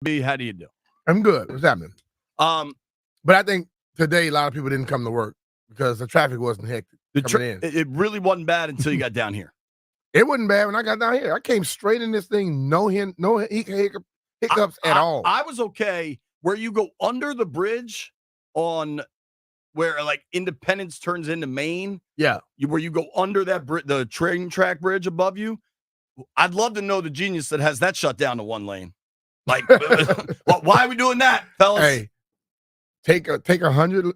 B, how do you do? I'm good. What's happening? Um, But I think today a lot of people didn't come to work because the traffic wasn't hectic coming in. It really wasn't bad until you got down here. It wasn't bad when I got down here. I came straight in this thing, no hiccups at all. I was okay where you go under the bridge on where like Independence turns into Maine. Yeah. Where you go under that the train track bridge above you. I'd love to know the genius that has that shut down to one lane. Like, why are we doing that, fellas? Hey, take 100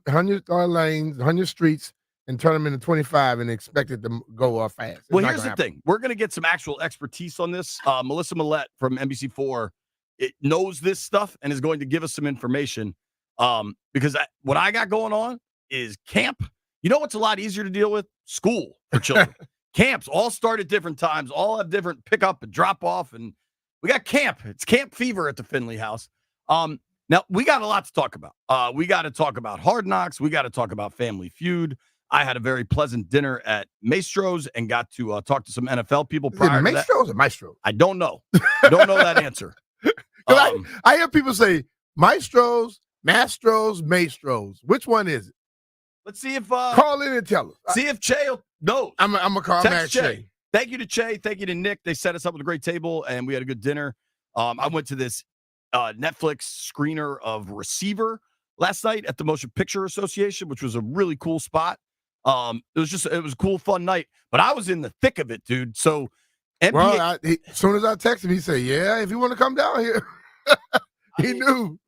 lanes, 100 streets, and turn them into 25 and expect it to go fast. Well, here's the thing. We're going to get some actual expertise on this. Melissa Millette from NBC4 knows this stuff and is going to give us some information because what I got going on is camp. You know what's a lot easier to deal with? School for children. Camps all start at different times, all have different pickup and drop off, and we got camp. It's camp fever at the Finley house. Now, we got a lot to talk about. We got to talk about Hard Knocks. We got to talk about Family Feud. I had a very pleasant dinner at Maestro's and got to talk to some NFL people prior to that. Maestro's or Maestro? I don't know. I don't know that answer. I hear people say Maestros, Mastros, Maestros. Which one is it? Let's see if call in and tell us. See if Che knows. I'm gonna call Matt Che. Thank you to Che. Thank you to Nick. They set us up with a great table and we had a good dinner. I went to this Netflix screener of Receiver last night at the Motion Picture Association, which was a really cool spot. It was a cool, fun night, but I was in the thick of it, dude. So, as soon as I texted him, he said, "Yeah, if you want to come down here," he knew.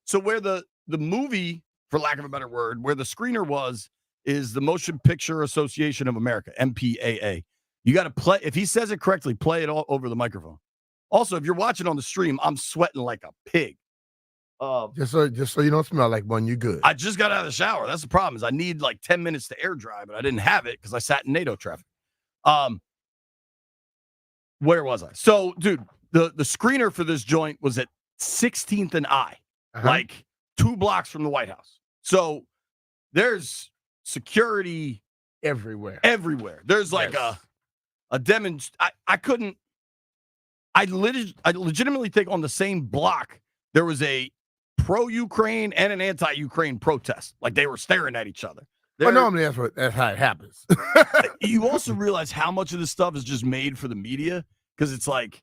So where the movie, for lack of a better word, where the screener was, is the Motion Picture Association of America, MPAA. You got to play. If he says it correctly, play it all over the microphone. Also, if you're watching on the stream, I'm sweating like a pig. Just so you don't smell like one, you good. I just got out of the shower. That's the problem. Is I need like 10 minutes to air dry, but I didn't have it because I sat in NATO traffic. Where was I? So, dude, the screener for this joint was at 16th and I, like 2 blocks from the White House. So there's security everywhere. There's like a demonstration. I legitimately think on the same block there was a pro-Ukraine and an anti-Ukraine protest. Like they were staring at each other. Well, normally that's how it happens. You also realize how much of this stuff is just made for the media because it's like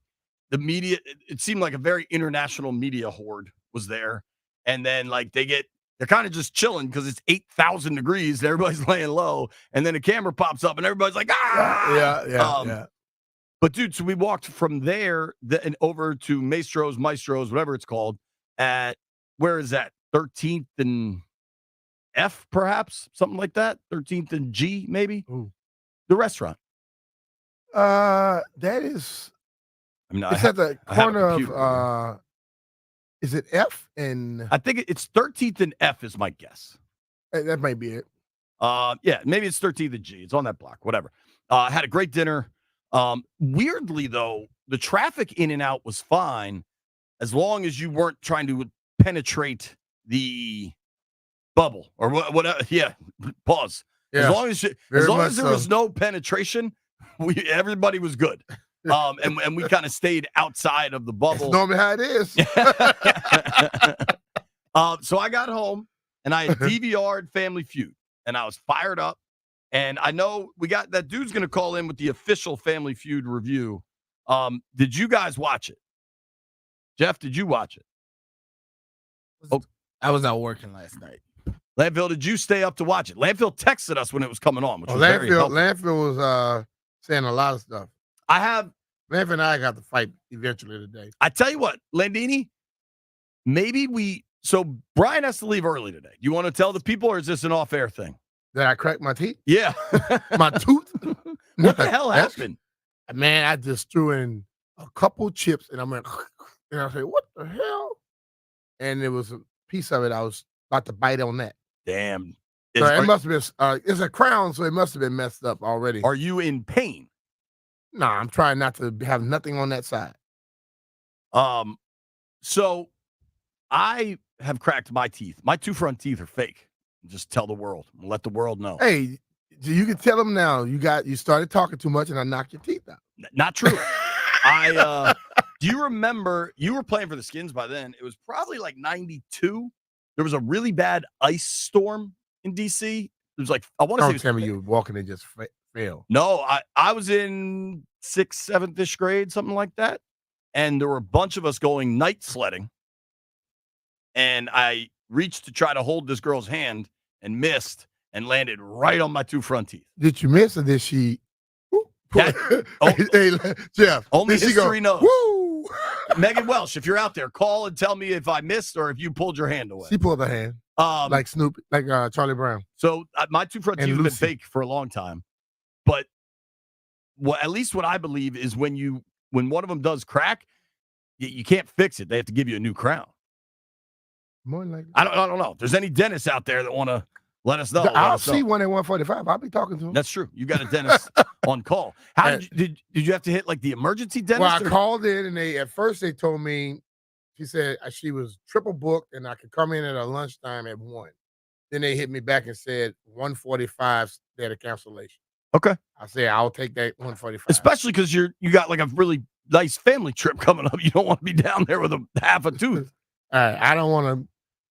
the media. It seemed like a very international media horde was there, and then like they're kind of just chilling because it's 8,000 degrees and everybody's laying low, and then a camera pops up and everybody's like, ah, yeah. But dude, so we walked from there and over to Maestro's, whatever it's called, at where is that? 13th and F, perhaps something like that. 13th and G, maybe. Ooh. The restaurant. That is. It's at the corner of. Is it F and? I think it's 13th and F is my guess. That might be it. Yeah, maybe it's 13th and G. It's on that block. Whatever. Had a great dinner. Weirdly though, the traffic in and out was fine, as long as you weren't trying to penetrate the bubble or whatever. Yeah, pause. Yeah, as long as there was no penetration, everybody was good. And we kind of stayed outside of the bubble. That's normally how it is. So I got home and I had DVR'd Family Feud and I was fired up. And I know we got that dude's going to call in with the official Family Feud review. Did you guys watch it? Jeff, did you watch it? I was out working last night. Landfill, did you stay up to watch it? Landfill texted us when it was coming on, which was very helpful. Landfill was saying a lot of stuff. Landfill and I got to fight eventually today. I tell you what, Landini, so Brian has to leave early today. Do you want to tell the people, or is this an off-air thing? That I cracked my teeth? Yeah. My tooth? What the hell happened? Man, I just threw in a couple chips and I went, and I said, what the hell? And there was a piece of it. I was about to bite on that. Damn. So it must have been, it's a crown, so it must have been messed up already. Are you in pain? No, I'm trying not to have nothing on that side. So I have cracked my teeth. My 2 front teeth are fake. Just tell the world. Let the world know. Hey, you can tell them now. You started talking too much, and I knocked your teeth out. Not true. Do you remember you were playing for the Skins by then? It was probably like 92. There was a really bad ice storm in DC. It was like, I want to say. Don't tell me you were walking and just fell. No, I was in 6th, 7th-ish grade, something like that. And there were a bunch of us going night sledding. And I reached to try to hold this girl's hand and missed and landed right on my 2 front teeth. Did you miss or did she? Hey, Jeff. Only did history knows. Woo! Megan Welsh, if you're out there, call and tell me if I missed or if you pulled your hand away. She pulled her hand. Like Snoop, like Charlie Brown. So my 2 front teeth have been fake for a long time. But at least what I believe is when one of them does crack, you can't fix it. They have to give you a new crown. More like I don't know. If there's any dentists out there that want to let us know. I'll see one at 145. I'll be talking to him. That's true. You got a dentist on call. How did you have to hit like the emergency dentist? Well, I called in and at first they told me, she said she was triple booked and I could come in at a lunchtime at 1. Then they hit me back and said 145 they had a cancellation. Okay. I said I'll take that 145. Especially because you got like a really nice family trip coming up. You don't want to be down there with a half a tooth. I don't want to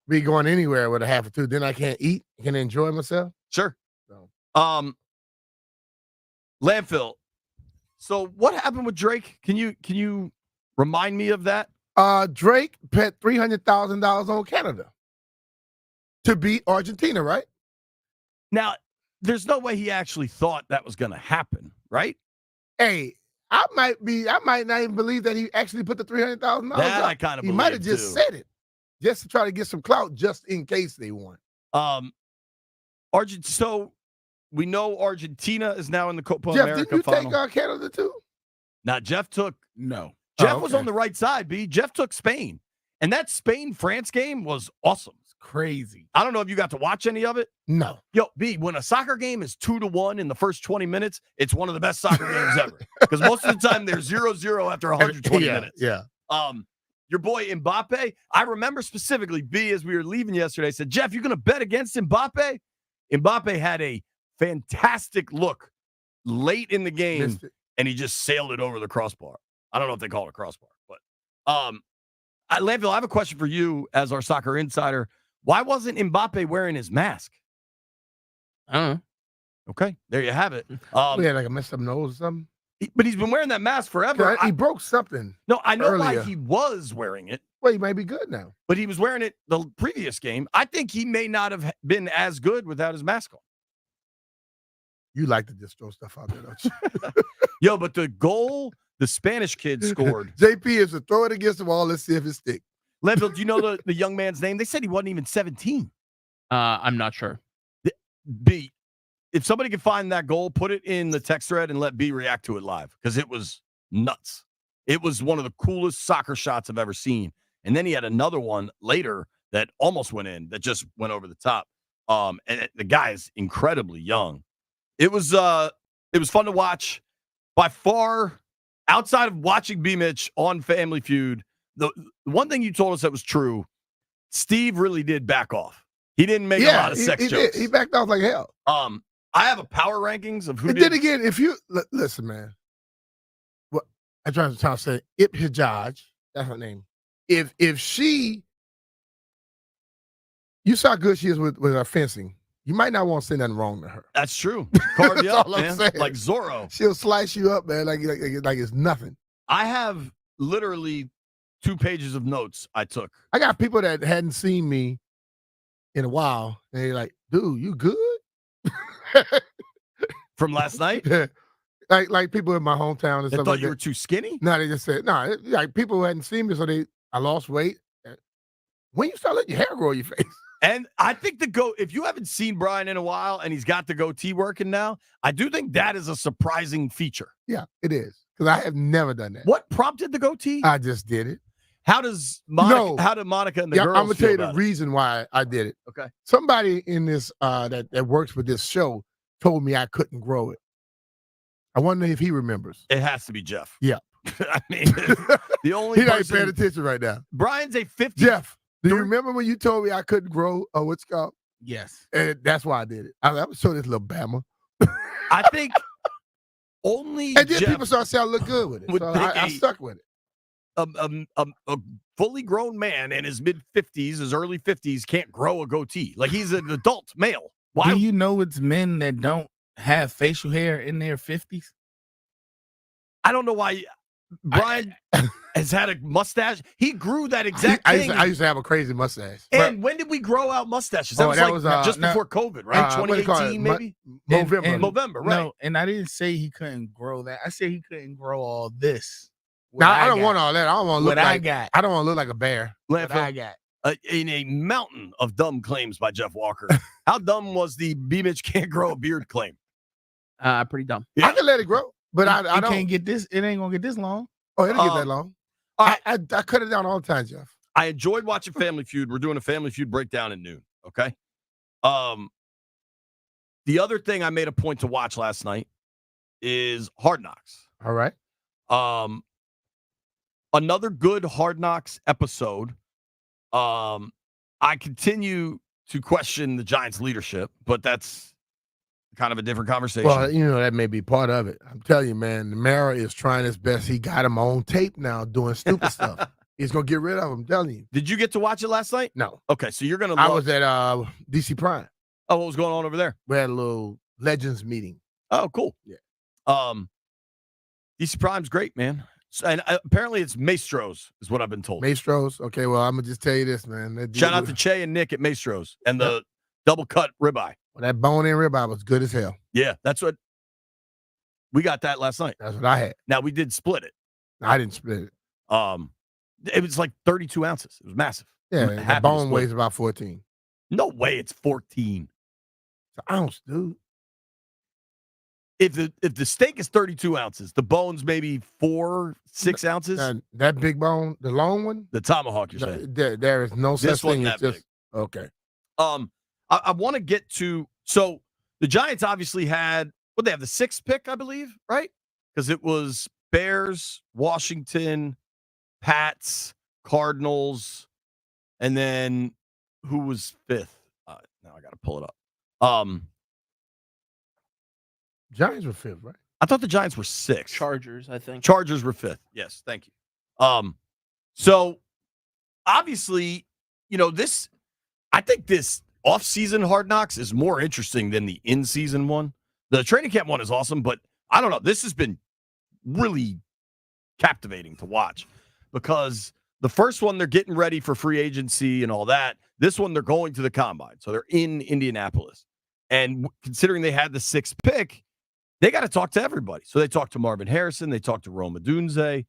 be going anywhere with a half a tooth. Then I can't eat. I can enjoy myself. Sure. So. Landfill. So what happened with Drake? Can you remind me of that? Drake bet $300,000 on Canada to beat Argentina, right? Now, there's no way he actually thought that was going to happen, right? Hey, I might not even believe that he actually put the $300,000 That up. I kind of He might have just said it just to try to get some clout just in case they won. So we know Argentina is now in the Copa Jeff, America didn't you final. take Canada too? Now, Jeff took No. Jeff was on the right side, B. Jeff took Spain. And that Spain-France game was awesome. Crazy. I don't know if you got to watch any of it. No. Yo, B, when a soccer game is 2-1 in the first 20 minutes, it's one of the best soccer games ever. Because most of the time they're 0-0 after 120 minutes. Yeah. Your boy Mbappe, I remember specifically, B, as we were leaving yesterday, said, Jeff, you going to bet against Mbappe? Mbappe had a fantastic look late in the game, and he just sailed it over the crossbar. I don't know if they call it a crossbar, but Landfill, I have a question for you as our soccer insider. Why wasn't Mbappe wearing his mask? I don't know. Okay, there you have it. He had like a messed up nose or something. But he's been wearing that mask forever. He broke something. No, I know earlier. why he was wearing it. Well, he might be good now. But he was wearing it the previous game. I think he may not have been as good without his mask on. You like to just throw stuff out there, don't you? Yo, but the goal the Spanish kid scored. JP is to throw it against the wall. Let's see if it sticks. Leadville, do you know the young man's name? They said he wasn't even 17. I'm not sure. B, if somebody can find that goal, put it in the text thread and let B react to it live because it was nuts. It was one of the coolest soccer shots I've ever seen. And then he had another one later that almost went in, that just went over the top. And the guy is incredibly young. It was fun to watch. By far, outside of watching B Mitch on Family Feud, the one thing you told us that was true, Steve really did back off. He didn't make a lot of sex jokes. He backed off like hell. I have a power rankings of who and did. Then again, if you listen, man, what I'm trying to say, Ip Hijaj, that's her name. If she, you saw how good she is with her fencing, you might not want to say nothing wrong to her. That's true. Carve you up, all I'm man. saying. Like Zorro. She'll slice you up, man, like it's nothing. I have literally 2 pages of notes I took. I got people that hadn't seen me in a while, and they're like, dude, you good? From last night? like people in my hometown and They stuff thought like you that. were too skinny? No, they just said, no, like people who hadn't seen me, so I lost weight. When you start letting your hair grow on your face. And I think if you haven't seen Brian in a while and he's got the goatee working now, I do think that is a surprising feature. Yeah, it is. Because I have never done that. What prompted the goatee? I just did it. How did Monica and the girls I'm gonna tell you the about it? reason why I did it. Okay. Somebody in this that works with this show told me I couldn't grow it. I wonder if he remembers. It has to be Jeff. Yeah. I mean, the only He not person. paying attention right now. Brian's a 50. Jeff, do you remember when you told me I couldn't grow what's it called? Yes. And that's why I did it. I was showing this little Bama. I think only And then Jeff people started saying I look good with it. would So pick I a- stuck with it. a fully grown man in his mid-50s, his early 50s, can't grow a goatee. Like, he's an adult male. Why? Do you know it's men that don't have facial hair in their 50s? I don't know why Brian has had a mustache. He grew that exact I thing. used to have a crazy mustache. And when did we grow out mustaches? That was just before COVID, right? 2018, maybe? November, right? No, and I didn't say he couldn't grow that. I said he couldn't grow all this. Now, I don't want all that. I don't want to look what like I got. I don't want to look like a bear. What I got. In a mountain of dumb claims by Jeff Walker. How dumb was the B-Mitch can't grow a beard claim? Pretty dumb. Yeah. I can let it grow, but I don't. Can't get this. It ain't gonna get this long. Oh, it'll get that long. I cut it down all the time, Jeff. I enjoyed watching Family Feud. We're doing a Family Feud breakdown at noon. Okay. The other thing I made a point to watch last night is Hard Knocks. All right. Another good Hard Knocks episode. I continue to question the Giants' leadership, but that's kind of a different conversation. Well, that may be part of it. I'm telling you, man, Mara is trying his best. He got him on tape now doing stupid stuff. He's going to get rid of him, I'm telling you. Did you get to watch it last night? No. Okay, so you're going to I was at DC Prime. Oh, what was going on over there? We had a little Legends meeting. Oh, cool. Yeah. DC Prime's great, man. And apparently it's Maestro's is what I've been told. Maestro's? Okay, well, I'm going to just tell you this, man. Shout out to Che and Nick at Maestro's and the double cut ribeye. Well, that bone-in ribeye was good as hell. Yeah, that's what we got that last night. That's what I had. Now, we did split it. I didn't split it. It was like 32 ounces. It was massive. Yeah, the bone weighs about 14. No way it's 14. It's an ounce, dude. If the steak is 32 ounces, the bone's maybe 6 ounces. That big bone, the long one? The tomahawk, you're saying? There is no such thing as just... Okay. I want to get to... So, the Giants obviously had... they have the 6th pick, I believe, right? Because it was Bears, Washington, Pats, Cardinals, and then who was 5th? Now I got to pull it up. Giants were 5th, right? I thought the Giants were 6th. Chargers, I think. Chargers were 5th. Yes, thank you. So obviously, I think this offseason Hard Knocks is more interesting than the in-season one. The training camp one is awesome, but I don't know. This has been really captivating to watch because the first one, they're getting ready for free agency and all that. This one, they're going to the combine. So they're in Indianapolis. And considering they had the 6th pick, they got to talk to everybody. So they talked to Marvin Harrison. They talked to Rome Odunze.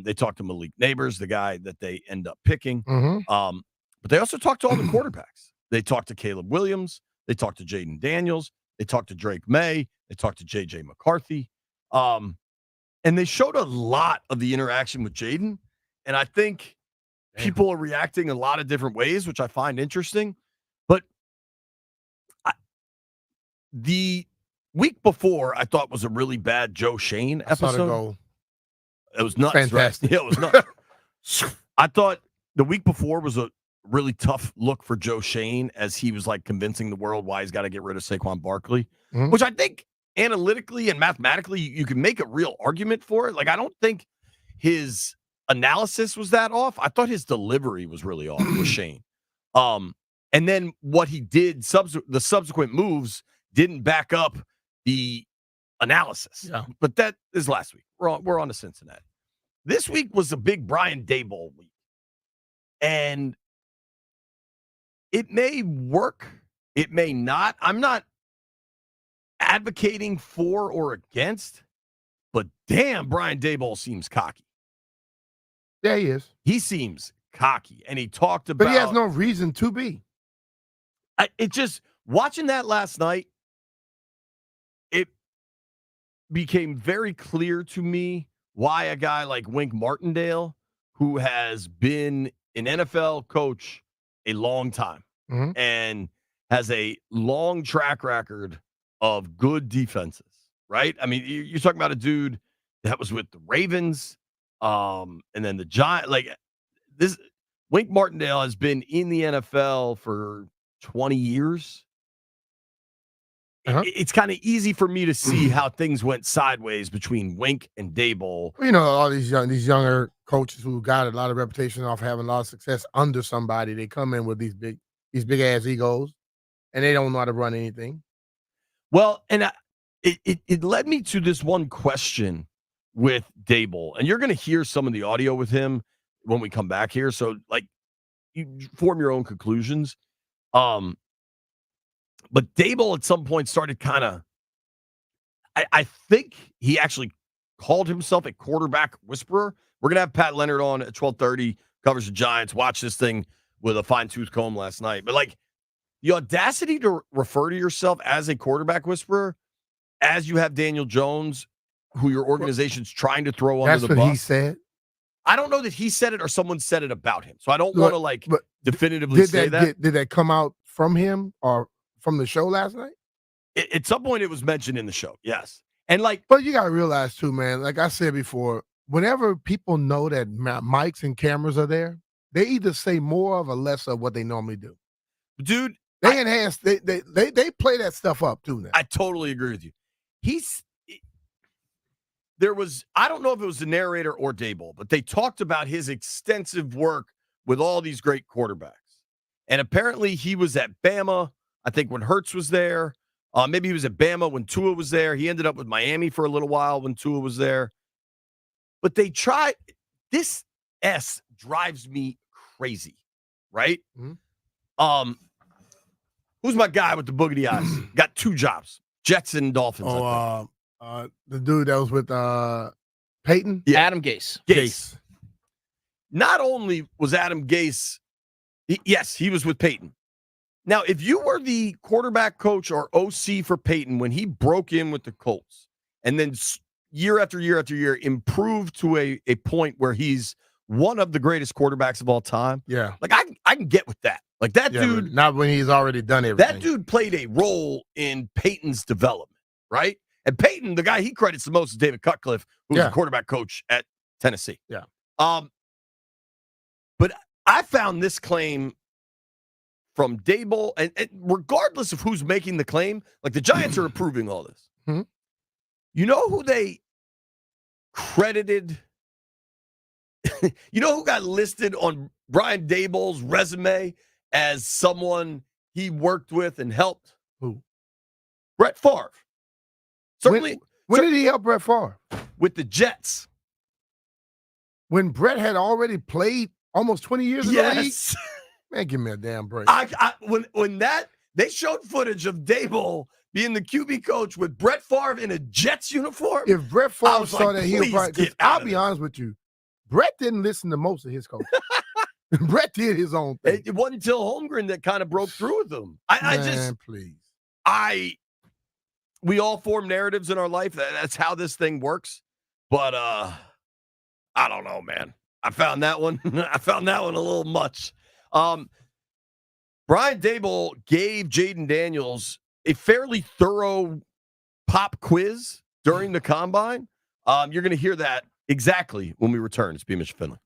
They talked to Malik Neighbors, the guy that they end up picking. Mm-hmm. But they also talked to all the quarterbacks. They talked to Caleb Williams. They talked to Jaden Daniels. They talked to Drake May. They talked to J.J. McCarthy. And they showed a lot of the interaction with Jaden. And I think people are reacting a lot of different ways, which I find interesting. But the week before, I thought was a really bad Joe Shane episode. It was nuts. Fantastic. Right? Yeah, it was nuts. I thought the week before was a really tough look for Joe Shane as he was like convincing the world why he's got to get rid of Saquon Barkley, which I think analytically and mathematically you can make a real argument for it. Like, I don't think his analysis was that off. I thought his delivery was really off with Shane. And then what he did, the subsequent moves didn't back up the analysis. Yeah. But that is last week. We're on to Cincinnati. This week was a big Brian Daboll week. And it may work. It may not. I'm not advocating for or against, but damn, Brian Daboll seems cocky. Yeah, he is. He seems cocky. And he talked about... But he has no reason to be. Watching that last night, it became very clear to me why a guy like Wink Martindale, who has been an NFL coach a long time and has a long track record of good defenses, right? I mean, you're talking about a dude that was with the Ravens, and then the Giants. Like, this, Wink Martindale has been in the NFL for 20 years. it's kind of easy for me to see how things went sideways between Wink and Daboll. Well, all these younger coaches who got a lot of reputation off having a lot of success under somebody, they come in with these big ass egos, and they don't know how to run anything. Well, and it led me to this one question with Daboll, and you're going to hear some of the audio with him when we come back here. So, like, you form your own conclusions. But Daboll at some point started kind of, I think he actually called himself a quarterback whisperer. We're going to have Pat Leonard on at 12:30, covers the Giants. Watch this thing with a fine-tooth comb last night. But, like, the audacity to refer to yourself as a quarterback whisperer as you have Daniel Jones, who your organization's trying to throw under the bus. That's what he said? I don't know that he said it or someone said it about him. So I don't want to, definitively say that. Did that come out from him or from the show last night? At some point, it was mentioned in the show, yes. And, but you got to realize, too, man, like I said before, whenever people know that mics and cameras are there, they either say more of or less of what they normally do. Dude, they enhance, they play that stuff up, too, now. I totally agree with you. I don't know if it was the narrator or Daboll, but they talked about his extensive work with all these great quarterbacks. And apparently he was at Bama, I think, when Hurts was there. Maybe he was at Bama when Tua was there. He ended up with Miami for a little while when Tua was there. But this S drives me crazy, right? Mm-hmm. Who's my guy with the boogity eyes? Got 2 jobs, Jets and Dolphins. The dude that was with Peyton? Yeah. Adam Gase. Gase. Not only was Adam Gase, yes, he was with Peyton. Now, if you were the quarterback coach or OC for Peyton when he broke in with the Colts and then year after year after year improved to a point where he's one of the greatest quarterbacks of all time. Yeah. Like, I can get with that. Like, that dude. Not when he's already done everything. That dude played a role in Peyton's development, right? And Peyton, the guy he credits the most is David Cutcliffe, who was the quarterback coach at Tennessee. Yeah. But I found this claim from Daboll, and regardless of who's making the claim, like, the Giants are approving all this. Mm-hmm. You know who they credited? You know who got listed on Brian Daboll's resume as someone he worked with and helped? Who? Brett Favre. Certainly. When did he help Brett Favre? With the Jets. When Brett had already played almost 20 years in the league? Man, give me a damn break. When they showed footage of Daboll being the QB coach with Brett Favre in a Jets uniform. If Brett Favre saw that, he'll probably. I'll be honest with you, Brett didn't listen to most of his coaches. Brett did his own thing. It wasn't until Holmgren that kind of broke through with him. Please. We all form narratives in our life. That's how this thing works. But I don't know, man. I found that one a little much. Brian Daboll gave Jaden Daniels a fairly thorough pop quiz during the combine. You're going to hear that exactly when we return. It's Beamish Finley.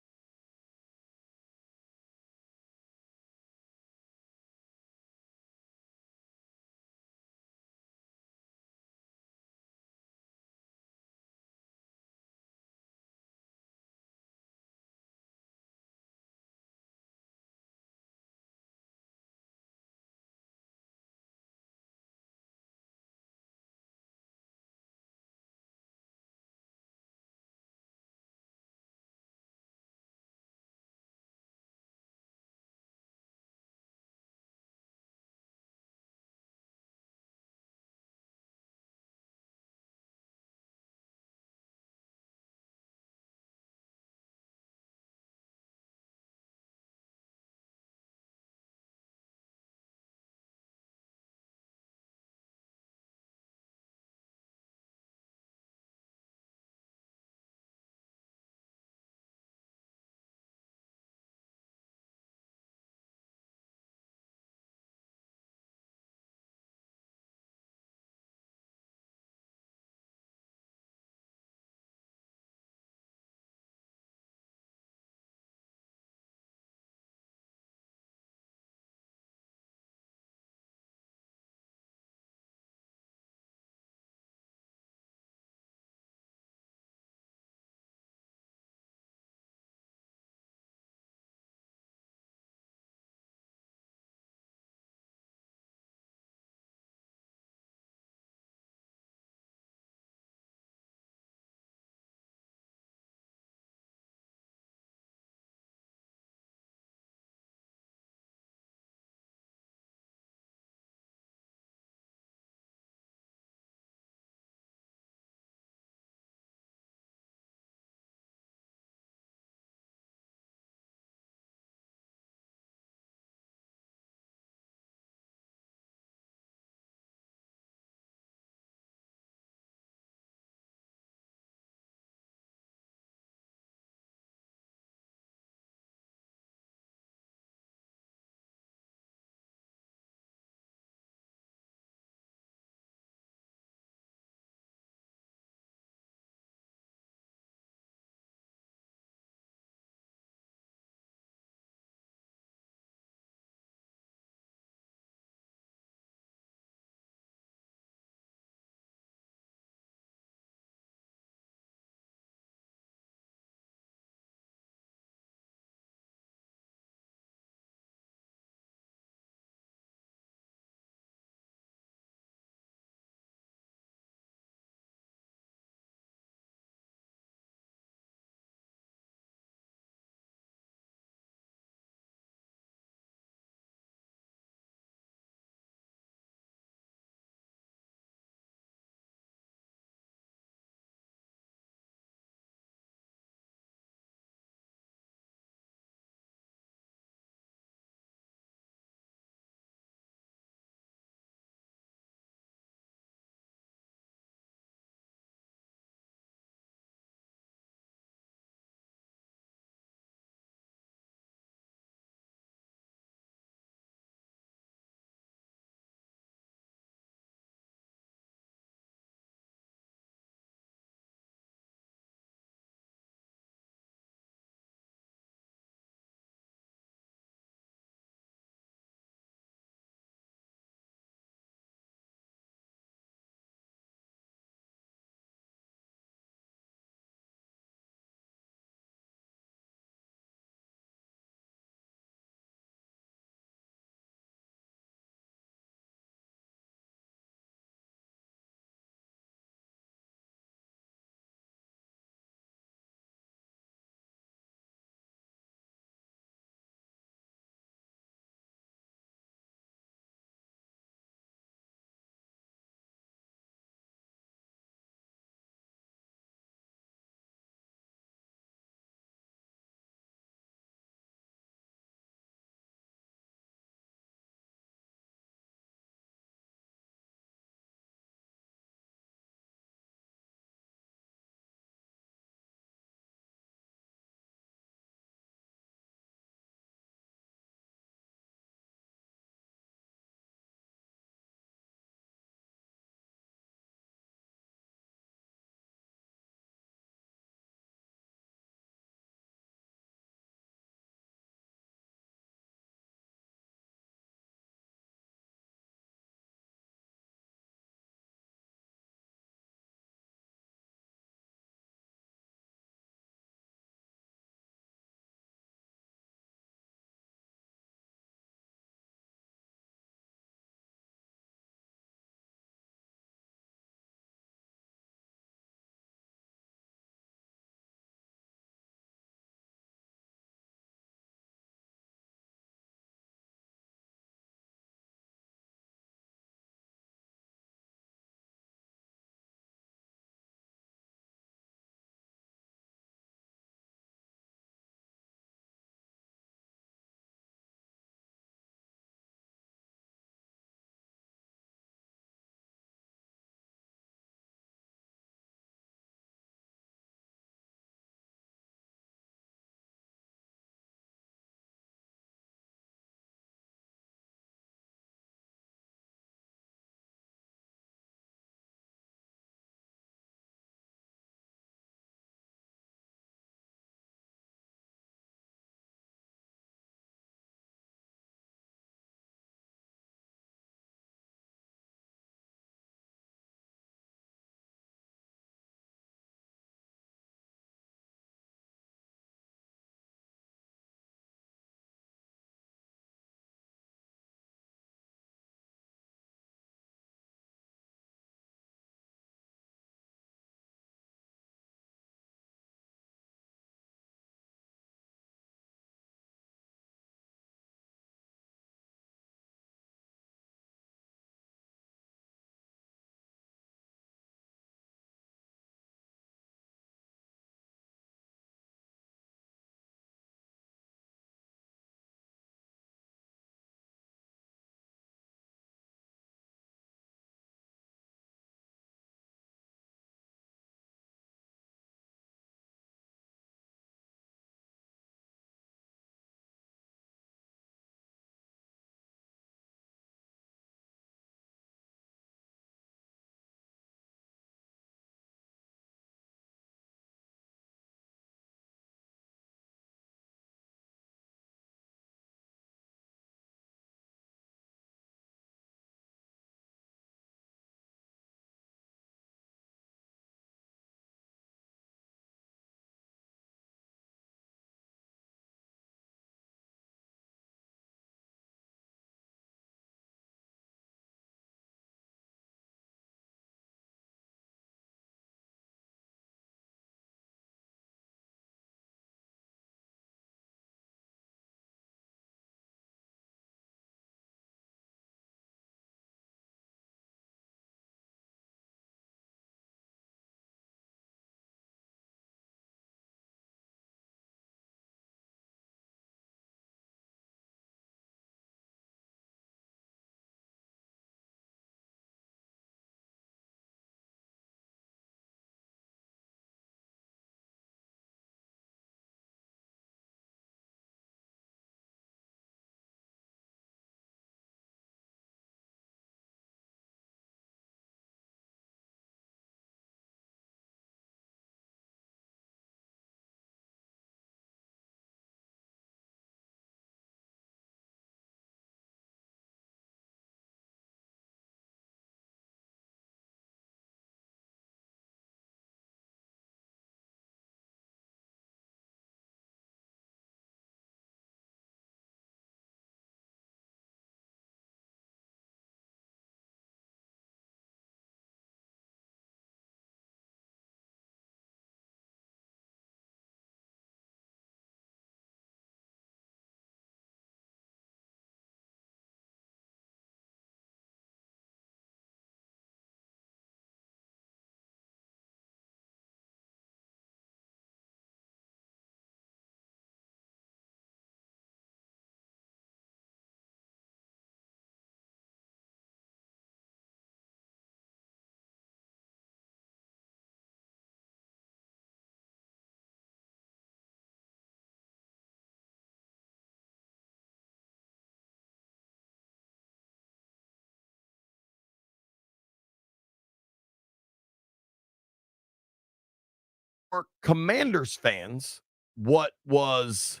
For Commanders fans, what was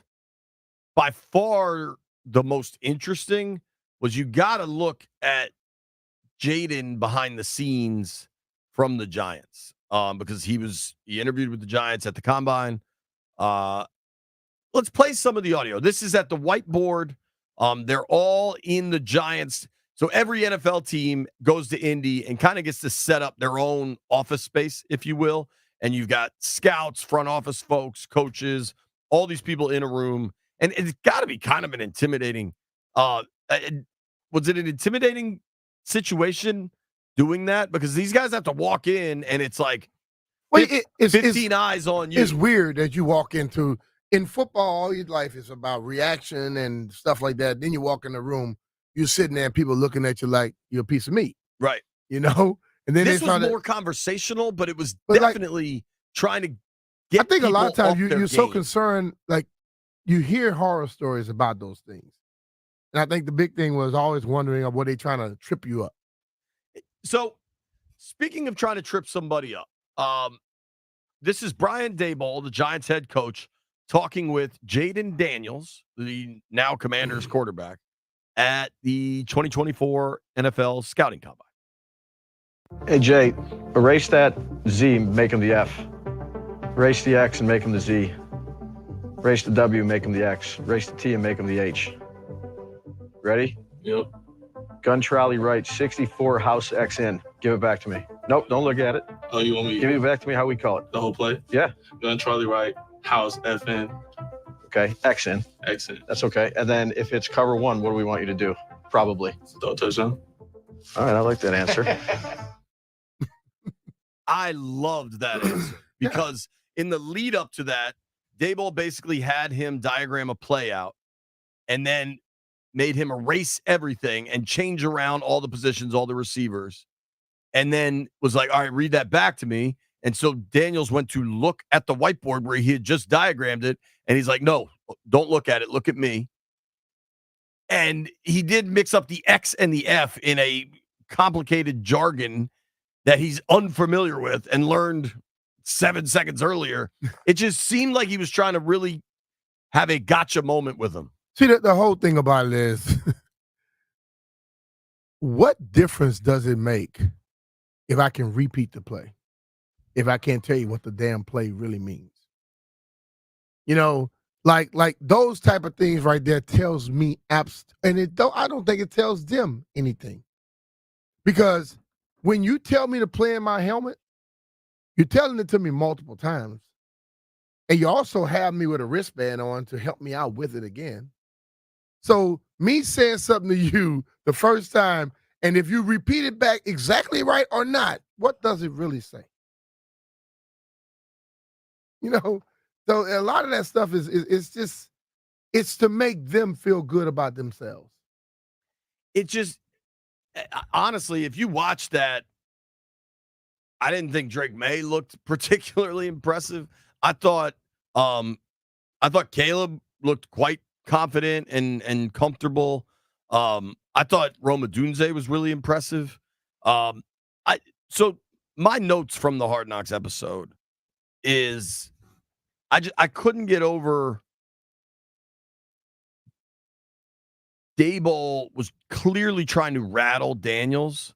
by far the most interesting was you got to look at Jaden behind the scenes from the Giants, because he interviewed with the Giants at the Combine. Let's play some of the audio. This is at the whiteboard. They're all in the Giants. So every NFL team goes to Indy and kind of gets to set up their own office space, if you will. And you've got scouts, front office folks, coaches, all these people in a room. And it's got to be kind of an intimidating. Was it an intimidating situation doing that? Because these guys have to walk in and it's like, Well, 15 eyes on you. It's weird that you walk into in football. All your life is about reaction and stuff like that. Then you walk in the room, you're sitting there, and people looking at you like you're a piece of meat, right? You know. And then this was more conversational, but it was definitely trying to get. I think a lot of times you're so game. concerned, like you hear horror stories about those things, and I think the big thing was always wondering, were they trying to trip you up? So, speaking of trying to trip somebody up. This is Brian Daboll, the Giants head coach, talking with Jaden Daniels, the now Commanders quarterback, at the 2024 NFL Scouting Combine. Hey, Jay, erase that Z, make him the F. Erase the X and make him the Z. Erase the W, make him the X. Erase the T and make him the H. Ready? Yep. Gun trolley right, 64 house X in. Give it back to me. Nope, don't look at it. Oh, you want me? Give it back to me how we call it. The whole play? Yeah. Gun trolley right, house FN, Okay, X in. X in. That's okay. And then if it's cover one, what do we want you to do? Probably. Don't touchdown. All right, I like that answer. I loved that answer because in the lead up to that, Daboll basically had him diagram a play out and then made him erase everything and change around all the positions, all the receivers, and then was like, all right, read that back to me. And so Daniels went to look at the whiteboard where he had just diagrammed it, and he's like, no, don't look at it. Look at me. And he did mix up the X and the F in a complicated jargon that he's unfamiliar with and learned 7 seconds earlier. It just seemed like he was trying to really have a gotcha moment with him. See, the whole thing about it is, what difference does it make if I can repeat the play, if I can't tell you what the damn play really means? You know, like those type of things right there tells me I don't think it tells them anything. Because when you tell me to play in my helmet, you're telling it to me multiple times. And you also have me with a wristband on to help me out with it again. So me saying something to you the first time, and if you repeat it back exactly right or not, what does it really say? You know, so a lot of that stuff it's to make them feel good about themselves. It just, honestly, if you watch that, I didn't think Drake May looked particularly impressive. I thought Caleb looked quite confident and comfortable. I thought Roma Dunze was really impressive. So my notes from the Hard Knocks episode is I couldn't get over Daboll was clearly trying to rattle Daniels.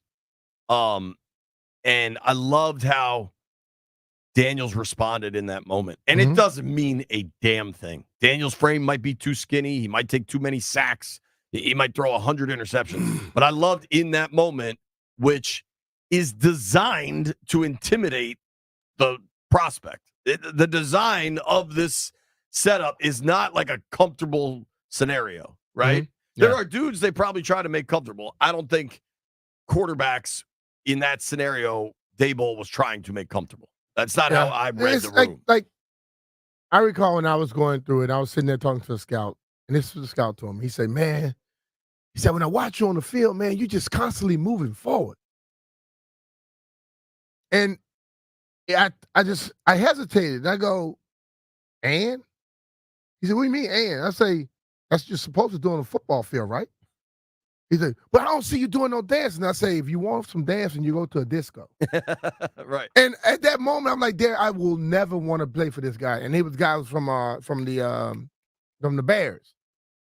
And I loved how Daniels responded in that moment. And it doesn't mean a damn thing. Daniels' frame might be too skinny. He might take too many sacks. He might throw 100 interceptions. But I loved in that moment, which is designed to intimidate the prospect. The design of this setup is not like a comfortable scenario, right? Yeah. There are dudes they probably try to make comfortable. I don't think quarterbacks in that scenario, Daboll was trying to make comfortable. That's not how I read the room. Like, I recall when I was going through it, I was sitting there talking to a scout, and this was the scout to him. He said, man, when I watch you on the field, man, you just constantly moving forward. And I hesitated. I go, and? He said, what do you mean, and? I say, that's just supposed to do on a football field, right? He's like, but I don't see you doing no dancing. I say, if you want some dancing, you go to a disco. Right. And at that moment, I'm like, I will never want to play for this guy. And he was guys from the Bears.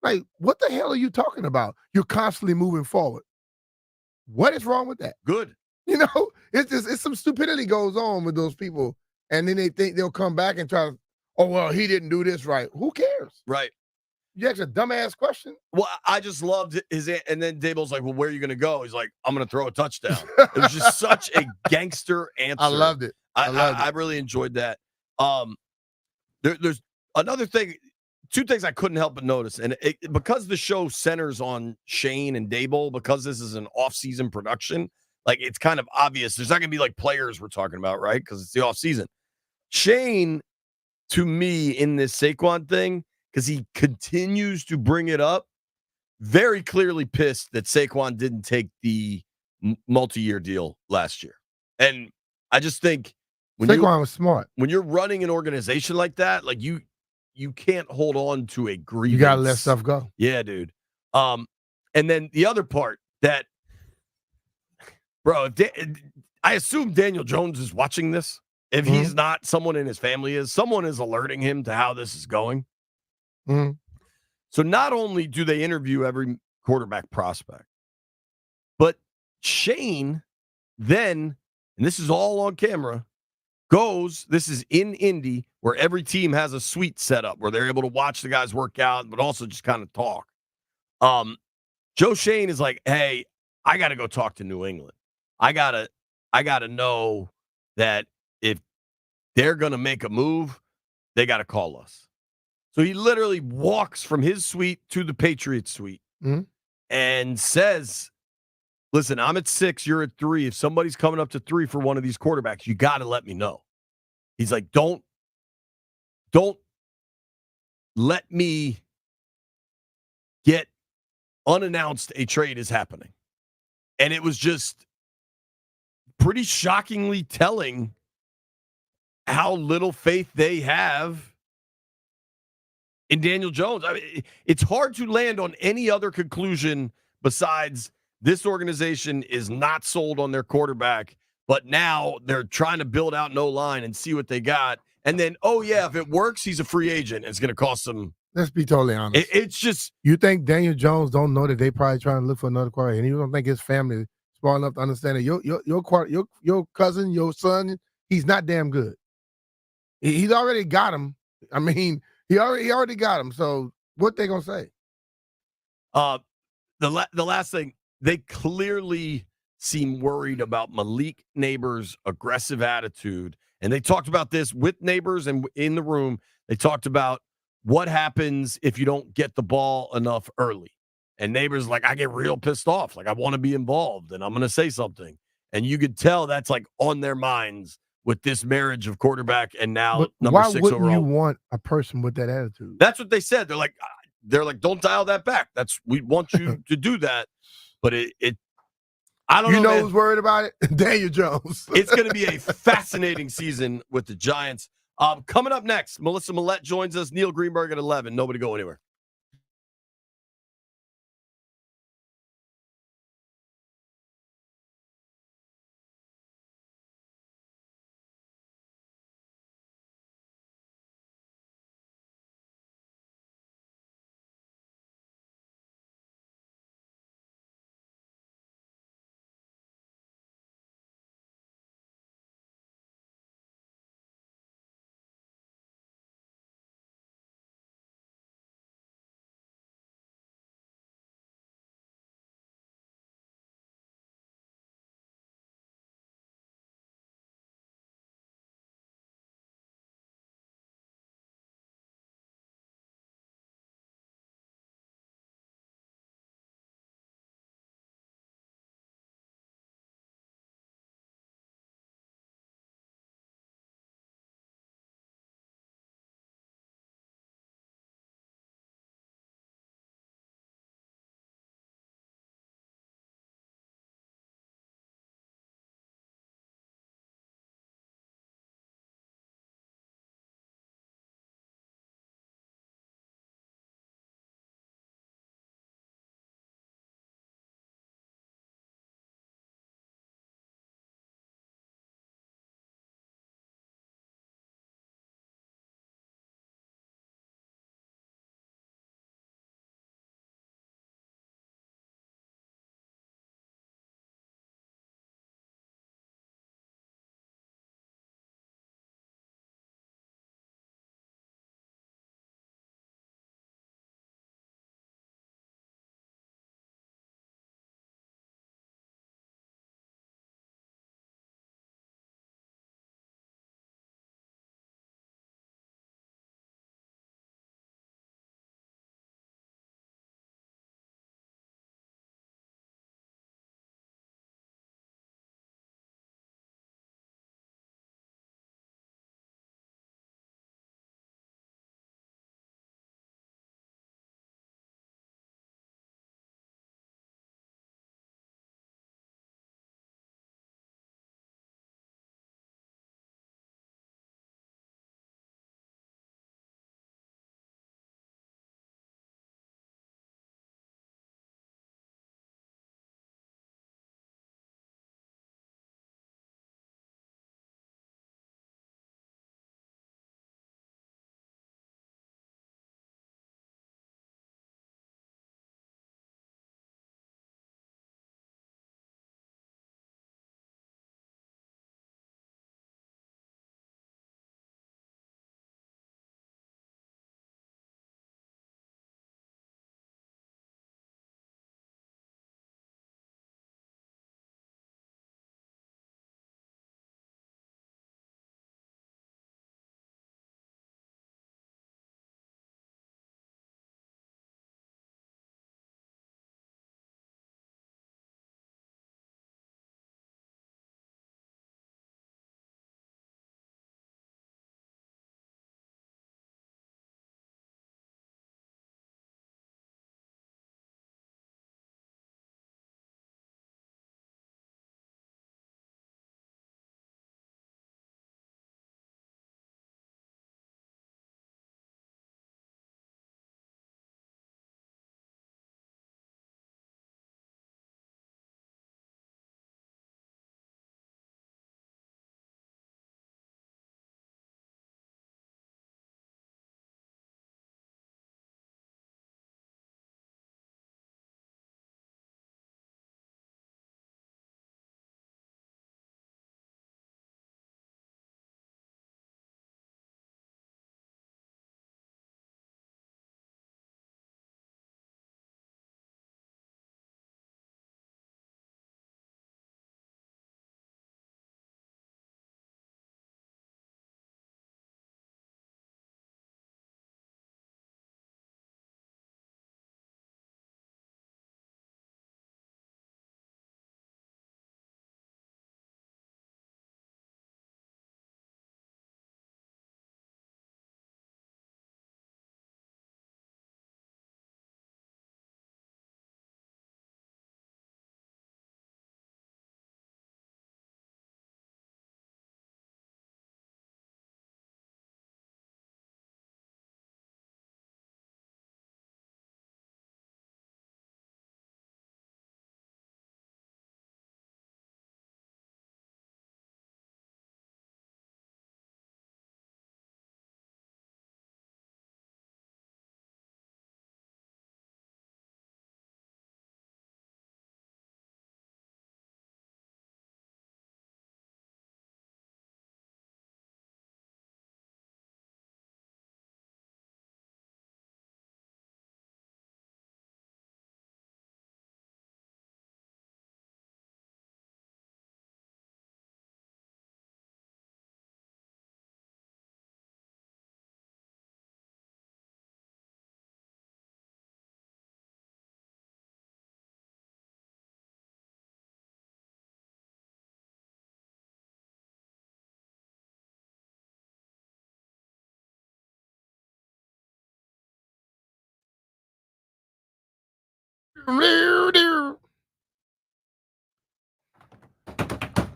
Like, what the hell are you talking about? You're constantly moving forward. What is wrong with that? Good. You know, it's some stupidity goes on with those people, and then they think they'll come back and try to, oh well, he didn't do this right. Who cares? Right. You ask a dumbass question. Well, I just loved his, and then Daboll's like, well, where are you going to go? He's like, I'm going to throw a touchdown. It was just such a gangster answer. I loved it. I really enjoyed that. There's another thing, two things I couldn't help but notice. And because the show centers on Shane and Daboll, because this is an off-season production, like it's kind of obvious. There's not going to be like players we're talking about, right? Because it's the off-season. Shane, to me, in this Saquon thing, because he continues to bring it up, very clearly pissed that Saquon didn't take the multi-year deal last year. And I just think Saquon was smart. When you're running an organization like that, like you can't hold on to a grievance. You gotta let stuff go. Yeah, dude. And then the other part that, bro, I assume Daniel Jones is watching this. If he's not, someone in his family is. Someone is alerting him to how this is going. Mm-hmm. So not only do they interview every quarterback prospect, but Shane then, and this is all on camera, this is in Indy, where every team has a suite set up where they're able to watch the guys work out, but also just kind of talk. Joe Shane is like, hey, I got to go talk to New England. I gotta know that if they're going to make a move, they got to call us. So he literally walks from his suite to the Patriots suite and says, listen, I'm at 6, you're at 3. If somebody's coming up to 3 for one of these quarterbacks, you got to let me know. He's like, don't let me get unannounced a trade is happening. And it was just pretty shockingly telling how little faith they have in Daniel Jones. I mean, it's hard to land on any other conclusion besides this organization is not sold on their quarterback, but now they're trying to build out no line and see what they got. And then, oh, yeah, if it works, he's a free agent. It's going to cost them. Let's be totally honest. It's just. You think Daniel Jones don't know that they probably trying to look for another quarterback, and you don't think his family is smart enough to understand that your cousin, your son, he's not damn good. He's already got him. I mean, he already got him. So what they gonna say? The last thing, they clearly seem worried about Malik Neighbors' aggressive attitude. And they talked about this with Neighbors and in the room. They talked about what happens if you don't get the ball enough early. And Neighbors like, I get real pissed off. Like, I want to be involved and I'm going to say something. And you could tell that's like on their minds with this marriage of quarterback and now But number why 6 wouldn't overall. you want a person with that attitude? That's what they said. They're like, don't dial that back. We want you to do that. But I don't know. You know man. who's worried about it? Daniel Jones. It's going to be a fascinating season with the Giants. Coming up next, Melissa Millette joins us. Neil Greenberg at 11. Nobody go anywhere.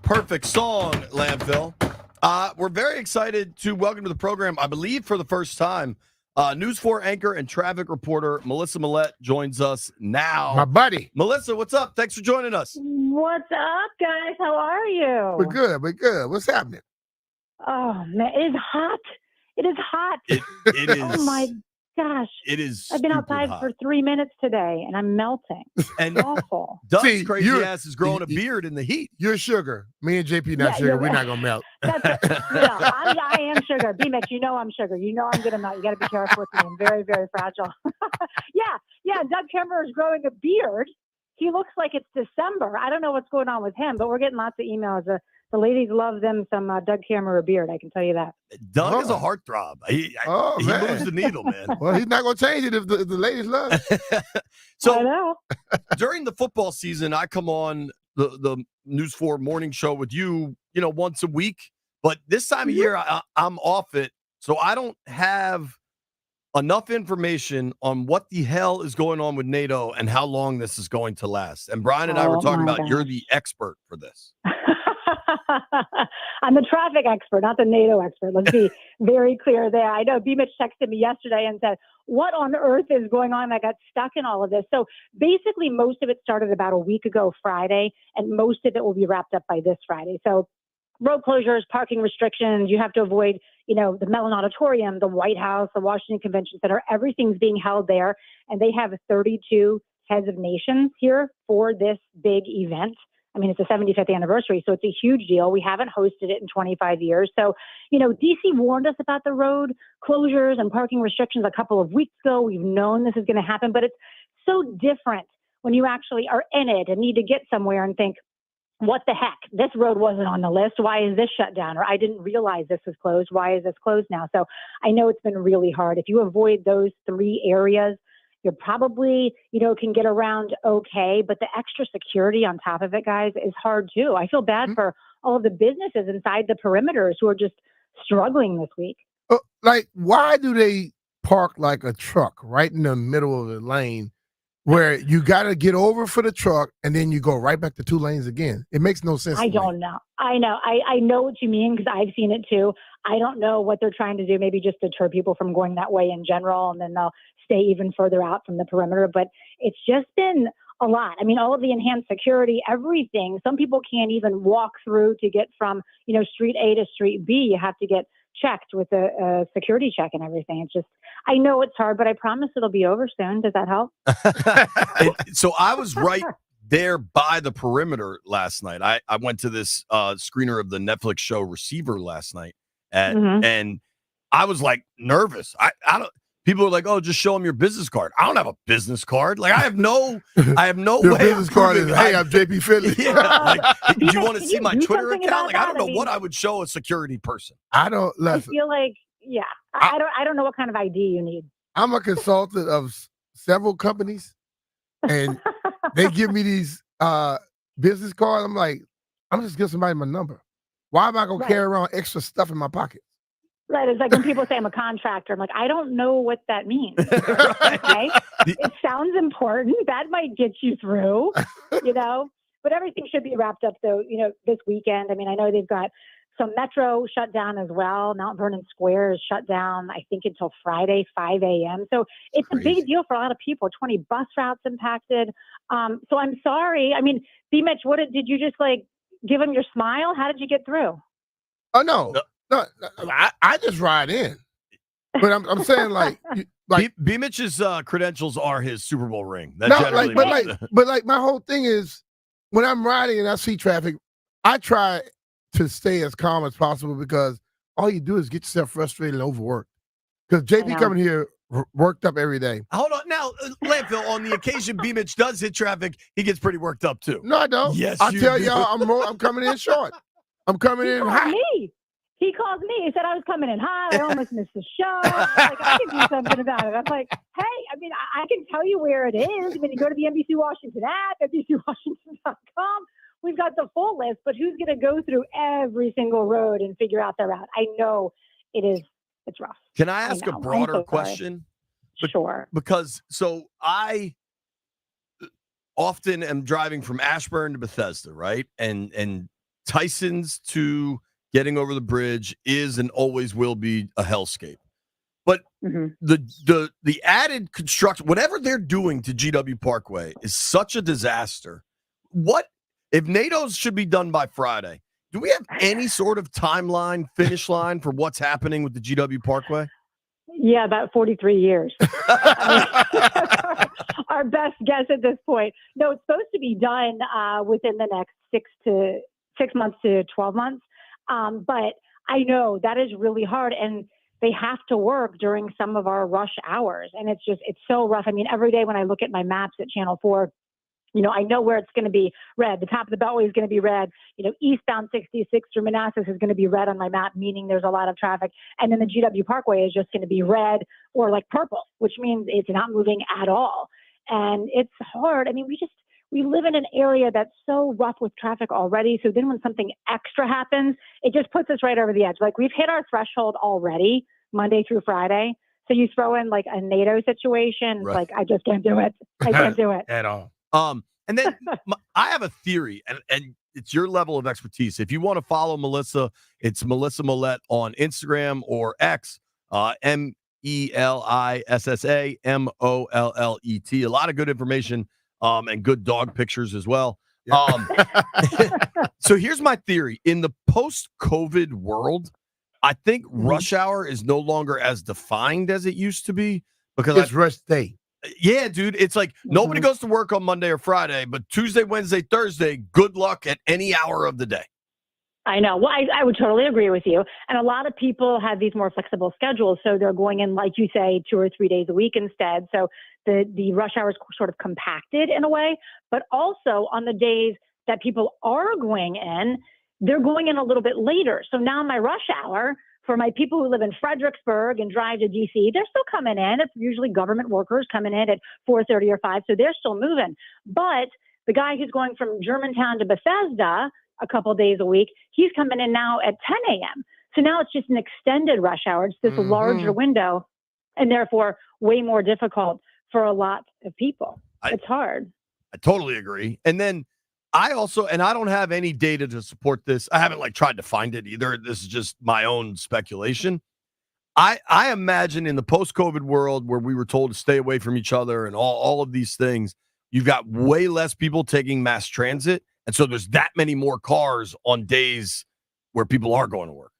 Perfect song, Landfill. We're very excited to welcome to the program, I believe for the first time, News 4 anchor and traffic reporter Melissa Millette joins us now. My buddy. Melissa, what's up? Thanks for joining us. What's up, guys? How are you? We're good. We're good. What's happening? Oh, man, it is hot. It is hot. It is. Oh, my gosh. It is. I've been outside hot. for 3 minutes today, and I'm melting. And Awful. Doug's See, crazy you're- ass is growing a beard in the heat. You're sugar. Me and JP not Yeah, sugar. you're We're right. not gonna melt. I am sugar. B-Mitch, you know I'm sugar. You know I'm going to melt. You got to be careful with me. I'm very, very fragile. yeah. Doug Kimmerer is growing a beard. He looks like it's December. I don't know what's going on with him, but we're getting lots of emails. The ladies love them some Doug Kimmerer beard. I can tell you that. Doug is a heartthrob. He man. moves the needle, man. Well, he's not gonna change it if the ladies love it. I So know. during the football season, I come on the News 4 morning show with you, once a week. But this time of year, I'm off it, so I don't have enough information on what the hell is going on with NATO and how long this is going to last. And Brian and I were talking my about you're the expert for this. I'm the traffic expert, not the NATO expert. Let's be very clear there. I know B-Mitch texted me yesterday and said, what on earth is going on? I got stuck in all of this. So basically, most of it started about a week ago Friday, and most of it will be wrapped up by this Friday. So road closures, parking restrictions, you have to avoid, the Mellon Auditorium, the White House, the Washington Convention Center, everything's being held there. And they have 32 heads of nations here for this big event. I mean, it's the 75th anniversary, so it's a huge deal. We haven't hosted it in 25 years. So, DC warned us about the road closures and parking restrictions a couple of weeks ago. We've known this is going to happen, but it's so different when you actually are in it and need to get somewhere and think, what the heck? This road wasn't on the list. Why is this shut down? Or I didn't realize this was closed. Why is this closed now? So I know it's been really hard. If you avoid those three areas, you're probably, can get around okay. But the extra security on top of it, guys, is hard too. I feel bad for all of the businesses inside the perimeters who are just struggling this week. Why do they park like a truck right in the middle of the lane where you got to get over for the truck and then you go right back to two lanes again? It makes no sense. I don't know. I know. I know what you mean because I've seen it too. I don't know what they're trying to do, maybe just deter people from going that way in general, and then they'll stay even further out from the perimeter. But it's just been a lot. I mean, all of the enhanced security, everything. Some people can't even walk through to get from, street A to street B. You have to get checked with a security check and everything. It's just, I know it's hard, but I promise it'll be over soon. Does that help? So I was right there by the perimeter last night. I went to this screener of the Netflix show Receiver last night, and I was like nervous. I don't. People are like, "Oh, just show them your business card." I don't have a business card. Like I have no Your way. business card is, hey, I'm JP Finley. Yeah. Like, do you want to see my do Twitter something account? about Like I don't that? know what I would show a security person. I don't. I Listen, feel like, I don't know what kind of ID you need. I'm a consultant of several companies, and they give me these business cards. I'm like, I'm just giving somebody my number. Why am I gonna carry around extra stuff in my pocket? Right. It's like when people say I'm a contractor, I'm like, I don't know what that means. Okay. It sounds important. That might get you through, but everything should be wrapped up though, this weekend. I mean, I know they've got some metro shut down as well. Mount Vernon Square is shut down, I think, until Friday, 5 a.m. So it's a big deal for a lot of people. 20 bus routes impacted. So I'm sorry. I mean, B-Mitch, did you just give them your smile? How did you get through? Oh no. No, I just ride in, but I'm saying like B. Mitch's credentials are his Super Bowl ring. That no, generally but my whole thing is when I'm riding and I see traffic, I try to stay as calm as possible because all you do is get yourself frustrated and overworked. Because JP coming here worked up every day. Hold on now, Landfill. On the occasion B. Mitch does hit traffic, he gets pretty worked up too. No, I don't. Yes, I you tell do. y'all, I'm coming in short. I'm coming in hot. He called me. He said I was coming in hot. I almost missed the show. I can do something about it. I'm like, hey, I mean, I can tell you where it is. I mean, you go to the NBC Washington app, NBCWashington.com. We've got the full list, but who's going to go through every single road and figure out their route? I know it's rough. Can I ask a broader question? Sure. Because often am driving from Ashburn to Bethesda, right? And Tyson's to getting over the bridge is and always will be a hellscape. But the added construction, whatever they're doing to GW Parkway is such a disaster. What if NATO's should be done by Friday? Do we have any sort of timeline, finish line for what's happening with the GW Parkway? Yeah, about 43 years. Our best guess at this point. No, it's supposed to be done within the next 6 months to 12 months. But I know that is really hard, and they have to work during some of our rush hours. And it's so rough. I mean, every day when I look at my maps at Channel 4, I know where it's going to be red. The top of the Beltway is going to be red. Eastbound 66 through Manassas is going to be red on my map, meaning there's a lot of traffic. And then the GW Parkway is just going to be red or like purple, which means it's not moving at all. And it's hard. I mean, we live in an area that's so rough with traffic already. So then when something extra happens, it just puts us right over the edge. Like we've hit our threshold already Monday through Friday. So you throw in like a NATO situation. Right. Like, I just can't do it. I can't do it. At all. And then I have a theory, and it's your level of expertise. If you want to follow Melissa, it's Melissa Millette on Instagram or X, MELISSAMOLLET. A lot of good information and good dog pictures as well. So here's my theory. In the post-COVID world, I think rush hour is no longer as defined as it used to be because it's rush day. Yeah, dude. It's like nobody goes to work on Monday or Friday, but Tuesday, Wednesday, Thursday, good luck at any hour of the day. I know. Well, I would totally agree with you. And a lot of people have these more flexible schedules. So they're going in, like you say, 2 or 3 days a week instead. So the rush hour is sort of compacted in a way. But also on the days that people are going in, they're going in a little bit later. So now my rush hour for my people who live in Fredericksburg and drive to DC, they're still coming in. It's usually government workers coming in at 4:30 or 5, so they're still moving. But the guy who's going from Germantown to Bethesda a couple days a week, he's coming in now at 10 a.m. So now it's just an extended rush hour. It's this larger window, and therefore way more difficult for a lot of people. It's hard. I totally agree. And then I also, and I don't have any data to support this. I haven't tried to find it either. This is just my own speculation. I imagine in the post-COVID world where we were told to stay away from each other and all of these things, you've got way less people taking mass transit. And so there's that many more cars on days where people are going to work.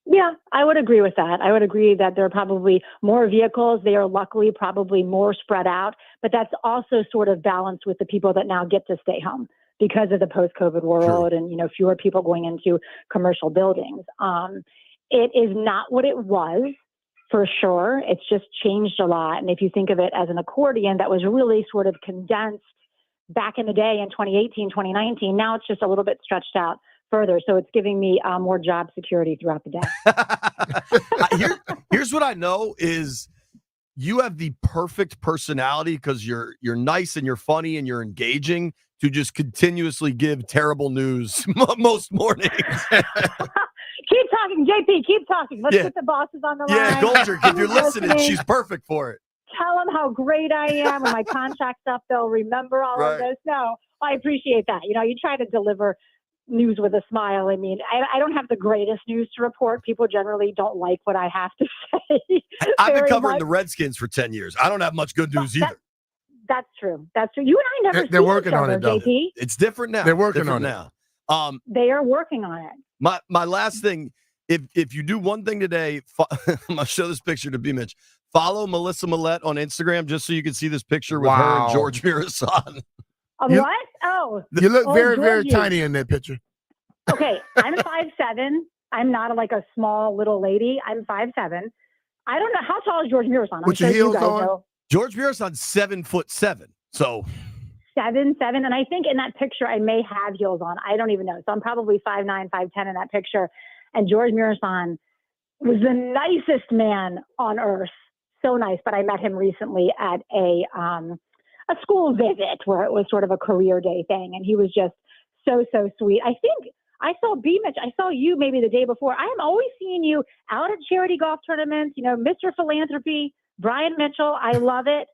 Yeah, I would agree with that. I would agree that there are probably more vehicles. They are luckily probably more spread out, but that's also sort of balanced with the people that now get to stay home because of the post-COVID world and, fewer people going into commercial buildings. It is not what it was for sure. It's just changed a lot. And if you think of it as an accordion that was really sort of condensed back in the day in 2018, 2019, now it's just a little bit stretched out further. So it's giving me more job security throughout the day. Here's what I know is you have the perfect personality because you're nice and you're funny and you're engaging to just continuously give terrible news most mornings. Keep talking, JP. Keep talking. Let's get the bosses on the line. Yeah, Goldrick, if you're listening, she's perfect for it. Tell them how great I am. When my contract's up, they'll remember all of this. No, I appreciate that. You try to deliver news with a smile. I mean, I don't have the greatest news to report. People generally don't like what I have to say. I've been covering the Redskins for 10 years. I don't have much good news either. That's true. That's true. You and I never They're working on it, though. JP. It's different now. They're working different on now. They are working on it. My last thing, if you do one thing today, I'm gonna show this picture to B Mitch. Follow Melissa Millette on Instagram just so you can see this picture with her and George Mirasan. What? Oh, you look very, very Georgie. tiny in that picture. Okay, I'm 5'7". I'm not like a small little lady. I'm 5'7". I don't know how tall is George Mirasan. With your heels on? Know. George Mirasan's 7'7". So 7'7", and I think in that picture I may have heels on. I don't even know. So I'm probably 5'9", 5'10" in that picture. And George Mirasan was the nicest man on earth. So nice. But I met him recently at a school visit where it was sort of a career day thing, and he was just so sweet. I think I saw B-Mitch. I saw you maybe the day before. I am always seeing you out at charity golf tournaments. Mr. Philanthropy, Brian Mitchell. I love it.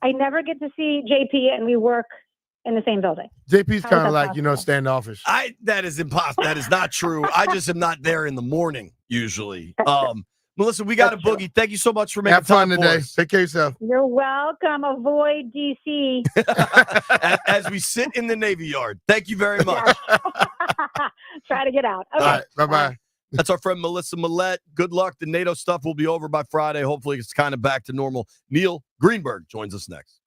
I never get to see JP, and we work in the same building. JP's How is kind of that like, standoffish. That is impossible. That is not true. I just am not there in the morning usually. Melissa, we got a That's true. boogie. Thank you so much for making Have fun time for today. us. Take care of yourself. You're welcome. Avoid DC. As we sit in the Navy Yard. Thank you very much. Try to get out. Okay. All right. Bye-bye. That's our friend Melissa Millette. Good luck. The NATO stuff will be over by Friday. Hopefully it's kind of back to normal. Neil Greenberg joins us next.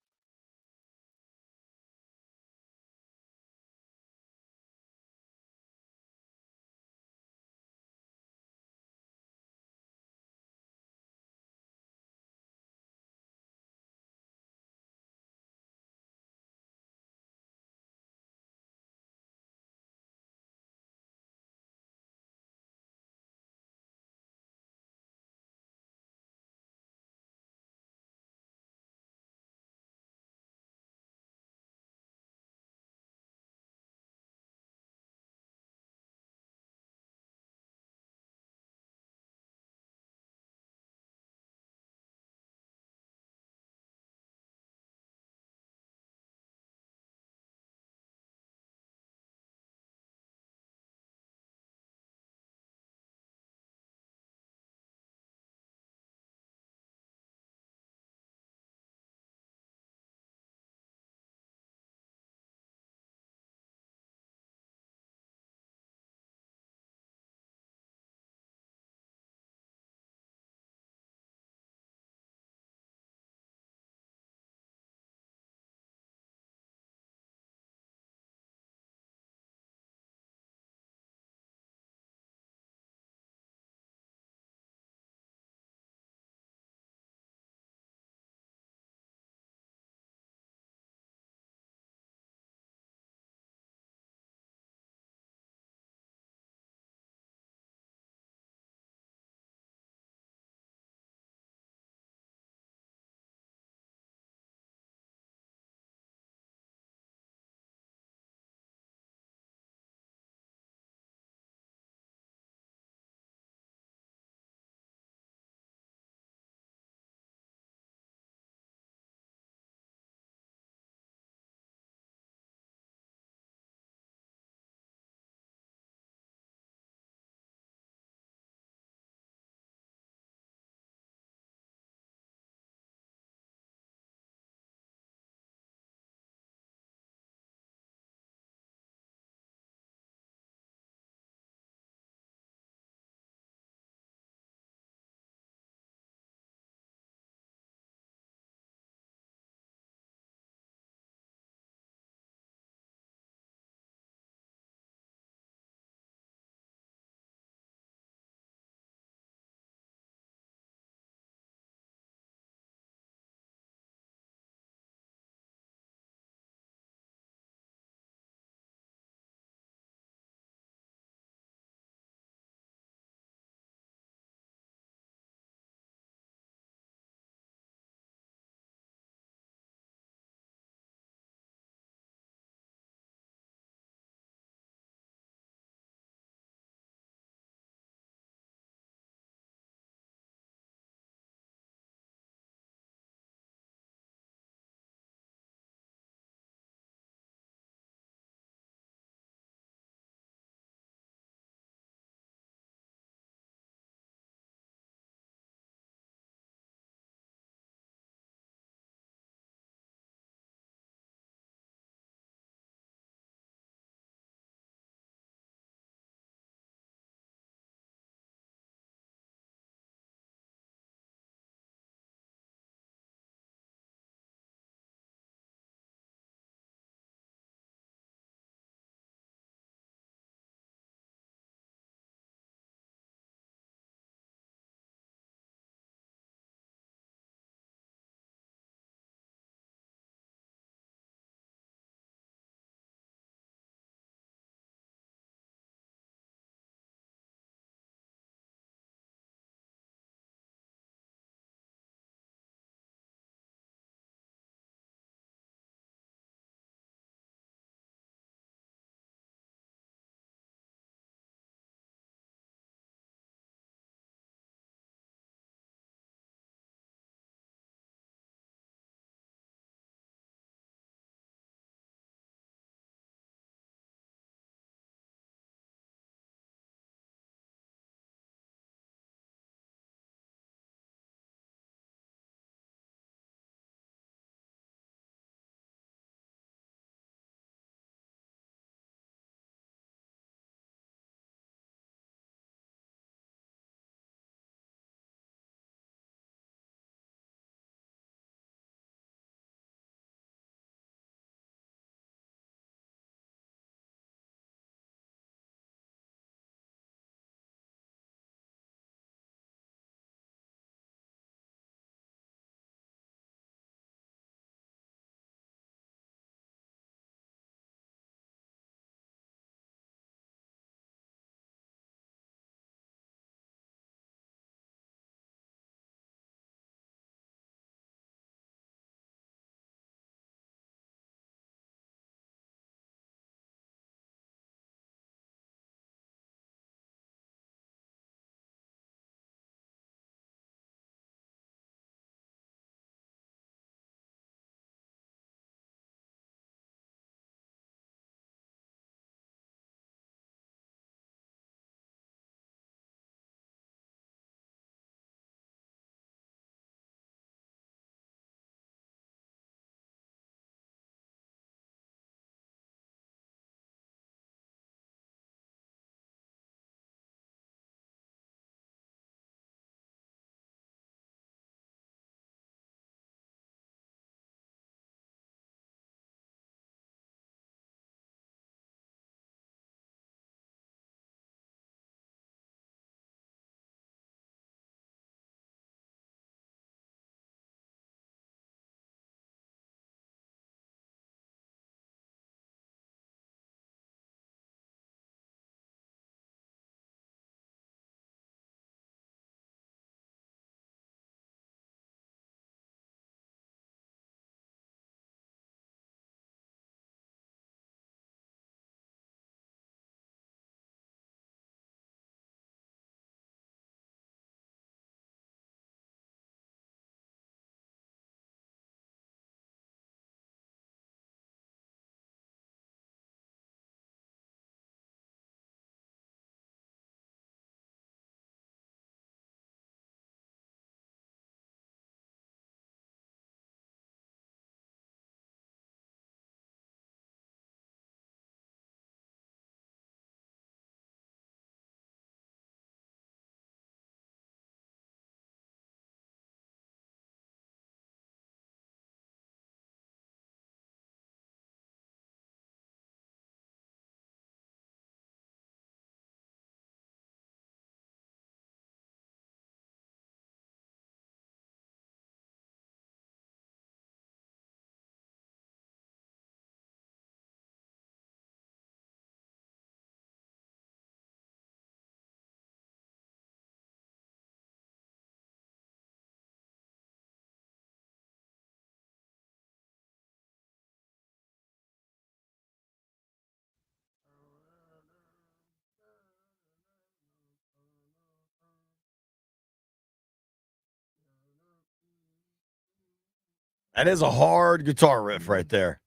That is a hard guitar riff right there.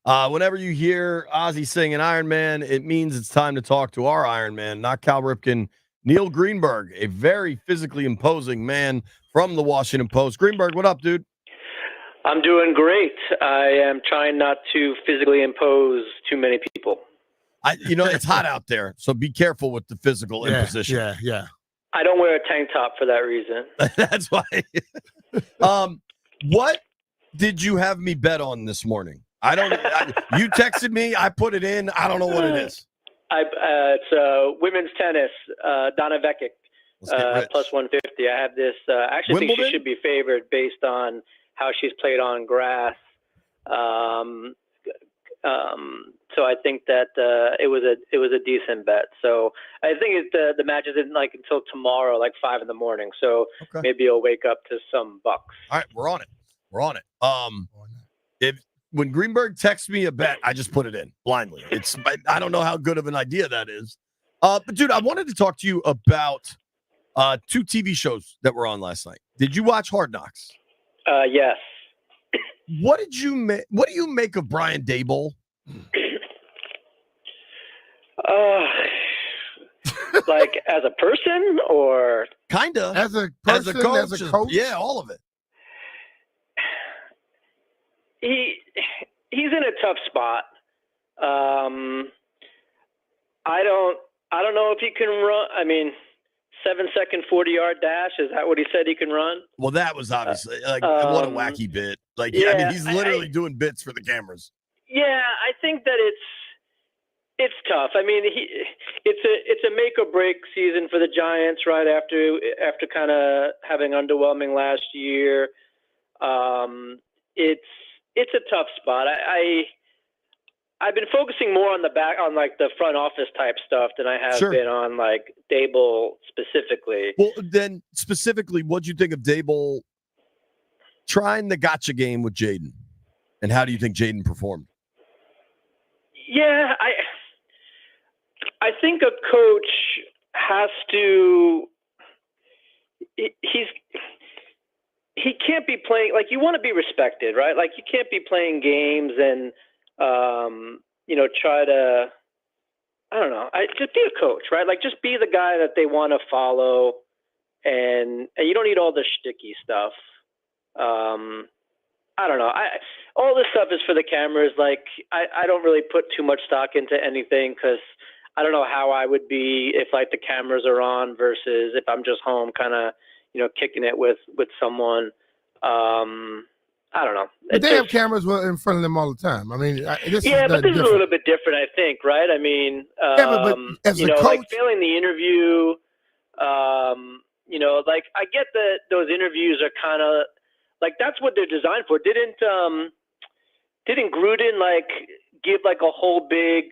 Whenever you hear Ozzy sing an Iron Man, it means it's time to talk to our Iron Man, not Cal Ripken, Neil Greenberg, a very physically imposing man from the Washington Post. Greenberg, what up, dude? I'm doing great. I am trying not to physically impose too many people. It's hot out there, so be careful with the physical imposition. Yeah. I don't wear a tank top for that reason. That's why. What did you have me bet on this morning? You texted me. I put it in. I don't know what it is. It's women's tennis. Donna Vekic, plus 150. I have this. I actually Wimbledon? think she should be favored based on how she's played on grass. So I think that it was a decent bet. So I think the match isn't like until tomorrow, like 5 a.m. So maybe I'll wake up to some bucks. All right, we're on it. When Greenberg texts me a bet, I just put it in blindly. I don't know how good of an idea that is. But dude, I wanted to talk to you about 2 TV shows that were on last night. Did you watch Hard Knocks? Yes. What do you make of Brian Daboll? Like as a person or kinda as a person, as a coach? Yeah, all of it. He's in a tough spot. I don't know if he can run. I mean, 7-second 40-yard dash. Is that what he said he can run? Well, that was obviously what a wacky bit. He's literally doing bits for the cameras. Yeah, I think that it's tough. I mean, it's a make or break season for the Giants right after kind of having underwhelming last year. It's a tough spot. I've been focusing more on the front office type stuff than I have been on like Daboll specifically. Well, then specifically, what'd you think of Daboll trying the gotcha game with Jaden, and how do you think Jaden performed? Yeah, I think a coach has to. He can't be playing like you want to be respected, right? Like you can't be playing games and try to. I don't know. Just be a coach, right? Like just be the guy that they want to follow, and you don't need all the shticky stuff. I don't know. All this stuff is for the cameras. Like I don't really put too much stock into anything because I don't know how I would be if like the cameras are on versus if I'm just home kind of, kicking it with someone. I don't know. But they have cameras in front of them all the time. I mean, but this is a little bit different, I think, right? I mean, but as a coach, like failing the interview, like I get that those interviews are kind of like that's what they're designed for. Didn't Gruden like give like a whole big,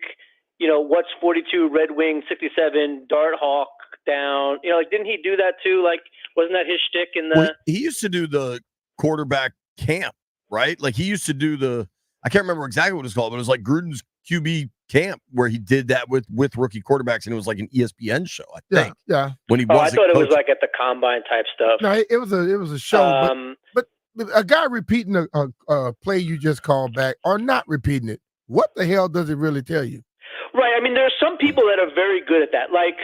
what's 42 Red Wing 67 Dart Hawk down? Like didn't he do that too? Like wasn't that his shtick in the? Well, he used to do the quarterback camp, right? Like he used to do I can't remember exactly what it's called, but it was like Gruden's QB camp where he did that with rookie quarterbacks, and it was like an ESPN show, I think. Yeah. When he I thought it was like at the combine type stuff. No, it was a show, but a guy repeating a play you just called back or not repeating it, what the hell does it really tell you? Right. I mean, there are some people that are very good at that. Like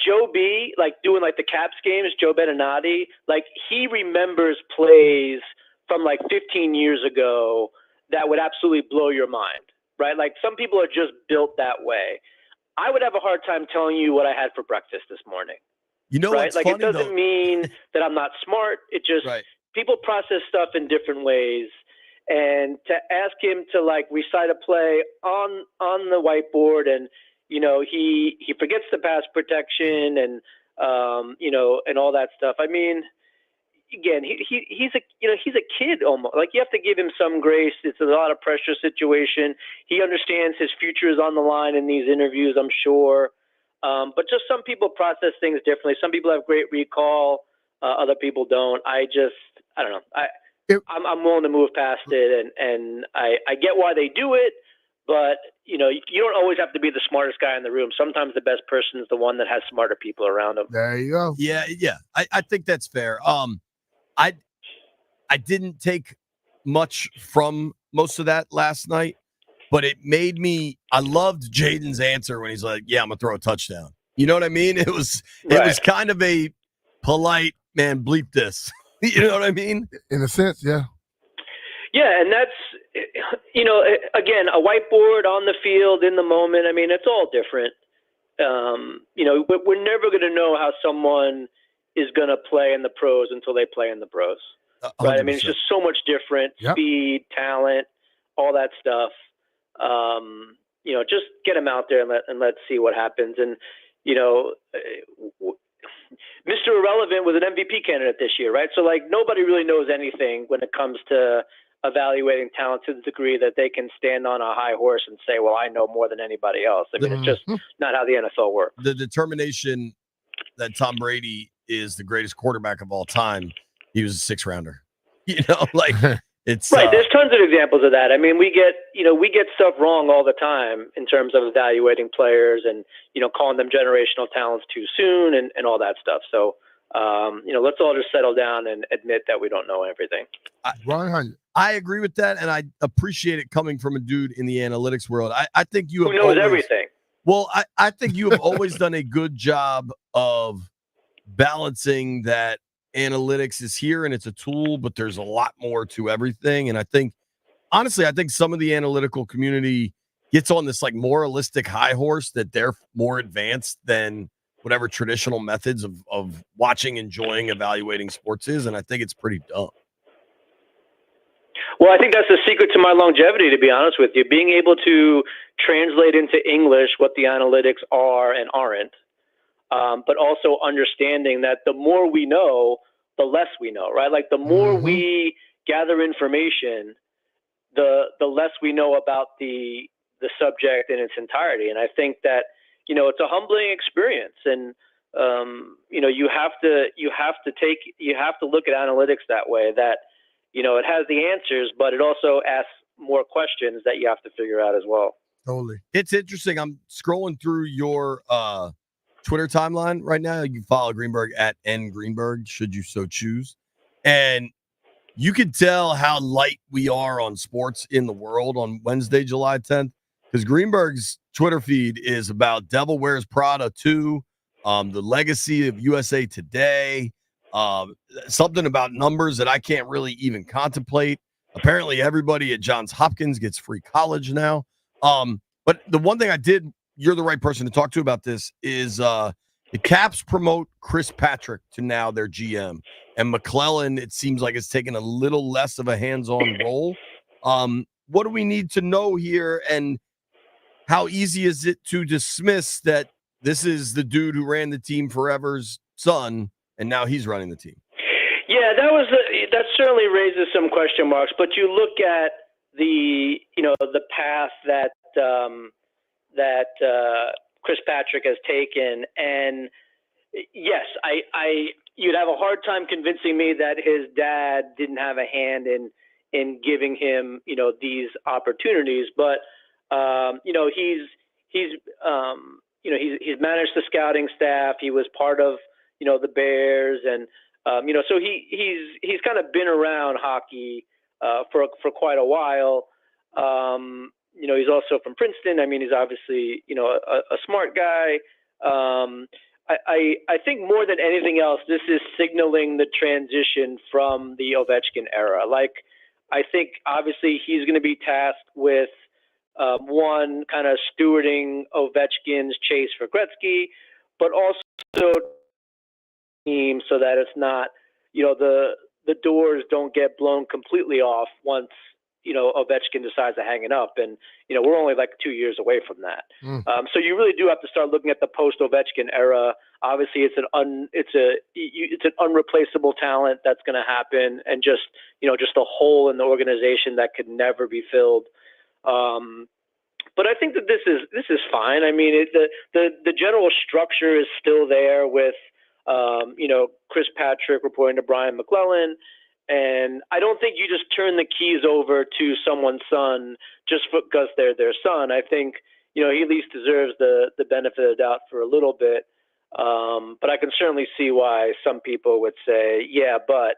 Joe B, like doing like the Caps games, Joe Beninati, like he remembers plays from like 15 years ago that would absolutely blow your mind, right? Like some people are just built that way. I would have a hard time telling you what I had for breakfast this morning. Right? Like funny, it doesn't mean that I'm not smart. It just people process stuff in different ways. And to ask him to like recite a play on the whiteboard and he forgets the pass protection and and all that stuff. I mean, again, he's a kid almost. Like you have to give him some grace. It's a lot of pressure situation. He understands his future is on the line in these interviews, I'm sure. But just some people process things differently. Some people have great recall. Other people don't. I don't know. I'm willing to move past it, and I get why they do it, but you don't always have to be the smartest guy in the room. Sometimes the best person is the one that has smarter people around them. There you go. Yeah. I think that's fair. I didn't take much from most of that last night, but it made me. I loved Jaden's answer when he's like, "Yeah, I'm gonna throw a touchdown." You know what I mean? It was kind of a polite, man, bleep this. You know what I mean? In a sense, yeah. Yeah, and that's, again, a whiteboard on the field in the moment. I mean, it's all different. We're never going to know how someone is going to play in the pros until they play in the pros. Right? 100%. I mean, it's just so much different. Yep. Speed, talent, all that stuff. Just get them out there and let's see what happens. And, Mr. Irrelevant was an MVP candidate this year, right? So, nobody really knows anything when it comes to evaluating talent to the degree that they can stand on a high horse and say, well, I know more than anybody else. I mean, it's just not how the NFL works. The determination that Tom Brady is the greatest quarterback of all time, he was a 6th rounder. It's right. There's tons of examples of that. I mean, we get stuff wrong all the time in terms of evaluating players and, calling them generational talents too soon and all that stuff. So, let's all just settle down and admit that we don't know everything. 100. I agree with that, and I appreciate it coming from a dude in the analytics world. I think you have who knows everything. Well, I think you have always done a good job of balancing that analytics is here and it's a tool, but there's a lot more to everything. And I think, honestly, some of the analytical community gets on this moralistic high horse that they're more advanced than whatever traditional methods of watching, enjoying, evaluating sports is. And I think it's pretty dumb. Well, I think that's the secret to my longevity, to be honest with you. Being able to translate into English what the analytics are and aren't, but also understanding that the more we know, the less we know, right? The more we gather information, the less we know about the subject in its entirety. And I think that, it's a humbling experience. And, you have to look at analytics that way, that, it has the answers, but it also asks more questions that you have to figure out as well. Totally. It's interesting. I'm scrolling through your Twitter timeline right now. You follow Greenberg at @ngreenberg, should you so choose. And you can tell how light we are on sports in the world on Wednesday, July 10th, because Greenberg's Twitter feed is about Devil Wears Prada 2, the legacy of USA Today, something about numbers that I can't really even contemplate. Apparently, everybody at Johns Hopkins gets free college now. But the one thing you're the right person to talk to about this, is the Caps promote Chris Patrick to now their GM. And McClellan, it seems like it's taken a little less of a hands-on role. What do we need to know here, and how easy is it to dismiss that this is the dude who ran the team forever's son, and now he's running the team? Yeah, that certainly raises some question marks. But you look at the path that Chris Patrick has taken, and yes, you'd have a hard time convincing me that his dad didn't have a hand in giving him these opportunities. But he's managed the scouting staff. He was part of the Bears, and so he's kind of been around hockey for quite a while. He's also from Princeton. I mean, he's obviously a smart guy. I think more than anything else, this is signaling the transition from the Ovechkin era. I think obviously he's going to be tasked with one, kind of stewarding Ovechkin's chase for Gretzky, but also team so that it's not, the doors don't get blown completely off once Ovechkin decides to hang it up, and we're only 2 years away from that. So you really do have to start looking at the post Ovechkin era. Obviously, it's an unreplaceable talent that's going to happen, and just a hole in the organization that could never be filled. But I think that this is fine. I mean, the general structure is still there with Chris Patrick reporting to Brian McClellan. And I don't think you just turn the keys over to someone's son just because they're their son. I think, he at least deserves the benefit of the doubt for a little bit. But I can certainly see why some people would say, yeah, but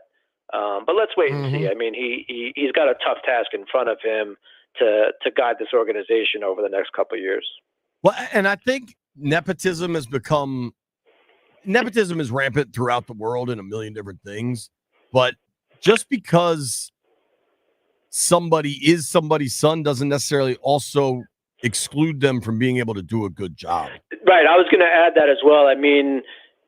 But let's wait and see. I mean, he's got a tough task in front of him to guide this organization over the next couple of years. Well, and I think nepotism is rampant throughout the world in a million different things. But just because somebody is somebody's son doesn't necessarily also exclude them from being able to do a good job. Right. I was going to add that as well. I mean,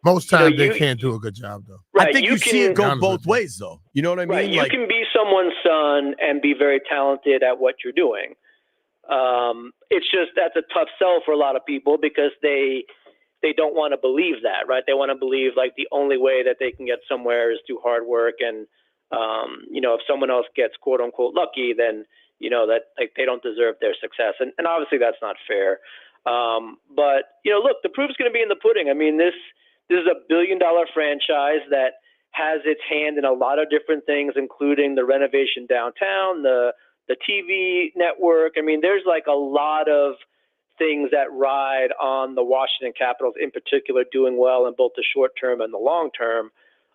most times they can't do a good job, though. Right, I think you see it go both ways, though. You know what I mean? Right. You can be someone's son and be very talented at what you're doing. It's just that's a tough sell for a lot of people because they don't want to believe that, right? They want to believe like the only way that they can get somewhere is through hard work, and if someone else gets quote unquote lucky, then that like they don't deserve their success, and obviously that's not fair. But look, the proof's going to be in the pudding. I mean, this is a $1 billion franchise that has its hand in a lot of different things, including the renovation downtown, the TV network. I mean, there's like a lot of things that ride on the Washington Capitals in particular doing well in both the short term and the long term.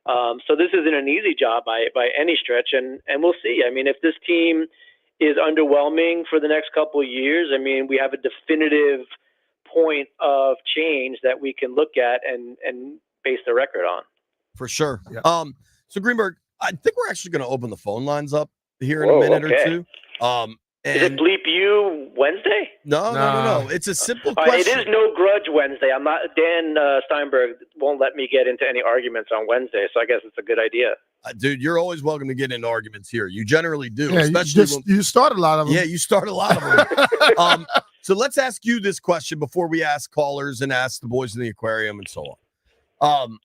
So this isn't an easy job by any stretch, and we'll see. I mean, if this team is underwhelming for the next couple of years, I mean, we have a definitive point of change that we can look at and base the record on. For sure. Yeah. So Greenberg, I think we're actually going to open the phone lines up here in a minute or two. Is it Bleep You Wednesday? No. It's a simple All right, question. it is No Grudge Wednesday. I'm not. Dan Steinberg won't let me get into any arguments on Wednesday, so I guess it's a good idea. Dude, you're always welcome to get into arguments here. You generally do, Yeah, especially you start a lot of them. Yeah, you start a lot of them. So let's ask you this question before we ask callers and ask the boys in the aquarium and so on.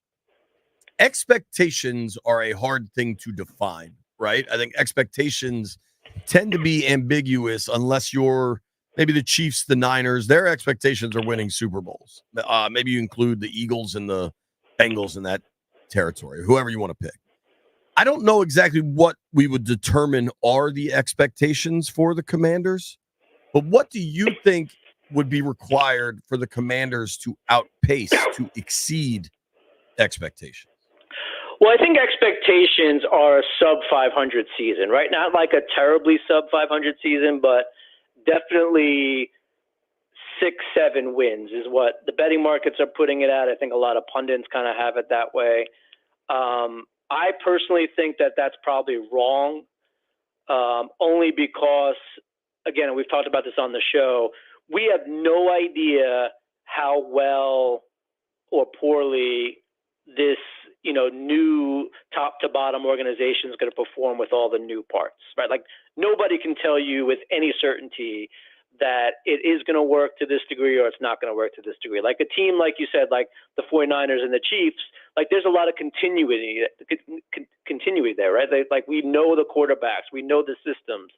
Expectations are a hard thing to define, right? I think expectations tend to be ambiguous unless you're maybe the Chiefs, the Niners. Their expectations are winning Super Bowls. Maybe you include the Eagles and the Bengals in that territory, whoever you want to pick. I don't know exactly what we would determine are the expectations for the Commanders, but what do you think would be required for the Commanders to outpace, to exceed expectations? Well, I think expectations are a sub-500 season, right? Not like a terribly sub-500 season, but definitely 6-7 wins is what the betting markets are putting it at. I think a lot of pundits kind of have it that way. I personally think that that's probably wrong, only because, again, we've talked about this on the show, we have no idea how well or poorly this new top to bottom organization is going to perform with all the new parts, right? Like nobody can tell you with any certainty that it is going to work to this degree or it's not going to work to this degree. Like a team, like you said, like the 49ers and the Chiefs, like there's a lot of continuity there, right? Like we know the quarterbacks, we know the systems,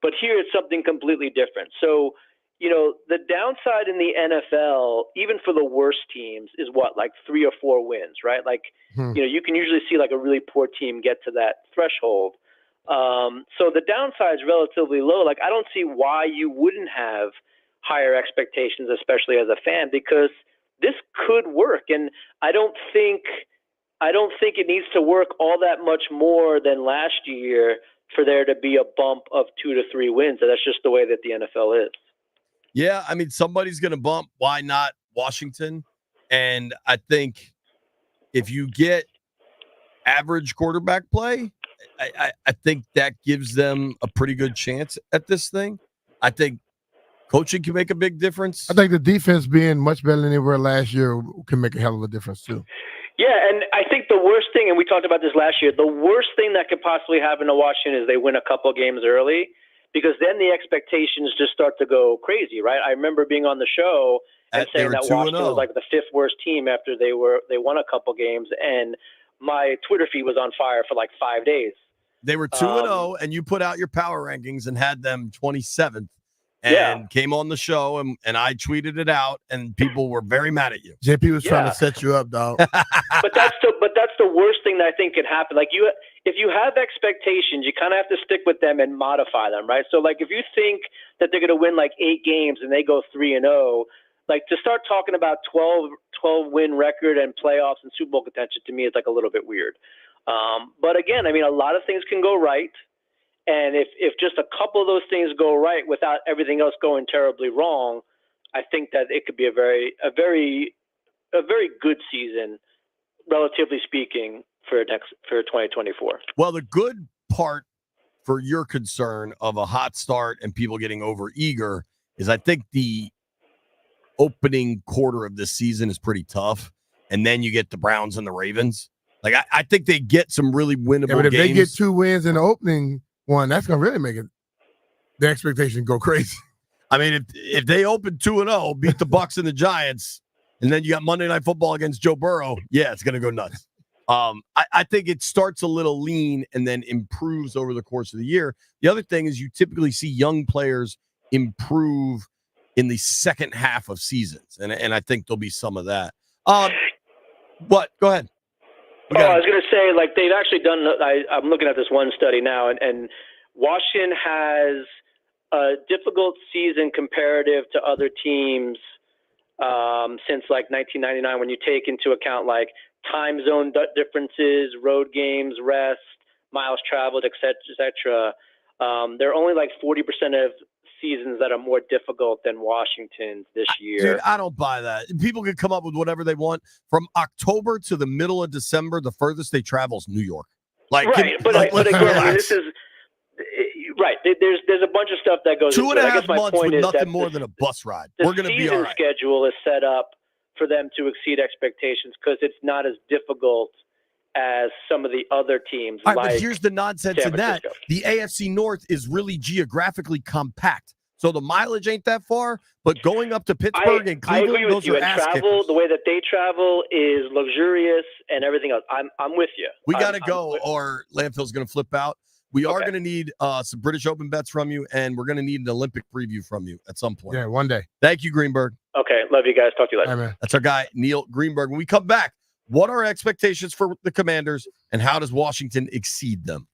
but here it's something completely different. So, the downside in the NFL, even for the worst teams, is what, like 3 or 4 wins, right? Like, you can usually see like a really poor team get to that threshold. So the downside is relatively low. Like, I don't see why you wouldn't have higher expectations, especially as a fan, because this could work. And I don't think it needs to work all that much more than last year for there to be a bump of 2 to 3 wins. And that's just the way that the NFL is. Yeah, I mean, somebody's going to bump. Why not Washington? And I think if you get average quarterback play, I think that gives them a pretty good chance at this thing. I think coaching can make a big difference. I think the defense being much better than they were last year can make a hell of a difference too. Yeah, and I think the worst thing, and we talked about this last year, the worst thing that could possibly happen to Washington is they win a couple of games early, because then the expectations just start to go crazy, right? I remember being on the show and saying that Washington was like the 5th worst team after they won a couple games, and my Twitter feed was on fire for like 5 days. They were 2-0, and you put out your power rankings and had them 27th, and came on the show, and I tweeted it out, and people were very mad at you. JP was trying to set you up, dog. But that's the worst thing that I think could happen. Like if you have expectations, you kind of have to stick with them and modify them, right? So like if you think that they're going to win like 8 games and they go 3-0, like to start talking about 12 win record and playoffs and Super Bowl contention to me is like a little bit weird. But again, I mean, a lot of things can go right. And if just a couple of those things go right without everything else going terribly wrong, I think that it could be a very good season, relatively speaking, for 2024. Well, the good part for your concern of a hot start and people getting over eager is I think the opening quarter of this season is pretty tough. And then you get the Browns and the Ravens. Like, I think they get some really winnable Yeah, but if games. they get 2 wins in the opening one, that's going to really make the expectation go crazy. I mean, if they open 2-0, beat the Bucs and the Giants, and then you got Monday Night Football against Joe Burrow, yeah, it's going to go nuts. I think it starts a little lean and then improves over the course of the year. The other thing is you typically see young players improve in the second half of seasons, and I think there'll be some of that. What? Go ahead. I was going to say, like, they've actually done. I'm looking at this one study now, and Washington has a difficult season comparative to other teams since like 1999, when you take into account like time zone differences, road games, rest, miles traveled, et cetera. They're only like 40% of seasons that are more difficult than Washington's this year. Dude, I don't buy that. People can come up with whatever they want. From October to the middle of December, the furthest they travel is New York. Like, right, but again, I mean, this is right. There's a bunch of stuff that goes. 2.5 months with nothing more than a bus ride. We're going to be all right. The season schedule is set up for them to exceed expectations because it's not as difficult as some of the other teams. All right, but here's the nonsense in that. Francisco. The AFC North is really geographically compact. So the mileage ain't that far, but going up to Pittsburgh and Cleveland, I agree with those you. are And ass travel, kickers. the way that they travel is luxurious and everything else. I'm with you. We got to go or Landfill's going to flip out. We are going to need some British Open bets from you, and we're going to need an Olympic preview from you at some point. Yeah, one day. Thank you, Greenberg. Okay, love you guys. Talk to you later. All right, man. That's our guy, Neil Greenberg. When we come back, what are expectations for the Commanders, and how does Washington exceed them?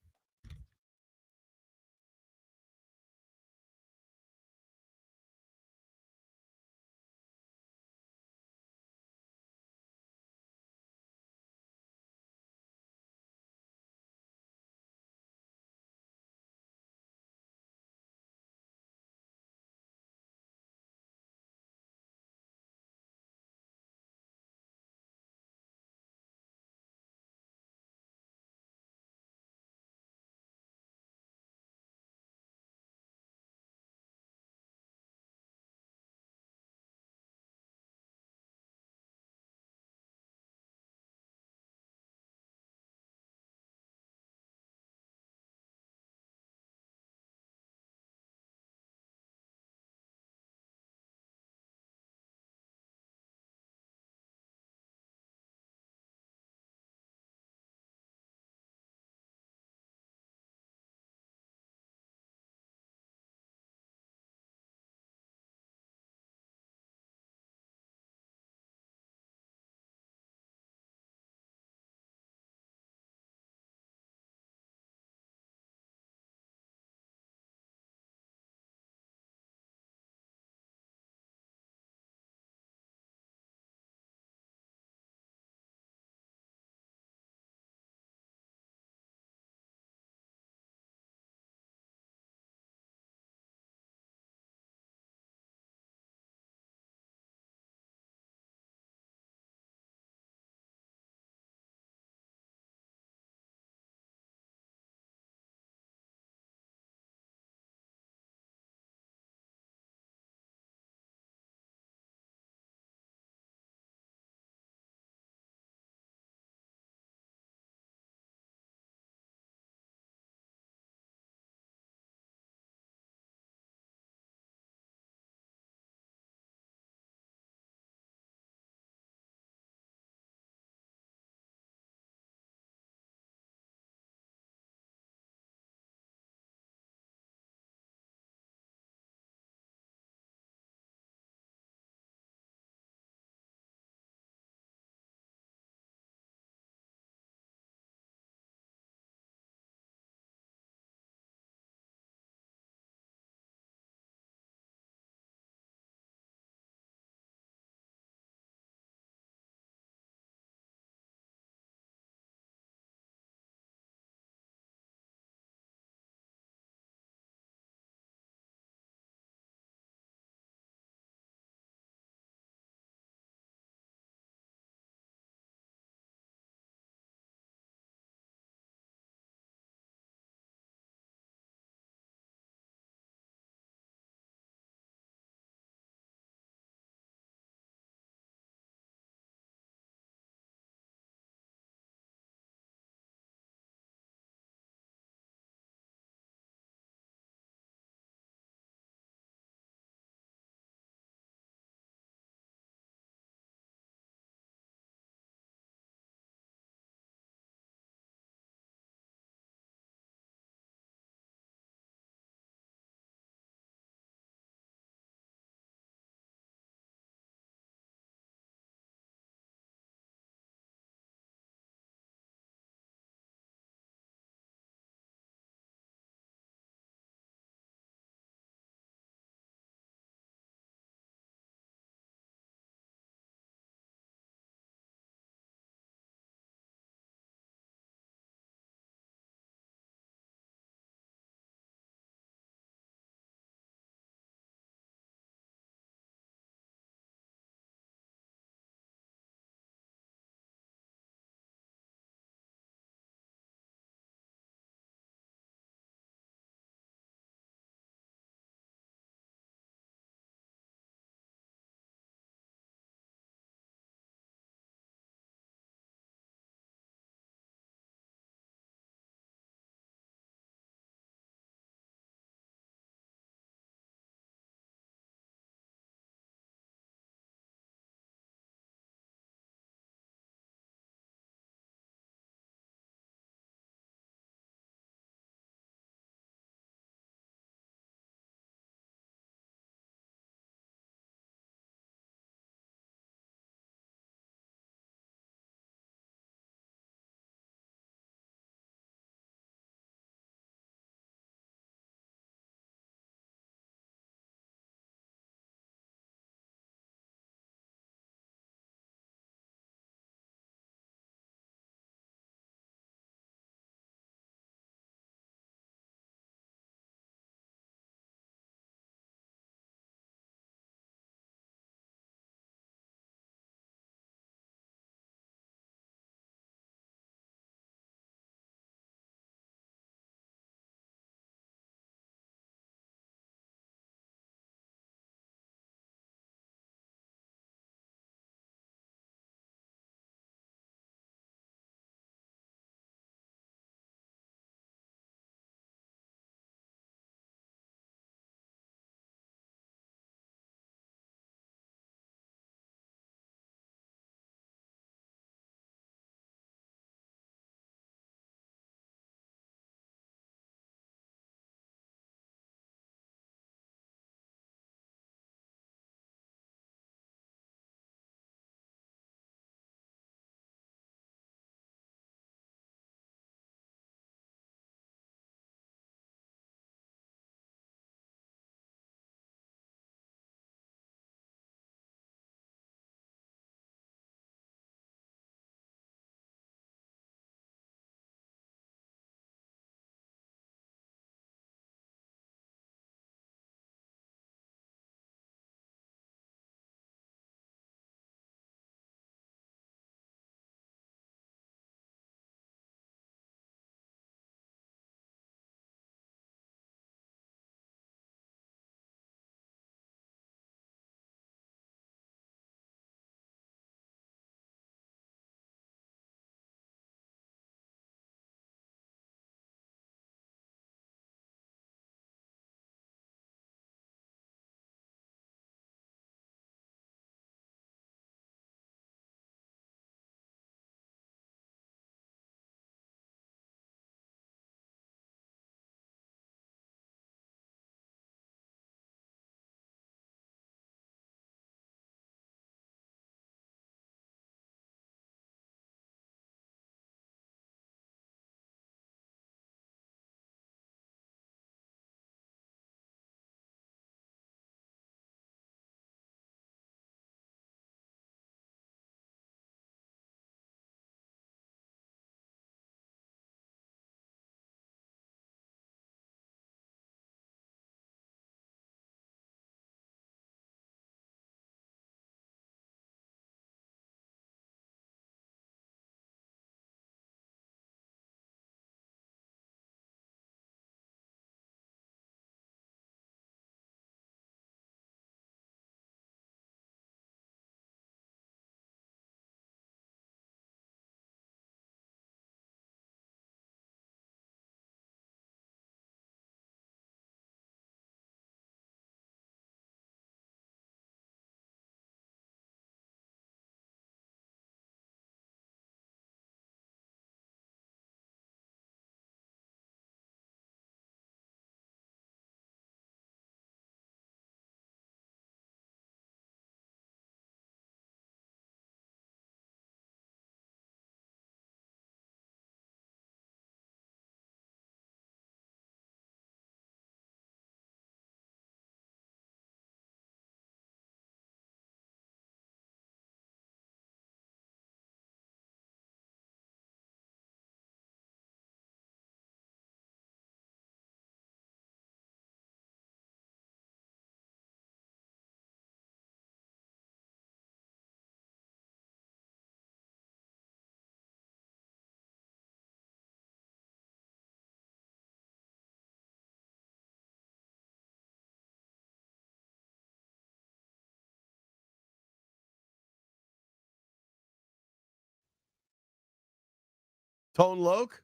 Tone Loke.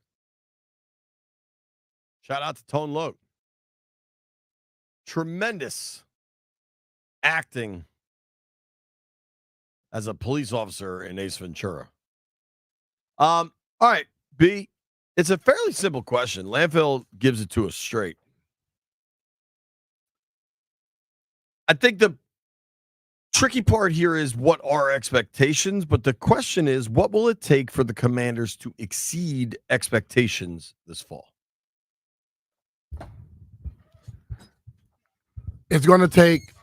Shout out to Tone Loke. Tremendous acting as a police officer in Ace Ventura. All right, B. It's a fairly simple question. Landfill gives it to us straight. I think the tricky part here is what are expectations, but the question is, what will it take for the Commanders to exceed expectations this fall? It's going to take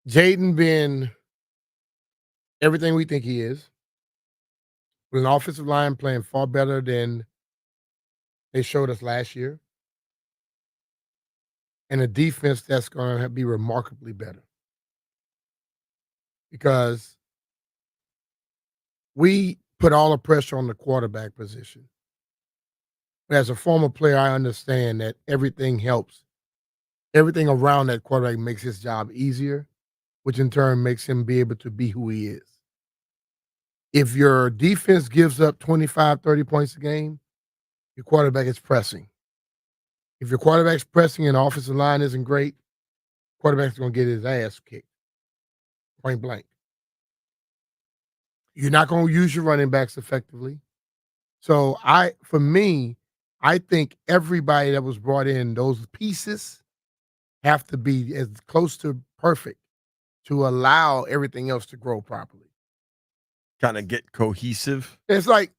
Jaden being everything we think he is, with an offensive line playing far better than they showed us last year, and a defense that's going to be remarkably better. Because we put all the pressure on the quarterback position. As a former player, I understand that everything helps. Everything around that quarterback makes his job easier, which in turn makes him be able to be who he is. If your defense gives up 25, 30 points a game, your quarterback is pressing. If your quarterback's pressing and the offensive line isn't great, quarterback's going to get his ass kicked. Point blank. You're not going to use your running backs effectively. So for me, I think everybody that was brought in, those pieces have to be as close to perfect to allow everything else to grow properly. Kind of get cohesive. It's like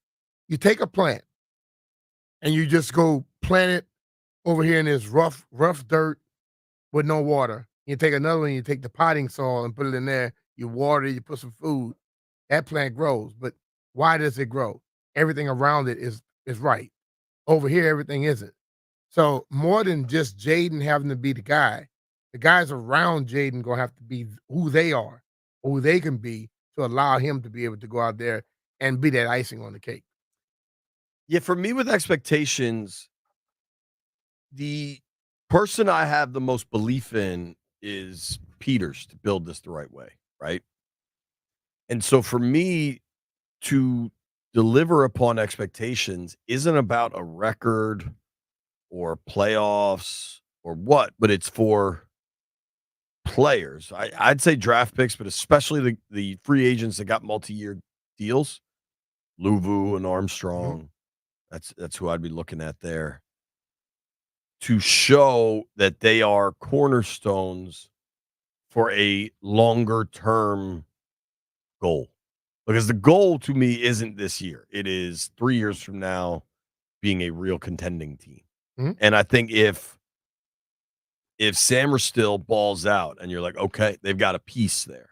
you take a plant and you just go plant it over here in this rough dirt with no water. You take another one, you take the potting soil and put it in there, you water it, you put some food. That plant grows. But why does it grow? Everything around it is right. Over here, everything isn't. So more than just Jaden having to be the guys around Jaden going to have to be who they are, who they can be to allow him to be able to go out there and be that icing on the cake. Yeah, for me with expectations, the person I have the most belief in is Peters to build this the right way, right? And so for me to deliver upon expectations isn't about a record or playoffs or what, but it's for players. I'd say draft picks, but especially the free agents that got multi-year deals, Luvu and Armstrong. That's who I'd be looking at there to show that they are cornerstones for a longer term goal. Because the goal to me isn't this year. It is 3 years from now being a real contending team. Mm-hmm. And I think if Samerstill balls out and you're like, okay, they've got a piece there,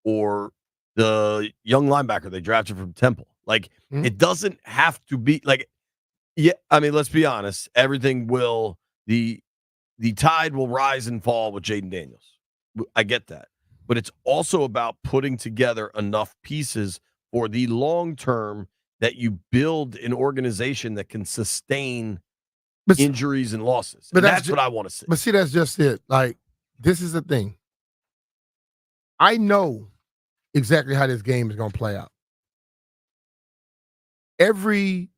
or the young linebacker they drafted from Temple, like it doesn't have to be like, yeah, I mean, let's be honest, everything will, the tide will rise and fall with Jaden Daniels. I get that. But it's also about putting together enough pieces for the long term that you build an organization that can sustain injuries and losses. But that's what I want to see. But see, that's just it. Like, this is the thing. I know exactly how this game is going to play out. Every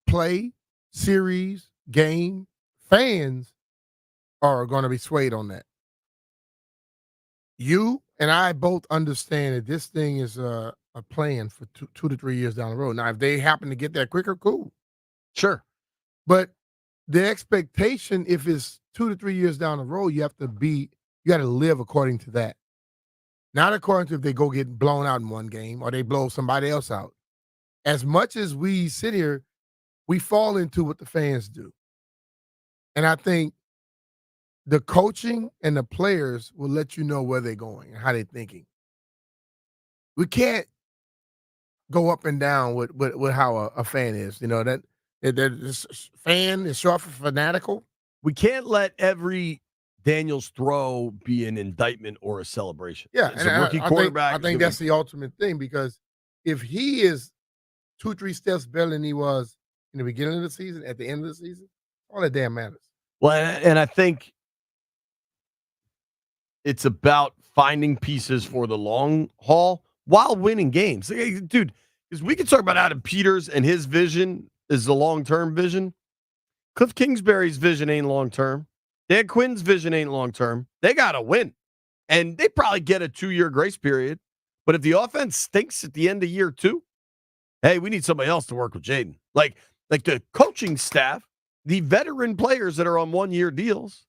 play, series, game, fans are going to be swayed on that. You and I both understand that this thing is a plan for 2 to 3 years down the road. Now, if they happen to get there quicker, cool. Sure. But the expectation, if it's 2 to 3 years down the road, you got to live according to that. Not according to if they go get blown out in one game or they blow somebody else out. As much as we sit here, we fall into what the fans do. And I think the coaching and the players will let you know where they're going and how they're thinking. We can't go up and down with how a fan is. You know, that this fan is short for fanatical. We can't let every Daniels throw be an indictment or a celebration. Yeah, it's a rookie quarterback. I think that's the ultimate thing, because if he is 2-3 steps better than he was in the beginning of the season, at the end of the season, all that damn matters. Well, and I think it's about finding pieces for the long haul while winning games. Dude, Because we can talk about Adam Peters and his vision is the long-term vision. Cliff Kingsbury's vision ain't long-term. Dan Quinn's vision ain't long-term. They got to win. And they probably get a 2-year grace period. But if the offense stinks at the end of year 2, hey, we need somebody else to work with Jaden. Like the coaching staff, the veteran players that are on 1-year deals,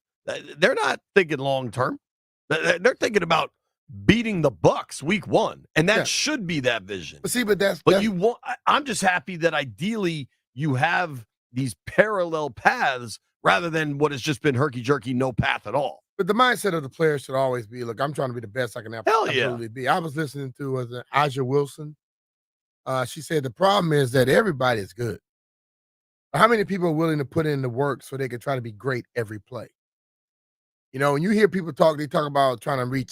they're not thinking long-term. They're thinking about beating the Bucks week 1, and that should be that vision. But see, but you want. I'm just happy that ideally you have these parallel paths rather than what has just been herky jerky, no path at all. But the mindset of the player should always be, look, I'm trying to be the best I can absolutely be. I was listening to Aja Wilson. She said the problem is that everybody is good. How many people are willing to put in the work so they can try to be great every play? You know, when you hear people talk, they talk about trying to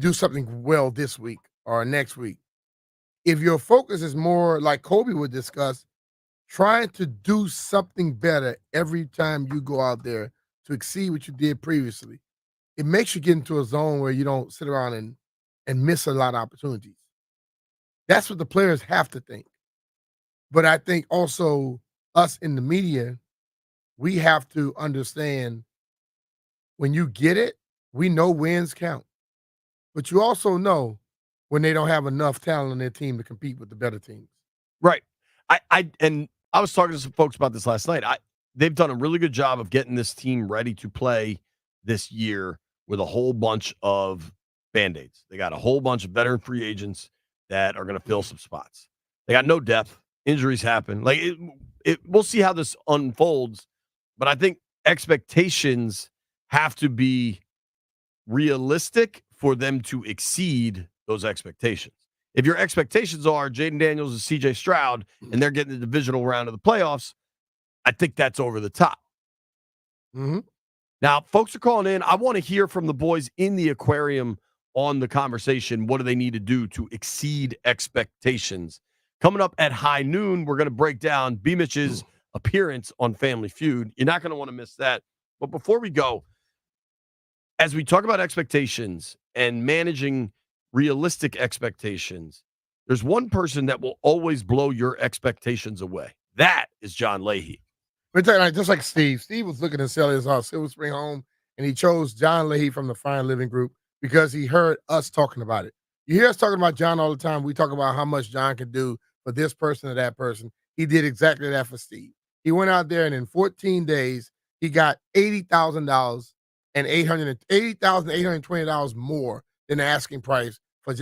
do something well this week or next week. If your focus is more like Kobe would discuss, trying to do something better every time you go out there to exceed what you did previously, it makes you get into a zone where you don't sit around and miss a lot of opportunities. That's what the players have to think. But I think also us in the media, we have to understand when you get it, we know wins count. But you also know when they don't have enough talent on their team to compete with the better teams. Right. I was talking to some folks about this last night. They've done a really good job of getting this team ready to play this year with a whole bunch of Band-Aids. They got a whole bunch of veteran free agents that are going to fill some spots. They got no depth. Injuries happen. Like we'll see how this unfolds, but I think expectations have to be realistic for them to exceed those expectations. If your expectations are Jaden Daniels and CJ Stroud and they're getting the divisional round of the playoffs, I think that's over the top. Mm-hmm. Now, folks are calling in. I want to hear from the boys in the aquarium on the conversation. What do they need to do to exceed expectations? Coming up at high noon, we're going to break down B-Mitch's appearance on Family Feud. You're not going to want to miss that. But before we go, as we talk about expectations and managing realistic expectations, there's one person that will always blow your expectations away. That is John Leahy. We're talking just like Steve. Steve was looking to sell his Silver Spring home, and he chose John Leahy from the Fan Living Group because he heard us talking about it. You hear us talking about John all the time. We talk about how much John can do for this person or that person. He did exactly that for Steve. He went out there, and in 14 days, he got $80,000 and $80,820 more than the asking price for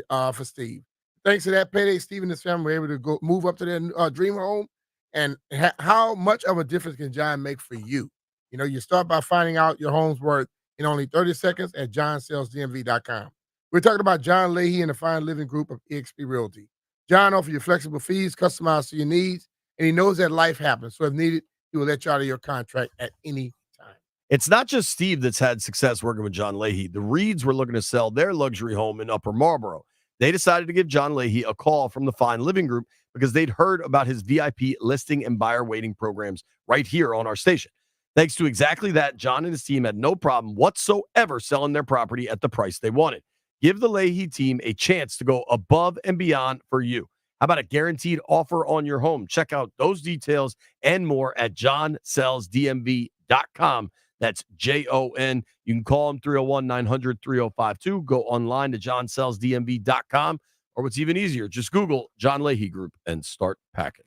Steve. Thanks to that payday, Steve and his family were able to go move up to their dream home. And how much of a difference can John make for you? You know, you start by finding out your home's worth in only 30 seconds at johnsellsdmv.com. We're talking about John Leahy and the Fine Living Group of eXp Realty. John offers you flexible fees customized to your needs, and he knows that life happens. So if needed, he will let you out of your contract at any time. It's not just Steve that's had success working with John Leahy. The Reeds were looking to sell their luxury home in Upper Marlboro. They decided to give John Leahy a call from the Fine Living Group because they'd heard about his VIP listing and buyer waiting programs right here on our station. Thanks to exactly that, John and his team had no problem whatsoever selling their property at the price they wanted. Give the Leahy team a chance to go above and beyond for you. How about a guaranteed offer on your home? Check out those details and more at johnsellsdmv.com. That's Jon. You can call them 301-900-3052. Go online to johnsellsdmv.com. Or what's even easier, just Google John Leahy Group and start packing.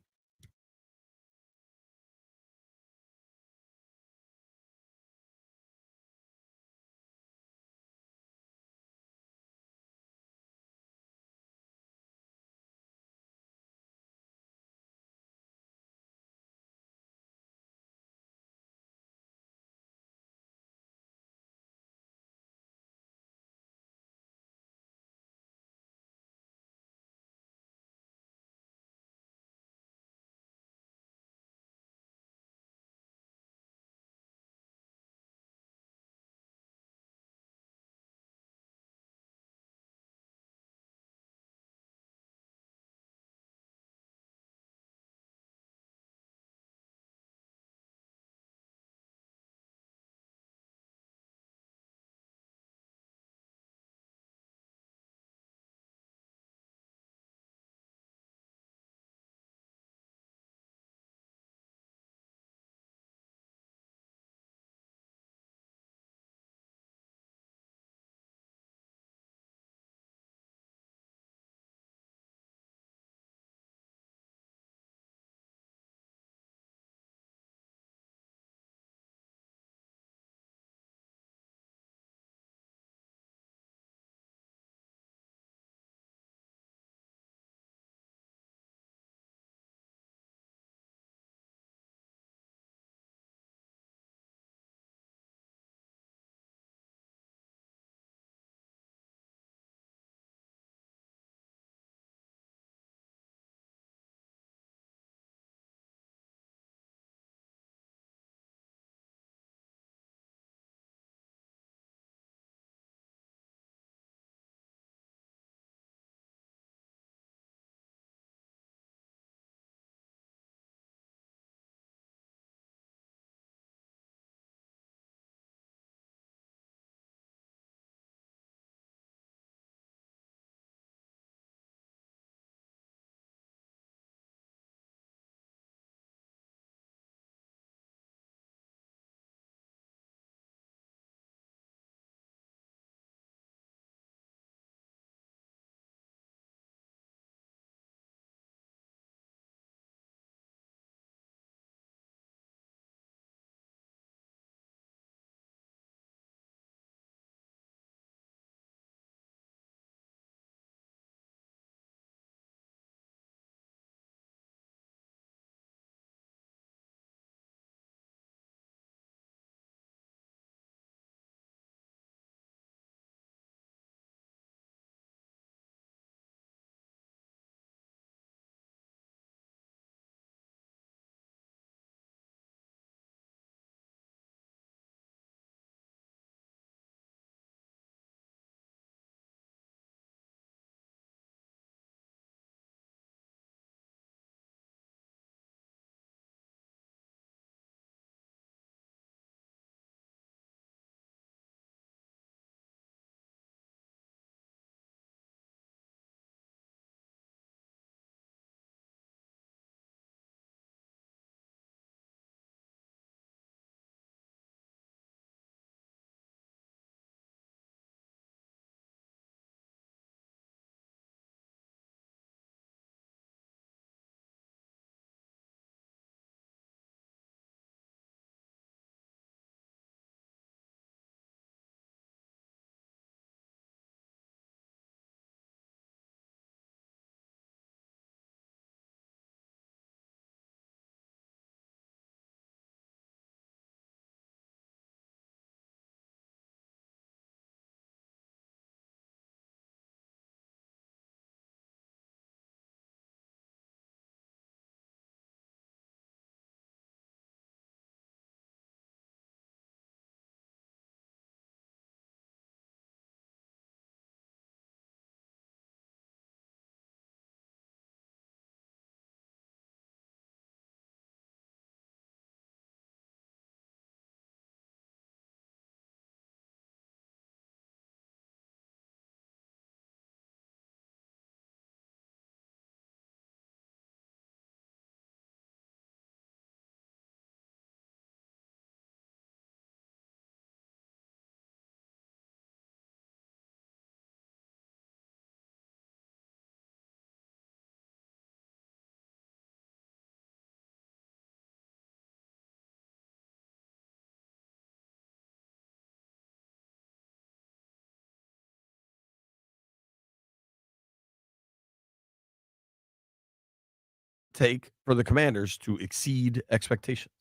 take for the Commanders to exceed expectations?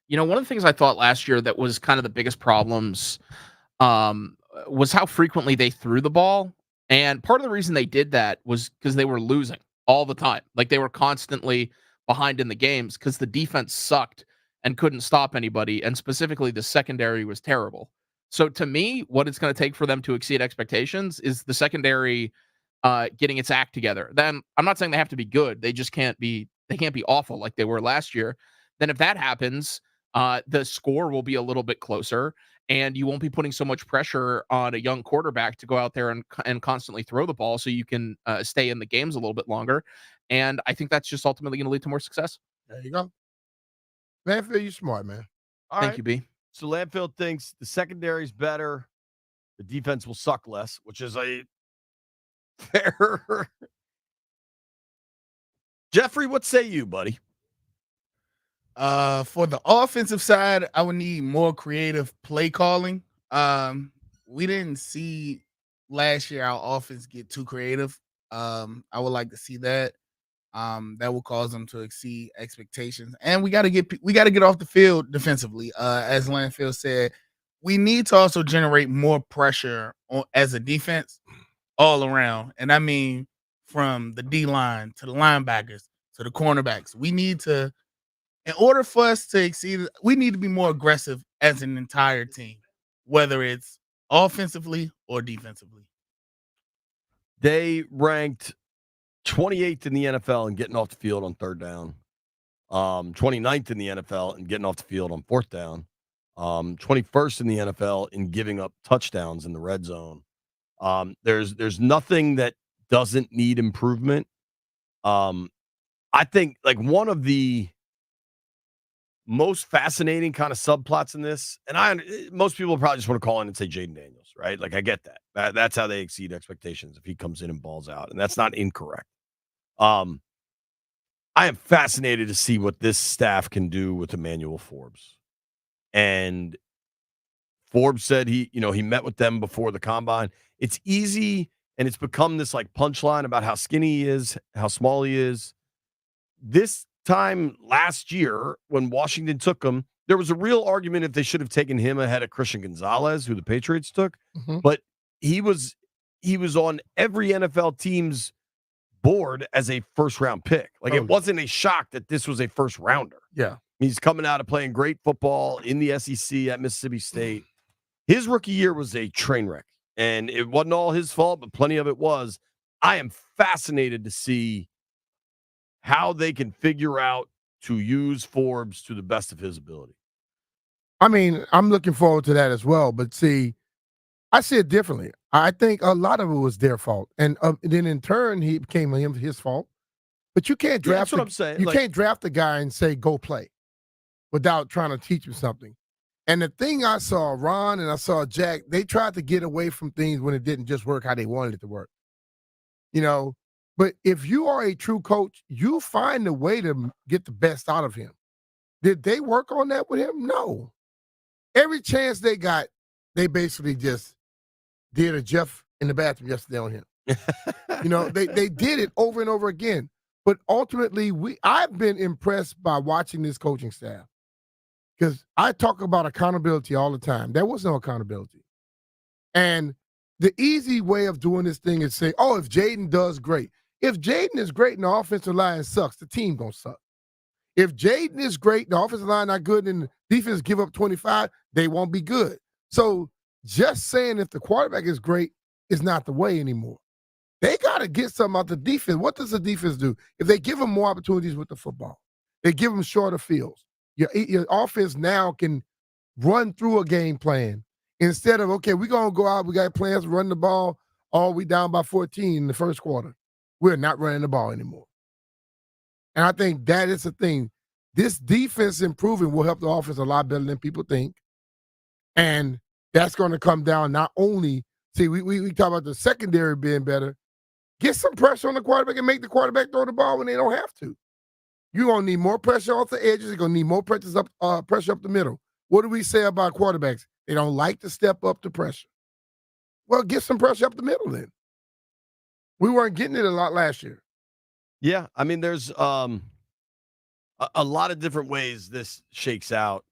You know, one of the things I thought last year that was kind of the biggest problems was how frequently they threw the ball. And part of the reason they did that was because they were losing all the time. Like they were constantly behind in the games because the defense sucked and couldn't stop anybody. And specifically, the secondary was terrible. So to me, what it's going to take for them to exceed expectations is the secondary getting its act together. Then I'm not saying they have to be good. They just can't be awful like they were last year. Then if that happens, the score will be a little bit closer, and you won't be putting so much pressure on a young quarterback to go out there and constantly throw the ball so you can stay in the games a little bit longer. And I think that's just ultimately going to lead to more success. There you go. Landfill, you smart, man. Thank you, B. So Landfill thinks the secondary's better. The defense will suck less, which is a fair. Jeffrey, what say you, buddy? For the offensive side, I would need more creative play calling. We didn't see last year our offense get too creative. I would like to see that. That will cause them to exceed expectations. And we got to get off the field defensively. As Landfill said, we need to also generate more pressure as a defense all around. And I mean, from the D line to the linebackers to the cornerbacks, we need to. In order for us to exceed, we need to be more aggressive as an entire team, whether it's offensively or defensively. They ranked 28th in the NFL in getting off the field on third down, 29th in the NFL in getting off the field on fourth down, 21st in the NFL in giving up touchdowns in the red zone. There's nothing that doesn't need improvement. I think like one of the most fascinating kind of subplots in this, and most people probably just want to call in and say Jaden Daniels, right? Like I get that. That's how they exceed expectations if he comes in and balls out, and that's not incorrect. I am fascinated to see what this staff can do with Emanuel Forbes. And Forbes said he met with them before the combine. It's easy, and it's become this like punchline about how skinny he is, how small he is. This time last year when Washington took him, there was a real argument if they should have taken him ahead of Christian Gonzalez, who the Patriots took. Mm-hmm. But he was on every NFL team's board as a first round pick. Like it wasn't a shock that this was a first rounder. Yeah. He's coming out of playing great football in the SEC at Mississippi State. His rookie year was a train wreck, and it wasn't all his fault, but plenty of it was. I am fascinated to see how they can figure out to use Forbes to the best of his ability. I mean, I'm looking forward to that as well. But see, I see it differently. I think a lot of it was their fault. And then in turn, he became his fault. But you can't draft. That's what I'm saying. You can't draft a guy and say, go play without trying to teach him something. And the thing I saw, Ron and I saw Jack, they tried to get away from things when it didn't just work how they wanted it to work. You know, but if you are a true coach, you find a way to get the best out of him. Did they work on that with him? No. Every chance they got, they basically just did a Jeff in the bathroom yesterday on him. You know, they did it over and over again. But ultimately, I've been impressed by watching this coaching staff because I talk about accountability all the time. There was no accountability. And the easy way of doing this thing is say, oh, if Jaden does great. If Jaden is great and the offensive line sucks, the team gonna suck. If Jaden is great, the offensive line not good, and the defense give up 25, they won't be good. So just saying if the quarterback is great is not the way anymore. They got to get something out the defense. What does the defense do? If they give them more opportunities with the football, they give them shorter fields. Your offense now can run through a game plan instead of, okay, we're going to go out, we got plans to run the ball, we down by 14 in the first quarter. We're not running the ball anymore. And I think that is the thing. This defense improving will help the offense a lot better than people think. And that's going to come down not only, see, we talk about the secondary being better. Get some pressure on the quarterback and make the quarterback throw the ball when they don't have to. You're going to need more pressure off the edges. You're going to need more pressure up the middle. What do we say about quarterbacks? They don't like to step up to pressure. Well, get some pressure up the middle then. We weren't getting it a lot last year. Yeah, I mean, there's a lot of different ways this shakes out.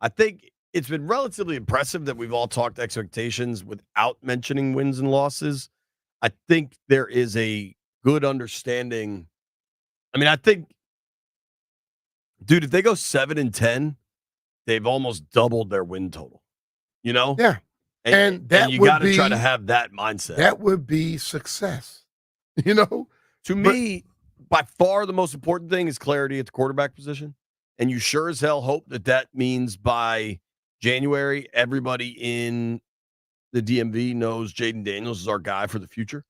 I think it's been relatively impressive that we've all talked expectations without mentioning wins and losses. I think there is a good understanding. I mean, I think, dude, if they go 7-10, they've almost doubled their win total. You know? Yeah. And that you would got to try to be have that mindset. that would be success. You know? To me, by far the most important thing is clarity at the quarterback position. And you sure as hell hope that that means by January, everybody in the DMV knows Jaden Daniels is our guy for the future.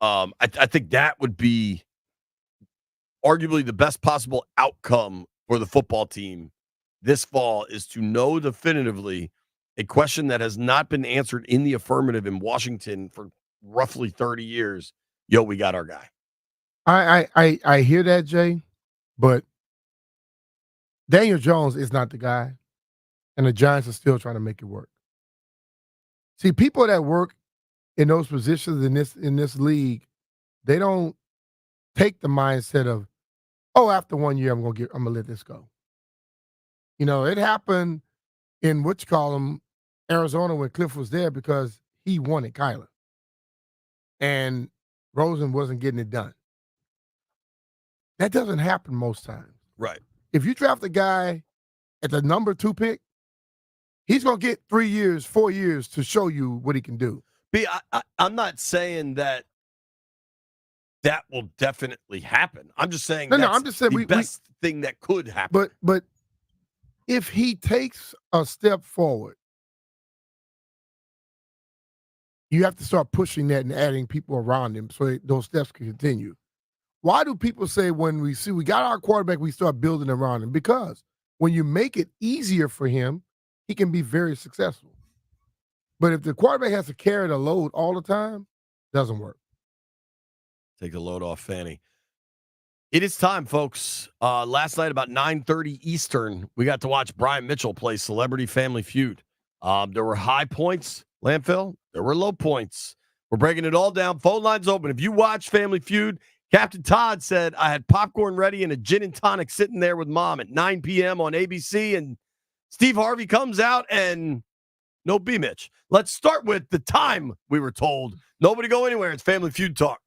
I think that would be arguably the best possible outcome for the football team this fall, is to know definitively a question that has not been answered in the affirmative in Washington for roughly 30 years. Yo, we got our guy. I hear that, Jay, but Daniel Jones is not the guy, and the Giants are still trying to make it work. See, people that work in those positions in this league, they don't take the mindset of, oh, after 1 year, I'm gonna let this go. You know, it happened in Arizona when Cliff was there because he wanted Kyler, and Rosen wasn't getting it done. That doesn't happen most times. Right. If you draft a guy at the number 2 pick, he's going to get 3 years, 4 years to show you what he can do. I'm not saying that will definitely happen. I'm just saying I'm just saying the best thing that could happen. But if he takes a step forward, you have to start pushing that and adding people around him so those steps can continue. Why do people say when we got our quarterback, we start building around him? Because when you make it easier for him, he can be very successful. But if the quarterback has to carry the load all the time, it doesn't work. Take the load off Fanny. It is time, folks. Last night about 9:30 Eastern, we got to watch Brian Mitchell play Celebrity Family Feud. There were high points, Landfill. There were low points. We're breaking it all down. Phone lines open. If you watch Family Feud, Captain Todd said, I had popcorn ready and a gin and tonic sitting there with mom at 9 p.m. on ABC, and Steve Harvey comes out and no B-Mitch. Let's start with the time we were told. Nobody go anywhere. It's Family Feud talk.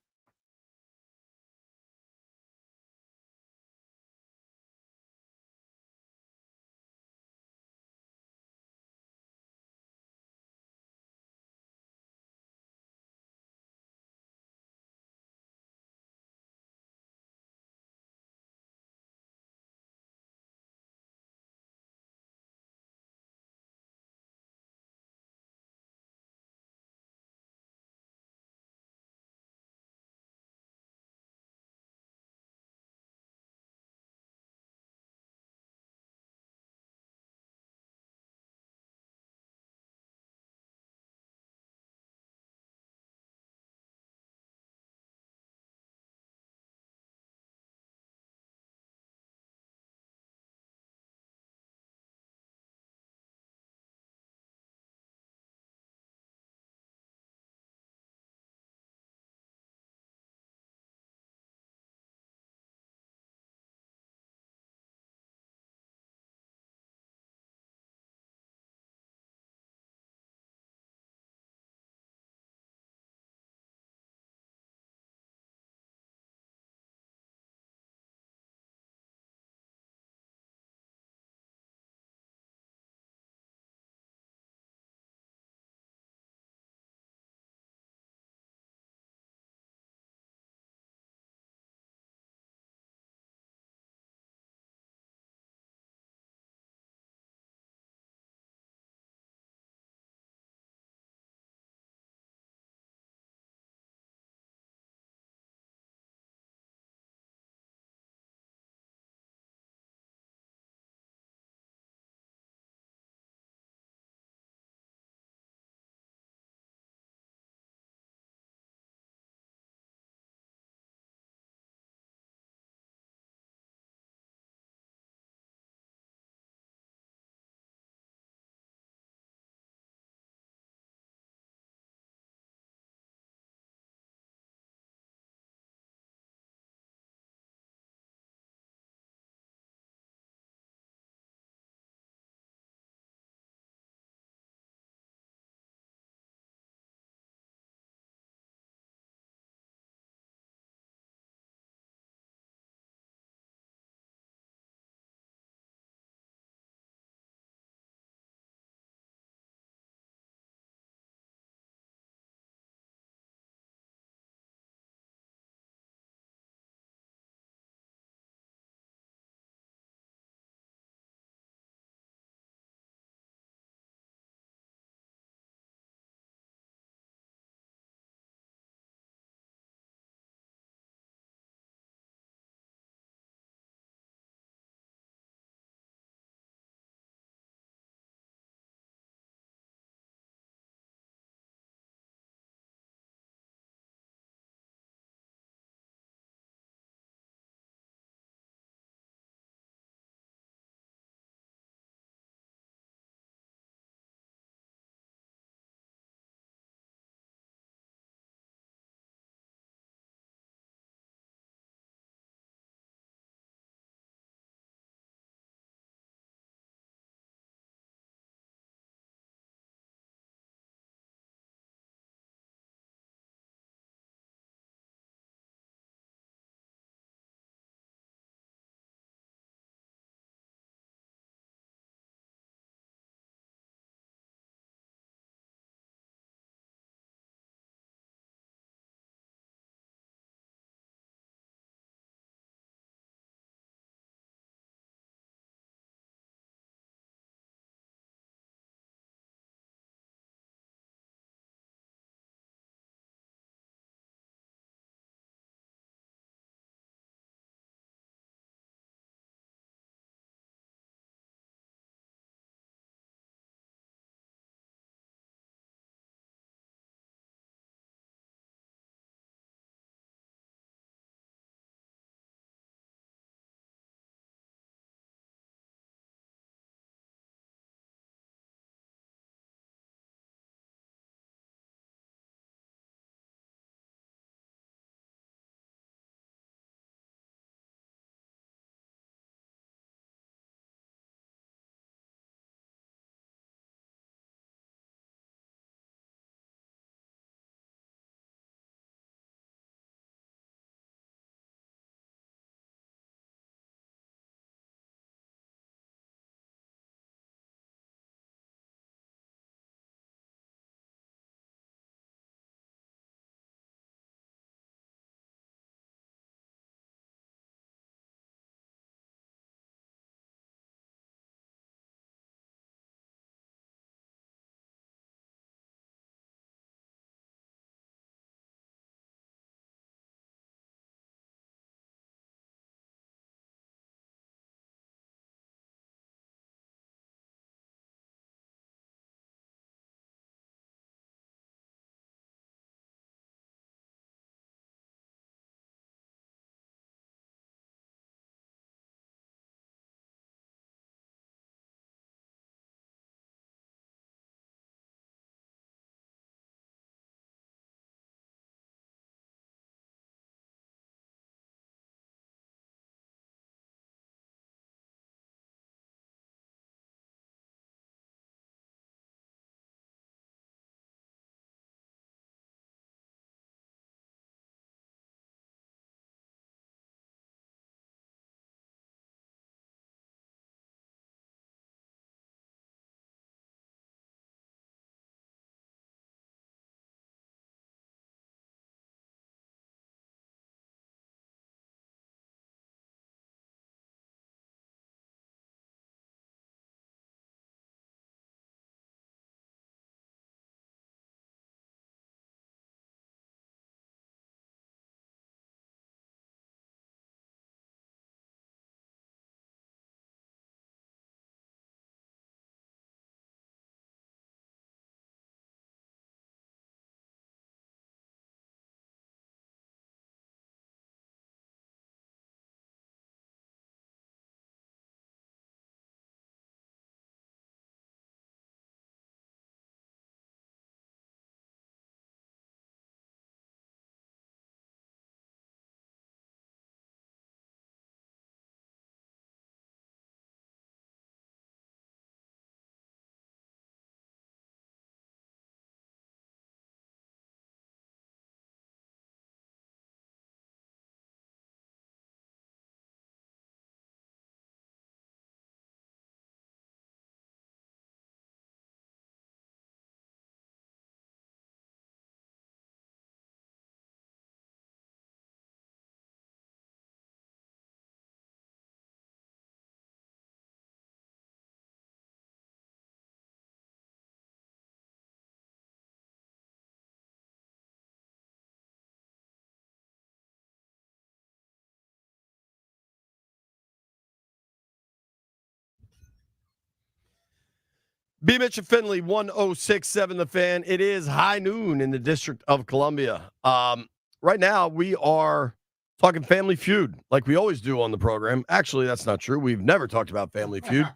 B. Mitch and Finley, 1067 The Fan. It is high noon in the District of Columbia. Right now, we are talking Family Feud like we always do on the program. Actually, that's not true. We've never talked about Family Feud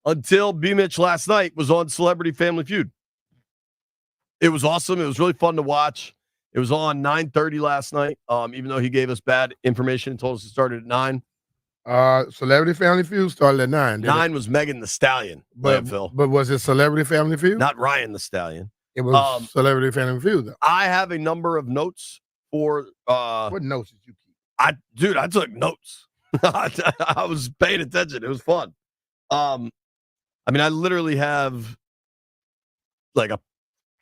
until B. Mitch last night was on Celebrity Family Feud. It was awesome. It was really fun to watch. It was on 9:30 last night, even though he gave us bad information and told us it started at 9. Celebrity Family Feud started at 9. 9 was Megan Thee Stallion. But was it Celebrity Family Feud? Not Ryan the Stallion. It was Celebrity Family Feud, though. I have a number of notes for. What notes did you keep? I took notes. I was paying attention. It was fun. I literally have like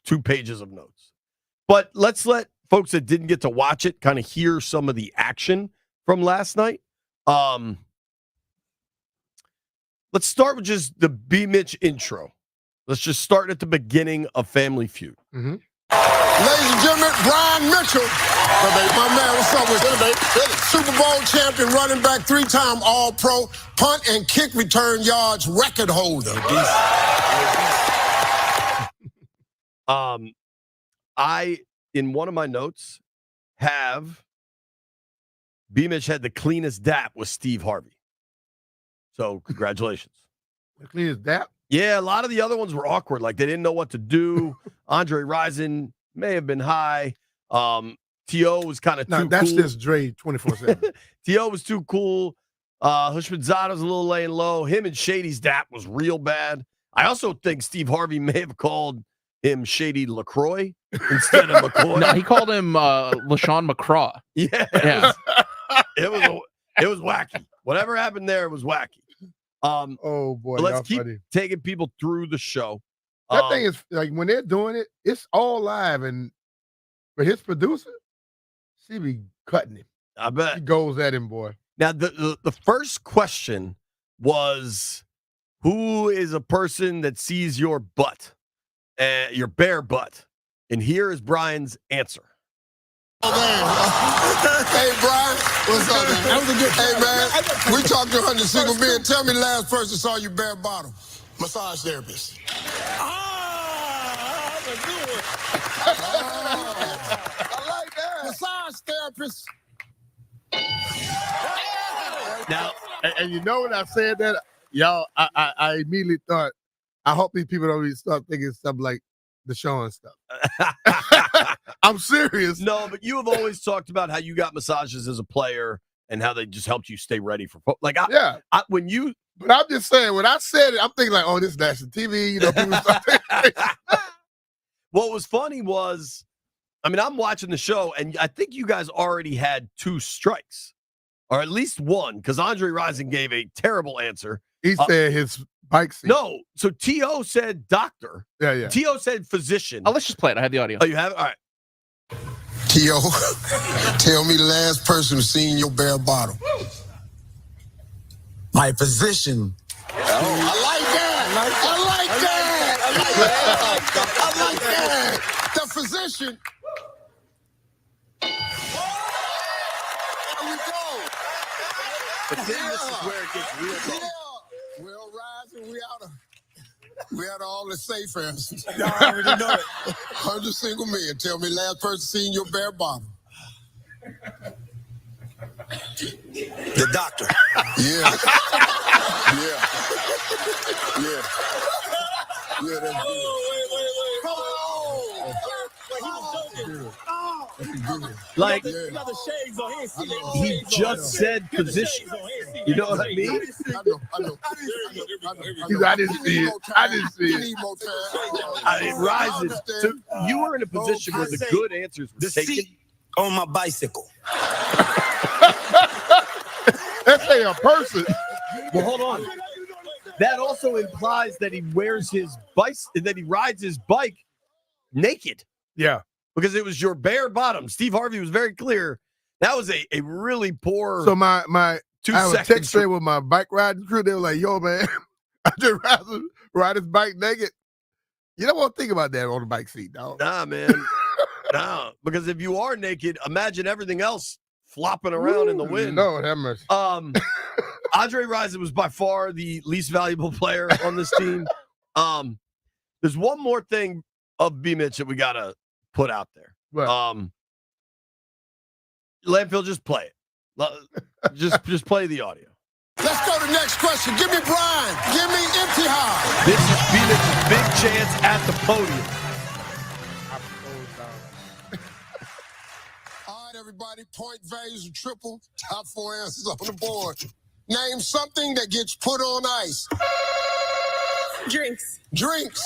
2 pages of notes. But let's let folks that didn't get to watch it kind of hear some of the action from last night. Let's start with just the B. Mitch intro. Let's just start at the beginning of Family Feud. Mm-hmm. Ladies and gentlemen, Brian Mitchell. My man, what's up with you, Super Bowl champion, running back, 3-time All-Pro, punt and kick return yards record holder. I, in one of my notes, have B. Mitch had the cleanest dap with Steve Harvey. So, congratulations. The cleanest dap? Yeah, a lot of the other ones were awkward. Like, they didn't know what to do. Andre Rison may have been high. T.O. was kind of too cool. That's just Dre 24/7. T.O. was too cool. Hushmanzada was a little laying low. Him and Shady's dap was real bad. I also think Steve Harvey may have called him Shady LaCroix instead of McCoy. No, he called him LaShawn McCraw. Yeah. It was wacky. Whatever happened there was wacky. Oh boy, let's keep taking people through the show. That thing is like when they're doing it, it's all live, and for his producer, she be cutting him. I bet he goes at him, boy. Now the first question was, who is a person that sees your butt, your bare butt? And here is Brian's answer. Oh, man. Hey, Brian. What's up, man? That was a good Hey, man. We talked to 100 single men. Tell me the last person saw you bare bottom. Massage therapist. That's a good one. I like that. Massage therapist. Now, and you know when I said that, y'all, I immediately thought, I hope these people don't even start thinking stuff like the show and stuff. I'm serious. No, but you have always talked about how you got massages as a player and how they just helped you stay ready for But I'm just saying, when I said it, I'm thinking like, oh, this is national TV. You know, people start thinking. What was funny was, I'm watching the show, and I think you guys already had 2 strikes, or at least one, because Andre Rison gave a terrible answer. He said his bike seat. No, so T.O. said doctor. Yeah. T.O. said physician. Oh, let's just play it. I have the audio. Oh, you have it? All right. T.O., tell me the last person who's seen your bare bottom. My physician. Oh, I like that. I like that. The physician. There we go. But then this is where it gets real. Well, Rising, we out of all the safe answers. No, I already know it. 100 single men. Tell me last person seen your bare bottom. The doctor. Yeah. Yeah, that's good. Like, he just said physician. You know what I mean? I know. I didn't see it. It rises. So you were in a position where the good answers were taken. Seat on my bicycle. That's a person. Well, hold on. That also implies that he wears his bike, that he rides his bike naked. Yeah. Because it was your bare bottom. Steve Harvey was very clear. That was a really poor. So my 2 I have seconds. a text straight with my bike riding crew. They were like, "Yo, man, I just ride his bike naked." You don't want to think about that on the bike seat, dog. Nah, man. Nah, because if you are naked, imagine everything else flopping around in the wind. No, that much. Andre Rison was by far the least valuable player on this team. There's one more thing of B Mitch that we gotta put out there. Right. Landfill, just play it. just play the audio. Let's go to the next question. Give me Brian. Give me Imtihad. This is B Mitch's big chance at the podium. All right, everybody. Point values are triple. Top 4 answers on the board. Name something that gets put on ice. Drinks. Drinks.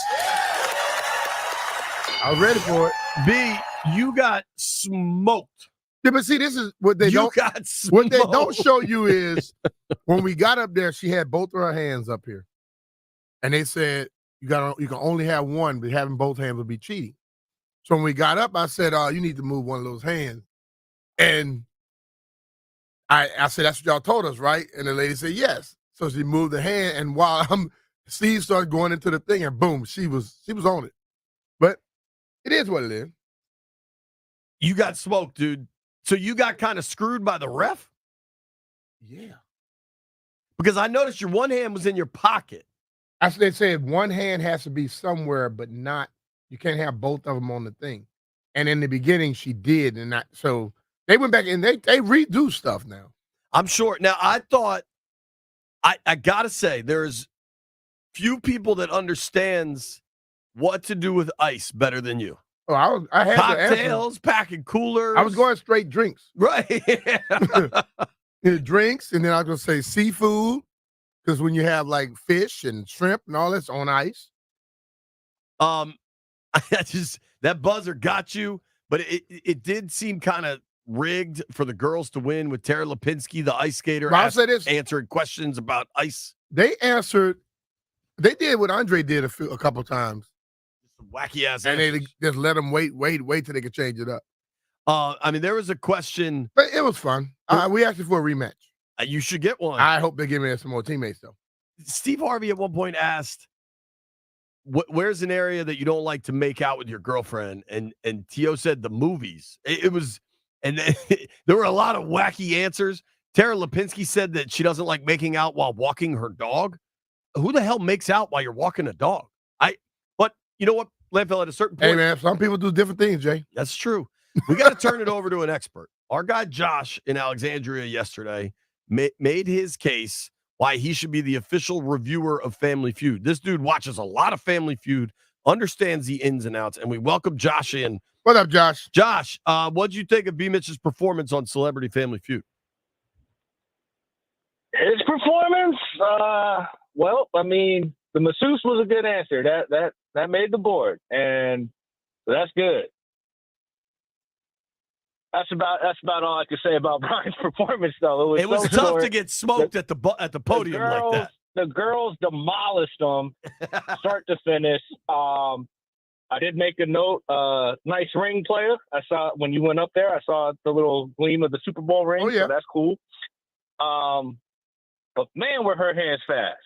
I was ready for it. B, you got smoked. Yeah, but see, this is what they You don't. got What they smoked. don't show you is when we got up there, she had both of her hands up here, and they said you can only have one, but having both hands would be cheating. So when we got up, I said, "Oh, you need to move one of those hands," and I said, "That's what y'all told us, right?" And the lady said, "Yes." So she moved the hand, and while Steve started going into the thing, and boom, she was on it. But it is what it is. You got smoked, dude. So you got kind of screwed by the ref? Yeah. Because I noticed your one hand was in your pocket. Actually, they said one hand has to be somewhere, but not, you can't have both of them on the thing. And in the beginning, she did. And so they went back and they redo stuff now. I'm sure. Now, I thought, I got to say, there's few people that understands what to do with ice better than you. Oh, I had cocktails, packing coolers. I was going straight drinks. Right. Drinks, and then I was going to say seafood, because when you have like fish and shrimp and all that's on ice. That buzzer got you, but it did seem kind of rigged for the girls to win with Tara Lipinski, the ice skater, answering questions about ice. They did what Andre did a couple times. Wacky ass, and they just let them wait till they could change it up. I mean, there was a question, but it was fun. We asked for a rematch. You should get one. I hope they give me some more teammates though. Steve Harvey at one point asked, "Where's an area that you don't like to make out with your girlfriend?" And T.O. said the movies. It was, and then, there were a lot of wacky answers. Tara Lipinski said that she doesn't like making out while walking her dog. Who the hell makes out while you're walking a dog? But you know what, Landfill, at a certain point. Hey, man, some people do different things, Jay. That's true. We got to turn it over to an expert. Our guy Josh in Alexandria yesterday made his case why he should be the official reviewer of Family Feud. This dude watches a lot of Family Feud, understands the ins and outs, and we welcome Josh in. What up, Josh? Josh, what'd you think of B. Mitch's performance on Celebrity Family Feud? His performance, well, I mean, the masseuse was a good answer. That made the board, and that's good. That's about all I could say about Brian's performance, though. It was so tough short. to get smoked at the podium like that. The girls demolished them, start to finish. I did make a note. Nice ring, player. I saw when you went up there. I saw the little gleam of the Super Bowl ring. Oh yeah, so that's cool. But man, were her hands fast.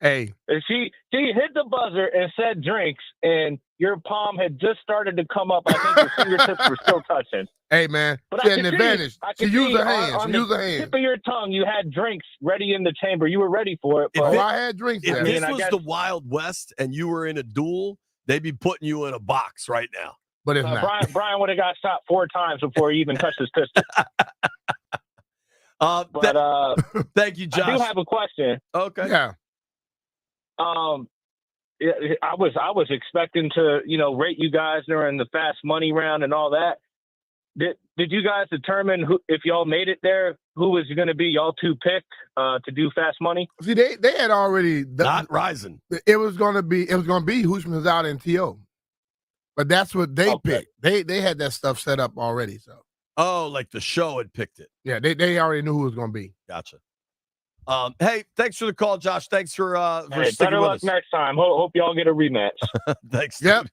Hey, and she hit the buzzer and said drinks, and your palm had just started to come up. I think your fingertips were still touching. Hey, man, but she had an advantage. She used her hands. On the tip of your tongue, you had drinks ready in the chamber. You were ready for it. But I had drinks. If this was the Wild West and you were in a duel, they'd be putting you in a box right now. But it's not. Brian would have got stopped 4 times before he even touched his pistol. Thank you, Josh. I do have a question. Okay. Yeah. I was expecting to, rate you guys during the fast money round and all that. Did you guys determine who, if y'all made it there, who was going to be y'all 2 pick to do fast money? See, they had already not rising. It was going to be Hushman out and T.O. But that's what they picked. They had that stuff set up already. So. Oh, like the show had picked it. Yeah, they already knew who it was going to be. Gotcha. Hey, thanks for the call, Josh. Thanks for hey, sticking better with luck us. next time. Hope y'all get a rematch. Thanks. Yep.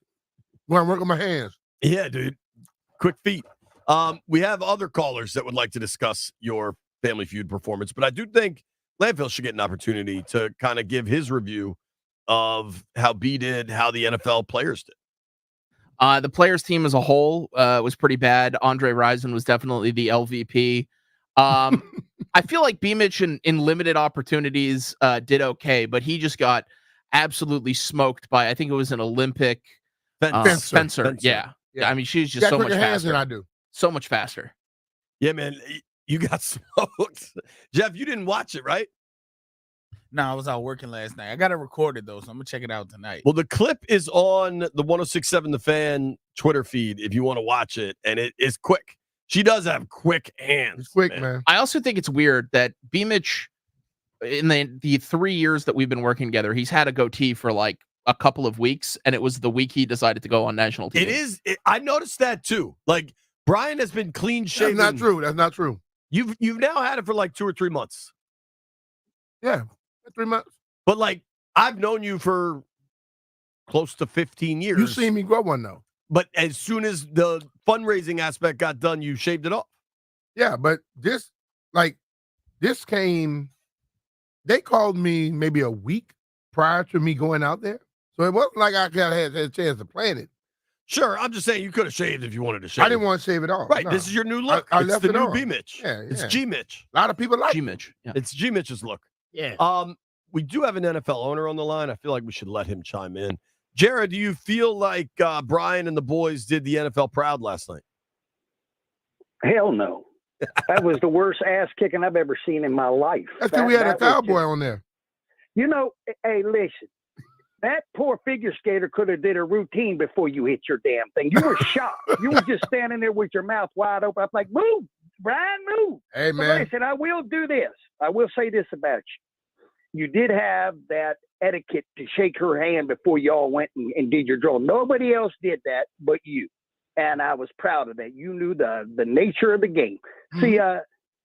Going to work on my hands. Yeah, dude. Quick feet. We have other callers that would like to discuss your Family Feud performance, but I do think Landfill should get an opportunity to kind of give his review of how B did, how the NFL players did. The players team as a whole was pretty bad. Andre Rison was definitely the LVP. I feel like B. Mitch in limited opportunities did okay, but he just got absolutely smoked by, I think it was an Olympic Fencer. Yeah. I mean, she's just Got so much quicker hands faster. than I do. So much faster. Yeah, man. You got smoked. Jeff, you didn't watch it, right? No, I was out working last night. I got it recorded, though, so I'm going to check it out tonight. Well, the clip is on the 1067 The Fan Twitter feed if you want to watch it, and it is quick. She does have quick hands. It's quick, man. I also think it's weird that B-Mitch, in the 3 years that we've been working together, he's had a goatee for like a couple of weeks, and it was the week he decided to go on national TV. It is. I noticed that too. Like, Brian has been clean shaven. That's not true. That's not true. You've now had it for like 2 or 3 months. Yeah, 3 months. But like, I've known you for close to 15 years. You've seen me grow one though. But as soon as the fundraising aspect got done, you shaved it off. Yeah, but this came. They called me maybe a week prior to me going out there, so it wasn't like I had a chance to plan it. Sure, I'm just saying you could have shaved if you wanted to shave. I didn't want to shave it off. Right, no. this is your new look. I it's left the it new on. B-Mitch. Yeah, It's yeah. G-Mitch. A lot of people like G-Mitch. Yeah. It's G-Mitch's look. Yeah. We do have an NFL owner on the line. I feel like we should let him chime in. Jared, do you feel like Brian and the boys did the NFL proud last night? Hell no. That was the worst ass kicking I've ever seen in my life. That's because we had a that was cowboy on there. You know, hey, listen. That poor figure skater could have did a routine before you hit your damn thing. You were shocked. You were just standing there with your mouth wide open. I'm like, move, Brian, move. Hey, But man. listen, I will do this. I will say this about you. You did have that etiquette to shake her hand before you all went and did your drill. Nobody else did that but you. And I was proud of that. You knew the nature of the game. See,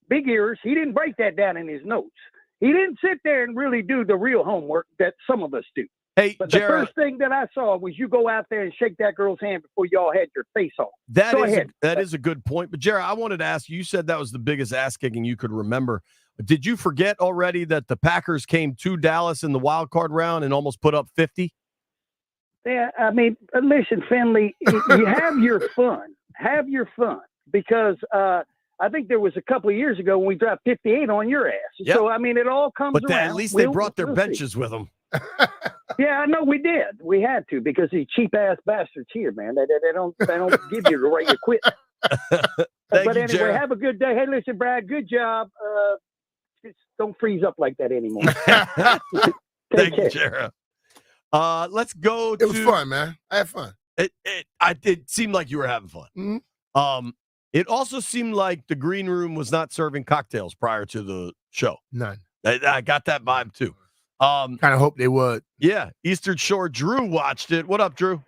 Big Ears, he didn't break that down in his notes. He didn't sit there and really do the real homework that some of us do. Hey, but Jared, the first thing that I saw was you go out there and shake that girl's hand before y'all had your face on. That Go is ahead. that is a good point. But Jared, I wanted to ask you said that was the biggest ass kicking you could remember. Did you forget already that the Packers came to Dallas in the wild card round and almost put up 50? Yeah, I mean, listen, Finley, you have your fun. Have your fun. Because I think there was a couple of years ago when we dropped 58 on your ass. Yep. So, I mean, it all comes But around. at least they brought their we'll benches see. with them. Yeah, I know we did. We had to because these cheap ass bastards here, man. They don't give you the right equipment. Thank But you, anyway, Jared. have a good day. Hey, listen, Brad, good job. Just don't freeze up like that anymore. Thank you, care. Jared. Let's go to. It was fun, man. I had fun. It seemed like you were having fun. Mm-hmm. It also seemed like the green room was not serving cocktails prior to the show. None. I got that vibe too. Kind of hope they would. Yeah, Eastern Shore Drew watched it. What up, Drew?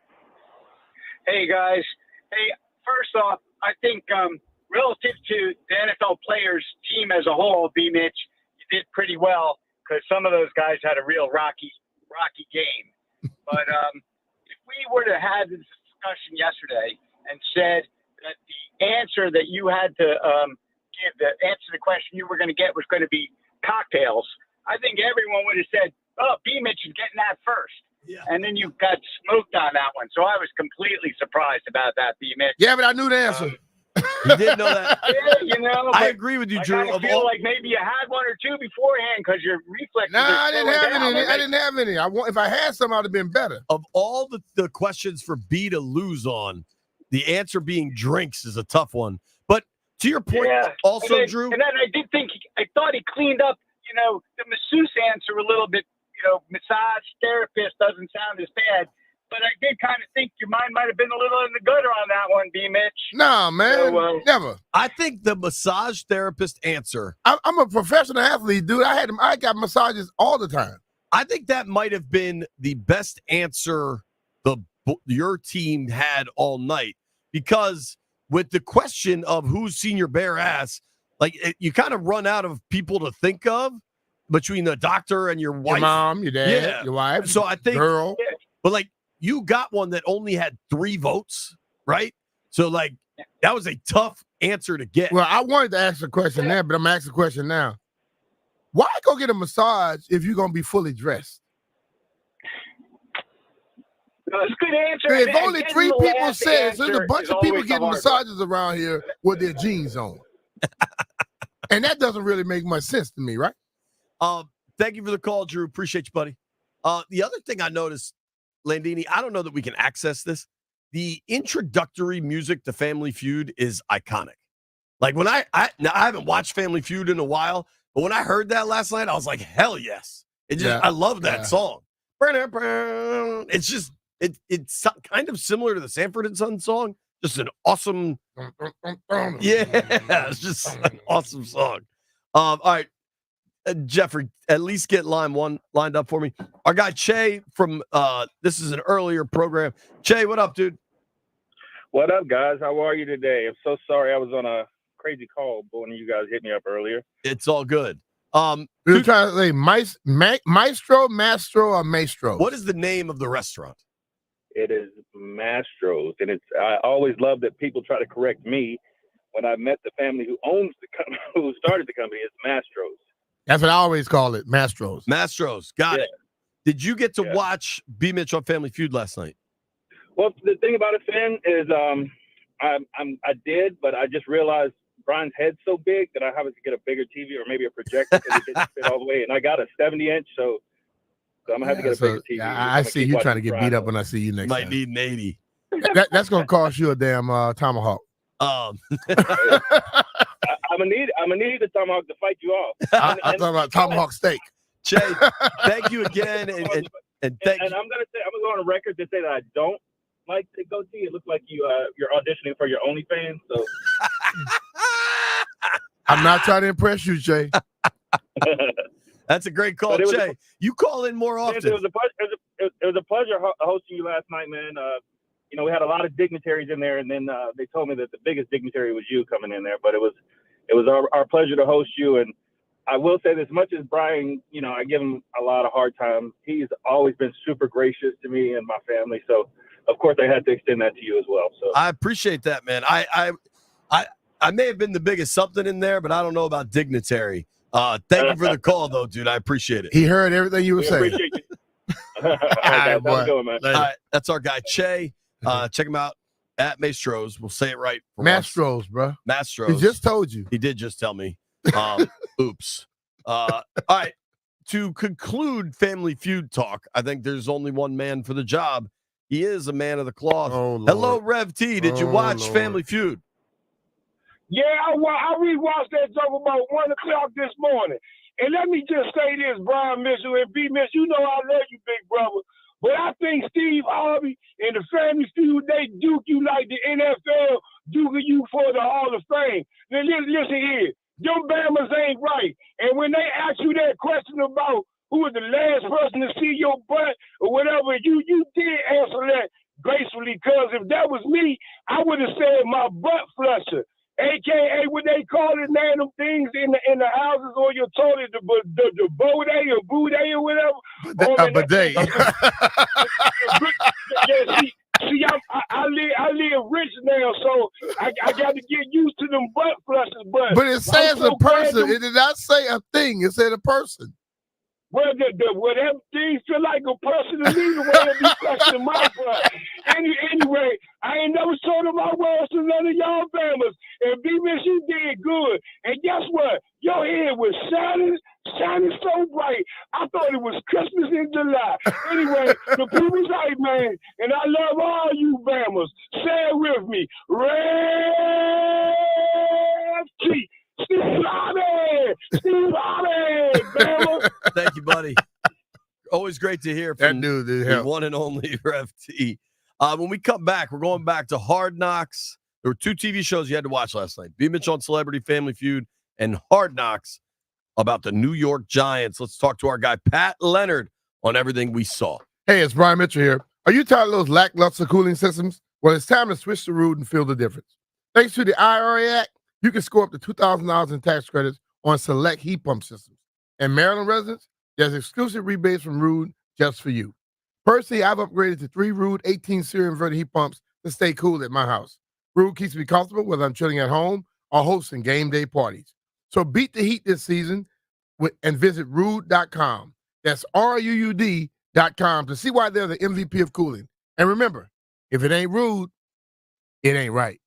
Hey, guys. Hey, first off, I think relative to the NFL players team as a whole, B-Mitch, you did pretty well because some of those guys had a real rocky game. But if we were to have this discussion yesterday and said that the answer that you had to give, the answer to the question you were going to get was going to be cocktails, I think everyone would have said, oh, B-Mitch is getting that first. Yeah. And then you got smoked on that one. So I was completely surprised about that, B-Mitch. Yeah, but I knew the answer. You did know that. Yeah, you know. I but agree with you, I Drew. kinda feel like maybe you had one or two beforehand because your reflexes Nah, are I didn't slowing have down. any. I didn't have any. If I had some, I'd have been better. Of all the questions for B to lose on, the answer being drinks is a tough one. But to your point, also, and then, Drew. And then I did think I thought he cleaned up, the masseuse answer a little bit. Massage therapist doesn't sound as bad, but I did kind of think your mind might have been a little in the gutter on that one, B-Mitch. Nah, man, So, never. I think the massage therapist answer. I'm a professional athlete, dude. I got massages all the time. I think that might have been the best answer your team had all night, because with the question of who's seen your bare ass, you kind of run out of people to think of between the doctor and your wife, your mom, your dad, your wife. So I think, girl. But you got one that only had 3 votes, right? So that was a tough answer to get. Well, I wanted to ask a question there, but I'm asking a question now. Why go get a massage if you're gonna be fully dressed? That's a good answer. If only Again, 3 the people last said, so there's a answer bunch is of people always the getting hard one. massages around here with their jeans on. And that doesn't really make much sense to me, right? Thank you for the call, Drew. Appreciate you, buddy. The other thing I noticed, Landini, I don't know that we can access this. The introductory music to Family Feud is iconic. Like when now I haven't watched Family Feud in a while, but when I heard that last night, I was like, hell yes. I love that song. It's just it's kind of similar to the Sanford and Son song. Just an awesome, it's just an awesome song. All right, Jeffrey, at least get line one lined up for me. Our guy Che from this is an earlier program. Che, what up, dude? What up, guys? How are you today? I'm so sorry I was on a crazy call, but when you guys hit me up earlier. It's all good. We were trying to say Maestro, or Maestro. What is the name of the restaurant? It is Mastro's, and I always love that people try to correct me when I met the family who owns the company, who started the company. It's Mastro's. That's what I always call it, Mastro's. Mastro's, got it. Did you get to watch B. Mitch on Family Feud last night? Well, the thing about it, Finn, is I did, but I just realized Brian's head's so big that I have to get a bigger TV or maybe a projector because it didn't fit all the way. And I got a 70-inch, so I'm gonna have to get a bigger TV. I see you trying to get beat up when I see you next time. Might need an 80. That's gonna cost you a damn tomahawk. I'm gonna need the tomahawk to fight you off. I'm talking about tomahawk steak. Che, thank you again, and thank you. I'm gonna go on a record to say that I don't like the goatee. It looks like you're auditioning for your OnlyFans. So I'm not trying to impress you, Jay. That's a great call, Jay. You call in more often. It was a pleasure hosting you last night, man. We had a lot of dignitaries in there, and then they told me that the biggest dignitary was you coming in there. But it was our pleasure to host you. And I will say this, much as Brian, I give him a lot of hard time. He's always been super gracious to me and my family. So, of course, I had to extend that to you as well. So I appreciate that, man. I may have been the biggest something in there, but I don't know about dignitary. Thank you for the call, though, dude. I appreciate it. He heard everything you were saying. Appreciate you. All right, guys, going, man. All right, that's our guy Che. Check him out at Mastro's. We'll say it right. Mastro's, bro. Mastro's. He just told you. He did just tell me. Oops. All right. To conclude Family Feud talk, I think there's only one man for the job. He is a man of the cloth. Oh, hello, Rev T. Did you watch Family Feud? Yeah, I rewatched that joke about 1 o'clock this morning. And let me just say this, Brian Mitchell and B. Mitchell, you know I love you, big brother. But I think Steve Harvey and the Family Feud, they duke you like the NFL duking you for the Hall of Fame. Now, listen here. Them Bammers ain't right. And when they ask you that question about who was the last person to see your butt or whatever, you did answer that gracefully, because if that was me, I would have said my butt flusher. AKA what they call it, man, them things in the houses or your toilet, the bidet or boudet or whatever. Bidet. See, I live rich now, so I got to get used to them butt flushes. But it says a person. It did not say a thing. It said a person. Well, that thing feel like a person to me, the way it be flushing my butt. Anyway, I ain't never told them my words to none of y'all Bammers. And B-Miss, you did good. And guess what? Your head was shining so bright. I thought it was Christmas in July. Anyway, the people's right, man. And I love all you Bammers. Say it with me. Rev T. Steve Harvey, Bama. Thank you, buddy. Always great to hear from that dude. The one and only Rev T. When we come back, we're going back to Hard Knocks. There were 2 TV shows you had to watch last night. B. Mitch on Celebrity Family Feud and Hard Knocks about the New York Giants. Let's talk to our guy, Pat Leonard, on everything we saw. Hey, it's Brian Mitchell here. Are you tired of those lackluster cooling systems? Well, it's time to switch to Root and feel the difference. Thanks to the IRA Act, you can score up to $2,000 in tax credits on select heat pump systems. And Maryland residents, there's exclusive rebates from Root just for you. Personally, I've upgraded to 3 Root 18 series inverter heat pumps to stay cool at my house. Root keeps me comfortable whether I'm chilling at home or hosting game day parties. So beat the heat this season and visit Root.com. That's RUUD.com to see why they're the MVP of cooling. And remember, if it ain't Root, it ain't right.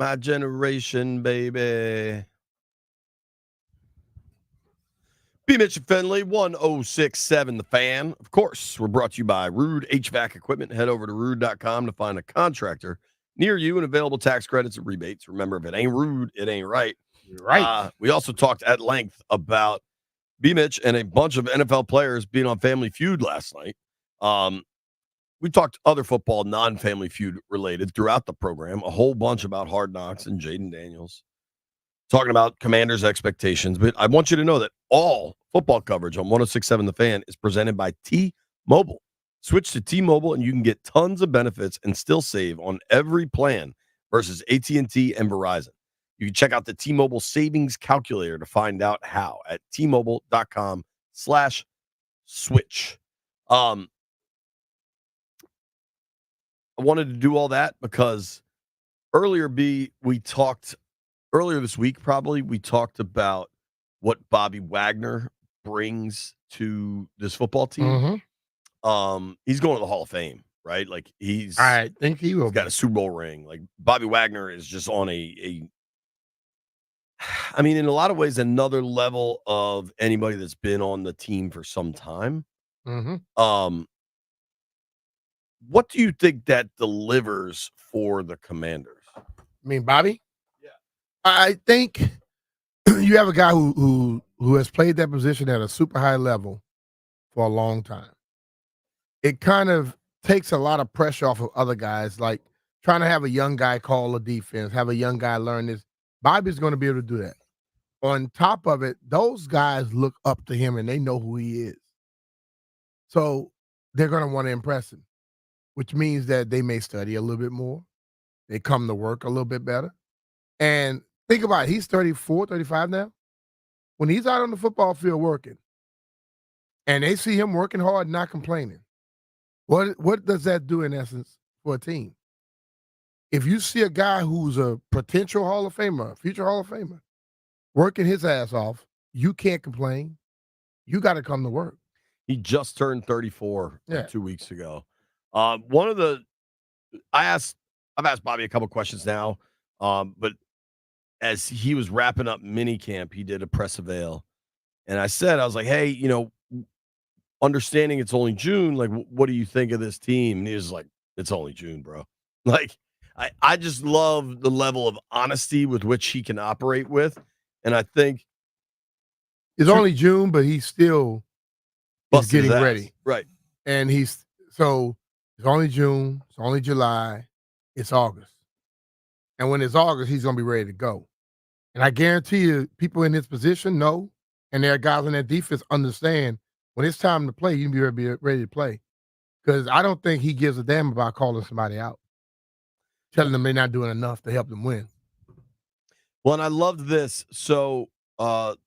My generation, baby. B. Mitch and Finley, 1067 The Fan. Of course, we're brought to you by Rude HVAC Equipment. Head over to rude.com to find a contractor near you and available tax credits and rebates. Remember, if it ain't rude, it ain't right. Right. We also talked at length about B. Mitch and a bunch of NFL players being on Family Feud last night. We talked other football, non-Family Feud related throughout the program, a whole bunch about Hard Knocks and Jaden Daniels, talking about Commanders' expectations. But I want you to know that all football coverage on 1067 The Fan is presented by T-Mobile. Switch to T-Mobile and you can get tons of benefits and still save on every plan versus AT&T and Verizon. You can check out the T-Mobile savings calculator to find out how at T-Mobile.com/switch. I wanted to do all that because earlier this week, we talked about what Bobby Wagner brings to this football team. He's going to the Hall of Fame, right? Like I think he will. He's got a Super Bowl ring. Like Bobby Wagner is just on I mean, in a lot of ways, another level of anybody that's been on the team for some time. What do you think that delivers for the Commanders? I mean, Bobby? Yeah. I think you have a guy who has played that position at a super high level for a long time. It kind of takes a lot of pressure off of other guys, like trying to have a young guy call a defense, have a young guy learn this. Bobby's going to be able to do that. On top of it, those guys look up to him and they know who he is. So they're going to want to impress him, which means that they may study a little bit more. They come to work a little bit better. And think about it. He's 34, 35 now. When he's out on the football field working and they see him working hard and not complaining, what does that do in essence for a team? If you see a guy who's a potential Hall of Famer, future Hall of Famer, working his ass off, you can't complain. You got to come to work. He just turned 34 Yeah. 2 weeks ago. I've asked Bobby a couple questions now, but as he was wrapping up mini camp, he did a press avail, and I was like, hey, understanding it's only June, like, what do you think of this team? And he was like, it's only June, bro. Like, I just love the level of honesty with which he can operate with, and I think it's only June, but he's still getting ready, right? And it's only June, it's only July, it's August, and when it's August, he's gonna be ready to go. And I guarantee you, people in his position know, and there are guys in that defense understand when it's time to play, you can be ready to play. Because I don't think he gives a damn about calling somebody out, telling them they're not doing enough to help them win. Well, and I loved this. So the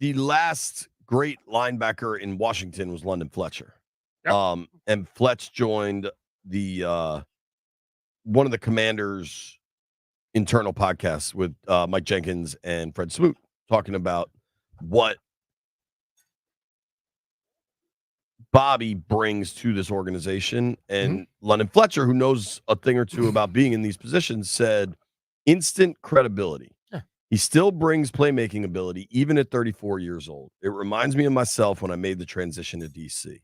last great linebacker in Washington was London Fletcher. Yep. And Fletch joined the one of the Commanders' internal podcasts with Mike Jenkins and Fred Smoot, talking about what Bobby brings to this organization. And London Fletcher, who knows a thing or two about being in these positions, said instant credibility. Yeah. He still brings playmaking ability, even at 34 years old. It reminds me of myself when I made the transition to DC.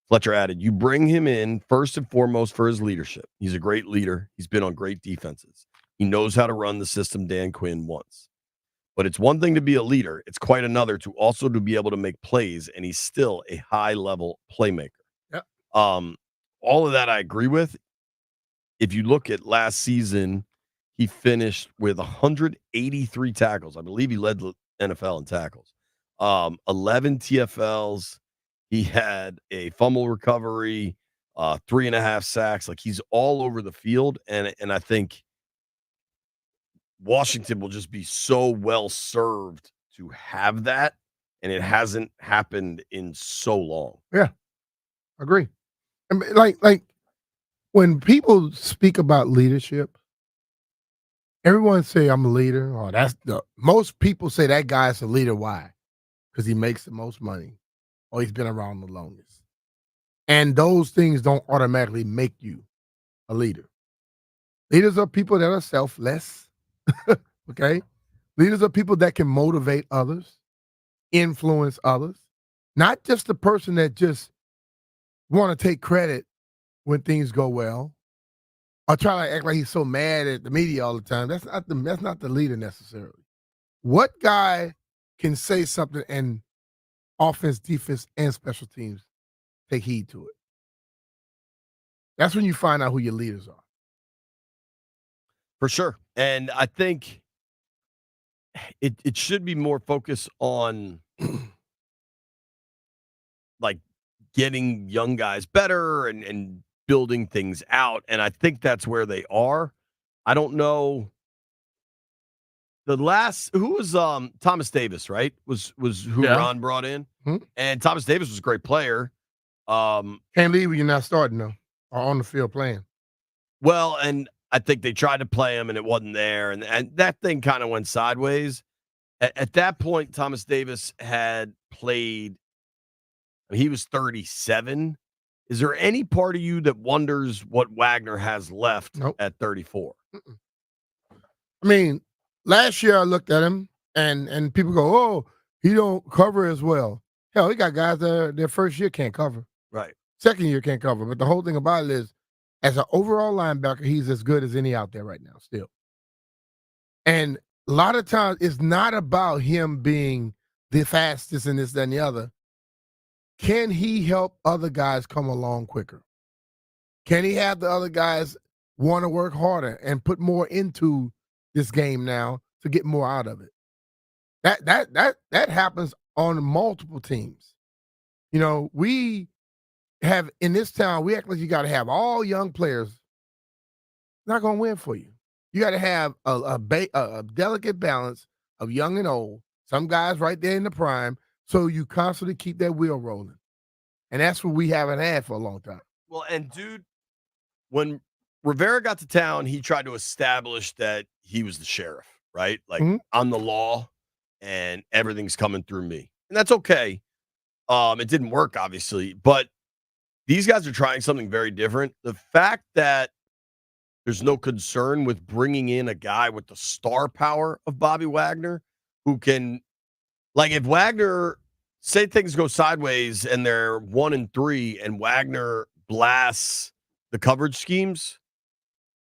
Fletcher added, you bring him in first and foremost for his leadership. He's a great leader. He's been on great defenses. He knows how to run the system Dan Quinn wants. But it's one thing to be a leader. It's quite another to also to be able to make plays, and he's still a high-level playmaker. Yep. All of that I agree with. If you look at last season, he finished with 183 tackles. I believe he led the NFL in tackles. 11 TFLs. He had a fumble recovery, 3.5 sacks. Like, he's all over the field, and I think Washington will just be so well served to have that, and it hasn't happened in so long. Yeah, agree. I mean, like when people speak about leadership, everyone say I'm a leader, or most people say that guy's a leader. Why? Because he makes the most money, or he's been around the longest. And those things don't automatically make you a leader. Leaders are people that are selfless. Okay? Leaders are people that can motivate others, influence others, not just the person that just want to take credit when things go well, or try to act like he's so mad at the media all the time. That's not the leader necessarily. What guy can say something and offense, defense, and special teams take heed to it? That's when you find out who your leaders are. For sure. And I think it should be more focused on like getting young guys better and building things out. And I think that's where they are. I don't know. The last who was Thomas Davis, right? Was who Yeah. Ron brought in. Hmm? And Thomas Davis was a great player. Can't leave when you're not starting though, or on the field playing. Well, and I think they tried to play him and it wasn't there. And that thing kind of went sideways. At that point, Thomas Davis had played, he was 37. Is there any part of you that wonders what Wagner has left at 34? I mean, last year I looked at him and people go, "Oh, he don't cover as well." Hell, he got guys that their first year can't cover. Right. Second year can't cover. But the whole thing about it is, as an overall linebacker, he's as good as any out there right now still. And a lot of times it's not about him being the fastest and this, that, and the other. Can he help other guys come along quicker? Can he have the other guys want to work harder and put more into this game now to get more out of it? That happens on multiple teams. You know, we have in this town, we act like you got to have all young players. Not going to win for you. You got to have a delicate balance of young and old. Some guys right there in the prime, so you constantly keep that wheel rolling. And that's what we haven't had for a long time. Well, and dude, when Rivera got to town, he tried to establish that he was the sheriff, right? Like, I'm the law and everything's coming through me. And that's okay. It didn't work, obviously, but these guys are trying something very different. The fact that there's no concern with bringing in a guy with the star power of Bobby Wagner who can, like, if Wagner, say things go sideways and they're 1-3 and Wagner blasts the coverage schemes,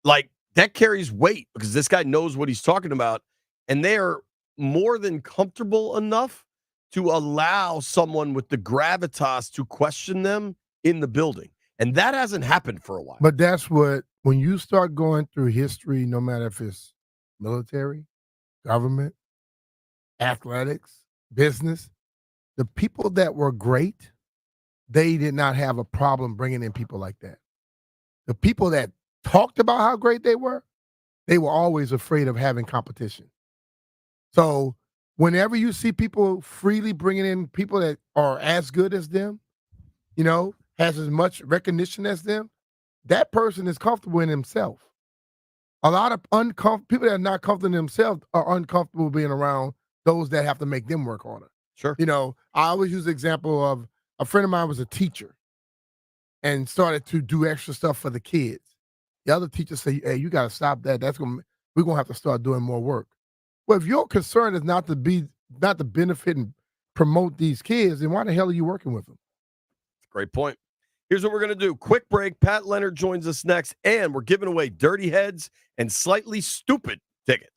like, that carries weight because this guy knows what he's talking about. And they are more than comfortable enough to allow someone with the gravitas to question them in the building. And that hasn't happened for a while. But that's what, when you start going through history, no matter if it's military, government, athletics, business, the people that were great, they did not have a problem bringing in people like that. The people that talked about how great they were always afraid of having competition. So whenever you see people freely bringing in people that are as good as them, you know, has as much recognition as them, that person is comfortable in himself. A lot of people that are not comfortable in themselves are uncomfortable being around those that have to make them work harder. Sure. You know, I always use the example of a friend of mine was a teacher and started to do extra stuff for the kids. The other teachers say, "Hey, you got to stop that. We're going to have to start doing more work." Well, if your concern is not to benefit and promote these kids, then why the hell are you working with them? Great point. Here's what we're going to do. Quick break. Pat Leonard joins us next, and we're giving away Dirty Heads and Slightly Stupid tickets.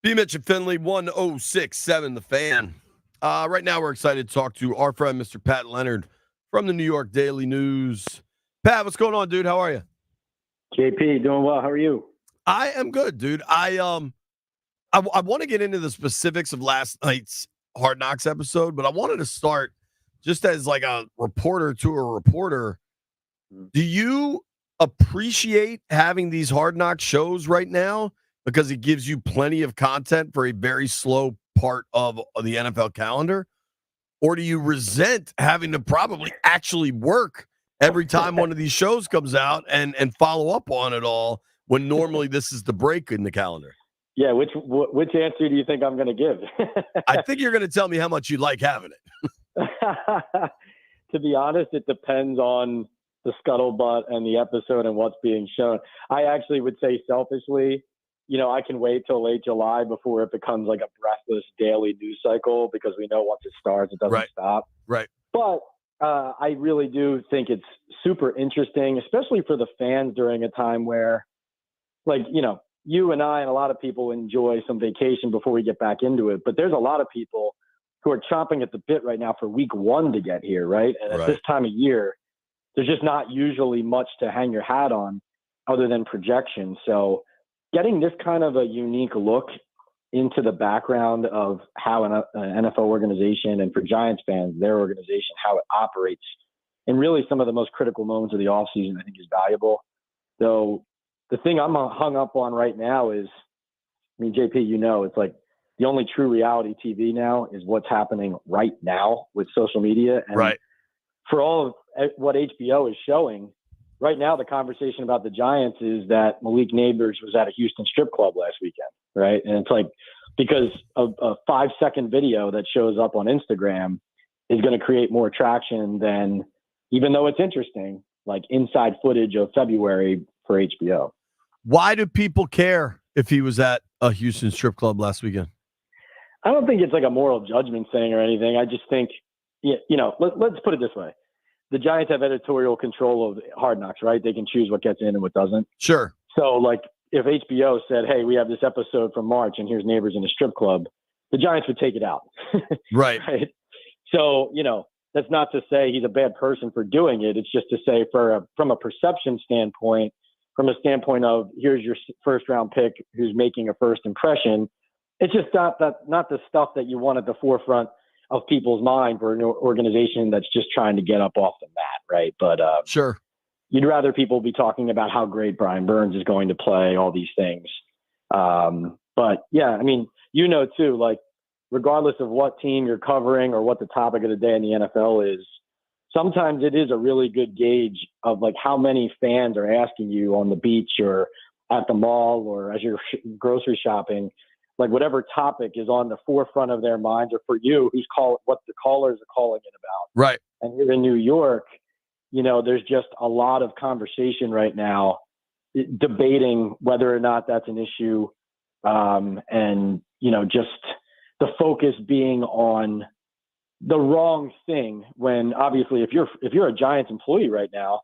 B. Mitch and Finley, 1067 The Fan. Right now, we're excited to talk to our friend, Mr. Pat Leonard from the New York Daily News. Pat, what's going on, dude? How are you? JP, doing well. How are you? I am good, dude. I want to get into the specifics of last night's Hard Knocks episode, but I wanted to start just as like a reporter to a reporter. Do you appreciate having these Hard Knocks shows right now because it gives you plenty of content for a very slow part of the NFL calendar? Or do you resent having to probably actually work every time one of these shows comes out and follow up on it all when normally this is the break in the calendar? Yeah, which answer do you think I'm going to give? I think you're going to tell me how much you like having it. To be honest, it depends on the scuttlebutt and the episode and what's being shown. I actually would say selfishly, I can wait till late July before it becomes like a breathless daily news cycle because we know once it starts, it doesn't stop. Right. But I really do think it's super interesting, especially for the fans during a time where, you and I and a lot of people enjoy some vacation before we get back into it. But there's a lot of people who are chomping at the bit right now for week one to get here, right? And at this time of year, there's just not usually much to hang your hat on other than projection. So getting this kind of a unique look into the background of how an NFL organization, and for Giants fans, their organization, how it operates, and really some of the most critical moments of the offseason, I think is valuable. Though the thing I'm hung up on right now is, JP, it's like the only true reality TV now is what's happening right now with social media. And for all of what HBO is showing, right now the conversation about the Giants is that Malik Neighbors was at a Houston strip club last weekend, right? And it's like, because of a 5-second video that shows up on Instagram is going to create more traction than, even though it's interesting, like inside footage of February for HBO. Why do people care if he was at a Houston strip club last weekend? I don't think it's like a moral judgment thing or anything. I just think, let's put it this way. The Giants have editorial control of Hard Knocks, right? They can choose what gets in and what doesn't. Sure. So, if HBO said, hey, we have this episode from March and here's Neighbors in a strip club, the Giants would take it out. Right. So, that's not to say he's a bad person for doing it. It's just to say from a perception standpoint, from a standpoint of here's your first round pick who's making a first impression, it's just not the stuff that you want at the forefront of people's mind for an organization that's just trying to get up off the mat, right? But sure, you'd rather people be talking about how great Brian Burns is going to play, all these things. But yeah, too, regardless of what team you're covering or what the topic of the day in the NFL is, sometimes it is a really good gauge of how many fans are asking you on the beach or at the mall or as you're grocery shopping, whatever topic is on the forefront of their minds, or for you, what the callers are calling it about. Right. And here in New York, there's just a lot of conversation right now debating whether or not that's an issue. And just the focus being on the wrong thing, when obviously if you're a Giants employee right now,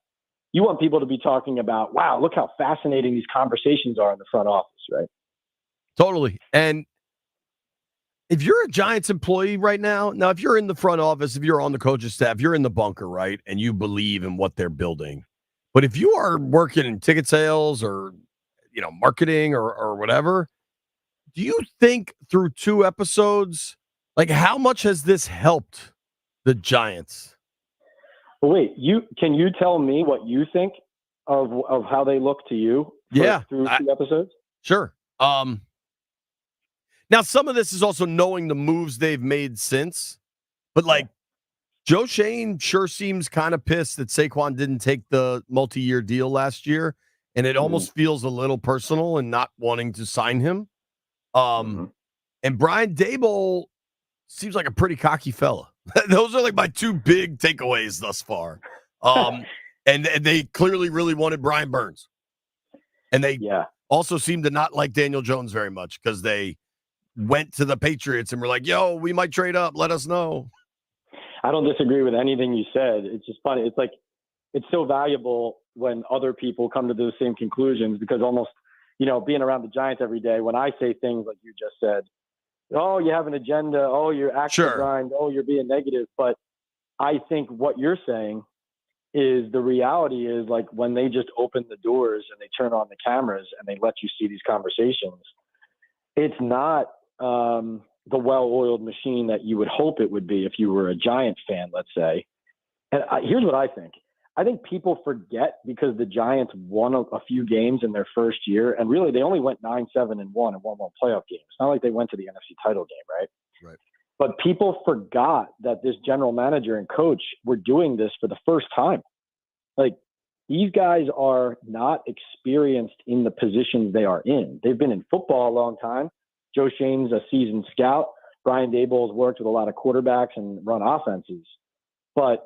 you want people to be talking about, wow, look how fascinating these conversations are in the front office, right? Totally. And if you're a Giants employee right now, if you're in the front office, if you're on the coaching staff, you're in the bunker, right? And you believe in what they're building. But if you are working in ticket sales or, marketing or whatever, do you think through 2 episodes, how much has this helped the Giants? Well, wait, can you tell me what you think of how they look to you through 2 episodes? Sure. Now, some of this is also knowing the moves they've made since, but Joe Shane sure seems kind of pissed that Saquon didn't take the multi-year deal last year, and it almost feels a little personal and not wanting to sign him. And Brian Daboll seems like a pretty cocky fella. Those are my 2 big takeaways thus far. And they clearly really wanted Brian Burns. And they also seem to not like Daniel Jones very much because they went to the Patriots and were like, yo, we might trade up. Let us know. I don't disagree with anything you said. It's just funny. It's so valuable when other people come to those same conclusions because almost, being around the Giants every day, when I say things like you just said, oh, you have an agenda, oh, you're acting grind, oh, you're being negative. But I think what you're saying is the reality is, like, when they just open the doors and they turn on the cameras and they let you see these conversations, it's not the well-oiled machine that you would hope it would be if you were a Giants fan, let's say. And here's what I think. I think people forget because the Giants won a few games in their first year, and really they only went 9-7-1 and won one playoff game. It's not like they went to the NFC title game, right? Right. But people forgot that this general manager and coach were doing this for the first time. Like, these guys are not experienced in the positions they are in. They've been in football a long time. Joe Shane's a seasoned scout. Brian Daboll's worked with a lot of quarterbacks and run offenses. But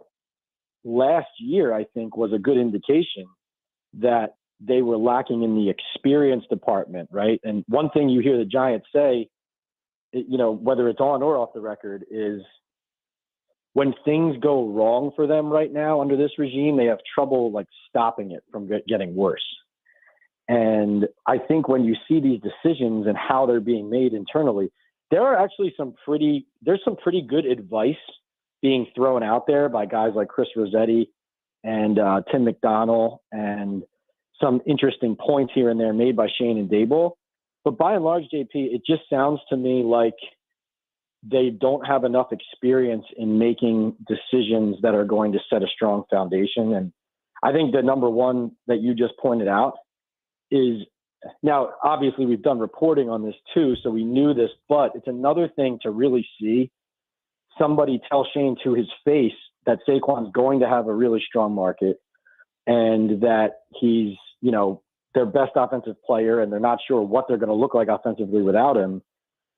last year, I think, was a good indication that they were lacking in the experience department, right? And one thing you hear the Giants say, whether it's on or off the record, is when things go wrong for them right now under this regime, they have trouble like stopping it from getting worse. And I think when you see these decisions and how they're being made internally, there's some pretty good advice being thrown out there by guys like Chris Rossetti and Tim McDonnell, and some interesting points here and there made by Shane and Daboll. But by and large, JP, it just sounds to me like they don't have enough experience in making decisions that are going to set a strong foundation. And I think the number one that you just pointed out is, now obviously we've done reporting on this too, so we knew this, but it's another thing to really see somebody tell Shane to his face that Saquon's going to have a really strong market and that he's, their best offensive player and they're not sure what they're going to look like offensively without him,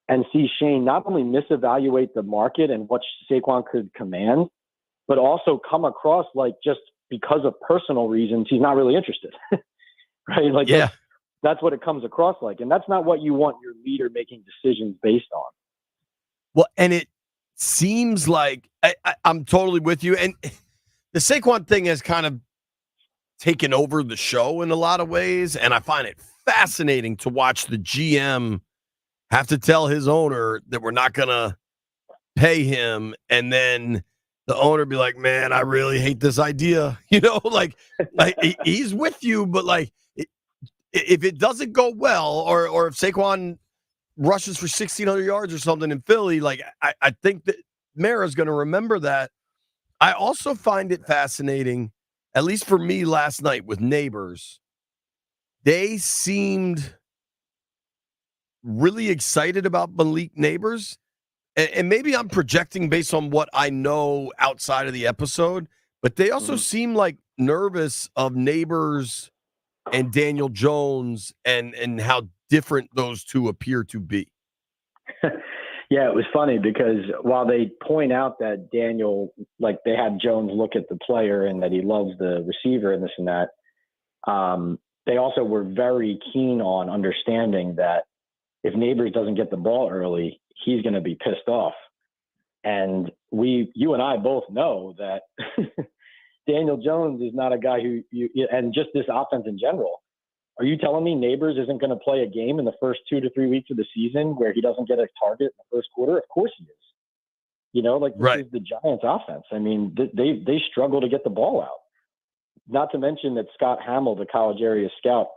and see Shane not only misevaluate the market and what Saquon could command, but also come across like, just because of personal reasons, he's not really interested. Right? Like, yeah, that's what it comes across like. And that's not what you want your leader making decisions based on. Well, and it seems like I'm totally with you. And the Saquon thing has kind of taken over the show in a lot of ways. And I find it fascinating to watch the GM have to tell his owner that we're not going to pay him. And then the owner be like, man, I really hate this idea. Like he's with you, but like, if it doesn't go well, or if Saquon rushes for 1,600 yards or something in Philly, like I think that Mara's going to remember that. I also find it fascinating, at least for me last night with Neighbors, they seemed really excited about Malik Neighbors. And maybe I'm projecting based on what I know outside of the episode, but they also seem like nervous of Neighbors and Daniel Jones and how different those two appear to be. Yeah, it was funny because while they point out that Daniel, like they had Jones look at the player and that he loves the receiver and this and that, they also were very keen on understanding that if Neighbors doesn't get the ball early, he's going to be pissed off. And you and I both know that Daniel Jones is not a guy who and just this offense in general. Are you telling me Neighbors isn't going to play a game in the first 2 to 3 weeks of the season where he doesn't get a target in the first quarter? Of course he is. This is the Giants offense. I mean, they struggle to get the ball out. Not to mention that Scott Hamill, the college area scout,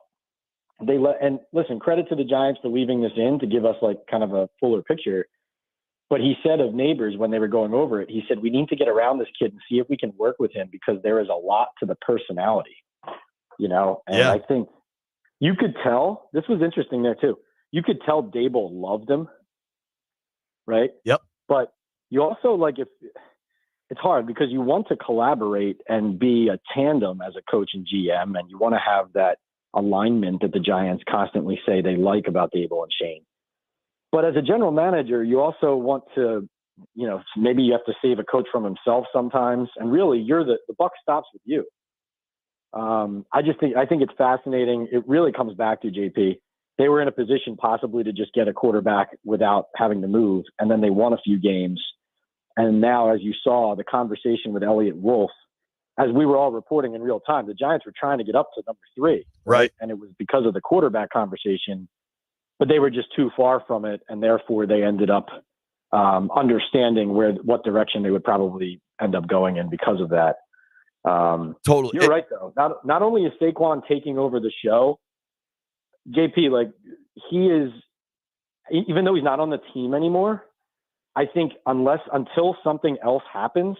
and listen, credit to the Giants for leaving this in to give us like kind of a fuller picture. But he said of Neighbors when they were going over it, he said, we need to get around this kid and see if we can work with him because there is a lot to the personality, And I think you could tell, this was interesting there too. You could tell Daboll loved him. Right. Yep. But you also it's hard because you want to collaborate and be a tandem as a coach and GM, and you want to have that alignment that the Giants constantly say they like about Daboll and Shane. But as a general manager, you also want to, maybe you have to save a coach from himself sometimes. And really, the buck stops with you. I think it's fascinating. It really comes back to JP. They were in a position possibly to just get a quarterback without having to move. And then they won a few games. And now, as you saw, the conversation with Elliott Wolf as we were all reporting in real time, the Giants were trying to get up to number 3. Right. And it was because of the quarterback conversation, but they were just too far from it. And therefore they ended up understanding what direction they would probably end up going in because of that. Totally. You're right, though. Not only is Saquon taking over the show, JP, like, he is, even though he's not on the team anymore, I think until something else happens,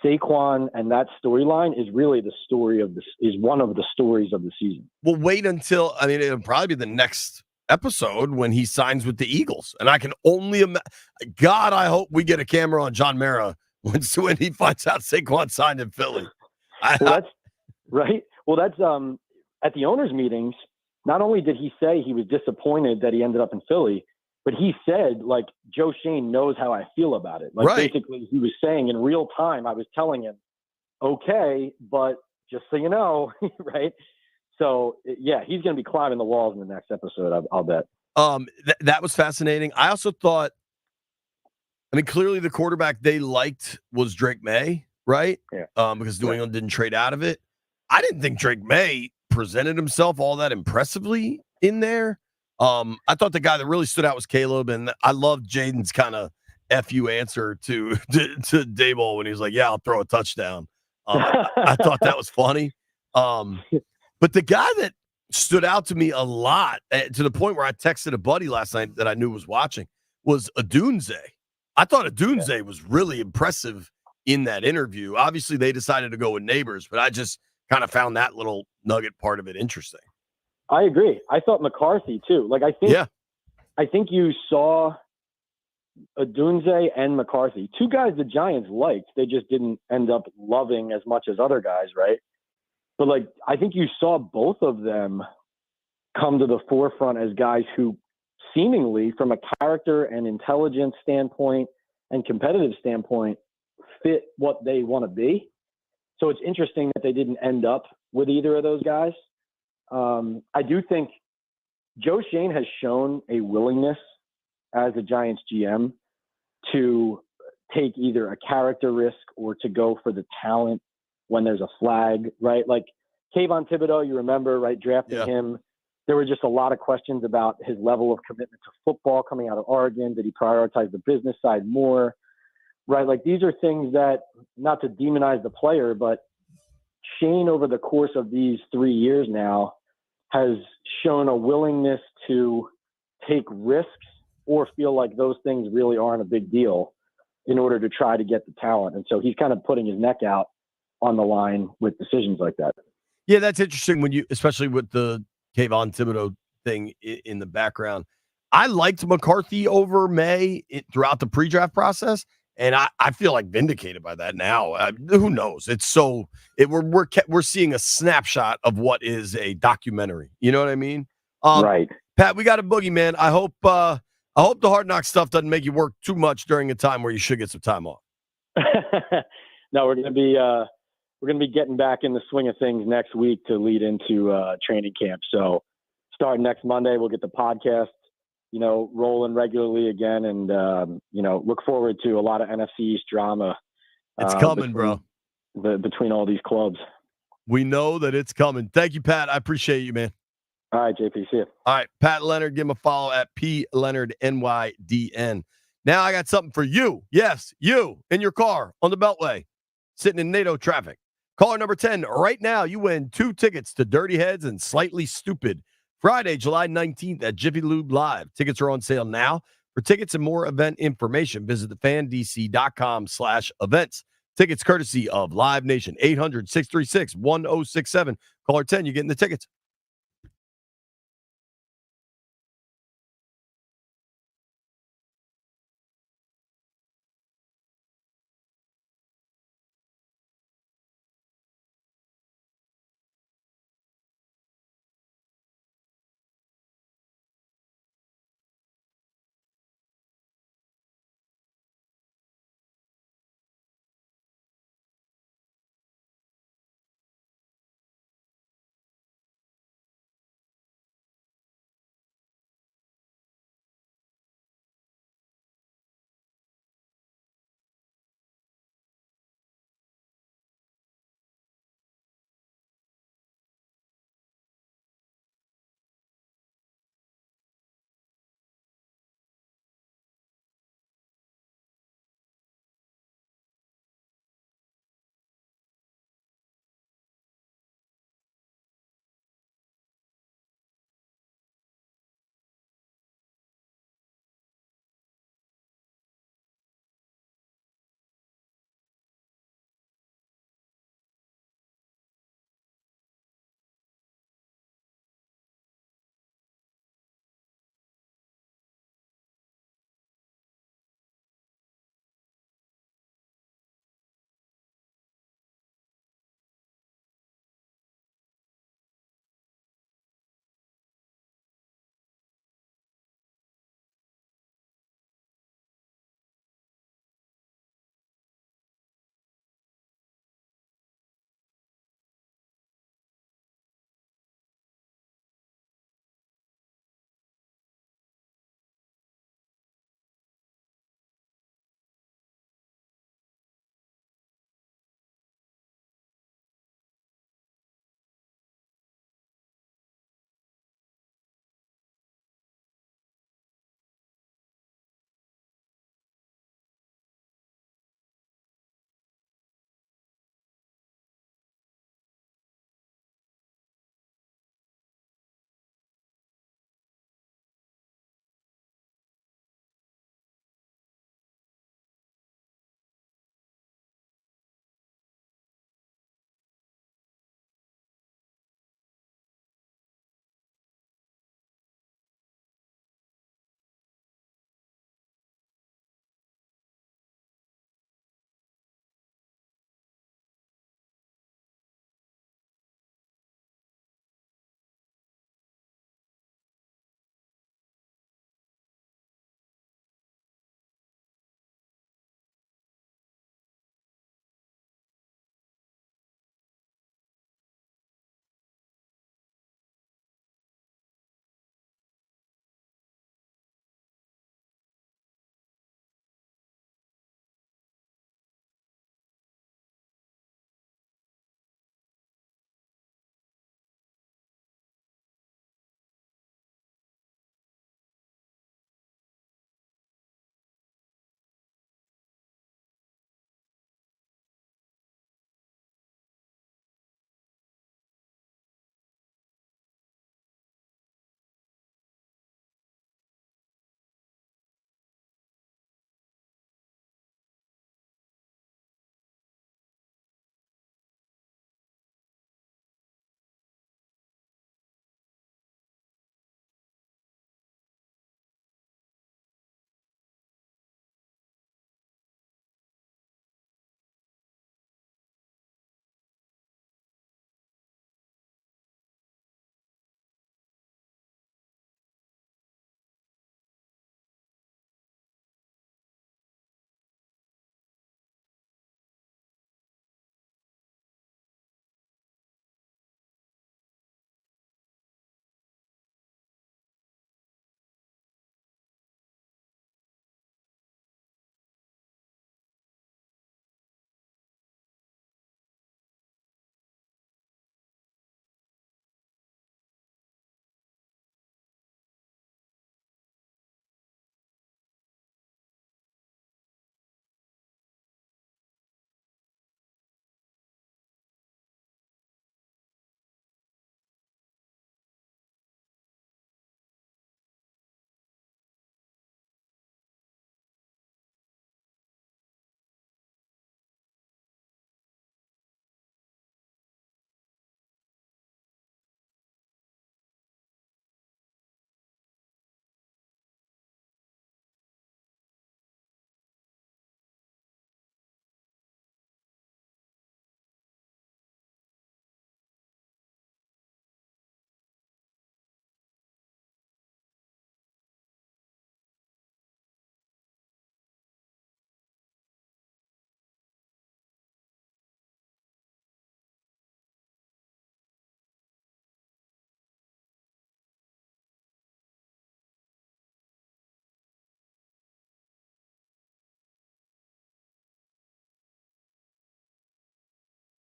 Saquon and that storyline is really is one of the stories of the season. We'll wait until, it'll probably be the next episode when he signs with the Eagles. And I can only God, I hope we get a camera on John Mara when he finds out Saquon signed in Philly. That's right. Well, that's at the owners' meetings. Not only did he say he was disappointed that he ended up in Philly, but he said, like, Joe Shane knows how I feel about it. Like, right. Basically, he was saying in real time, I was telling him, okay, but just so you know, right? So, yeah, he's going to be climbing the walls in the next episode, I'll bet. That was fascinating. I also thought, clearly the quarterback they liked was Drake May, right? Yeah. Because New England didn't trade out of it. I didn't think Drake May presented himself all that impressively in there. I thought the guy that really stood out was Caleb, and I loved Jaden's kind of FU answer to Daboll when he was like, yeah, I'll throw a touchdown. I thought that was funny. But the guy that stood out to me a lot, to the point where I texted a buddy last night that I knew was watching, was Adunze. I thought Adunze was really impressive in that interview. Obviously, they decided to go with Neighbors, but I just kind of found that little nugget part of it interesting. I agree. I thought McCarthy too. Like, I think you saw Adunze and McCarthy, two guys the Giants liked. They just didn't end up loving as much as other guys, right? But, like, I think you saw both of them come to the forefront as guys who seemingly, from a character and intelligence standpoint and competitive standpoint, fit what they want to be. So it's interesting that they didn't end up with either of those guys. I do think Joe Shane has shown a willingness as a Giants GM to take either a character risk or to go for the talent when there's a flag, right? Like Kayvon Thibodeau, you remember, right? Drafting him. There were just a lot of questions about his level of commitment to football coming out of Oregon. Did he prioritize the business side more? Right? Like, these are things that, not to demonize the player, but Shane over the course of these 3 years now has shown a willingness to take risks or feel like those things really aren't a big deal in order to try to get the talent. And so he's kind of putting his neck out on the line with decisions like that. Yeah, that's interesting especially with the Kayvon Thibodeau thing in the background. I liked McCarthy over May throughout the pre-draft process, and I feel like vindicated by that now. Who knows? We're seeing a snapshot of what is a documentary. You know what I mean? Right. Pat, we got a boogie, man. I hope the Hard Knock stuff doesn't make you work too much during a time where you should get some time off. No, we're going to be getting back in the swing of things next week to lead into training camp. So starting next Monday, we'll get the podcast, rolling regularly again. And, look forward to a lot of NFC East drama. It's coming, bro. Between all these clubs. We know that it's coming. Thank you, Pat. I appreciate you, man. All right, JP. See you. All right, Pat Leonard. Give him a follow at PLeonardNYDN. Now I got something for you. Yes, you in your car on the Beltway, sitting in NATO traffic. Caller number 10 right now. You win 2 tickets to Dirty Heads and Slightly Stupid Friday, July 19th at Jiffy Lube Live. Tickets are on sale now. For tickets and more event information, visit thefandc.com/events. Tickets courtesy of Live Nation. 800-636-1067. Caller 10, you're getting the tickets.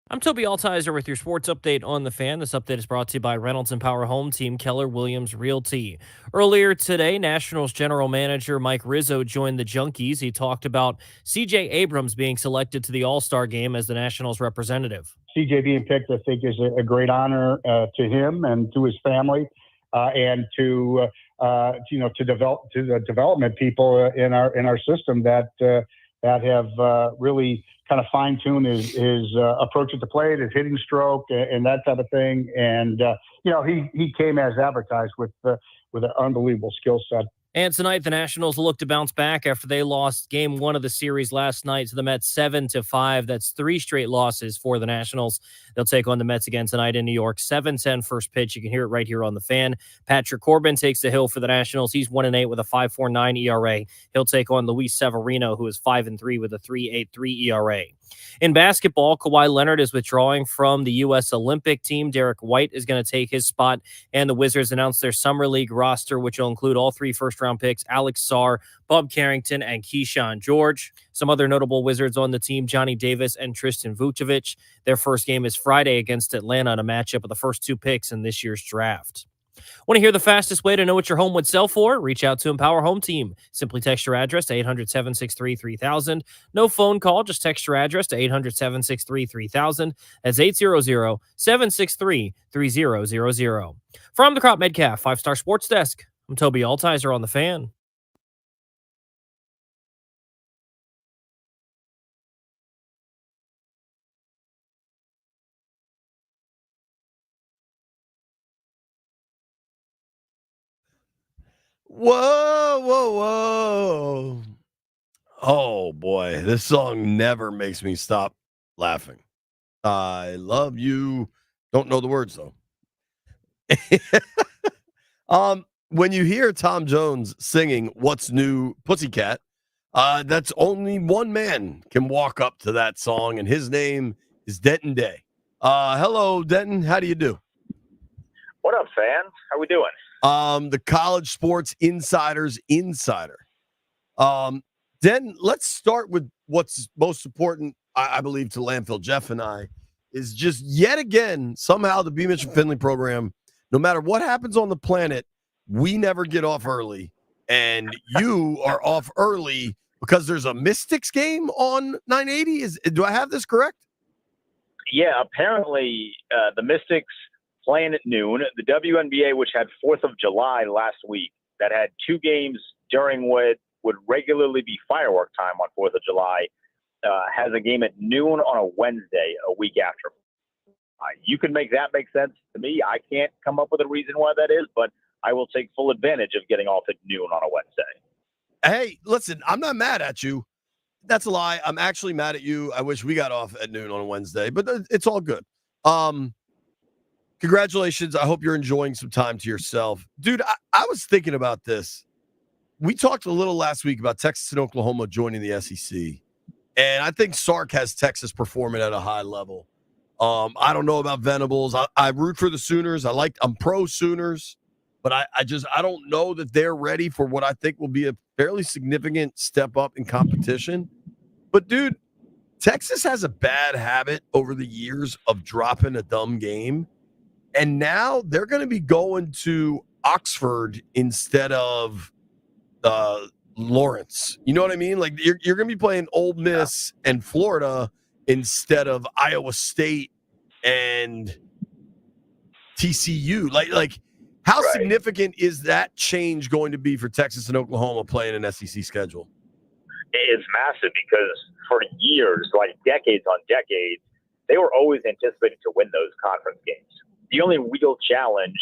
I'm Toby Altizer with your sports update on the Fan. This update is brought to you by Reynolds and Power Home Team Keller Williams Realty. Earlier today, Nationals general manager Mike Rizzo joined the Junkies. He talked about C.J. Abrams being selected to the All-Star game as the Nationals representative. C.J. being picked, I think, is a great honor to him and to his family, and to the development people in our system that have really kind of fine-tune his approach at the plate, his hitting stroke, and that type of thing. And he came as advertised with an unbelievable skill set. And tonight, the Nationals look to bounce back after they lost Game 1 of the series last night to the Mets 7-5. That's 3 straight losses for the Nationals. They'll take on the Mets again tonight in New York. 7:10 first pitch. You can hear it right here on the Fan. Patrick Corbin takes the hill for the Nationals. He's 1-8 with a 5.49 ERA. He'll take on Luis Severino, who is 5-3 with a 3.83 ERA. In basketball, Kawhi Leonard is withdrawing from the U.S. Olympic team. Derek White is going to take his spot, and the Wizards announced their Summer League roster, which will include all 3 first-round picks, Alex Sarr, Bob Carrington, and Keyshawn George. Some other notable Wizards on the team, Johnny Davis and Tristan Vucevic. Their first game is Friday against Atlanta in a matchup of the first 2 picks in this year's draft. Want to hear the fastest way to know what your home would sell for? Reach out to Empower Home Team. Simply text your address to 800-763-3000. No phone call, just text your address to 800-763-3000. That's 800-763-3000. From the Crop Medcalf 5-Star Sports Desk, I'm Toby Altizer on the Fan. Whoa, whoa, whoa. Oh, boy. This song never makes me stop laughing. I love you. Don't know the words, though. When you hear Tom Jones singing What's New Pussycat, that's only one man can walk up to that song, and his name is Denton Day. Hello, Denton. How do you do? What up, fans? How we doing? The College Sports Insider's Insider. Denton, let's start with what's most important, I believe, to Landfill Jeff and I, is just yet again, somehow the B. Mitchell Finley program, no matter what happens on the planet, we never get off early. And you are off early because there's a Mystics game on 980. Do I have this correct? Yeah, apparently the Mystics playing at noon. The WNBA, which had 4th of July last week, that had 2 games during what would regularly be firework time on 4th of July, has a game at noon on a Wednesday, a week after. You can make that make sense to me. I can't come up with a reason why that is, but I will take full advantage of getting off at noon on a Wednesday. Hey, listen, I'm not mad at you. That's a lie. I'm actually mad at you. I wish we got off at noon on a Wednesday, but it's all good. Congratulations. I hope you're enjoying some time to yourself. Dude, I was thinking about this. We talked a little last week about Texas and Oklahoma joining the SEC, and I think Sark has Texas performing at a high level. I don't know about Venables. I root for the Sooners. I'm pro Sooners, but I don't know that they're ready for what I think will be a fairly significant step up in competition. But dude, Texas has a bad habit over the years of dropping a dumb game. And now they're going to be going to Oxford instead of Lawrence. You know what I mean? Like you're going to be playing Ole Miss and Florida instead of Iowa State and TCU. Like how significant is that change going to be for Texas and Oklahoma playing an SEC schedule? It's massive because for years, like decades on decades, they were always anticipating to win those conference games. The only real challenge,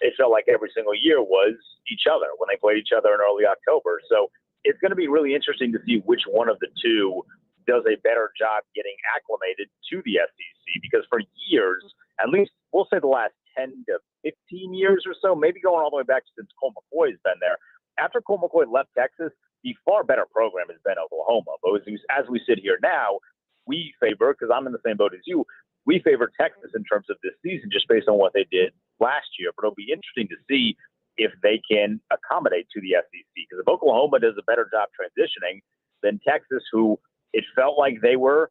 it felt like every single year, was each other when they played each other in early October. So it's going to be really interesting to see which one of the two does a better job getting acclimated to the SEC, because for years, at least we'll say the last 10 to 15 years or so, maybe going all the way back since Colt McCoy has been there. After Colt McCoy left Texas, the far better program has been Oklahoma. But as we sit here now, we favor, because I'm in the same boat as you, we favor Texas in terms of this season just based on what they did last year. But it'll be interesting to see if they can accommodate to the SEC. Because if Oklahoma does a better job transitioning than Texas, who it felt like they were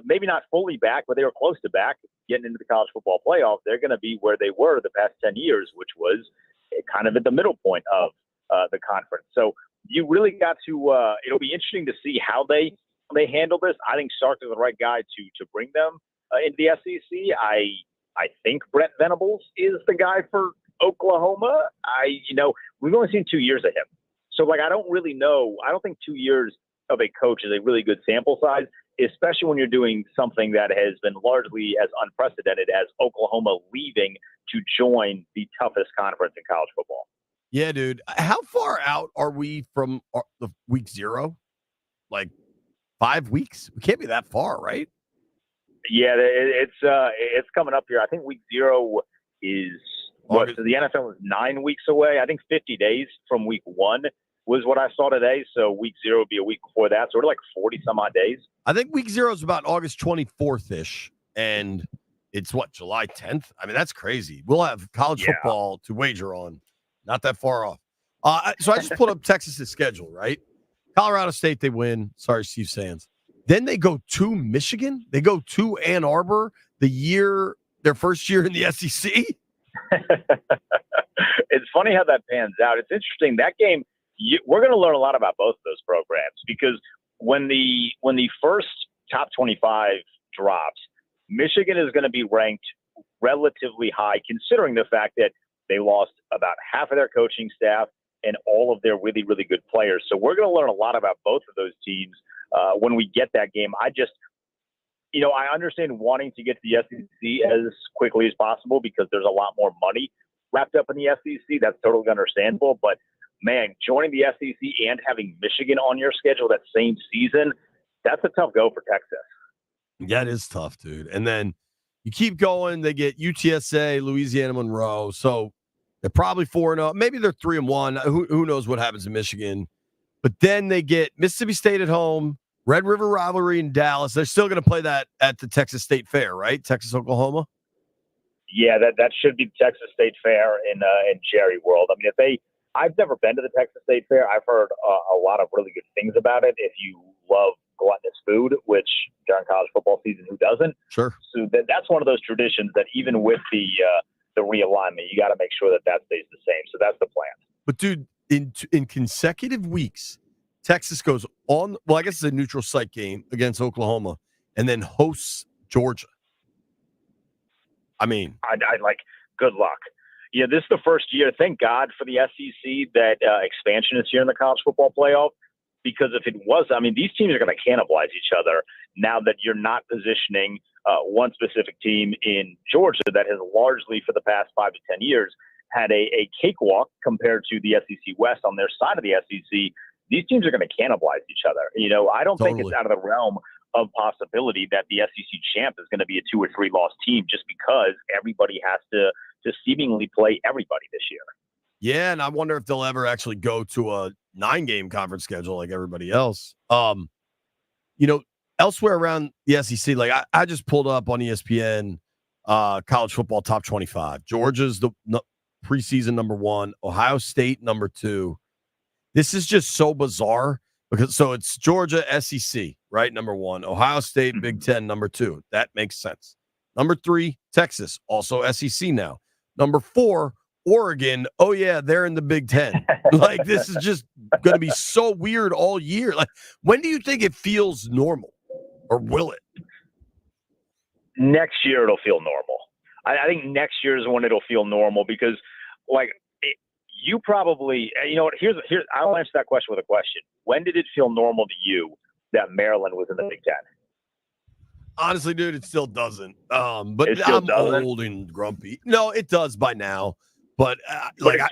maybe not fully back, but they were close to back getting into the college football playoff. They're going to be where they were the past 10 years, which was kind of at the middle point of the conference. So you really got to, it'll be interesting to see how they handle this. I think Sark is the right guy to bring them into the SEC. I think Brent Venables is the guy for Oklahoma. We've only seen 2 years of him. So, I don't really know. I don't think 2 years of a coach is a really good sample size, especially when you're doing something that has been largely as unprecedented as Oklahoma leaving to join the toughest conference in college football. Yeah, dude. How far out are we from the week 0? 5 weeks? We can't be that far, right? Yeah, it's coming up here. I think week 0 is so the NFL is 9 weeks away. I think 50 days from week 1 was what I saw today. So week 0 would be a week before that. So we're 40 some odd days. I think week 0 is about August 24th ish, and it's July 10th. I mean, that's crazy. We'll have college football to wager on. Not that far off. So I just pulled up Texas's schedule, right? Colorado State, they win. Sorry, Steve Sands. Then they go to Michigan. They go to Ann Arbor their first year in the SEC. It's funny how that pans out. It's interesting. That game, we're going to learn a lot about both of those programs because when the first top 25 drops, Michigan is going to be ranked relatively high, considering the fact that they lost about half of their coaching staff and all of their really, really good players. So we're going to learn a lot about both of those teams when we get that game. I understand wanting to get to the SEC as quickly as possible because there's a lot more money wrapped up in the SEC. That's totally understandable. But, man, joining the SEC and having Michigan on your schedule that same season, that's a tough go for Texas. Yeah, it is tough, dude. And then you keep going. They get UTSA, Louisiana Monroe. So they're probably 4-0. Maybe they're 3-1. Who knows what happens in Michigan. But then they get Mississippi State at home, Red River rivalry in Dallas. They're still going to play that at the Texas State Fair, right? Texas, Oklahoma. Yeah, that should be Texas State Fair in Jerry World. I mean, I've never been to the Texas State Fair. I've heard a lot of really good things about it. If you love gluttonous food, which during college football season, who doesn't? Sure. So that's one of those traditions that even with the realignment, you got to make sure that stays the same. So that's the plan. But dude, in consecutive weeks, Texas goes on. Well, I guess it's a neutral site game against Oklahoma, and then hosts Georgia. I mean, I'd good luck. Yeah, this is the first year. Thank God for the SEC that expansion is here in the college football playoff. Because if it was, I mean, these teams are going to cannibalize each other now that you're not positioning one specific team in Georgia that has largely for the past 5 to 10 years had a cakewalk compared to the SEC West on their side of the SEC. These teams are going to cannibalize each other. I don't think it's out of the realm of possibility that the SEC champ is going to be a 2 or 3 loss team just because everybody has to seemingly play everybody this year. Yeah, and I wonder if they'll ever actually go to a 9-game conference schedule like everybody else. Elsewhere around the SEC, I just pulled up on ESPN college football top 25. Georgia's the preseason number 1, Ohio State number 2. This is just so bizarre because it's Georgia SEC, right? Number 1, Ohio State Big Ten number 2. That makes sense. Number 3, Texas, also SEC now. Number 4, Oregon. Oh yeah, they're in the Big Ten. This is just going to be so weird all year. When do you think it feels normal, or will it? Next year it'll feel normal. I think next year is when it'll feel normal because, you probably, here's I'll answer that question with a question. When did it feel normal to you that Maryland was in the Big Ten? Honestly, dude, it still doesn't. But still I'm doesn't? old and grumpy. No, it does by now. But it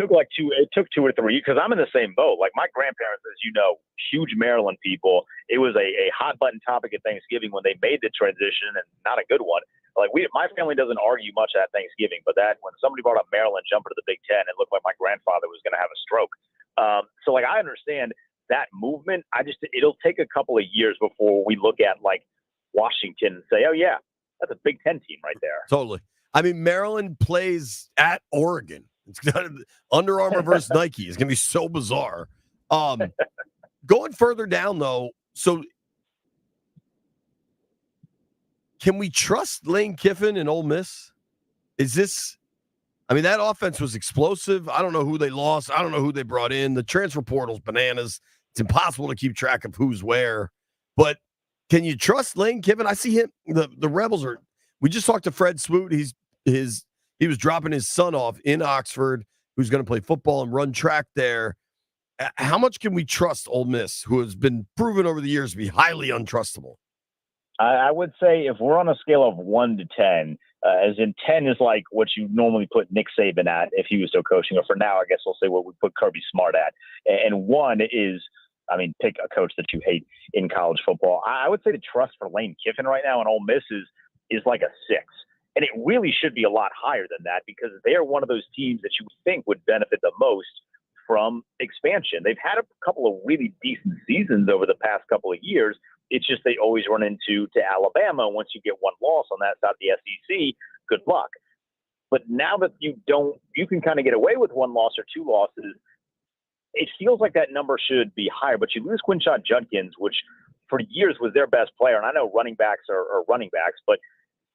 took 2 or 3 because I'm in the same boat. My grandparents, as you know, huge Maryland people. It was a hot button topic at Thanksgiving when they made the transition, and not a good one. My family doesn't argue much at Thanksgiving, but that when somebody brought up Maryland jumping to the Big Ten, it looked like my grandfather was going to have a stroke. I understand that movement. It'll take a couple of years before we look at Washington and say, oh yeah, that's a Big Ten team right there. Totally. I mean, Maryland plays at Oregon. It's got Under Armour versus Nike. It's going to be so bizarre. Going further down, though, so can we trust Lane Kiffin and Ole Miss? Is this? I mean, that offense was explosive. I don't know who they lost. I don't know who they brought in. The transfer portal's bananas. It's impossible to keep track of who's where. But can you trust Lane Kiffin? I see him. The Rebels are. We just talked to Fred Smoot. He was dropping his son off in Oxford, who's going to play football and run track there. How much can we trust Ole Miss, who has been proven over the years to be highly untrustable? I would say if we're on a scale of 1 to 10, as in 10 is like what you normally put Nick Saban at if he was still coaching, or for now, I guess we'll say what we put Kirby Smart at. And 1 is, I mean, pick a coach that you hate in college football. I would say the trust for Lane Kiffin right now in Ole Miss is like a 6. And it really should be a lot higher than that because they are one of those teams that you think would benefit the most from expansion. They've had a couple of really decent seasons over the past couple of years. It's just they always run into Alabama. Once you get one loss on that side of the SEC, good luck. But now that you can kind of get away with one loss or 2 losses. It feels like that number should be higher. But you lose Quinton Johnston, which for years was their best player. And I know running backs are running backs, but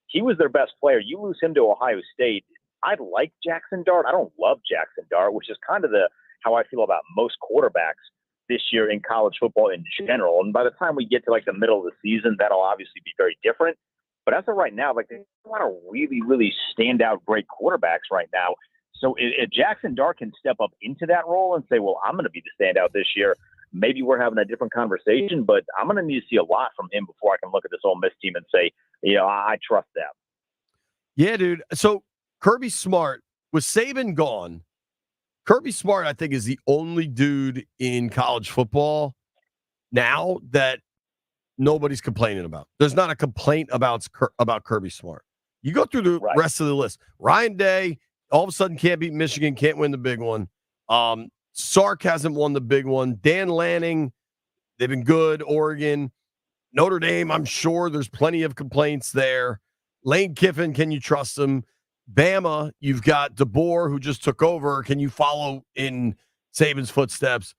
he was their best player. You lose him to Ohio State. I like Jackson Dart. I don't love Jackson Dart, which is kind of how I feel about most quarterbacks this year in college football in general. And by the time we get to like the middle of the season, that'll obviously be very different. But as of right now, like there's a lot of really, really standout great quarterbacks right now. So if Jackson Dart can step up into that role and say, well, I'm going to be the standout this year, maybe we're having a different conversation, but I'm going to need to see a lot from him before I can look at this Ole Miss team and say, I trust them. Yeah, dude. So Kirby Smart, with Saban gone, Kirby Smart, I think, is the only dude in college football now that nobody's complaining about. There's not a complaint about Kirby Smart. You go through the rest of the list. Ryan Day, all of a sudden, can't beat Michigan, can't win the big one. Sark hasn't won the big one. Dan Lanning, they've been good. Oregon. Notre Dame, I'm sure there's plenty of complaints there. Lane Kiffin, can you trust him? Bama, you've got DeBoer, who just took over. Can you follow in Saban's footsteps?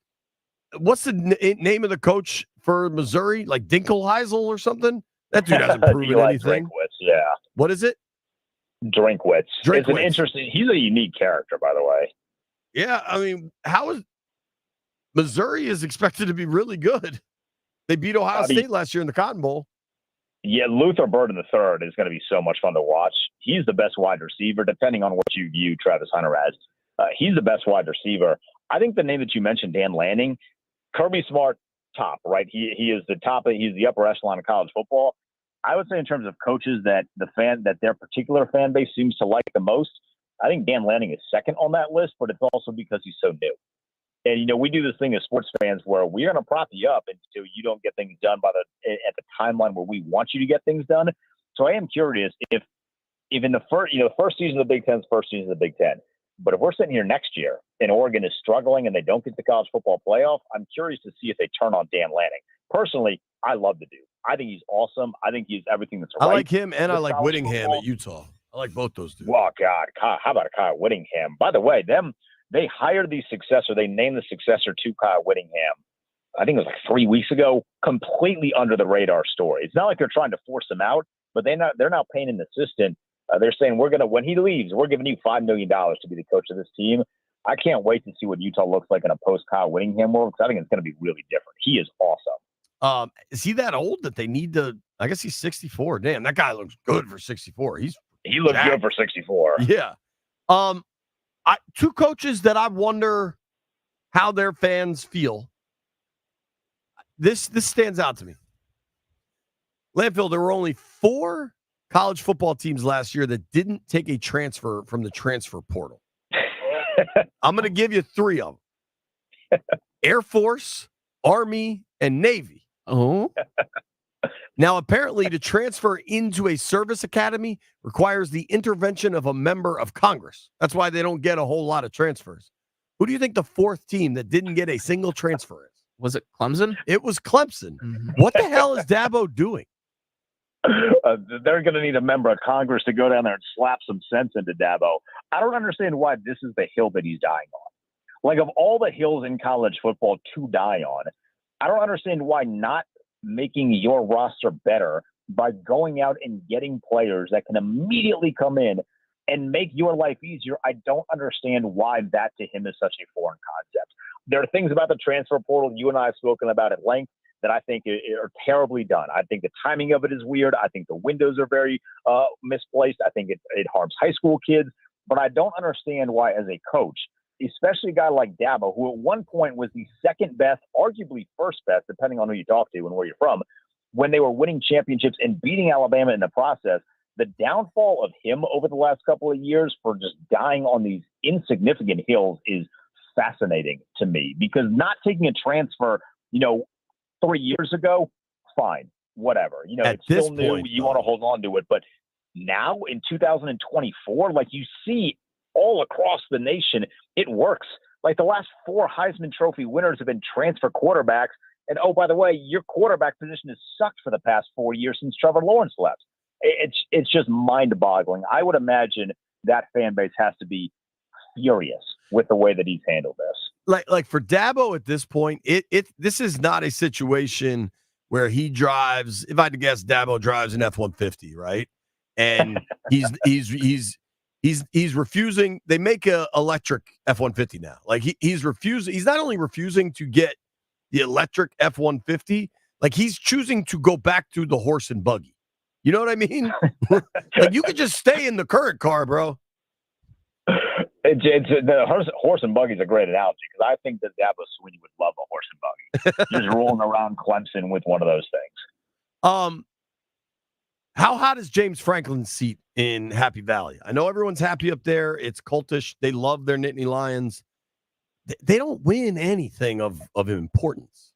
What's the name of the coach for Missouri? Like Dinkelheisel or something? That dude hasn't proven anything. Drinkwitz, yeah. What is it? Drinkwitz. It's an interesting. He's a unique character, by the way. Yeah, I mean, how is Missouri is expected to be really good? They beat Ohio State last year in the Cotton Bowl. Yeah, Luther Burden III is going to be so much fun to watch. He's the best wide receiver, depending on what you view Travis Hunter as. He's the best wide receiver. I think the name that you mentioned, Dan Lanning, Kirby Smart, top, right? He is the top. He's the upper echelon of college football. I would say in terms of coaches that their particular fan base seems to like the most, I think Dan Lanning is second on that list, but it's also because he's so new. And, we do this thing as sports fans where we're going to prop you up until you don't get things done at the timeline where we want you to get things done. So I am curious if in the first season of the Big Ten is first season of the Big Ten. But if we're sitting here next year and Oregon is struggling and they don't get the college football playoff, I'm curious to see if they turn on Dan Lanning. Personally, I love the dude. I think he's awesome. I think he's everything that's right. I like him, and I like Whittingham at Utah. I like both those dudes. Well, God, how about Kyle Whittingham? By the way, they hired the successor. They named the successor to Kyle Whittingham. I think it was like 3 weeks ago. Completely under the radar story. It's not like they're trying to force him out, but they're not paying an assistant. They're saying when he leaves, we're giving you $5 million to be the coach of this team. I can't wait to see what Utah looks like in a post Kyle Whittingham world because I think it's going to be really different. He is awesome. Is he that old that they need to? I guess he's 64. Damn, that guy looks good for 64. He looks good for 64. Yeah. Two coaches that I wonder how their fans feel. This stands out to me. Landfill, there were only 4 college football teams last year that didn't take a transfer from the transfer portal. I'm going to give you 3 of them. Air Force, Army, and Navy. Oh. Now, apparently, to transfer into a service academy requires the intervention of a member of Congress. That's why they don't get a whole lot of transfers. Who do you think the 4th team that didn't get a single transfer is? Was it Clemson? It was Clemson. Mm-hmm. What the hell is Dabo doing? They're going to need a member of Congress to go down there and slap some sense into Dabo. I don't understand why this is the hill that he's dying on. Like, of all the hills in college football to die on, I don't understand why not making your roster better by going out and getting players that can immediately come in and make your life easier. I don't understand why that to him is such a foreign concept. There are things about the transfer portal you and I have spoken about at length that I think are terribly done. I think the timing of it is weird. I think the windows are very misplaced. I think it harms high school kids. But I don't understand why, as a coach, especially a guy like Dabo, who at one point was the second best, arguably first best, depending on who you talk to and where you're from, when they were winning championships and beating Alabama in the process, the downfall of him over the last couple of years for just dying on these insignificant hills is fascinating to me, because not taking a transfer, 3 years ago, fine, whatever. It's still new. You want to hold on to it. But now in 2024, like you see all across the nation, it works. Like the last 4 Heisman Trophy winners have been transfer quarterbacks. And oh, by the way, your quarterback position has sucked for the past 4 years since Trevor Lawrence left. It's just mind-boggling. I would imagine that fan base has to be furious with the way that he's handled this. Like for Dabo at this point, this is not a situation where he drives. If I had to guess, Dabo drives an F-150, right? And he's refusing. They make a electric F-150 now. Like he's refusing. He's not only refusing to get the electric F-150, like he's choosing to go back to the horse and buggy. You know what I mean? Like you could just stay in the current car, bro. The horse and buggy is a great analogy, because I think that Dabo Swinney would love a horse and buggy, just rolling around Clemson with one of those things. How hot is James Franklin's seat in Happy Valley? I know everyone's happy up there. It's cultish. They love their Nittany Lions. They don't win anything of importance.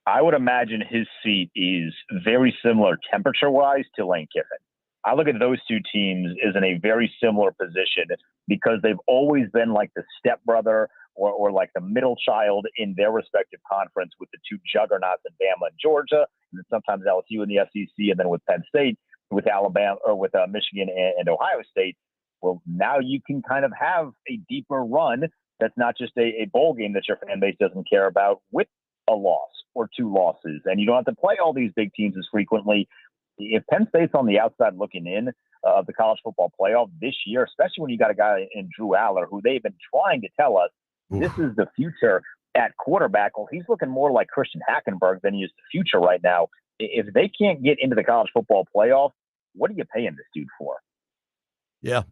I would imagine his seat is very similar temperature-wise to Lane Kiffin. I look at those two teams as in a very similar position, because they've always been like the stepbrother or like the middle child in their respective conference, with the two juggernauts in Bama and Georgia, and then sometimes LSU in the SEC, and then with Penn State, with Alabama, or with Michigan and Ohio State. Well, now you can kind of have a deeper run that's not just a bowl game that your fan base doesn't care about, with a loss or 2 losses, and you don't have to play all these big teams as frequently. If Penn State's on the outside looking in of the college football playoff this year, especially when you got a guy in Drew Aller, who they've been trying to tell us this is the future at quarterback. Well, he's looking more like Christian Hackenberg than he is the future right now. If they can't get into the college football playoff, what are you paying this dude for? Yeah.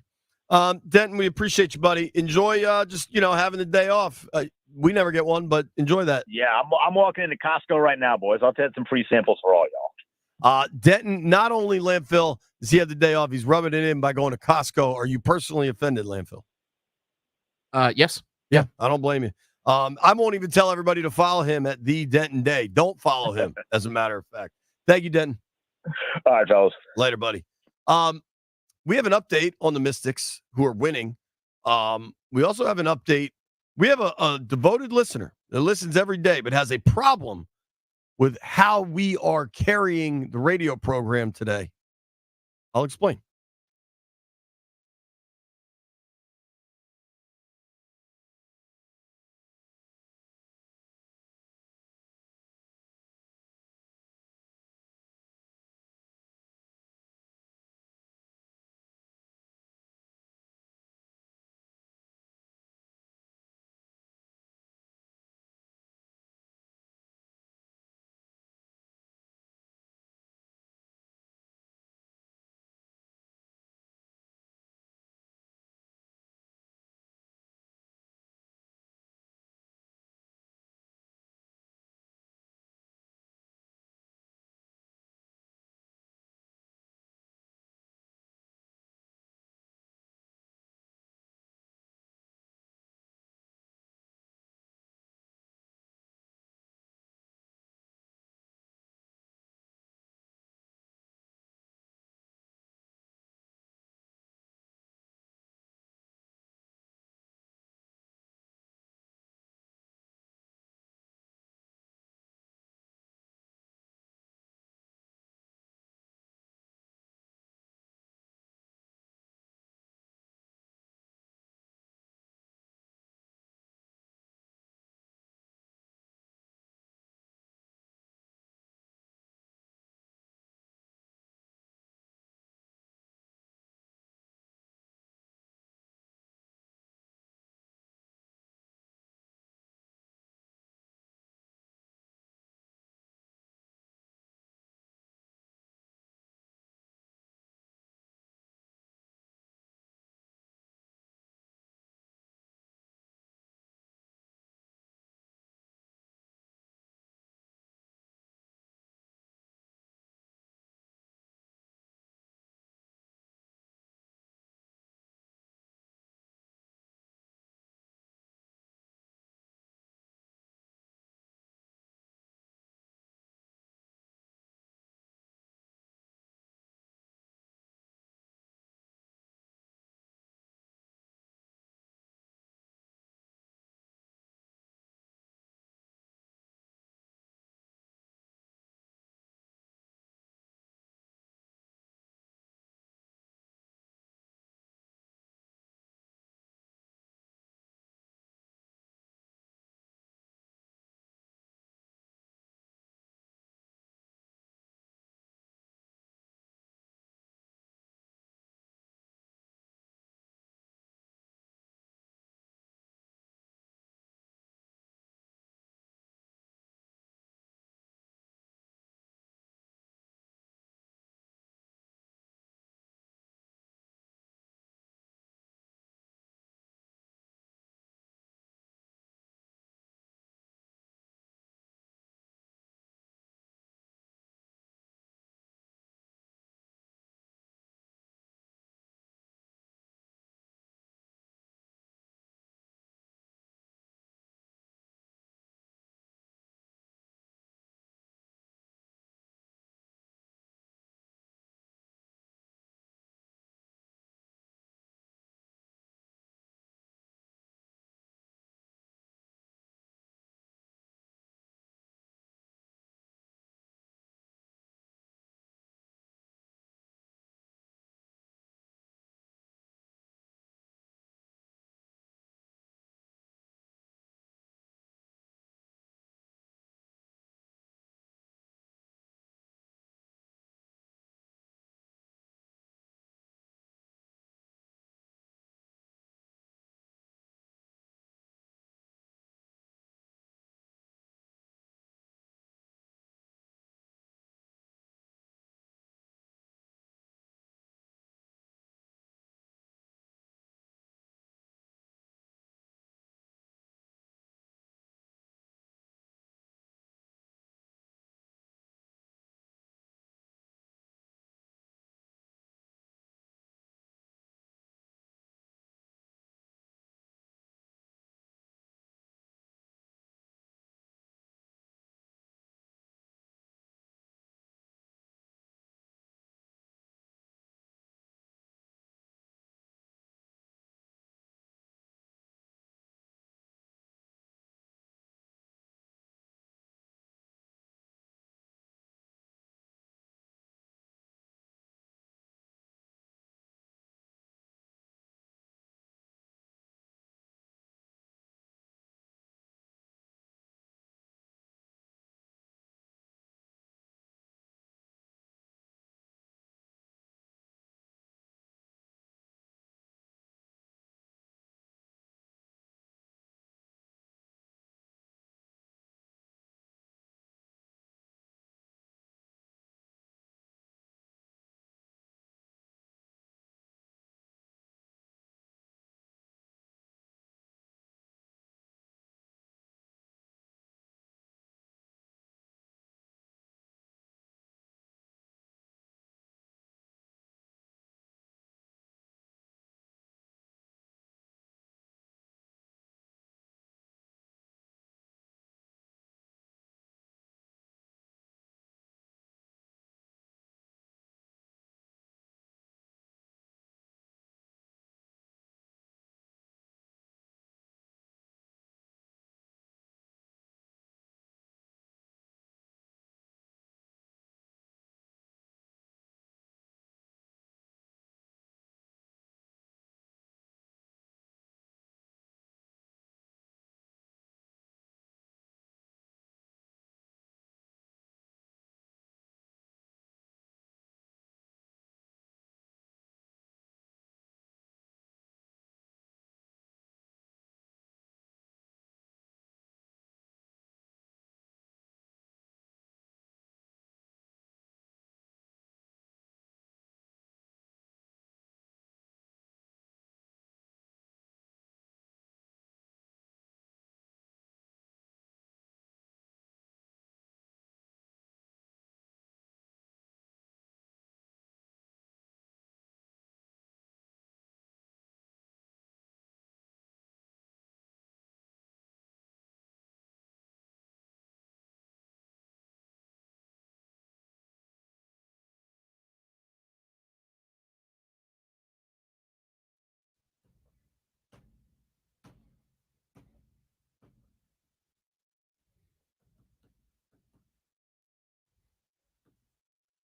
Denton, we appreciate you, buddy. Enjoy just, having the day off. We never get one, but enjoy that. Yeah, I'm walking into Costco right now, boys. I'll take some free samples for all y'all. Denton, not only Landfill does he have the day off, he's rubbing it in by going to Costco. Are you personally offended, Landfill? Yes. Yeah, I don't blame you. I won't even tell everybody to follow him at the Denton Day. Don't follow him, as a matter of fact. Thank you, Denton. All right, fellas. Later, buddy. We have an update on the Mystics, who are winning. We also have an update. We have a devoted listener that listens every day, but has a problem with how we are carrying the radio program today. I'll explain.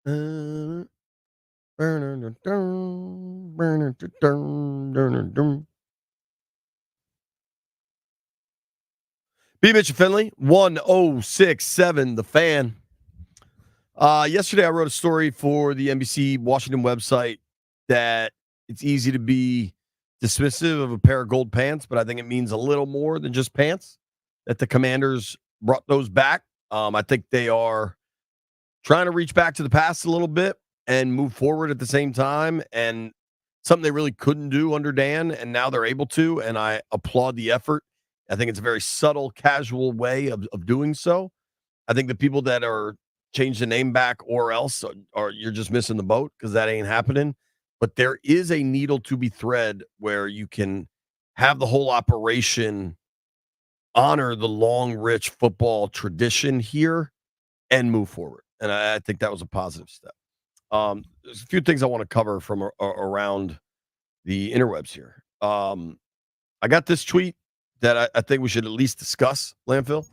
B. Mitch and Finley, 1067, The Fan. Yesterday, I wrote a story for the NBC Washington website that it's easy to be dismissive of a pair of gold pants, but I think it means a little more than just pants, that the Commanders brought those back. I think they are trying to reach back to the past a little bit and move forward at the same time, and something they really couldn't do under Dan, and now they're able to, and I applaud the effort. I think it's a very subtle, casual way of doing so. I think the people that are change the name back or else are you're just missing the boat because that ain't happening. But there is a needle to be thread where you can have the whole operation honor the long, rich football tradition here and move forward. And I think that was a positive step. There's a few things I want to cover from around the interwebs here. I got this tweet that I think we should at least discuss, Landfill.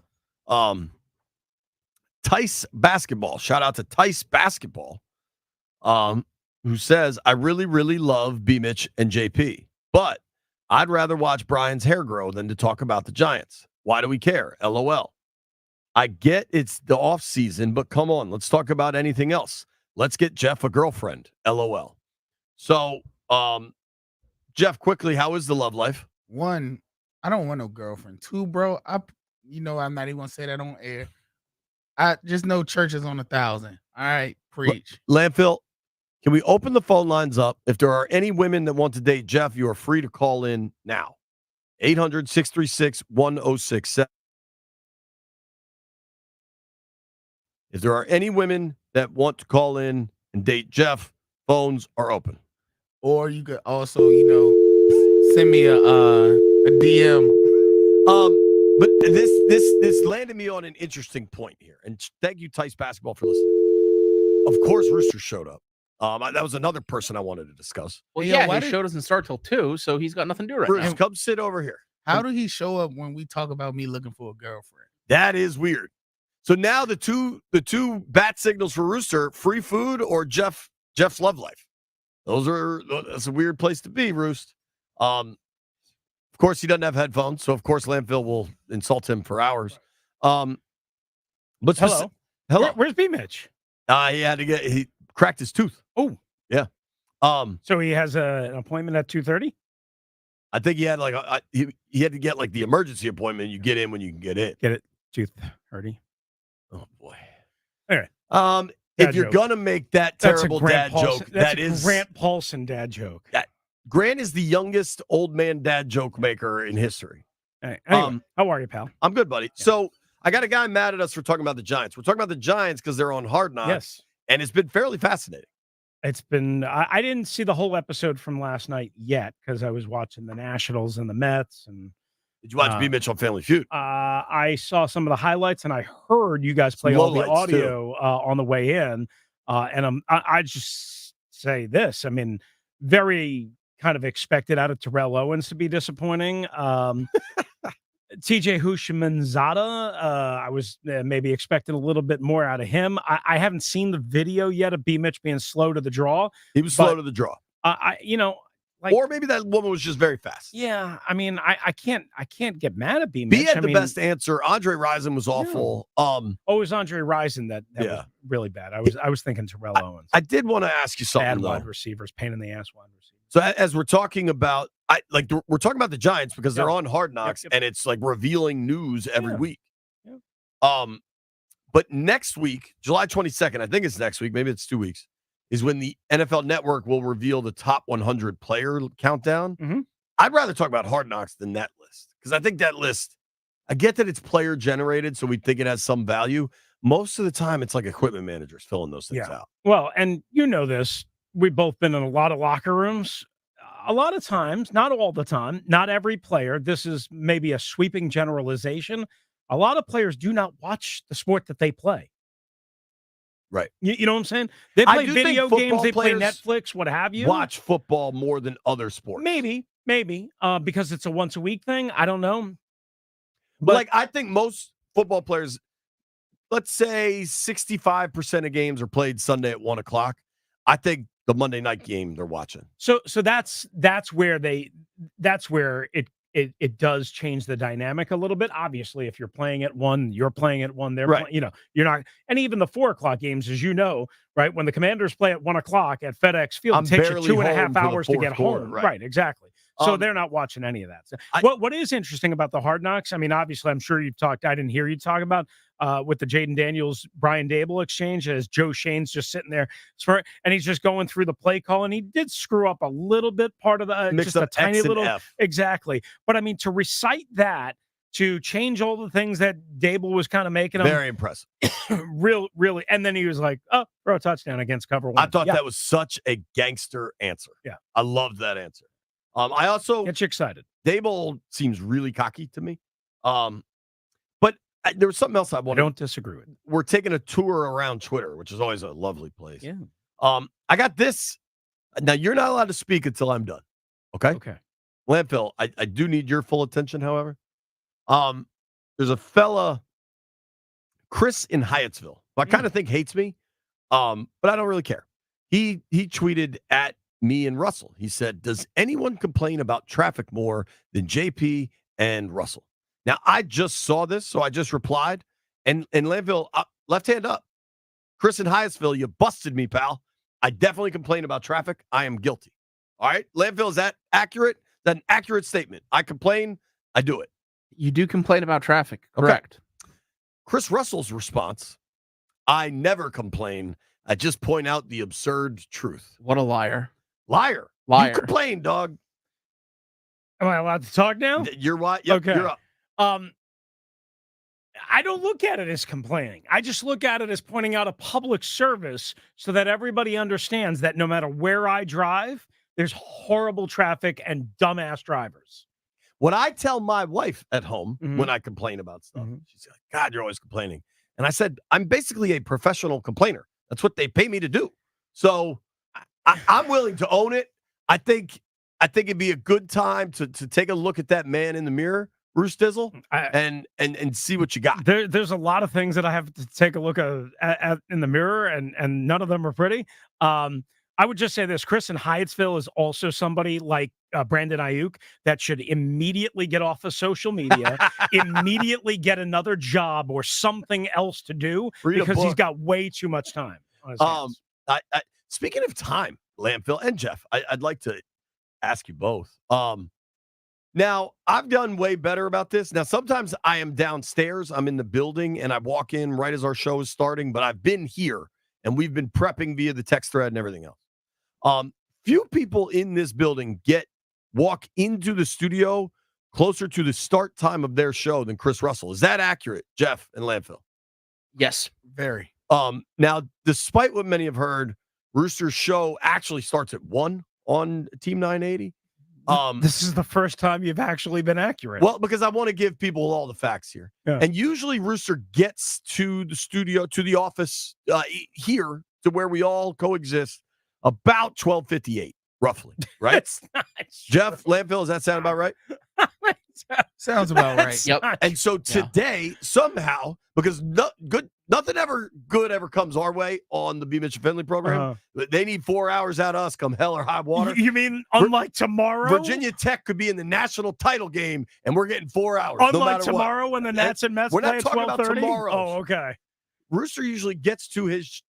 Tice Basketball. Shout out to Tice Basketball, who says, I really, really love B-Mitch and JP, but I'd rather watch Brian's hair grow than to talk about the Giants. Why do we care? LOL. I get it's the off season, but come on, let's talk about anything else. Let's get Jeff a girlfriend. LOL. So, Jeff, quickly, how is the love life? One, I don't want no girlfriend. Two, bro, I'm not even gonna say that on air. I just know church is on 1,000. All right, preach. Landfill, can we open the phone lines up? If there are any women that want to date Jeff, you are free to call in now. 800-636-1067. If there are any women that want to call in and date Jeff, phones are open. Or you could also, send me a DM. But this landed me on an interesting point here. And thank you, Tice Basketball, for listening. Of course, Rooster showed up. That was another person I wanted to discuss. Well, his show doesn't start till 2, so he's got nothing to do right Bruce, now. come sit over here. How did he show up when we talk about me looking for a girlfriend? That is weird. So now the two bat signals for Rooster: free food or Jeff's love life. That's a weird place to be, Roost. Of course, he doesn't have headphones, so of course Landfill will insult him for hours. But hello. Where's B Mitch? He cracked his tooth. Oh, yeah. So he has an appointment at 2:30. I think he had he had to get like the emergency appointment. You get in when you can get in. Get it, tooth hurty. Oh boy. Anyway, if you're gonna make that terrible dad joke, that is Grant Paulson dad joke. Grant is the youngest old man dad joke maker in history. Anyway, how are you, pal? I'm good, buddy. Yeah. So I got a guy mad at us for talking about the Giants. We're talking about the Giants because they're on Hard Knocks. Yes. And it's been fairly fascinating. It's been, I didn't see the whole episode from last night yet because I was watching the Nationals and the Mets. And did you watch B. Mitch on Family Feud? I saw some of the highlights and I heard you guys play all the audio on the way in. And I just say this. I mean, very kind of expected out of Terrell Owens to be disappointing. TJ Houshmandzadeh, I was maybe expecting a little bit more out of him. I haven't seen the video yet of B. Mitch being slow to the draw. He was slow to the draw. Or maybe that woman was just very fast. Yeah, I mean, I can't get mad at B. B Mitch. had the best answer. Andre Rison was awful. It was Andre Rison that was really bad. I was thinking Terrell Owens. I did want to ask you something. Bad though. wide receivers, pain in the ass wide receivers. So as we're talking about, we're talking about the Giants because they're on Hard Knocks and it's like revealing news every week. Yeah. But next week, July 22nd, I think it's next week, maybe it's 2 weeks, is when the NFL Network will reveal the top 100 player countdown. Mm-hmm. I'd rather talk about Hard Knocks than that list because I think that list, I get that it's player generated, so we think it has some value. Most of the time, it's like equipment managers filling those things out. Well, and you know this. We've both been in a lot of locker rooms. A lot of times, not all the time, not every player. This is maybe a sweeping generalization. A lot of players do not watch the sport that they play. Right. You know what I'm saying? They play video games, they play Netflix, what have you. Watch football more than other sports. Maybe, because it's a once a week thing. I don't know. But I think most football players, let's say 65% of games are played Sunday at 1 o'clock. I think the Monday night game they're watching. So that's where it does change the dynamic a little bit. Obviously, if you're playing at 1, you're playing at 1. They're Right. you're not. And even the 4 o'clock games, as you know, right? When the Commanders play at 1 o'clock at FedEx Field, I'm it takes you barely 2.5 home for the hours to fourth get quarter, home. right. Exactly. So they're not watching any of that. So what is interesting about the Hard Knocks? I mean, obviously, I'm sure you've talked. I didn't hear you talk about with the Jaden Daniels Brian Dable exchange as Joe Shane's just sitting there, and he's just going through the play call, and he did screw up a little bit, part of the Mixed just a up tiny X and little F. exactly. But I mean, to recite that, to change all the things that Dable was kind of making him Very impressive. really, and then he was like, "Oh, throw a touchdown against cover 1." I thought that was such a gangster answer. Yeah. I loved that answer. I also Gets you excited. Dable seems really cocky to me. But there was something else I I wanted. don't disagree with. We're taking a tour around Twitter, which is always a lovely place. Yeah. I got this. Now you're not allowed to speak until I'm done. Okay. Okay. Landfill, I do need your full attention, however. There's a fella, Chris in Hyattsville, who I kind of think hates me, but I don't really care. He tweeted at me and Russell. He said, "Does anyone complain about traffic more than JP and Russell?" Now, I just saw this, so I just replied. And Landfill, left hand up. Chris in Hyattsville, you busted me, pal. I definitely complain about traffic. I am guilty. All right? Landfill, is that accurate? Is that an accurate statement? I complain. I do it. You do complain about traffic, correct? Okay. Chris Russell's response, I never complain. I just point out the absurd truth. What a liar. Liar. Liar. You complain, dog. Am I allowed to talk now? You're what? Yep, Okay. You're up. I don't look at it as complaining. I just look at it as pointing out a public service so that everybody understands that no matter where I drive, there's horrible traffic and dumbass drivers. What I tell my wife at home when I complain about stuff, she's like, God, you're always complaining. And I said, I'm basically a professional complainer. That's what they pay me to do. So I'm willing to own it. I think it'd be a good time to take a look at that man in the mirror, Bruce Dizzle, and see what you got. There's a lot of things that I have to take a look at in the mirror, and none of them are pretty. I would just say this: Chris in Hyattsville is also somebody like Brandon Ayuk that should immediately get off of social media, immediately get another job or something else to do because he's got way too much time on his hands. Speaking of time, Landfill and Jeff, I'd like to ask you both. Now, I've done way better about this. Now, sometimes I am downstairs. I'm in the building, and I walk in right as our show is starting, but I've been here, and we've been prepping via the text thread and everything else. Few people in this building walk into the studio closer to the start time of their show than Chris Russell. Is that accurate, Jeff and Landfill? Yes. Very. Now, despite what many have heard, Rooster's show actually starts at 1 on Team 980. This is the first time you've actually been accurate. Well, because I want to give people all the facts here. Yeah. And usually Rooster gets to the studio, to the office here to where we all coexist about 12:58, roughly, right? Jeff, Landfill, does that sound about right? Sounds about right. Yep. And so today, somehow, because nothing good ever comes our way on the B. Mitchell Finley program. They need 4 hours out of us come hell or high water. You mean unlike tomorrow? Virginia Tech could be in the national title game, and we're getting 4 hours. Unlike no matter tomorrow what. when the Nats and Mets we're play not at talking about 12:30? tomorrow. Oh, okay. Rooster usually gets to his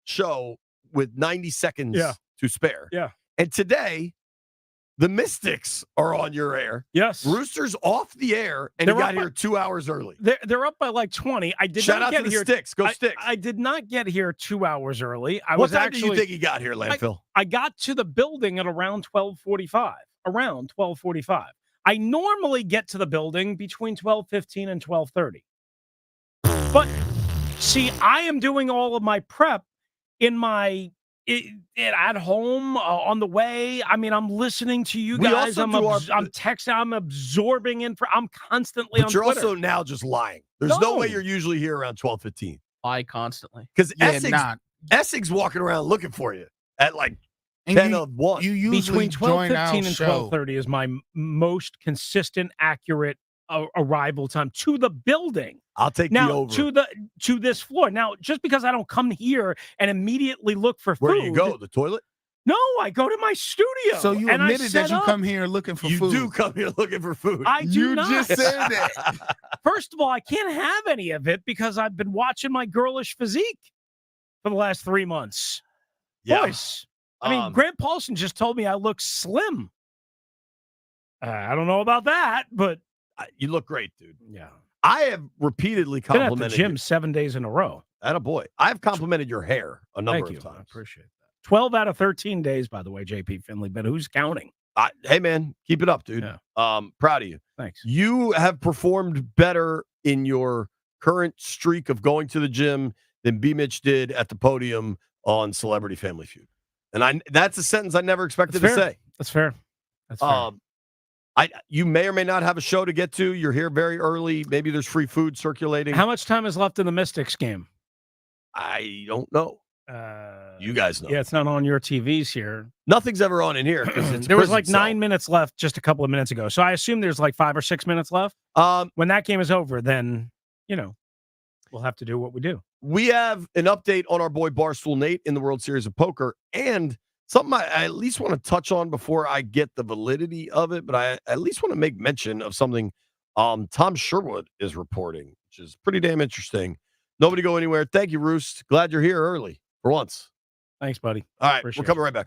show with 90 seconds to spare. Yeah. And today, the Mystics are on your air. Yes. Rooster's off the air, and he got here 2 hours early. They're up by like 20. I did Shout not out get to the here. Sticks. Go Sticks. I did not get here 2 hours early. What time do you think he got here, Landfill? I got to the building at around 12:45. Around 12:45. I normally get to the building between 12:15 and 12:30. But see, I am doing all of my prep in my at home on the way. I mean, I'm listening to you guys. I'm texting. I'm absorbing I'm constantly on You're Twitter. also now just lying. There's no way you're usually here around 12:15. Lie constantly. Because Essig's walking around looking for you at like 10 of 1. You usually between 12:15 and show. 12:30 is my most consistent, accurate arrival time to the building. I'll take the now over. to this floor. Now, just because I don't come here and immediately look for Where food. do you go? The toilet? No, I go to my studio. So you and I admitted that set you up. come here looking for You food. do come here looking for food. I do You not. just said that. First of all, I can't have any of it because I've been watching my girlish physique for the last 3 months. Yeah. Boys, I mean, Grant Paulson just told me I look slim. I don't know about that, but you look great, dude. Yeah. I have repeatedly been at the complimented gym you. 7 days in a row. Attaboy. I've complimented your hair a number Thank you. of times. I appreciate that. 12 out of 13 days, by the way, JP Finley, but who's counting? Hey, man, keep it up, dude. Yeah. Proud of you. Thanks. You have performed better in your current streak of going to the gym than B. Mitch did at the podium on Celebrity Family Feud. And that's a sentence I never expected to say. That's fair. That's fair. You may or may not have a show to get to. You're here very early. Maybe there's free food circulating. How much time is left in the Mystics game? I don't know. You guys know. Yeah, it's not on your TVs here. Nothing's ever on in here because there was like 9 minutes left just a couple of minutes ago. So I assume there's like 5 or 6 minutes left. When that game is over, then, we'll have to do what we do. We have an update on our boy Barstool Nate in the World Series of Poker, and something I at least want to touch on before I get the validity of it, but I at least want to make mention of something Tom Sherwood is reporting, which is pretty damn interesting. Nobody go anywhere. Thank you, Roost. Glad you're here early for once. Thanks, buddy. All right, Appreciate we're coming right back.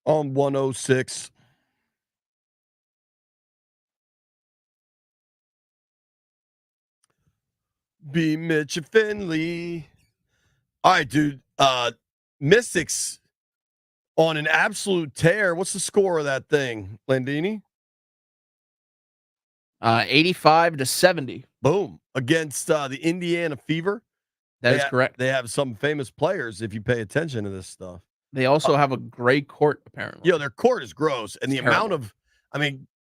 on 106. B. Mitch and Finley. All right, dude. Mystics on an absolute tear. What's the score of that thing, Landini? 85-70. Boom. Against the Indiana Fever. That is correct. They have some famous players if you pay attention to this stuff. They also have a gray court, apparently. Their court is gross. And the amount of,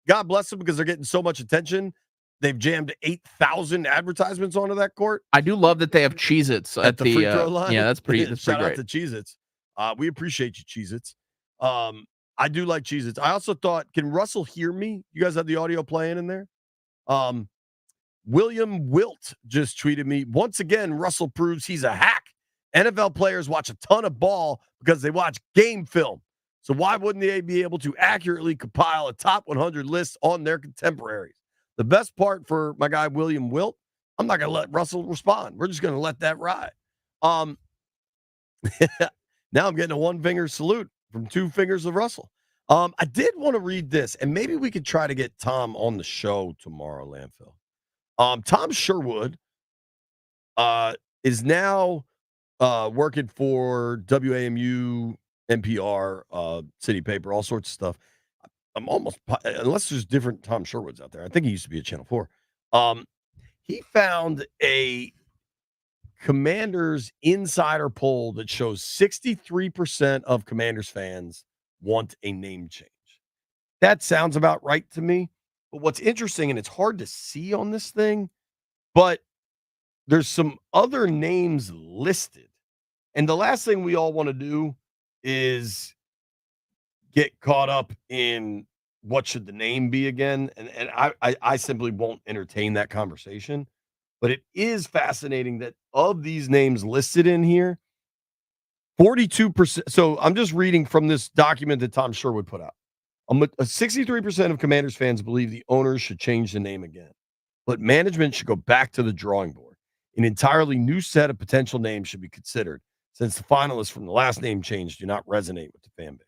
God bless them because they're getting so much attention. They've jammed 8,000 advertisements onto that court. I do love that they have Cheez-Its at the free throw line. Yeah, that's pretty great. Shout out to Cheez-Its. We appreciate you, Cheez-Its. I do like Cheez-Its. I also thought, can Russell hear me? You guys have the audio playing in there? William Wilt just tweeted me. Once again, Russell proves he's a hack. NFL players watch a ton of ball because they watch game film. So why wouldn't they be able to accurately compile a top 100 list on their contemporaries? The best part for my guy, William Wilt, I'm not going to let Russell respond. We're just going to let that ride. Now I'm getting a one-finger salute from two fingers of Russell. I did want to read this, and maybe we could try to get Tom on the show tomorrow, Landfill. Tom Sherwood is now working for WAMU, NPR, City Paper, all sorts of stuff. I'm almost, unless there's different Tom Sherwoods out there. I think he used to be at Channel 4. He found a Commanders insider poll that shows 63% of Commanders fans want a name change. That sounds about right to me. But what's interesting, and it's hard to see on this thing, but there's some other names listed. And the last thing we all want to do is get caught up in what should the name be again. And I simply won't entertain that conversation. But it is fascinating that of these names listed in here, 42%. So I'm just reading from this document that Tom Sherwood put out. 63% of Commanders fans believe the owners should change the name again, but management should go back to the drawing board. An entirely new set of potential names should be considered, since the finalists from the last name change do not resonate with the fan base.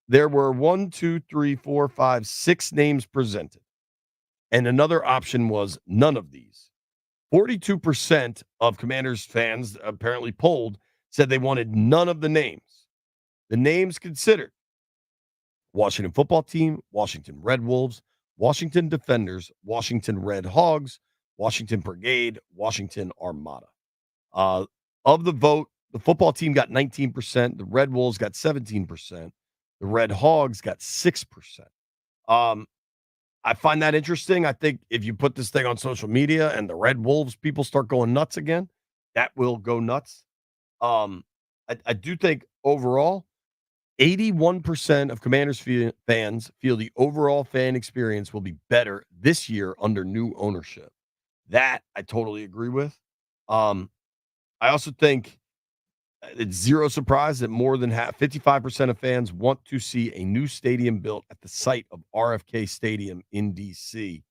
There were 6 names presented, and another option was none of these. 42% of Commanders fans apparently polled said they wanted none of the names. The names considered: Washington Football Team, Washington Red Wolves, Washington Defenders, Washington Red Hogs, Washington Brigade, Washington Armada. Of the vote, the football team got 19%, the Red Wolves got 17%, the Red Hogs got 6%. I find that interesting. I think if you put this thing on social media and the Red Wolves people start going nuts again, that will go nuts. I do think overall, 81% of Commanders fans feel the overall fan experience will be better this year under new ownership. That I totally agree with. I also think it's zero surprise that more than 55% of fans want to see a new stadium built at the site of RFK Stadium in D.C.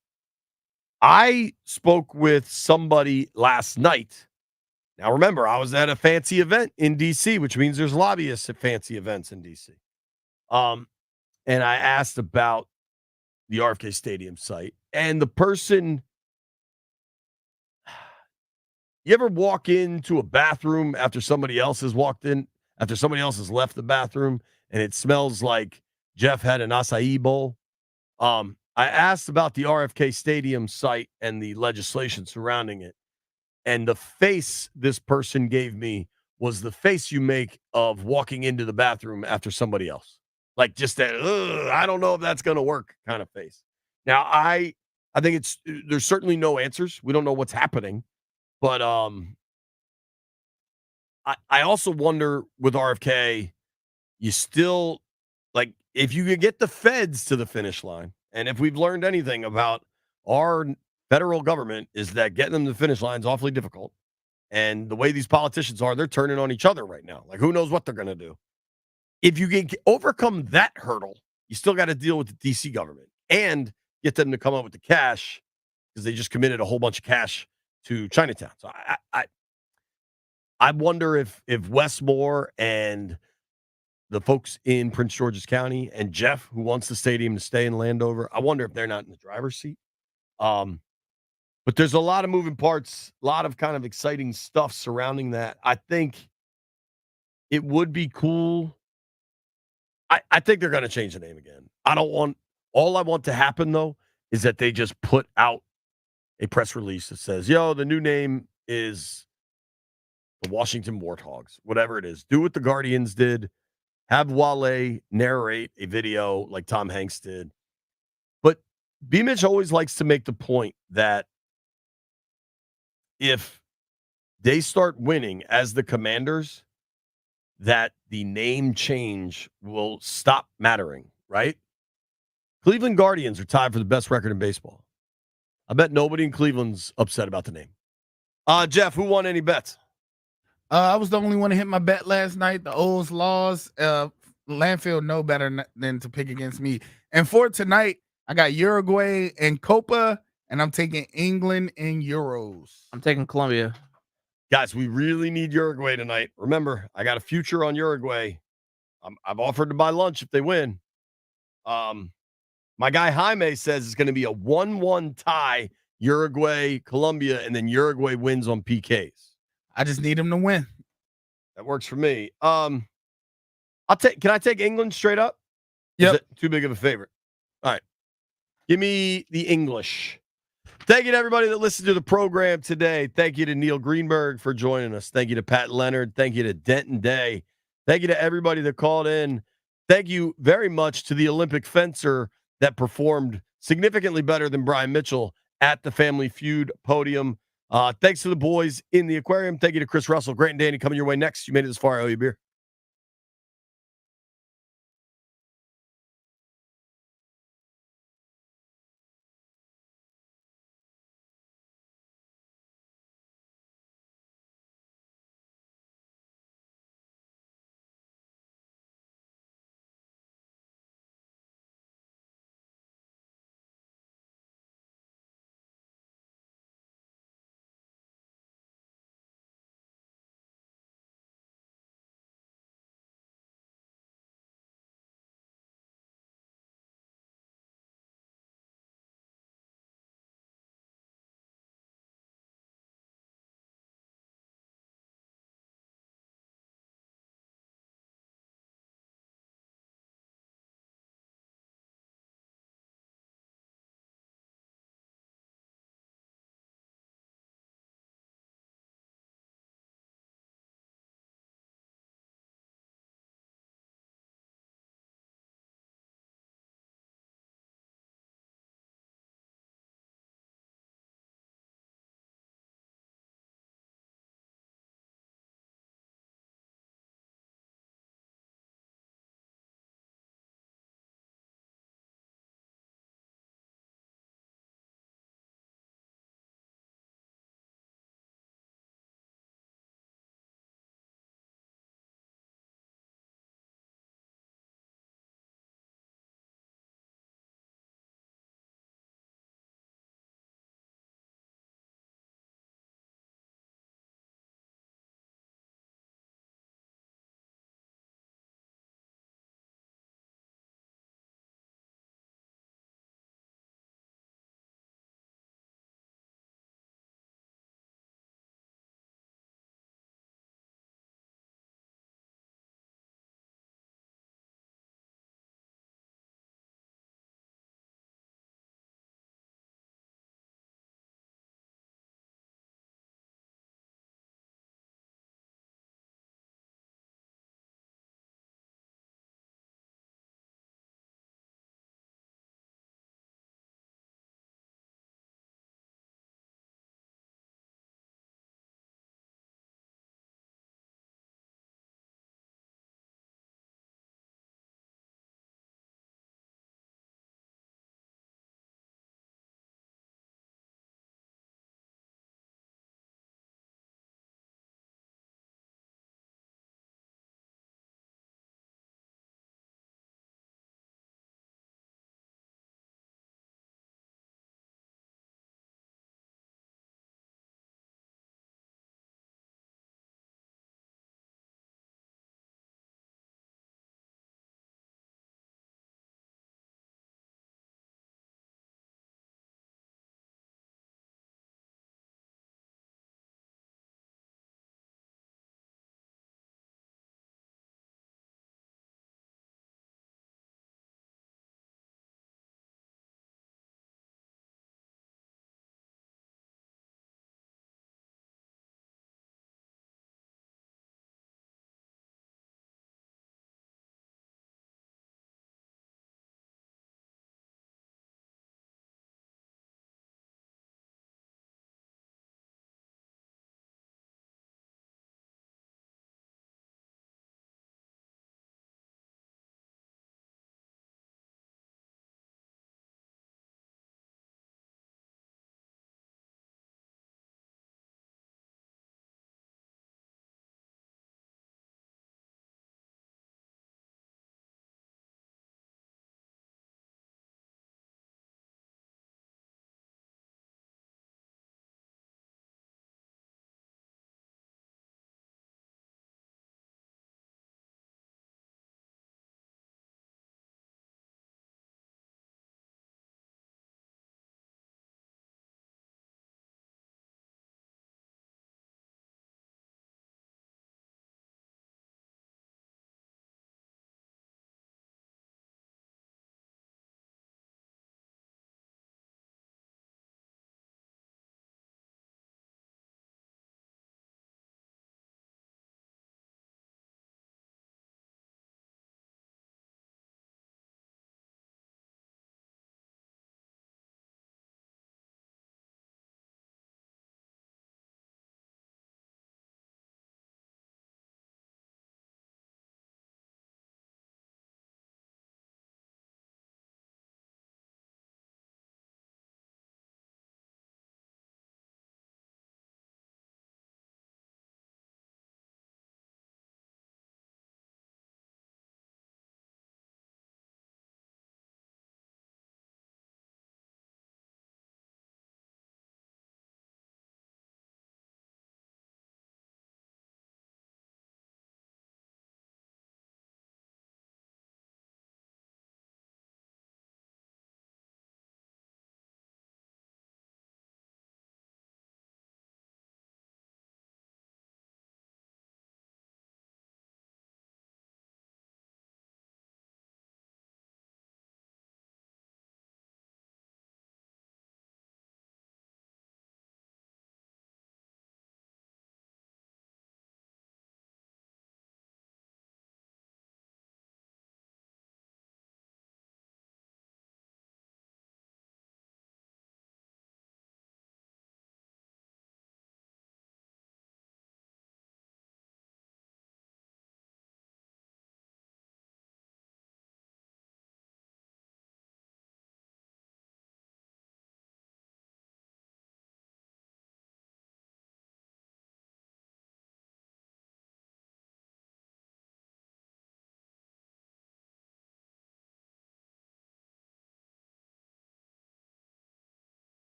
I spoke with somebody last night. Now, remember, I was at a fancy event in D.C., which means there's lobbyists at fancy events in D.C. And I asked about the RFK Stadium site. And the person, you ever walk into a bathroom after somebody else has walked in, after somebody else has left the bathroom, and it smells like Jeff had an acai bowl? I asked about the RFK Stadium site and the legislation surrounding it. And the face this person gave me was the face you make of walking into the bathroom after somebody else. Like just that, I don't know if that's going to work kind of face. Now, I think there's certainly no answers. We don't know what's happening. But I also wonder with RFK, you still, like, if you could get the feds to the finish line, and if we've learned anything about our federal government is that getting them to the finish line is awfully difficult. And the way these politicians are, they're turning on each other right now. Like, who knows what they're going to do? If you can overcome that hurdle, you still got to deal with the D.C. government and get them to come up with the cash, because they just committed a whole bunch of cash to Chinatown. So I wonder if Westmore and the folks in Prince George's County and Jeff, who wants the stadium to stay in Landover. I wonder if they're not in the driver's seat. But there's a lot of moving parts, a lot of kind of exciting stuff surrounding that. I think it would be cool. I think they're going to change the name again. All I want to happen, though, is that they just put out a press release that says, yo, the new name is the Washington Warthogs, whatever it is. Do what the Guardians did. Have Wale narrate a video like Tom Hanks did. But B. Mitch always likes to make the point that if they start winning as the Commanders, that the name change will stop mattering, right? Cleveland Guardians are tied for the best record in baseball. I bet nobody in Cleveland's upset about the name. Jeff, who won any bets? I was the only one to hit my bet last night. The O's laws. Landfill know better than to pick against me. And for tonight, I got Uruguay and Copa, and I'm taking England in Euros. I'm taking Colombia. Guys, we really need Uruguay tonight. Remember, I got a future on Uruguay. I've offered to buy lunch if they win. My guy Jaime says it's going to be a 1-1 tie, Uruguay, Colombia, and then Uruguay wins on PKs. I just need him to win. That works for me. Can I take England straight up? Yep. Is it too big of a favorite? All right. Give me the English. Thank you to everybody that listened to the program today. Thank you to Neil Greenberg for joining us. Thank you to Pat Leonard. Thank you to Denton Day. Thank you to everybody that called in. Thank you very much to the Olympic fencer that performed significantly better than Brian Mitchell at the Family Feud podium. Thanks to the boys in the aquarium. Thank you to Chris Russell. Grant and Danny coming your way next. You made it this far. I owe you a beer.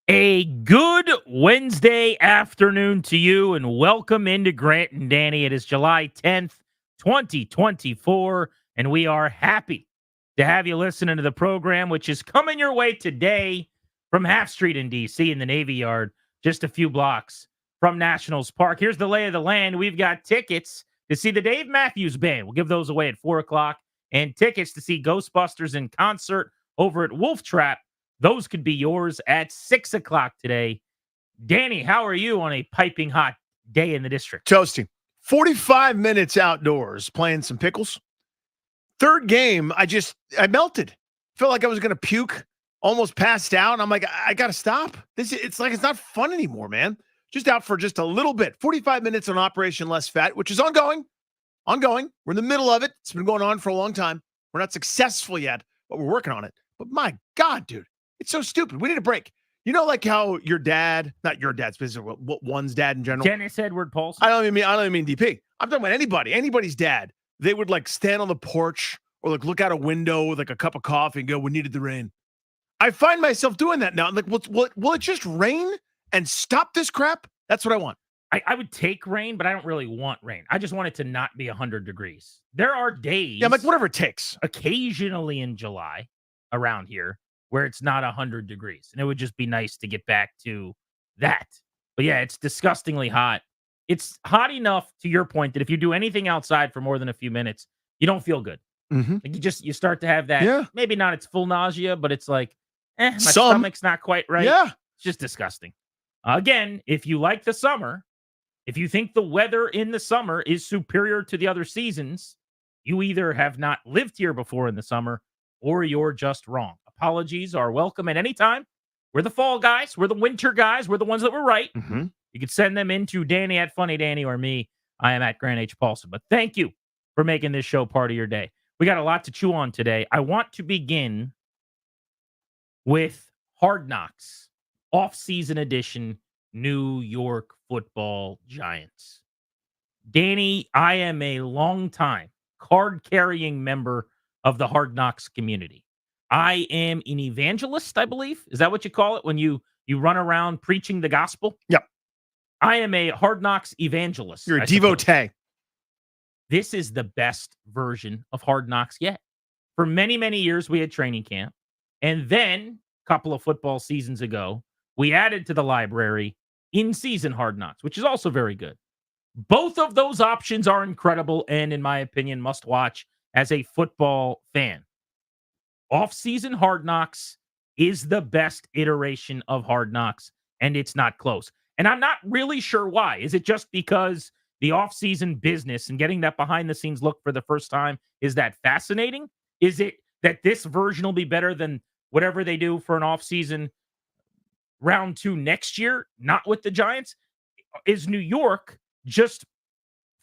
A good Wednesday afternoon to you, and welcome into Grant and Danny. It is July 10th, 2024, and we are happy to have you listening to the program, which is coming your way today from Half Street in D.C. in the Navy Yard, just a few blocks from Nationals Park. Here's the lay of the land. We've got tickets to see the Dave Matthews Band. We'll give those away at 4 o'clock, and tickets to see Ghostbusters in concert over at Wolf Trap. Those could be yours at 6 o'clock today. Danny, how are you on a piping hot day in the district? Toasty. 45 minutes outdoors playing some pickles. Third game, I melted. Felt like I was going to puke, almost passed out. I'm like, I got to stop. It's not fun anymore, man. Just out for just a little bit. 45 minutes on Operation Less Fat, which is ongoing. We're in the middle of it. It's been going on for a long time. We're not successful yet, but we're working on it. But my God, dude. It's so stupid. We need a break. You know, like how your dad, not your dad specifically, what one's dad in general. Dennis Edward Paulson. I don't even mean DP. I'm talking about anybody's dad. They would like stand on the porch or like look out a window with like a cup of coffee and go, "We needed the rain." I find myself doing that now. I'm like, will it just rain and stop this crap? That's what I want. I would take rain, but I don't really want rain. I just want it to not be 100 degrees. There are days. Yeah, I'm like, whatever it takes. Occasionally in July around here, where it's not 100 degrees. And it would just be nice to get back to that. But yeah, it's disgustingly hot. It's hot enough, to your point, that if you do anything outside for more than a few minutes, you don't feel good. Mm-hmm. Like you start to have that, maybe not it's full nausea, but it's like, my stomach's not quite right. Yeah. It's just disgusting. Again, if you like the summer, if you think the weather in the summer is superior to the other seasons, you either have not lived here before in the summer or you're just wrong. Apologies are welcome at any time. We're the fall guys. We're the winter guys. We're the ones that were right. Mm-hmm. You can send them into Danny at Funny Danny or me. I am at Grant H. Paulson. But thank you for making this show part of your day. We got a lot to chew on today. I want to begin with Hard Knocks, off-season edition, New York Football Giants. Danny, I am a longtime card-carrying member of the Hard Knocks community. I am an evangelist, I believe. Is that what you call it when you run around preaching the gospel? Yep. I am a Hard Knocks evangelist. You're a devotee. This is the best version of Hard Knocks yet. For many, many years, we had training camp. And then a couple of football seasons ago, we added to the library in-season Hard Knocks, which is also very good. Both of those options are incredible and, in my opinion, must watch as a football fan. Off-season Hard Knocks is the best iteration of Hard Knocks, and it's not close. And I'm not really sure why. Is it just because the off-season business and getting that behind-the-scenes look for the first time is that fascinating? Is it that this version will be better than whatever they do for an off-season round 2 next year, not with the Giants? Is New York just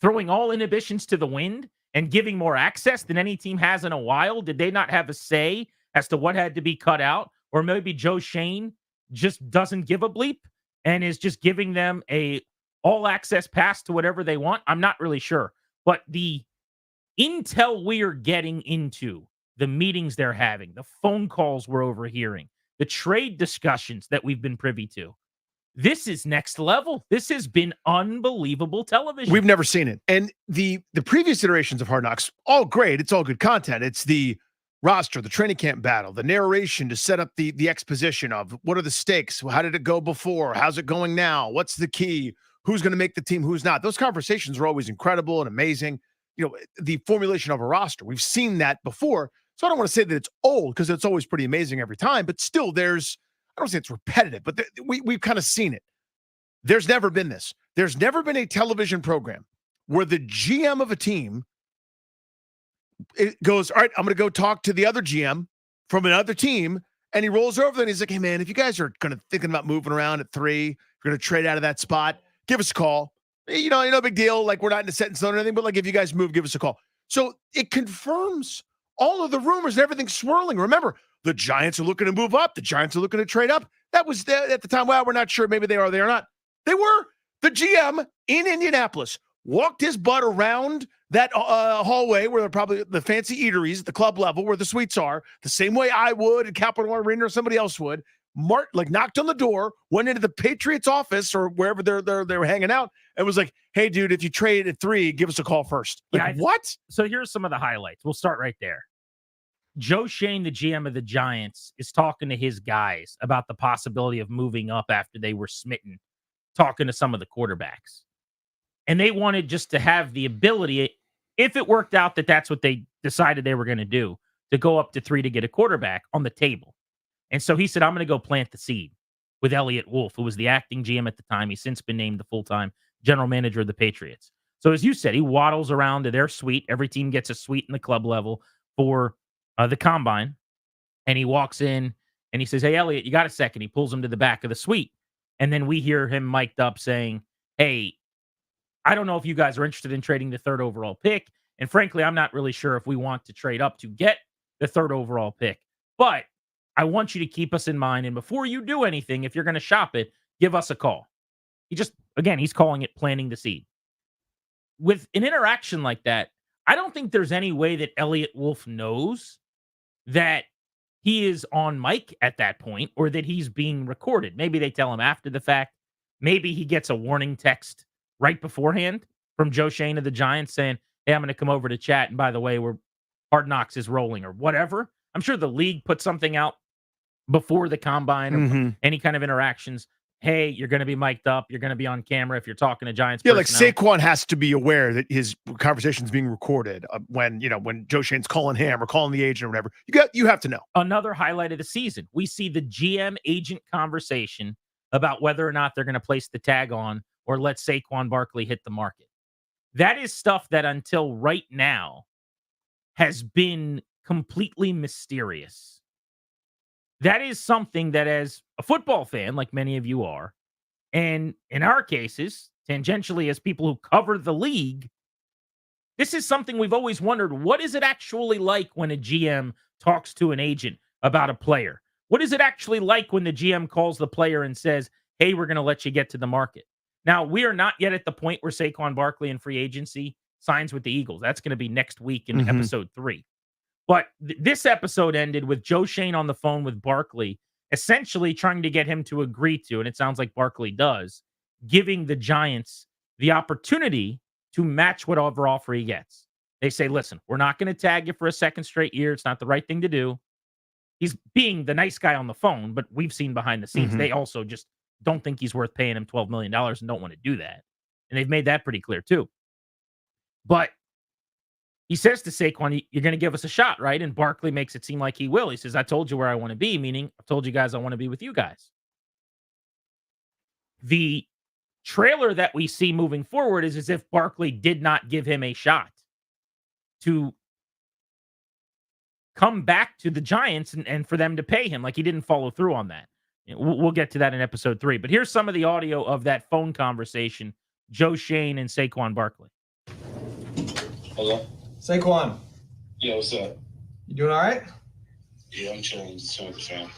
throwing all inhibitions to the wind and giving more access than any team has in a while? Did they not have a say as to what had to be cut out? Or maybe Joe Shane just doesn't give a bleep and is just giving them a all-access pass to whatever they want? I'm not really sure. But the intel we are getting into, the meetings they're having, the phone calls we're overhearing, the trade discussions that we've been privy to, this is next level. This has been unbelievable television. We've never seen it. And the previous iterations of Hard Knocks, all great. It's all good content. It's the roster, the training camp battle, the narration to set up the exposition of what are the stakes? How did it go before? How's it going now? What's the key? Who's going to make the team? Who's not? Those conversations are always incredible and amazing. You know, the formulation of a roster, we've seen that before. So I don't want to say that it's old because it's always pretty amazing every time, but still I don't say it's repetitive, but we've kind of seen it. There's never been this. There's never been a television program where the GM of a team goes, all right, I'm going to go talk to the other GM from another team. And he rolls over there and he's like, hey man, if you guys are thinking about moving around at 3, you're going to trade out of that spot, give us a call. You know, no big deal. Like, we're not in a set in stone or anything, but like, if you guys move, give us a call. So it confirms all of the rumors and everything swirling. Remember, the Giants are looking to move up. The Giants are looking to trade up. That was at the time. Well, we're not sure. Maybe they are not. They were. The GM in Indianapolis walked his butt around that hallway where probably the fancy eateries at the club level where the suites are, the same way I would at Capital One Arena or somebody else would, knocked on the door, went into the Patriots office or wherever they were hanging out, and was like, "Hey, dude, if you trade at 3, give us a call first." Like, what? So here's some of the highlights. We'll start right there. Joe Shane, the GM of the Giants, is talking to his guys about the possibility of moving up after they were smitten, talking to some of the quarterbacks. And they wanted just to have the ability, if it worked out that that's what they decided they were going to do, to go up to 3 to get a quarterback on the table. And so he said, I'm going to go plant the seed with Elliott Wolf, who was the acting GM at the time. He's since been named the full-time general manager of the Patriots. So as you said, he waddles around to their suite. Every team gets a suite in the club level for the combine. And he walks in and he says, hey, Elliott, you got a second? He pulls him to the back of the suite. And then we hear him mic'd up saying, hey, I don't know if you guys are interested in trading the 3rd overall pick. And frankly, I'm not really sure if we want to trade up to get the 3rd overall pick. But I want you to keep us in mind. And before you do anything, if you're going to shop it, give us a call. He's calling it planting the seed. With an interaction like that, I don't think there's any way that Elliott Wolf knows that he is on mic at that point or that he's being recorded. Maybe they tell him after the fact. Maybe he gets a warning text right beforehand from Joe Shane of the Giants saying, hey, I'm going to come over to chat. And by the way, Hard Knocks is rolling or whatever. I'm sure the league put something out before the combine or any kind of interactions. Hey, you're going to be mic'd up. You're going to be on camera if you're talking to Giants. Yeah, personnel. like Saquon has to be aware that his conversation is being recorded when Joe Shane's calling him or calling the agent or whatever. You have to know. Another highlight of the season, we see the GM agent conversation about whether or not they're going to place the tag on or let Saquon Barkley hit the market. That is stuff that until right now has been completely mysterious. That is something that as a football fan, like many of you are, and in our cases, tangentially as people who cover the league, this is something we've always wondered. What is it actually like when a GM talks to an agent about a player? What is it actually like when the GM calls the player and says, hey, we're going to let you get to the market? Now, we are not yet at the point where Saquon Barkley in free agency signs with the Eagles. That's going to be next week in episode 3. But this episode ended with Joe Shane on the phone with Barkley, essentially trying to get him to agree to, and it sounds like Barkley does, giving the Giants the opportunity to match whatever offer he gets. They say, listen, we're not going to tag you for a second straight year. It's not the right thing to do. He's being the nice guy on the phone, but we've seen behind the scenes, they also just don't think he's worth paying him $12 million and don't want to do that. And they've made that pretty clear too. But he says to Saquon, you're going to give us a shot, right? And Barkley makes it seem like he will. He says, I told you where I want to be, meaning I've told you guys I want to be with you guys. The trailer that we see moving forward is as if Barkley did not give him a shot to come back to the Giants and for them to pay him. Like he didn't follow through on that. We'll get to that in episode 3. But here's some of the audio of that phone conversation, Joe Shane and Saquon Barkley. Hello? Saquon. Yeah, what's up? You doing all right? Yeah, I'm chilling. Just chilling with the fam.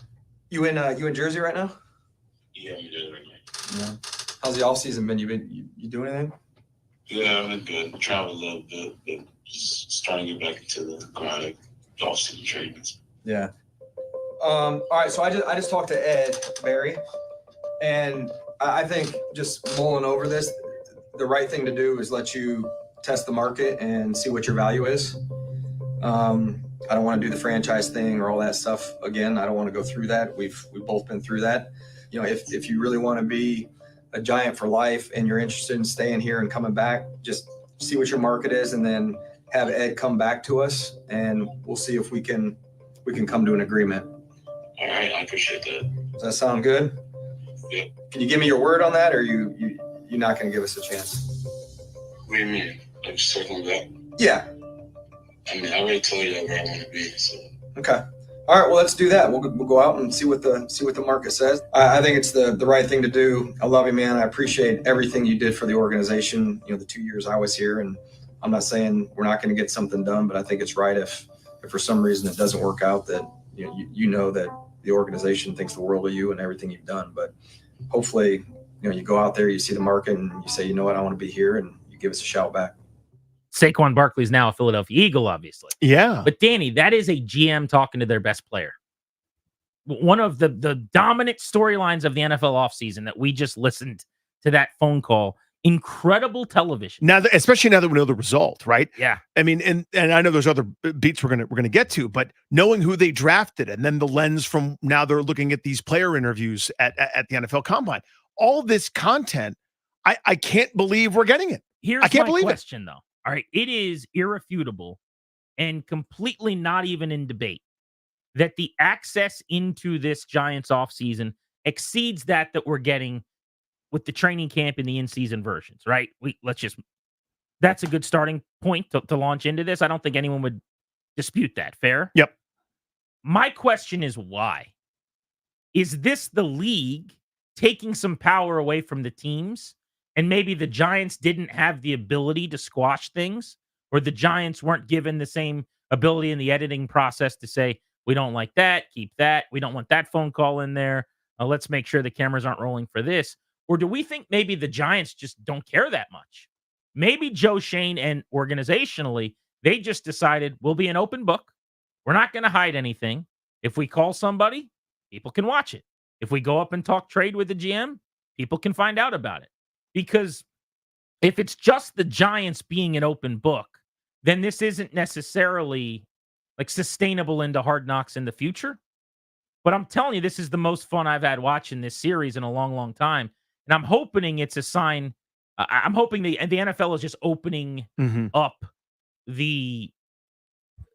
You in Jersey right now? Yeah, I'm in Jersey right now. Yeah. How's the off season been? You doing anything? Yeah, I've been good. Traveled a little bit, but just trying to get back into the grind of off season treatments. Yeah. All right, so I just talked to Ed Barry, and I think just mulling over this, the right thing to do is let you test the market and see what your value is. I don't want to do the franchise thing or all that stuff again. I don't want to go through that. We've both been through that. You know, if you really want to be a Giant for life and you're interested in staying here and coming back, just see what your market is and then have Ed come back to us and we'll see if we can come to an agreement. All right, I appreciate that. Does that sound good? Yeah. Can you give me your word on that, or you're not going to give us a chance? What do you mean? Like circling back? Yeah. I mean, I already told you where I want to be, so. Okay. All right. Well, let's do that. We'll go out and see what the market says. I think it's the right thing to do. I love you, man. I appreciate everything you did for the organization. You know, the 2 years I was here, and I'm not saying we're not going to get something done, but I think it's right if for some reason it doesn't work out that you know that the organization thinks the world of you and everything you've done. But hopefully, you go out there, you see the market, and you say, you know what, I want to be here, and you give us a shout back. Saquon Barkley is now a Philadelphia Eagle, obviously. Yeah. But Danny, that is a GM talking to their best player. one of the dominant storylines of the NFL offseason that we just listened to that phone call. Incredible television. Now, especially now that we know the result, right? Yeah. I mean, and I know there's other beats we're gonna get to, but knowing who they drafted, and then the lens from now they're looking at these player interviews at the NFL Combine, all this content, I can't believe we're getting it. Here's I can't my believe question, though. All right, it is irrefutable and completely not even in debate that the access into this Giants offseason exceeds that we're getting with the training camp and the in-season versions, right? That's a good starting point to launch into this. I don't think anyone would dispute that. Fair? Yep. My question is why? Is this the league taking some power away from the teams? And maybe the Giants didn't have the ability to squash things, or the Giants weren't given the same ability in the editing process to say, we don't like that, keep that. We don't want that phone call in there. Let's make sure the cameras aren't rolling for this. Or do we think maybe the Giants just don't care that much? Maybe Joe Schoen and organizationally, they just decided we'll be an open book. We're not going to hide anything. If we call somebody, people can watch it. If we go up and talk trade with the GM, people can find out about it. Because if it's just the Giants being an open book, then this isn't necessarily like sustainable into Hard Knocks in the future. But I'm telling you, this is the most fun I've had watching this series in a long, long time. And I'm hoping it's a sign. I'm hoping the NFL is just opening up the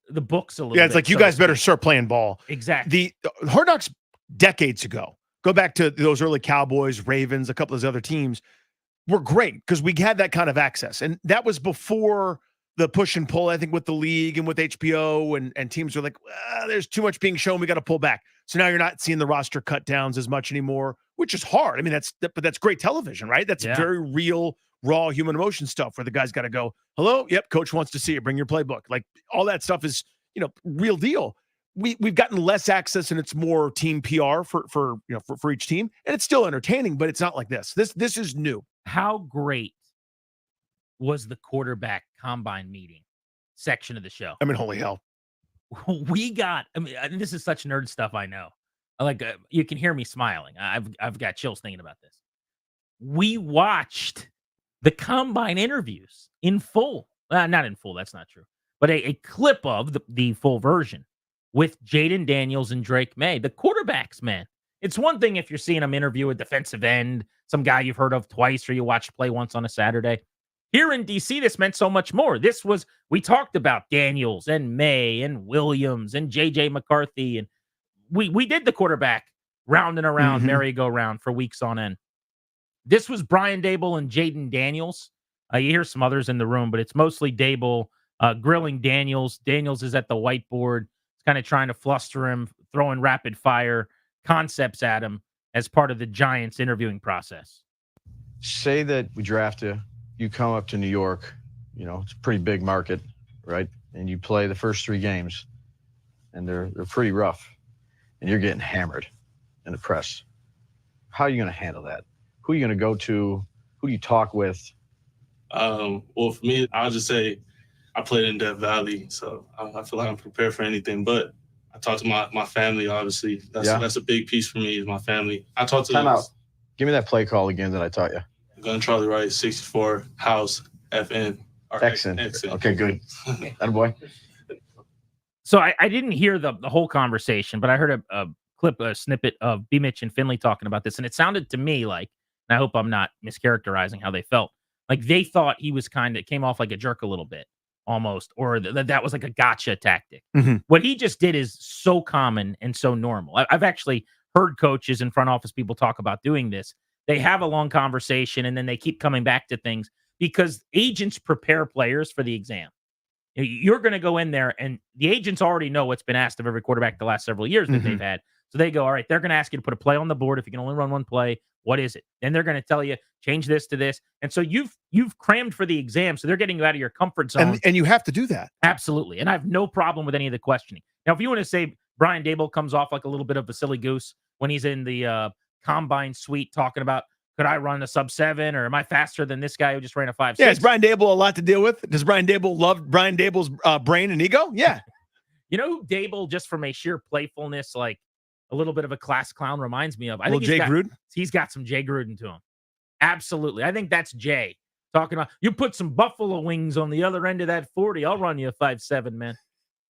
books a little bit. Yeah, it's like you guys better start playing ball. Exactly. The Hard Knocks decades ago, go back to those early Cowboys, Ravens, a couple of those other teams, were great because we had that kind of access. And that was before the push and pull, I think, with the league and with HBO and teams were like, there's too much being shown. We got to pull back. So now you're not seeing the roster cut downs as much anymore, which is hard. I mean, but that's great television, right? That's very real, raw human emotion stuff where the guy's got to go, hello, yep, coach wants to see it. Bring your playbook. Like all that stuff is, real deal. We've gotten less access and it's more team PR for each team. And it's still entertaining, but it's not like this. This is new. How great was the quarterback combine meeting section of the show? I mean, holy hell. This is such nerd stuff. I know. You can hear me smiling. I've got chills thinking about this. We watched the combine interviews in full. Not in full. That's not true. But a clip of the full version with Jaden Daniels and Drake May, the quarterbacks, man. It's one thing if you're seeing them interview a defensive end, some guy you've heard of twice or you watch play once on a Saturday. Here in DC, this meant so much more. We talked about Daniels and May and Williams and JJ McCarthy. And we did the quarterback round and around, merry-go-round for weeks on end. This was Brian Daboll and Jaden Daniels. You hear some others in the room, but it's mostly Daboll grilling Daniels. Daniels is at the whiteboard. It's kind of trying to fluster him, throwing rapid fire concepts at him as part of the Giants interviewing process. Say that we draft you. You come up to New York, it's a pretty big market, right? And you play the first 3 games, and they're pretty rough, and you're getting hammered in the press. How are you going to handle that? Who are you going to go to? Who do you talk with? Well, for me, I'll just say I played in Death Valley, so I feel like I'm prepared for anything. But I talk to my family, obviously. That's a big piece for me is my family. I talk to them. Give me that play call again that I taught you. Gun Charlie Wright, 64, House, FN. Excellent. Okay, good. Attaboy. So I didn't hear the whole conversation, but I heard a snippet of B. Mitch and Finley talking about this, and it sounded to me like, and I hope I'm not mischaracterizing how they felt, like they thought he was came off like a jerk a little bit, almost, or that was like a gotcha tactic. What he just did is so common and so normal. I've actually heard coaches and front office people talk about doing this. They have a long conversation and then they keep coming back to things because agents prepare players for the exam. You're going to go in there and the agents already know what's been asked of every quarterback the last several years that they've had. So they go, all right, they're going to ask you to put a play on the board. If you can only run one play, what is it? Then they're going to tell you, change this to this. And so you've crammed for the exam. So they're getting you out of your comfort zone. And you have to do that. Absolutely. And I have no problem with any of the questioning. Now, if you want to say Brian Daboll comes off like a little bit of a silly goose when he's in the combine suite talking about, could I run a sub-7 or am I faster than this guy who just ran a 5.6? Yeah, is Brian Daboll a lot to deal with? Does Brian Daboll love Brian Daboll's brain and ego? Yeah. You know who Daboll, just from a sheer playfulness, like a little bit of a class clown reminds me of. I Well, think Jay Gruden? He's got some Jay Gruden to him. Absolutely. I think that's Jay talking about, you put some buffalo wings on the other end of that 40. I'll run you a 5.7, man.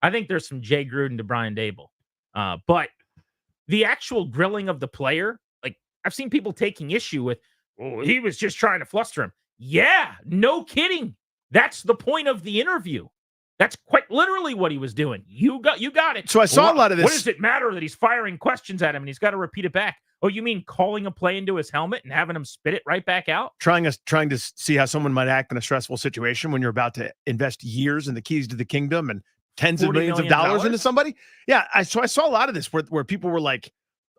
I think there's some Jay Gruden to Brian Dable. But the actual grilling of the player, like I've seen people taking issue with, oh, he was just trying to fluster him. Yeah, no kidding. That's the point of the interview. That's quite literally what he was doing. You got it. So I saw a lot of this. What does it matter that he's firing questions at him and he's got to repeat it back? Oh, you mean calling a play into his helmet and having him spit it right back out? Trying to see how someone might act in a stressful situation when you're about to invest years in the keys to the kingdom and tens of millions of dollars into somebody. Yeah, I saw a lot of this where people were like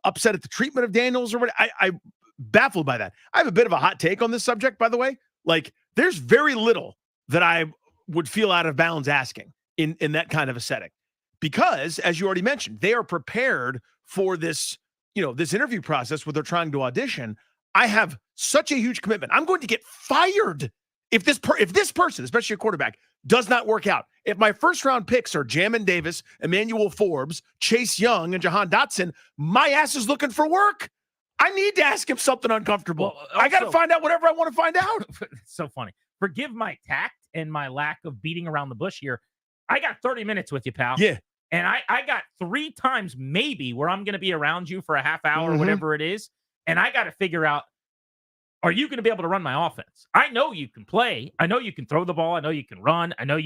upset at the treatment of Daniels or what. I baffled by that. I have a bit of a hot take on this subject, by the way. Like, there's very little that I would feel out of bounds asking in that kind of a setting, because as you already mentioned, they are prepared for this, this interview process where they're trying to audition. I have such a huge commitment. I'm going to get fired if this person, especially a quarterback, does not work out. If my first round picks are Jamin Davis, Emanuel Forbes, Chase Young, and Jahan Dotson, my ass is looking for work. I need to ask him something uncomfortable. Well, I got to find out whatever I want to find out. It's so funny. Forgive my tact and my lack of beating around the bush here. I got 30 minutes with you, pal. Yeah. And I got 3 times maybe where I'm going to be around you for a half hour, whatever it is. And I got to figure out, are you going to be able to run my offense? I know you can play. I know you can throw the ball. I know you can run. I know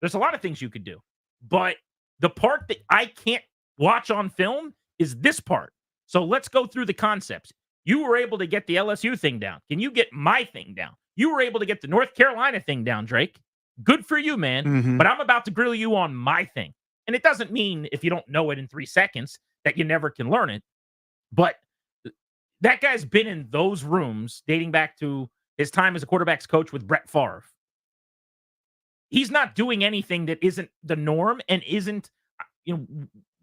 there's a lot of things you could do. But the part that I can't watch on film is this part. So let's go through the concepts. You were able to get the LSU thing down. Can you get my thing down? You were able to get the North Carolina thing down, Drake. Good for you, man. But I'm about to grill you on my thing. And it doesn't mean if you don't know it in 3 seconds that you never can learn it. But that guy's been in those rooms dating back to his time as a quarterback's coach with Brett Favre. He's not doing anything that isn't the norm and isn't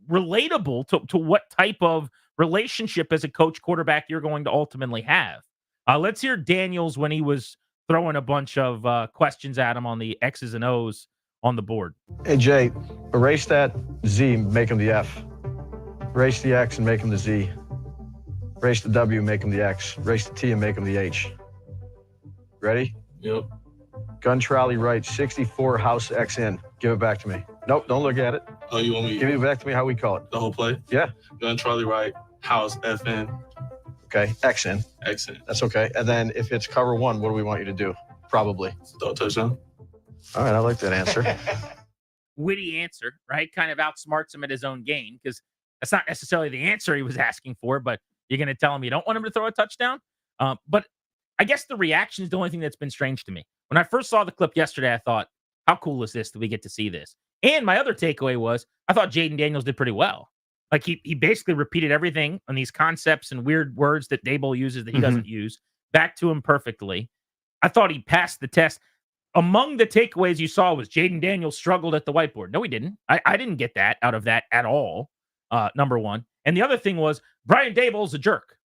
relatable to what type of relationship as a coach quarterback you're going to ultimately have. Let's hear Daniels when he was throwing a bunch of questions at him on the X's and O's on the board. Hey, Jay, erase that Z, make him the F. Erase the X and make him the Z. Erase the W, make him the X. Erase the T and make him the H. Ready? Yep. Gun trolley right, 64 house X in. Give it back to me. Nope, don't look at it. Oh, you want me? Give it back to me how we call it. The whole play? Yeah. Gun trolley right, house F in. Okay, X in. X in. That's okay. And then if it's cover 1, what do we want you to do? Probably. Throw a touchdown. All right, I like that answer. Witty answer, right? Kind of outsmarts him at his own game, because that's not necessarily the answer he was asking for, but you're going to tell him you don't want him to throw a touchdown? But I guess the reaction is the only thing that's been strange to me. When I first saw the clip yesterday, I thought, how cool is this that we get to see this? And my other takeaway was, I thought Jaden Daniels did pretty well. Like, he basically repeated everything on these concepts and weird words that Dable uses that he doesn't use back to him perfectly. I thought he passed the test. Among the takeaways you saw was Jaden Daniels struggled at the whiteboard. No, he didn't. I didn't get that out of that at all, number one. And the other thing was Brian Dable's a jerk.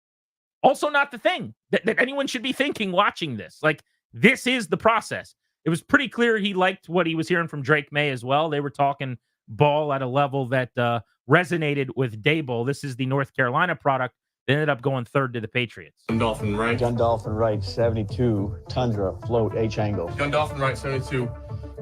Also not the thing that anyone should be thinking watching this. Like, this is the process. It was pretty clear he liked what he was hearing from Drake May as well. They were talking ball at a level that resonated with Dable. This is the North Carolina product. They ended up going third to the Patriots. Gundolphin right. Gundolphin right, 72, Tundra, float, H angle. Gundolphin right, 72,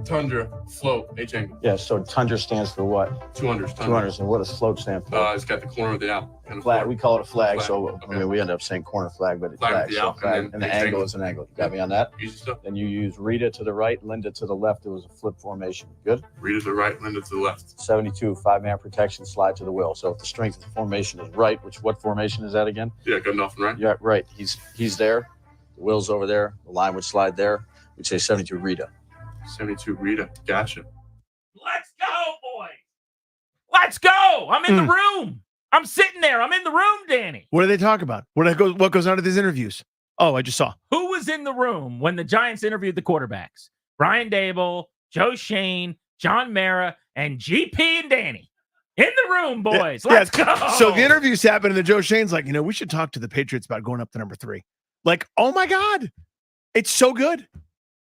Tundra, float, H angle. Yeah, so Tundra stands for what? 200s. 200s, and what does float stand for? It's got the corner of the out. Flag, we call it a flag, so I mean, we end up saying corner flag, but it's flag. So flag, and the angle is an angle. You got me on that? Easy stuff. Then you use Rita to the right, Linda to the left. It was a flip formation. Good? Rita to the right, Linda to the left. 72, 5-man protection, slide to the will. So if the strength of the formation is right, what formation is that again? Yeah, Gundolphin right. Yeah, right. He's there. The will's over there. The line would slide there. We'd say 72 Rita. 72 Rita. Gotcha. Let's go, boys. Let's go. I'm in the room. I'm sitting there. I'm in the room, Danny. What do they talk about? What goes on at these interviews? Oh, I just saw. Who was in the room when the Giants interviewed the quarterbacks? Brian Dable, Joe Shane, John Mara, and GP and Danny. In the room, boys. Let's go. So the interviews happen, and the Joe Shane's like, we should talk to the Patriots about going up to number 3. Like, oh my God. It's so good.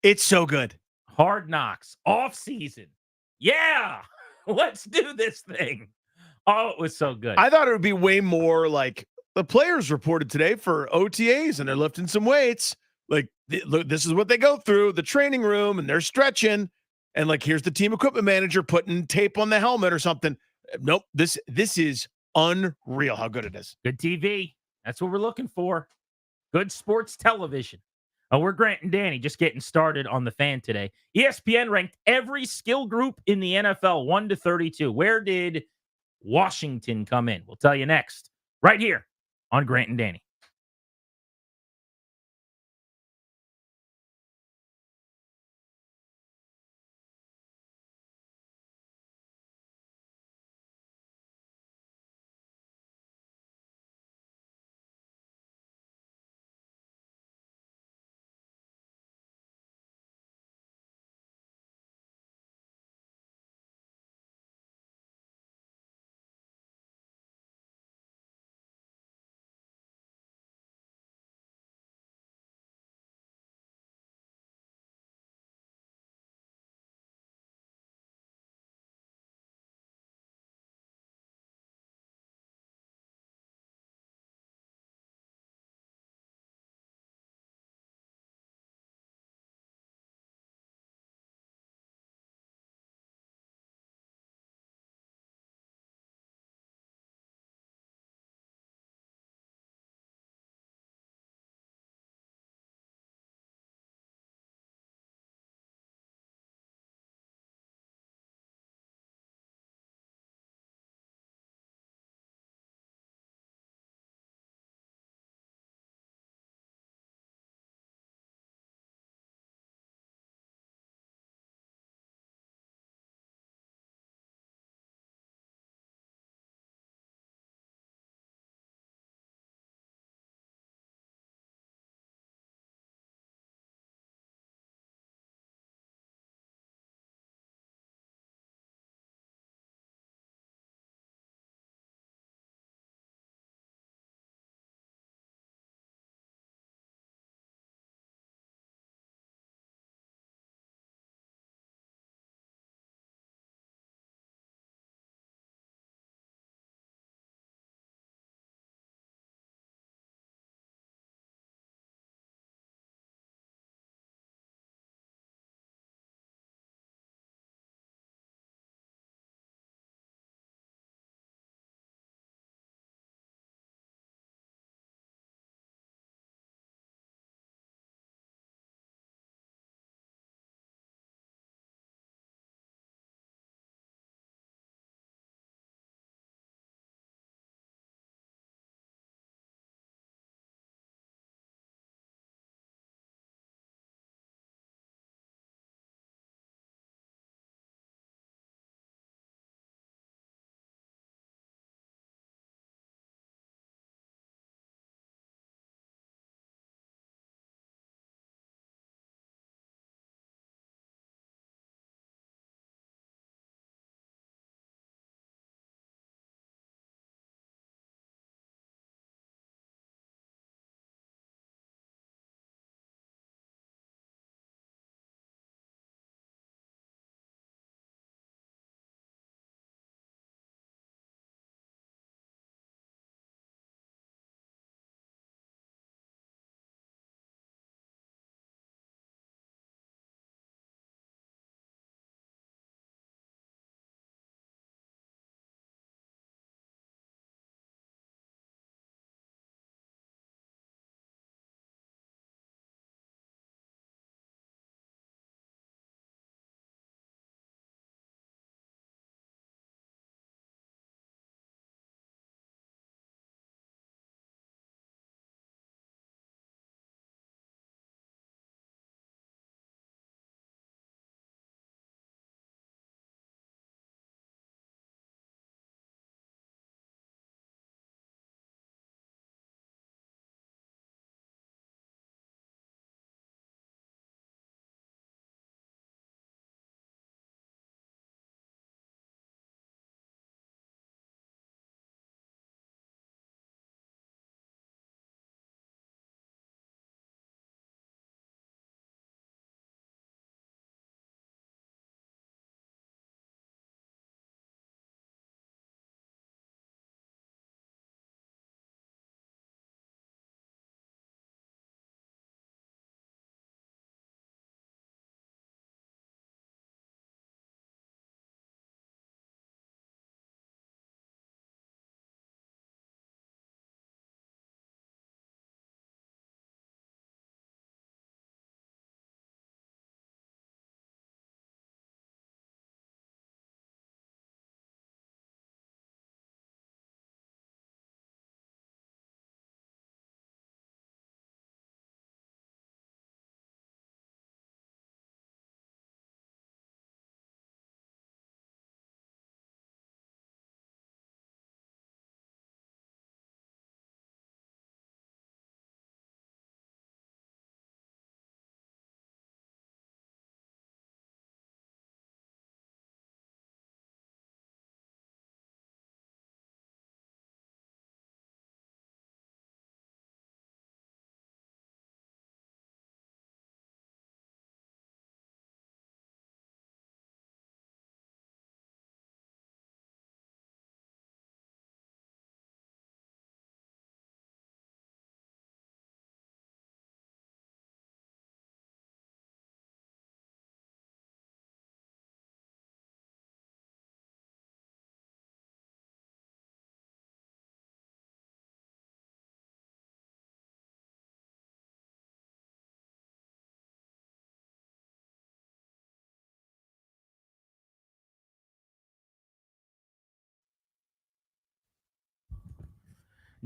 It's so good. Hard Knocks, offseason. Yeah. Let's do this thing. Oh, it was so good. I thought it would be way more like the players reported today for OTAs and they're lifting some weights. Like, look, this is what they go through the training room and they're stretching. And like, here's the team equipment manager putting tape on the helmet or something. Nope. This is unreal how good it is. Good TV. That's what we're looking for. Good sports television. We're Grant and Danny just getting started on the Fan today. ESPN ranked every skill group in the NFL 1 to 32. Where did Washington come in? We'll tell you next, right here on Grant and Danny.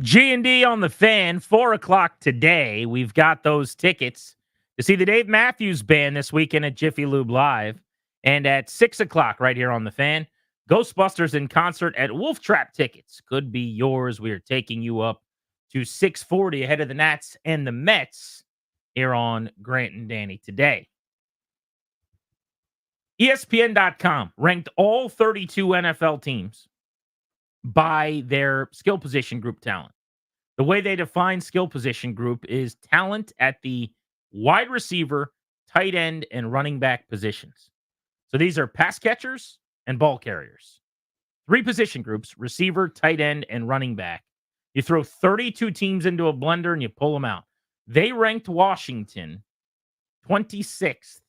G&D on the Fan, 4 o'clock today. We've got those tickets to see the Dave Matthews Band this weekend at Jiffy Lube Live. And at 6 o'clock right here on the Fan, Ghostbusters in concert at Wolf Trap tickets. Could be yours. We are taking you up to 640 ahead of the Nats and the Mets here on Grant and Danny today. ESPN.com ranked all 32 NFL teams by their skill position group talent. The way they define skill position group is talent at the wide receiver, tight end, and running back positions. So these are pass catchers and ball carriers. 3 position groups: receiver, tight end, and running back. You throw 32 teams into a blender and you pull them out. They ranked Washington 26th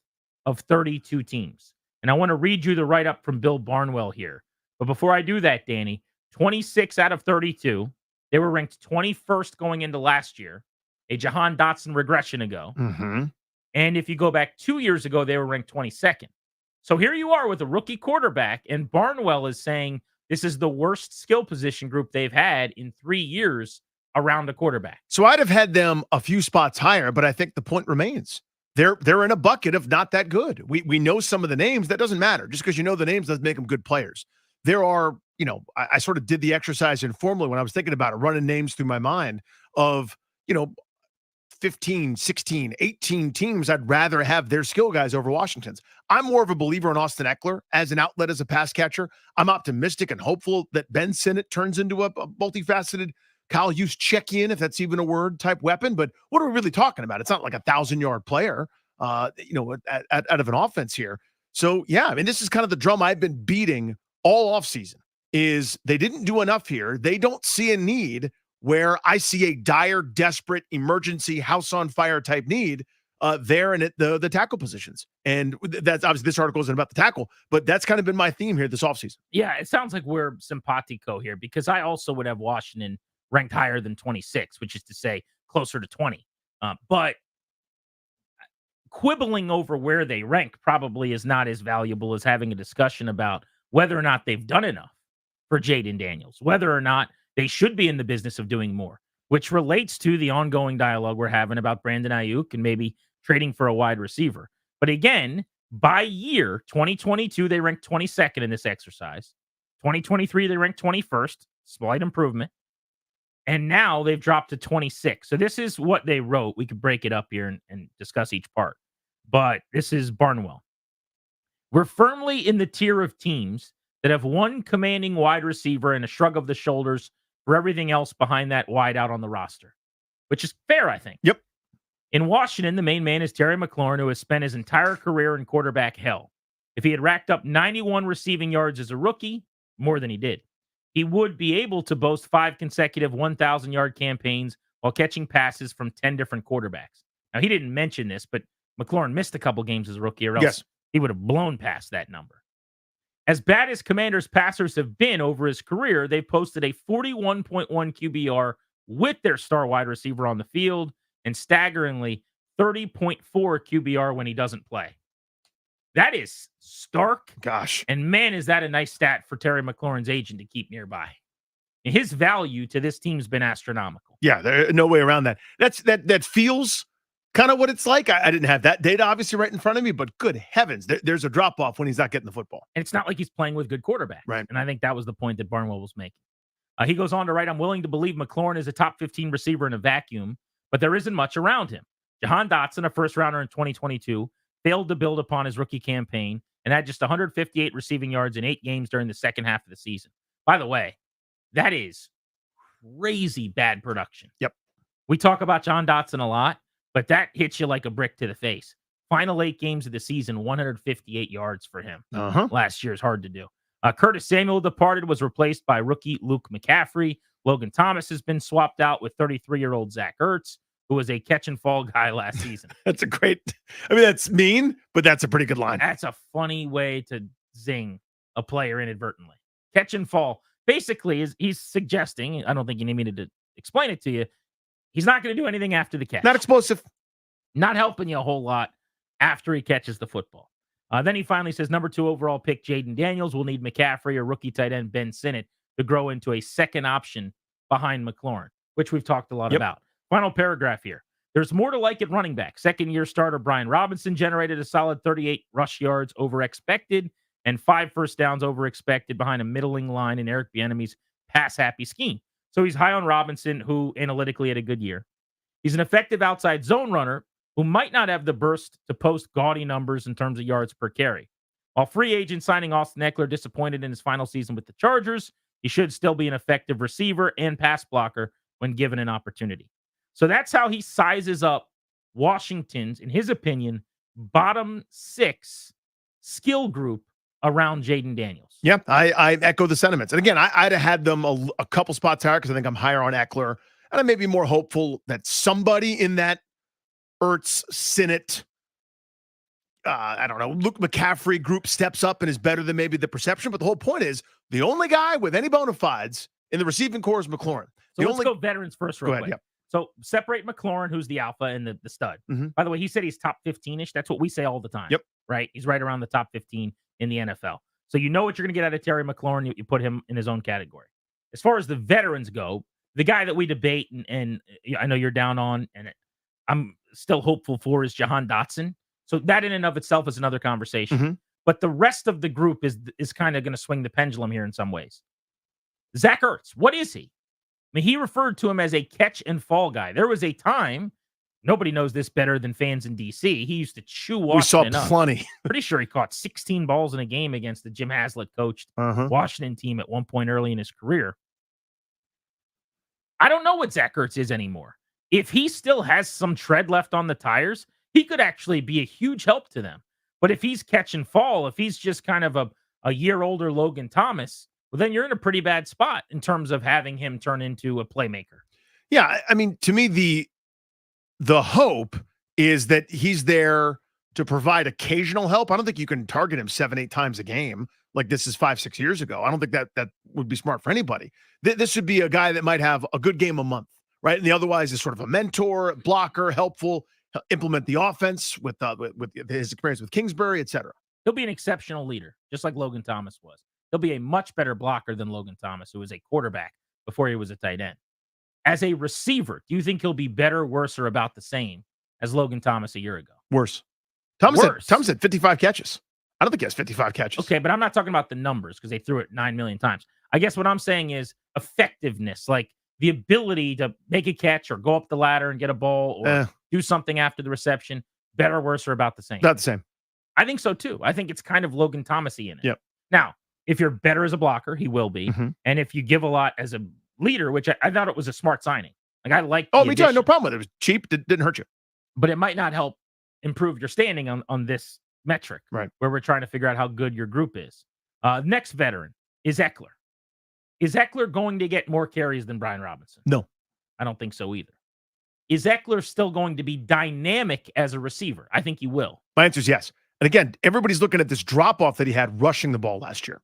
of 32 teams. And I want to read you the write-up from Bill Barnwell here. But before I do that, Danny, 26 out of 32. They were ranked 21st going into last year, a Jahan Dotson regression ago. Mm-hmm. And if you go back 2 years ago, they were ranked 22nd. So here you are with a rookie quarterback, and Barnwell is saying this is the worst skill position group they've had in 3 years around a quarterback. So I'd have had them a few spots higher, but I think the point remains. They're in a bucket of not that good. We know some of the names. That doesn't matter. Just because you know the names doesn't make them good players. There are, I sort of did the exercise informally when I was thinking about it, running names through my mind of, 15, 16, 18 teams I'd rather have their skill guys over Washington's. I'm more of a believer in Austin Eckler as an outlet, as a pass catcher. I'm optimistic and hopeful that Ben Sinnott turns into a multifaceted Kyle Juszczyk, if that's even a word, type weapon. But what are we really talking about? It's not like a 1,000-yard player, out of an offense here. So, yeah, I mean, this is kind of the drum I've been beating all offseason, is they didn't do enough here. They don't see a need where I see a dire, desperate, emergency, house on fire type need there and at the tackle positions. And that's obviously this article isn't about the tackle, but that's kind of been my theme here this offseason. Yeah, it sounds like we're simpatico here, because I also would have Washington ranked higher than 26, which is to say closer to 20. But quibbling over where they rank probably is not as valuable as having a discussion about whether or not they've done enough for Jaden Daniels, whether or not they should be in the business of doing more, which relates to the ongoing dialogue we're having about Brandon Ayuk and maybe trading for a wide receiver. But again, by year, 2022, they ranked 22nd in this exercise. 2023, they ranked 21st, slight improvement. And now they've dropped to 26. So this is what they wrote. We could break it up here and discuss each part. But this is Barnwell. We're firmly in the tier of teams that have one commanding wide receiver and a shrug of the shoulders for everything else behind that wide out on the roster, which is fair, I think. Yep. In Washington, the main man is Terry McLaurin, who has spent his entire career in quarterback hell. If he had racked up 91 receiving yards as a rookie, more than he did, he would be able to boast 5 consecutive 1,000-yard campaigns while catching passes from 10 different quarterbacks. Now, he didn't mention this, but McLaurin missed a couple games as a rookie, or else he would have blown past that number. As bad as Commanders' passers have been over his career, they've posted a 41.1 QBR with their star wide receiver on the field, and staggeringly 30.4 QBR when he doesn't play. That is stark. Gosh. And man, is that a nice stat for Terry McLaurin's agent to keep nearby. And his value to this team's been astronomical. Yeah, there's no way around that. That feels kind of what it's like. I didn't have that data obviously right in front of me, but good heavens, there's a drop-off when he's not getting the football. And it's not like he's playing with good quarterbacks. Right. And I think that was the point that Barnwell was making. He goes on to write, I'm willing to believe McLaurin is a top 15 receiver in a vacuum, but there isn't much around him. Jahan Dotson, a first-rounder in 2022, failed to build upon his rookie campaign and had just 158 receiving yards in 8 games during the second half of the season. By the way, that is crazy bad production. Yep. We talk about Jahan Dotson a lot, but that hits you like a brick to the face. Final 8 games of the season, 158 yards for him. Last year is hard to do. Curtis Samuel departed, was replaced by rookie Luke McCaffrey. Logan Thomas has been swapped out with 33-year-old Zach Ertz, who was a catch-and-fall guy last season. That's that's mean, but that's a pretty good line. That's a funny way to zing a player inadvertently. Catch and fall. Basically, he's suggesting, I don't think you need me to explain it to you, he's not going to do anything after the catch. Not explosive. Not helping you a whole lot after he catches the football. Then he finally says, number 2 overall pick Jaden Daniels will need McCaffrey or rookie tight end Ben Sinnott to grow into a second option behind McLaurin. which we've talked a lot Yep. about. Final paragraph here. There's more to like at running back. Second-year starter Brian Robinson generated a solid 38 rush yards over expected and 5 first downs over expected behind a middling line in Eric Bieniemy's pass-happy scheme. So he's high on Robinson, who analytically had a good year. He's an effective outside zone runner who might not have the burst to post gaudy numbers in terms of yards per carry. While free agent signing Austin Eckler disappointed in his final season with the Chargers, he should still be an effective receiver and pass blocker when given an opportunity. So that's how he sizes up Washington's, in his opinion, bottom 6 skill group around Jaden Daniels. Yeah, I echo the sentiments. And again, I'd have had them a couple spots higher because I think I'm higher on Eckler. And I may be more hopeful that somebody in that Ertz, Sinnott, I don't know, Luke McCaffrey group steps up and is better than maybe the perception. But the whole point is the only guy with any bona fides in the receiving core is McLaurin. So let's go veterans first real Go ahead, quick. yep. So separate McLaurin, who's the alpha and the stud. Mhm. By the way, he said he's top 15-ish. That's what we say all the time. Yep. Right? He's right around the top 15 in the NFL. So you know what you're going to get out of Terry McLaurin. You put him in his own category. As far as the veterans go, the guy that we debate and I know you're down on and I'm still hopeful for is Jahan Dotson. So that in and of itself is another conversation. Mhm. But the rest of the group is kind of going to swing the pendulum here in some ways. Zach Ertz, what is he? I mean, he referred to him as a catch and fall guy. There was a time, nobody knows this better than fans in D.C. He used to chew Washington We saw up. plenty. Pretty sure he caught 16 balls in a game against the Jim Haslett coached Washington team at one point early in his career. I don't know what Zach Ertz is anymore. If he still has some tread left on the tires, he could actually be a huge help to them. But if he's catch and fall, if he's just kind of a year older Logan Thomas, well, then you're in a pretty bad spot in terms of having him turn into a playmaker. Yeah, I mean, to me, the hope is that he's there to provide occasional help. I don't think you can target him 7-8 times a game like this is 5-6 years ago. I don't think that would be smart for anybody. This would be a guy that might have a good game a month, right? And the otherwise is sort of a mentor, blocker, helpful, implement the offense with his experience with Kingsbury, et cetera. He'll be an exceptional leader, just like Logan Thomas was. He'll be a much better blocker than Logan Thomas, who was a quarterback before he was a tight end. As a receiver, do you think he'll be better, worse, or about the same as Logan Thomas a year ago? Worse. Thomas had 55 catches. I don't think he has 55 catches. Okay, but I'm not talking about the numbers because they threw it 9 million times. I guess what I'm saying is effectiveness, like the ability to make a catch or go up the ladder and get a ball or do something after the reception, better, worse, or about the same. About the same. I think so too. I think it's kind of Logan Thomas-y in it. Yep. Now, if you're better as a blocker, he will be. And if you give a lot as a leader, which I thought it was a smart signing. Like I like. Oh, me too. I had no problem with it. It was cheap. Didn't hurt you. But it might not help improve your standing on this metric, right? Where we're trying to figure out how good your group is. Next veteran is Eckler. Is Eckler going to get more carries than Brian Robinson? No. I don't think so either. Is Eckler still going to be dynamic as a receiver? I think he will. My answer is yes. And again, everybody's looking at this drop-off that he had rushing the ball last year.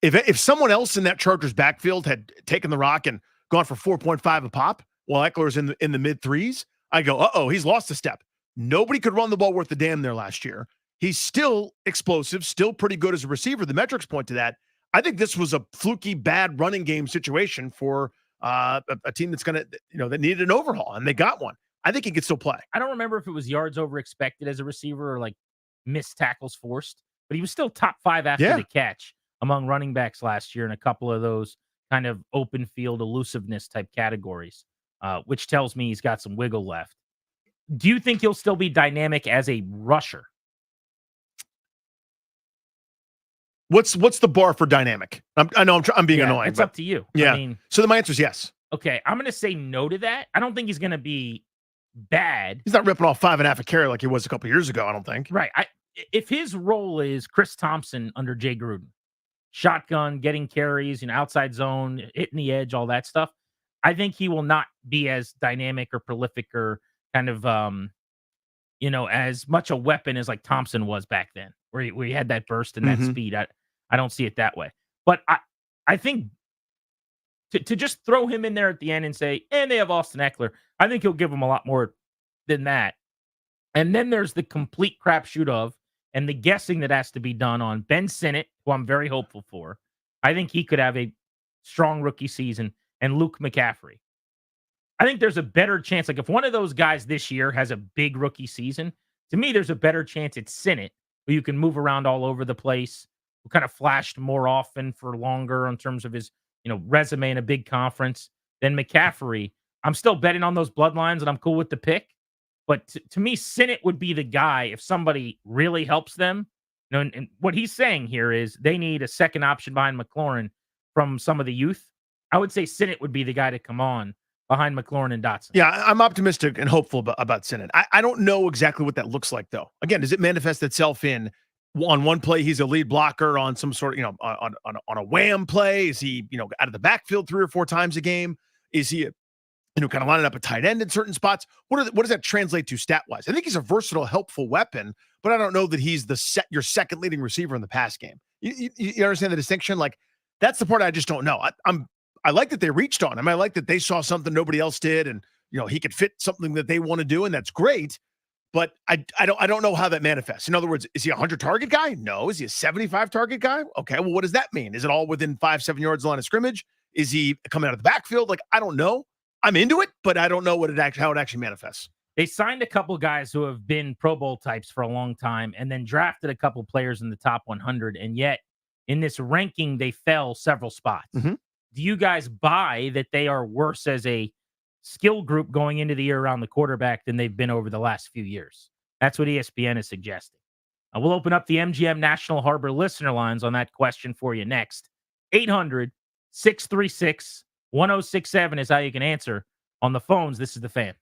If someone else in that Chargers backfield had taken the rock and gone for 4.5 a pop while Eckler's in the mid threes, I go, uh-oh, he's lost a step. Nobody could run the ball worth the damn there last year. He's still explosive, still pretty good as a receiver. The metrics point to that. I think this was a fluky, bad running game situation for a team that's going to, that needed an overhaul, and they got one. I think he could still play. I don't remember if it was yards over expected as a receiver or like missed tackles forced, but he was still top 5 after the catch among running backs last year in a couple of those kind of open field elusiveness type categories, which tells me he's got some wiggle left. Do you think he'll still be dynamic as a rusher? What's the bar for dynamic? I know I'm being annoying. It's up to you. Yeah. I mean, so then my answer is yes. Okay, I'm going to say no to that. I don't think he's going to be bad. He's not ripping off 5.5 a carry like he was a couple years ago, I don't think. Right. If his role is Chris Thompson under Jay Gruden, shotgun, getting carries, outside zone, hitting the edge, all that stuff, I think he will not be as dynamic or prolific or kind of, as much a weapon as like Thompson was back then, where he had that burst and that speed. I don't see it that way. But I think to just throw him in there at the end and say, and they have Austin Eckler, I think he'll give him a lot more than that. And then there's the complete crapshoot of, and the guessing that has to be done on Ben Sinnott, who I'm very hopeful for. I think he could have a strong rookie season, and Luke McCaffrey. I think there's a better chance. Like if one of those guys this year has a big rookie season, to me, there's a better chance it's Sinnott, who you can move around all over the place, who kind of flashed more often for longer in terms of his, resume in a big conference than McCaffrey. I'm still betting on those bloodlines, and I'm cool with the pick. But to me, Sinnott would be the guy if somebody really helps them. And what he's saying here is they need a second option behind McLaurin from some of the youth. I would say Sinnott would be the guy to come on behind McLaurin and Dotson. Yeah, I'm optimistic and hopeful about Sinnott. I don't know exactly what that looks like, though. Again, does it manifest itself in on one play he's a lead blocker on some sort of, on a wham play? Is he, out of the backfield 3 or 4 times a game? Is he, kind of lining up a tight end in certain spots? What does that translate to stat-wise? I think he's a versatile, helpful weapon, but I don't know that he's your second leading receiver in the pass game. You understand the distinction? Like, that's the part I just don't know. I like that they reached on him. I like that they saw something nobody else did, and he could fit something that they want to do, and that's great. But I don't know how that manifests. In other words, is he a 100 target guy? No. Is he a 75 target guy? Okay. Well, what does that mean? Is it all within 5-7 yards of the line of scrimmage? Is he coming out of the backfield? Like, I don't know. I'm into it, but I don't know how it actually manifests. They signed a couple guys who have been Pro Bowl types for a long time, and then drafted a couple players in the top 100, and yet in this ranking they fell several spots. Mm-hmm. Do you guys buy that they are worse as a skill group going into the year around the quarterback than they've been over the last few years? That's what ESPN is suggesting. We'll open up the MGM National Harbor listener lines on that question for you next. 800-636-1067 is how you can answer. On the phones, this is the Fan.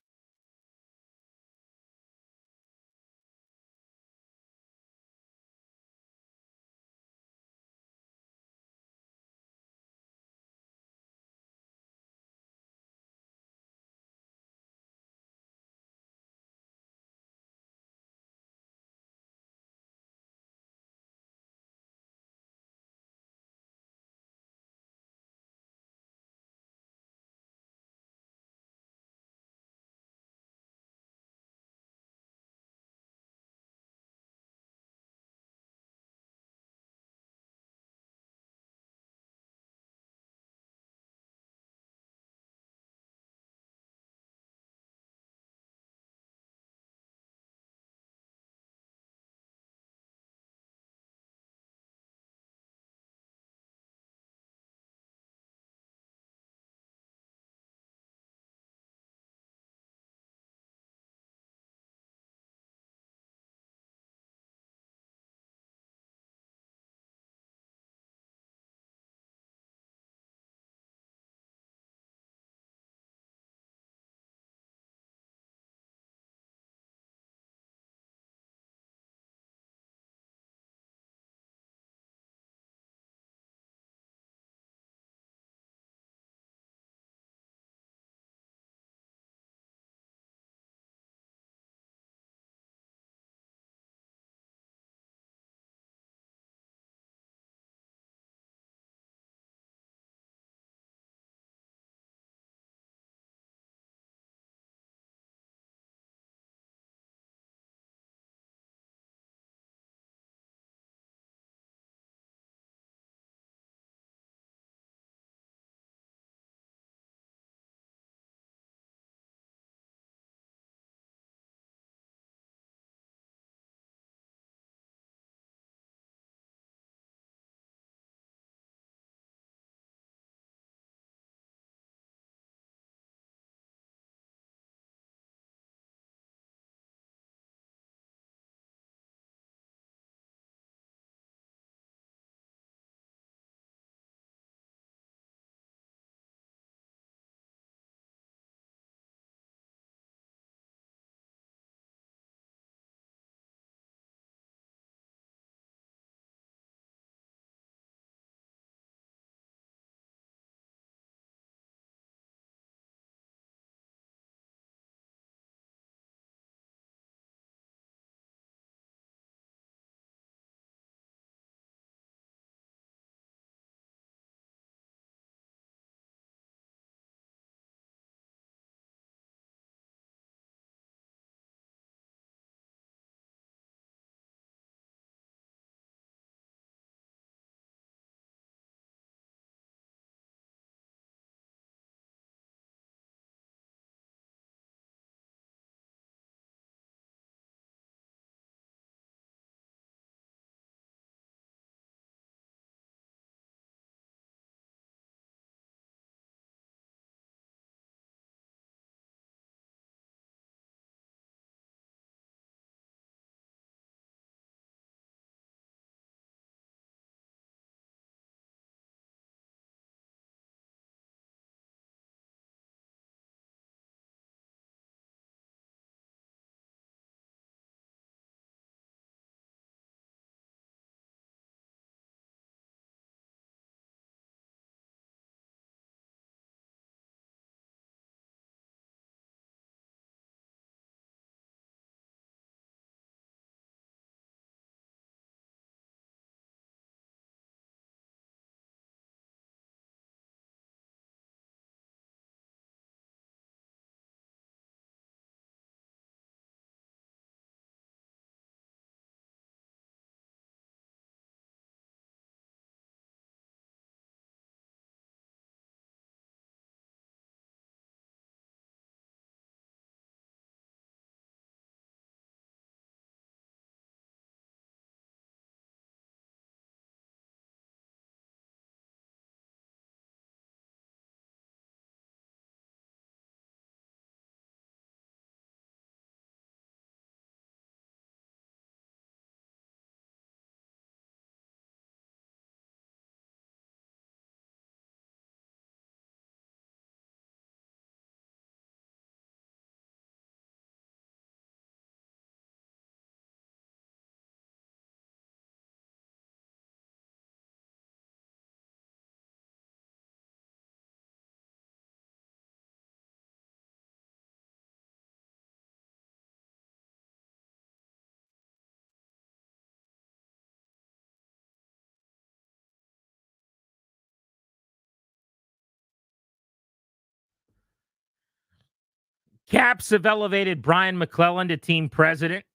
Caps have elevated Brian McClellan to team president,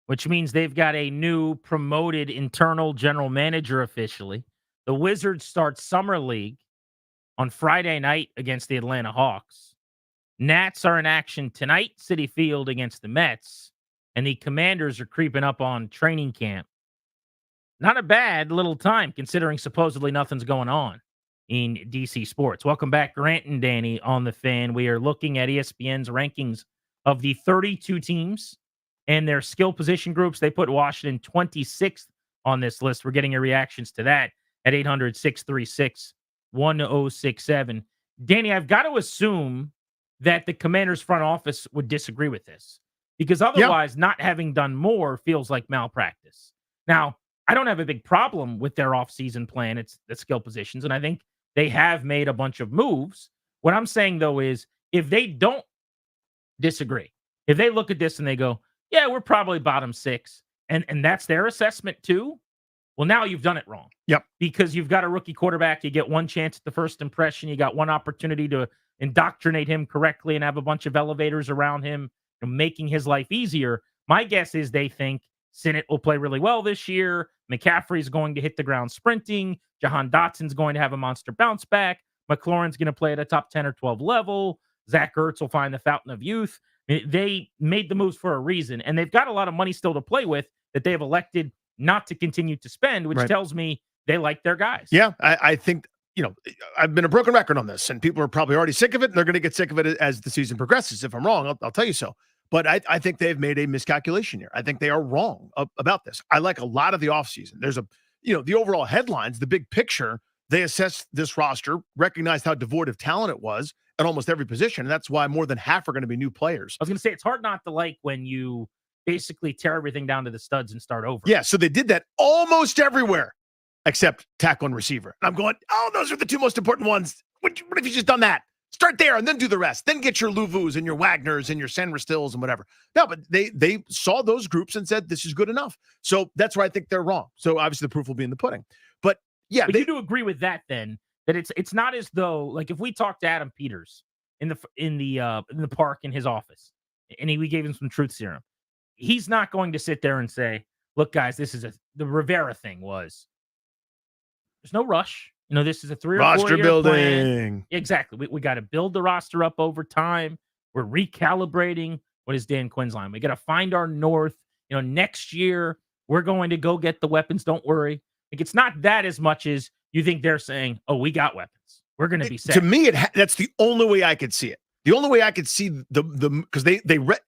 which means they've got a new promoted internal general manager officially. The Wizards start Summer League on Friday night against the Atlanta Hawks. Nats are in action tonight, Citi Field against the Mets, and the Commanders are creeping up on training camp. Not a bad little time considering supposedly nothing's going on in DC sports. Welcome back, Grant and Danny on the Fan. We are looking at ESPN's rankings of the 32 teams and their skill position groups. They put Washington 26th on this list. We're getting your reactions to that at 800-636-1067. Danny, I've got to assume that the Commanders front office would disagree with this because otherwise not having done more feels like malpractice. Now, I don't have a big problem with their offseason plan. It's the skill positions, and I think they have made a bunch of moves. What I'm saying, though, is if they don't disagree, if they look at this and they go, yeah, we're probably bottom 6, and that's their assessment too, well, now you've done it wrong. Yep. Because you've got a rookie quarterback. You get one chance at the first impression. You got one opportunity to indoctrinate him correctly and have a bunch of elevators around him, making his life easier. My guess is they think Sinnott will play really well this year. McCaffrey's going to hit the ground sprinting. Jahan Dotson's going to have a monster bounce back. McLaurin's going to play at a top 10 or 12 level. Zach Ertz will find the fountain of youth. They made the moves for a reason, and they've got a lot of money still to play with that they have elected not to continue to spend, which tells me they like their guys. Yeah, I think, I've been a broken record on this, and people are probably already sick of it, and they're going to get sick of it as the season progresses. If I'm wrong, I'll tell you so. But I think they've made a miscalculation here. I think they are wrong about this. I like a lot of the offseason. There's the overall headlines, the big picture, they assessed this roster, recognized how devoid of talent it was at almost every position. And that's why more than half are going to be new players. I was going to say, it's hard not to like when you basically tear everything down to the studs and start over. Yeah, so they did that almost everywhere except tackle and receiver. And I'm going, those are the two most important ones. What if you just done that? Start there and then do the rest. Then get your Louvus and your Wagners and your Sandra Stills and whatever. No, but they saw those groups and said, this is good enough. So that's where I think they're wrong. So obviously the proof will be in the pudding. But yeah. But you do agree with that then, that it's not as though, like if we talked to Adam Peters in the park in his office and we gave him some truth serum, he's not going to sit there and say, look, guys, the Rivera thing was, there's no rush. This is a 3 or 4 roster year building. Plan. Exactly. We got to build the roster up over time. We're recalibrating. What is Dan Quinn's line? We got to find our north. Next year we're going to go get the weapons. Don't worry. Like, it's not that as much as you think they're saying, oh, we got weapons. We're going to be set. To me, that's the only way I could see it. The only way I could see because they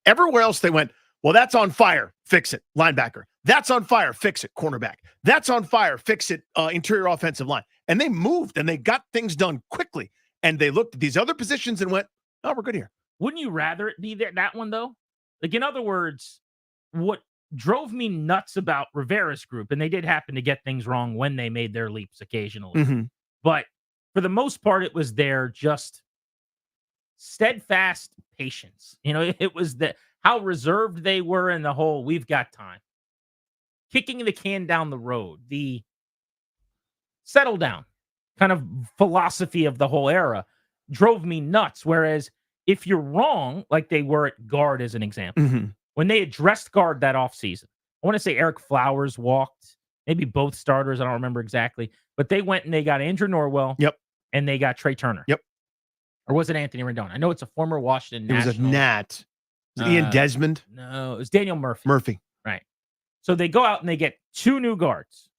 everywhere else they went, well, that's on fire. Fix it. Linebacker. That's on fire. Fix it. Cornerback. That's on fire. Fix it. Interior offensive line. And they moved and they got things done quickly. And they looked at these other positions and went, oh, we're good here. Wouldn't you rather it be that one, though? Like, in other words, what drove me nuts about Rivera's group, and they did happen to get things wrong when they made their leaps occasionally, but for the most part, it was their just steadfast patience. It was how reserved they were in the whole, we've got time. Kicking the can down the road, the settle down kind of philosophy of the whole era drove me nuts. Whereas if you're wrong, like they were at guard as an example, when they addressed guard that offseason, I want to say Eric Flowers walked, maybe both starters, I don't remember exactly, but they went and they got Andrew Norwell. Yep. And they got Trey Turner. Yep. Or was it Anthony Rendon? I know it's a former Washington National. It was a Nat. Was it Ian Desmond? No, it was Daniel Murphy. Right. So they go out and they get 2 new guards.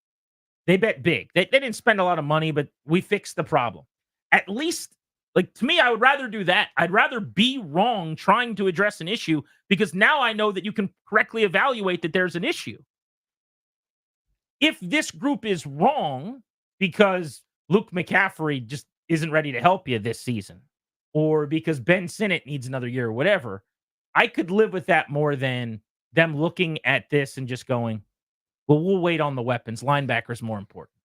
They bet big. They didn't spend a lot of money, but we fixed the problem. At least, like, to me, I would rather do that. I'd rather be wrong trying to address an issue because now I know that you can correctly evaluate that there's an issue. If this group is wrong because Luke McCaffrey just isn't ready to help you this season, or because Ben Sinnott needs another year or whatever, I could live with that more than them looking at this and just going, well, we'll wait on the weapons. Linebacker's more important.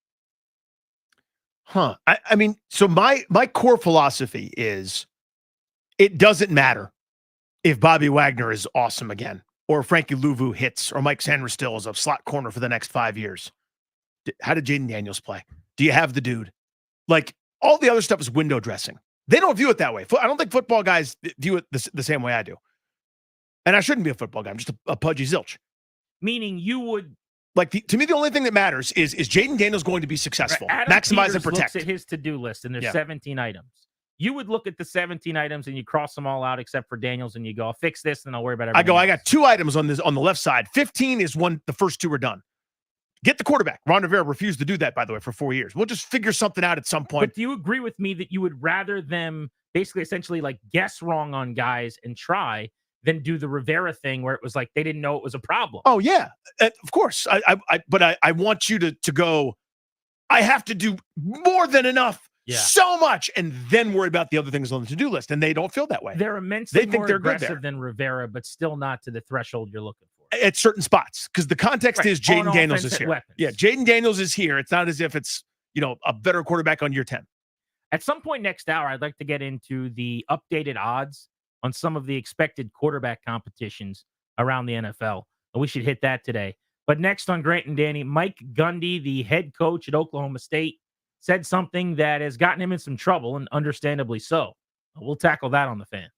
Huh. I mean, so my core philosophy is it doesn't matter if Bobby Wagner is awesome again, or Frankie Louvu hits, or Mike Sanders-Still is a slot corner for the next 5 years. How did Jaden Daniels play? Do you have the dude? Like, all the other stuff is window dressing. They don't view it that way. I don't think football guys view it the same way I do. And I shouldn't be a football guy. I'm just a pudgy zilch. Meaning you would like to me, the only thing that matters is Jaden Daniels going to be successful, maximize Peters and protect. Looks at his to-do list, and there's 17 items. You would look at the 17 items and you cross them all out except for Daniels, and you go, I'll fix this, and I'll worry about everything. I got 2 items on the left side. 15 is when the first 2 are done. Get the quarterback. Ron Rivera refused to do that, by the way, for 4 years. We'll just figure something out at some point. But do you agree with me that you would rather them basically essentially like guess wrong on guys and try than do the Rivera thing where it was like they didn't know it was a problem? Oh, yeah, of course. But I want you to go, I have to do more than enough, so much, and then worry about the other things on the to-do list. And they don't feel that way. They're immensely more aggressive than Rivera, but still not to the threshold you're looking for. At certain spots, because the context is Jaden Daniels is here. Weapons. Yeah, Jaden Daniels is here. It's not as if it's, a better quarterback on year 10. At some point next hour, I'd like to get into the updated odds on some of the expected quarterback competitions around the NFL. And we should hit that today. But next on Grant and Danny, Mike Gundy, the head coach at Oklahoma State, said something that has gotten him in some trouble, and understandably so. We'll tackle that on the Fan.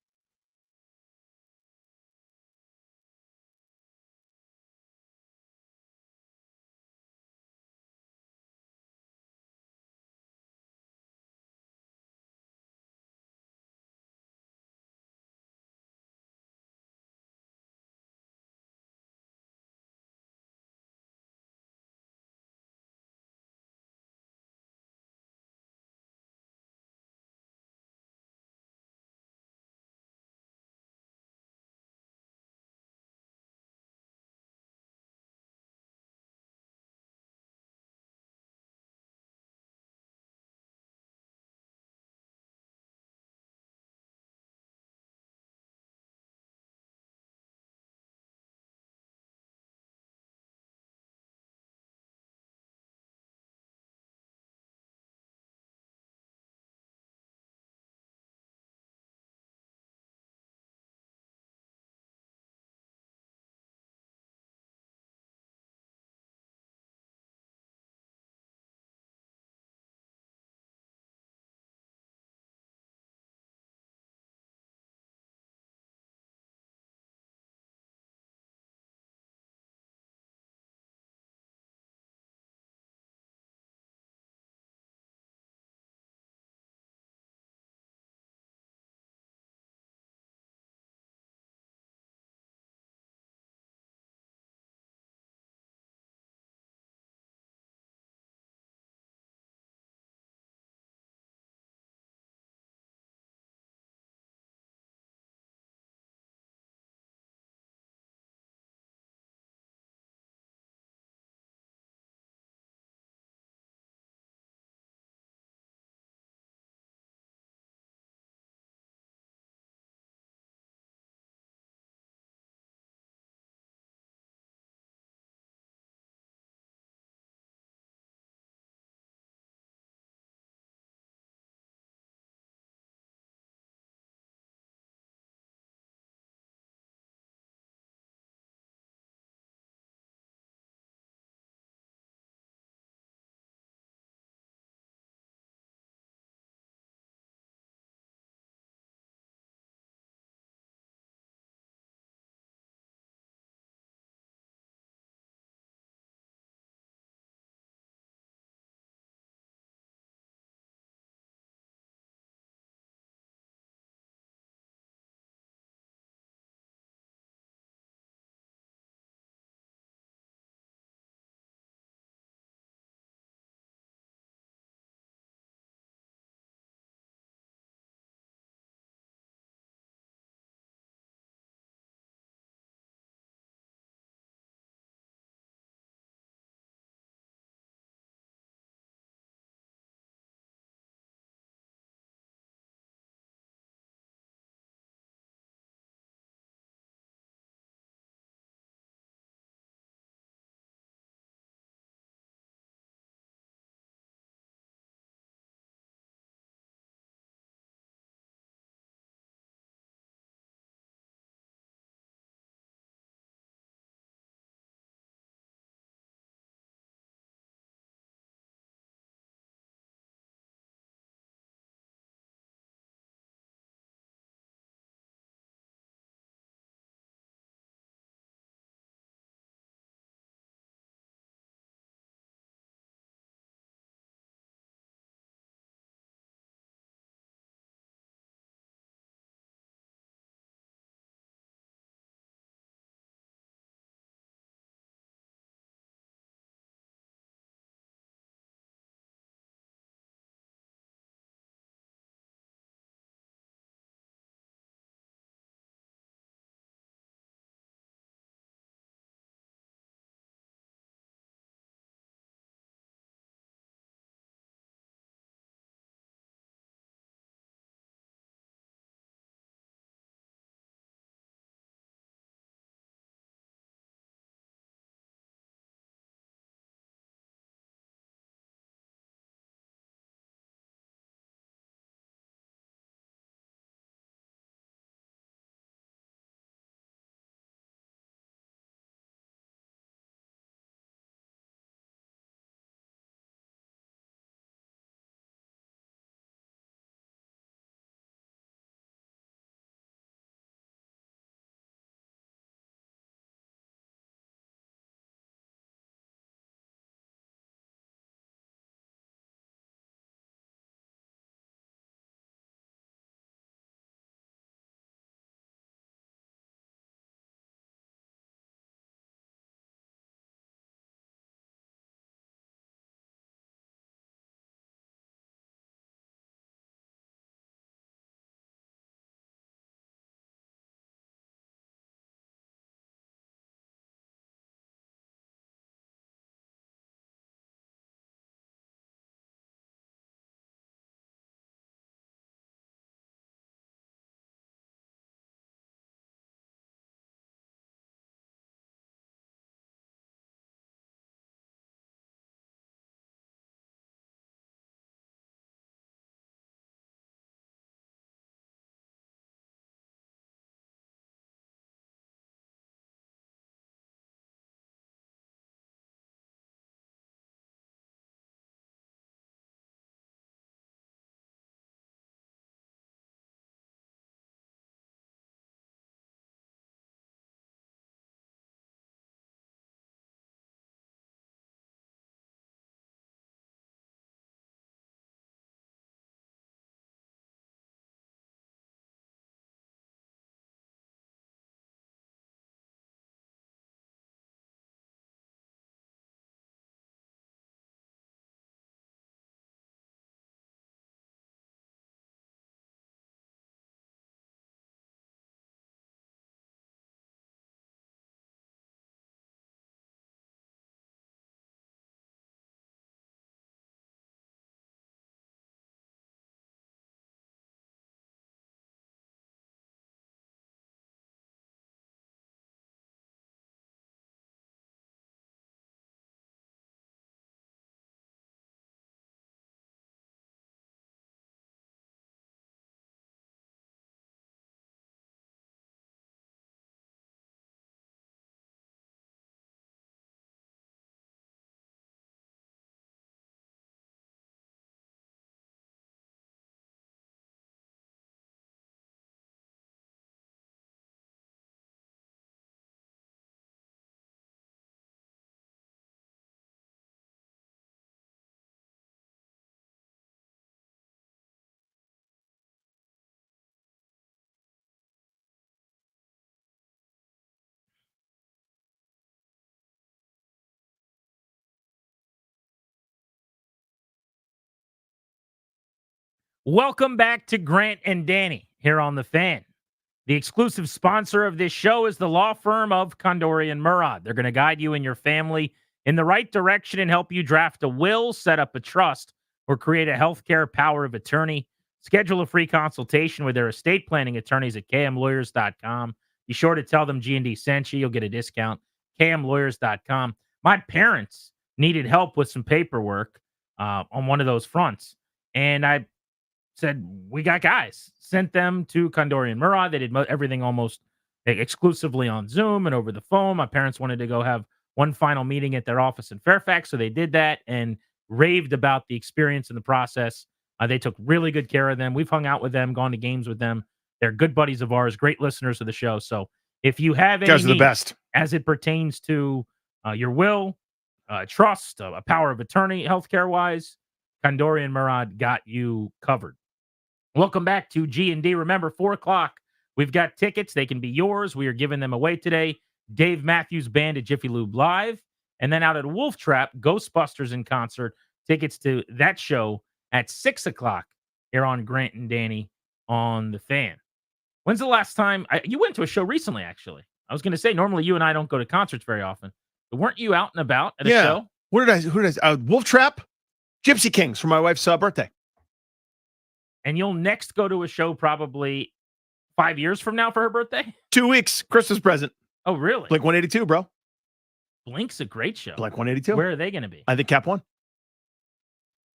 Welcome back to Grant and Danny here on The Fan. The exclusive sponsor of this show is the law firm of Condori and Murad. They're going to guide you and your family in the right direction and help you draft a will, set up a trust, or create a healthcare power of attorney. Schedule a free consultation with their estate planning attorneys at kmlawyers.com. Be sure to tell them G&D sent you. You'll get a discount. kmlawyers.com. My parents needed help with some paperwork on one of those fronts, and I said, we got guys. Sent them to Condori and Murad. They did everything almost exclusively on Zoom and over the phone. My parents wanted to go have one final meeting at their office in Fairfax, so they did that and raved about the experience and the process. They took really good care of them. We've hung out with them, gone to games with them. They're good buddies of ours, great listeners of the show. So if you have any guys are the needs best as it pertains to your will, trust, a power of attorney, healthcare-wise, Condori and Murad got you covered. Welcome back to G&D. Remember, 4 o'clock, we've got tickets. They can be yours. We are giving them away today. Dave Matthews Band at Jiffy Lube Live. And then out at Wolf Trap, Ghostbusters in concert. Tickets to that show at 6 o'clock here on Grant and Danny on The Fan. When's the last time? You went to a show recently, actually. I was going to say, normally you and I don't go to concerts very often. But weren't you out and about at a show? Who did I Wolf Trap? Gypsy Kings for my wife's birthday. And you'll next go to a show probably 5 years from now for her birthday? 2 weeks, Christmas present. Oh, really? Blink 182, bro. Blink's a great show. Blink 182. Where are they going to be? I think Cap One.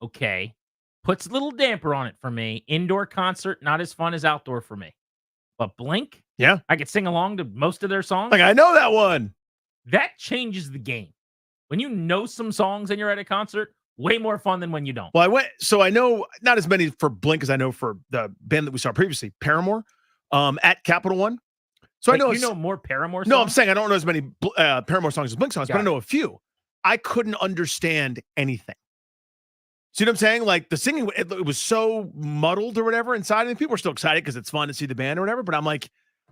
Okay. Puts a little damper on it for me. Indoor concert, not as fun as outdoor for me. But Blink? Yeah. I could sing along to most of their songs. Like, I know that one. That changes the game. When you know some songs and you're at a concert, way more fun than when you don't. Well, I know not as many for Blink as I know for the band that we saw previously, Paramore, at Capital One. So Wait, I know you know more Paramore songs? No, I'm saying I don't know as many Paramore songs as Blink songs, but I Got know a few. I couldn't understand anything. See what I'm saying? Like the singing, it was so muddled or whatever inside. And people are still excited because it's fun to see the band or whatever. But I'm like,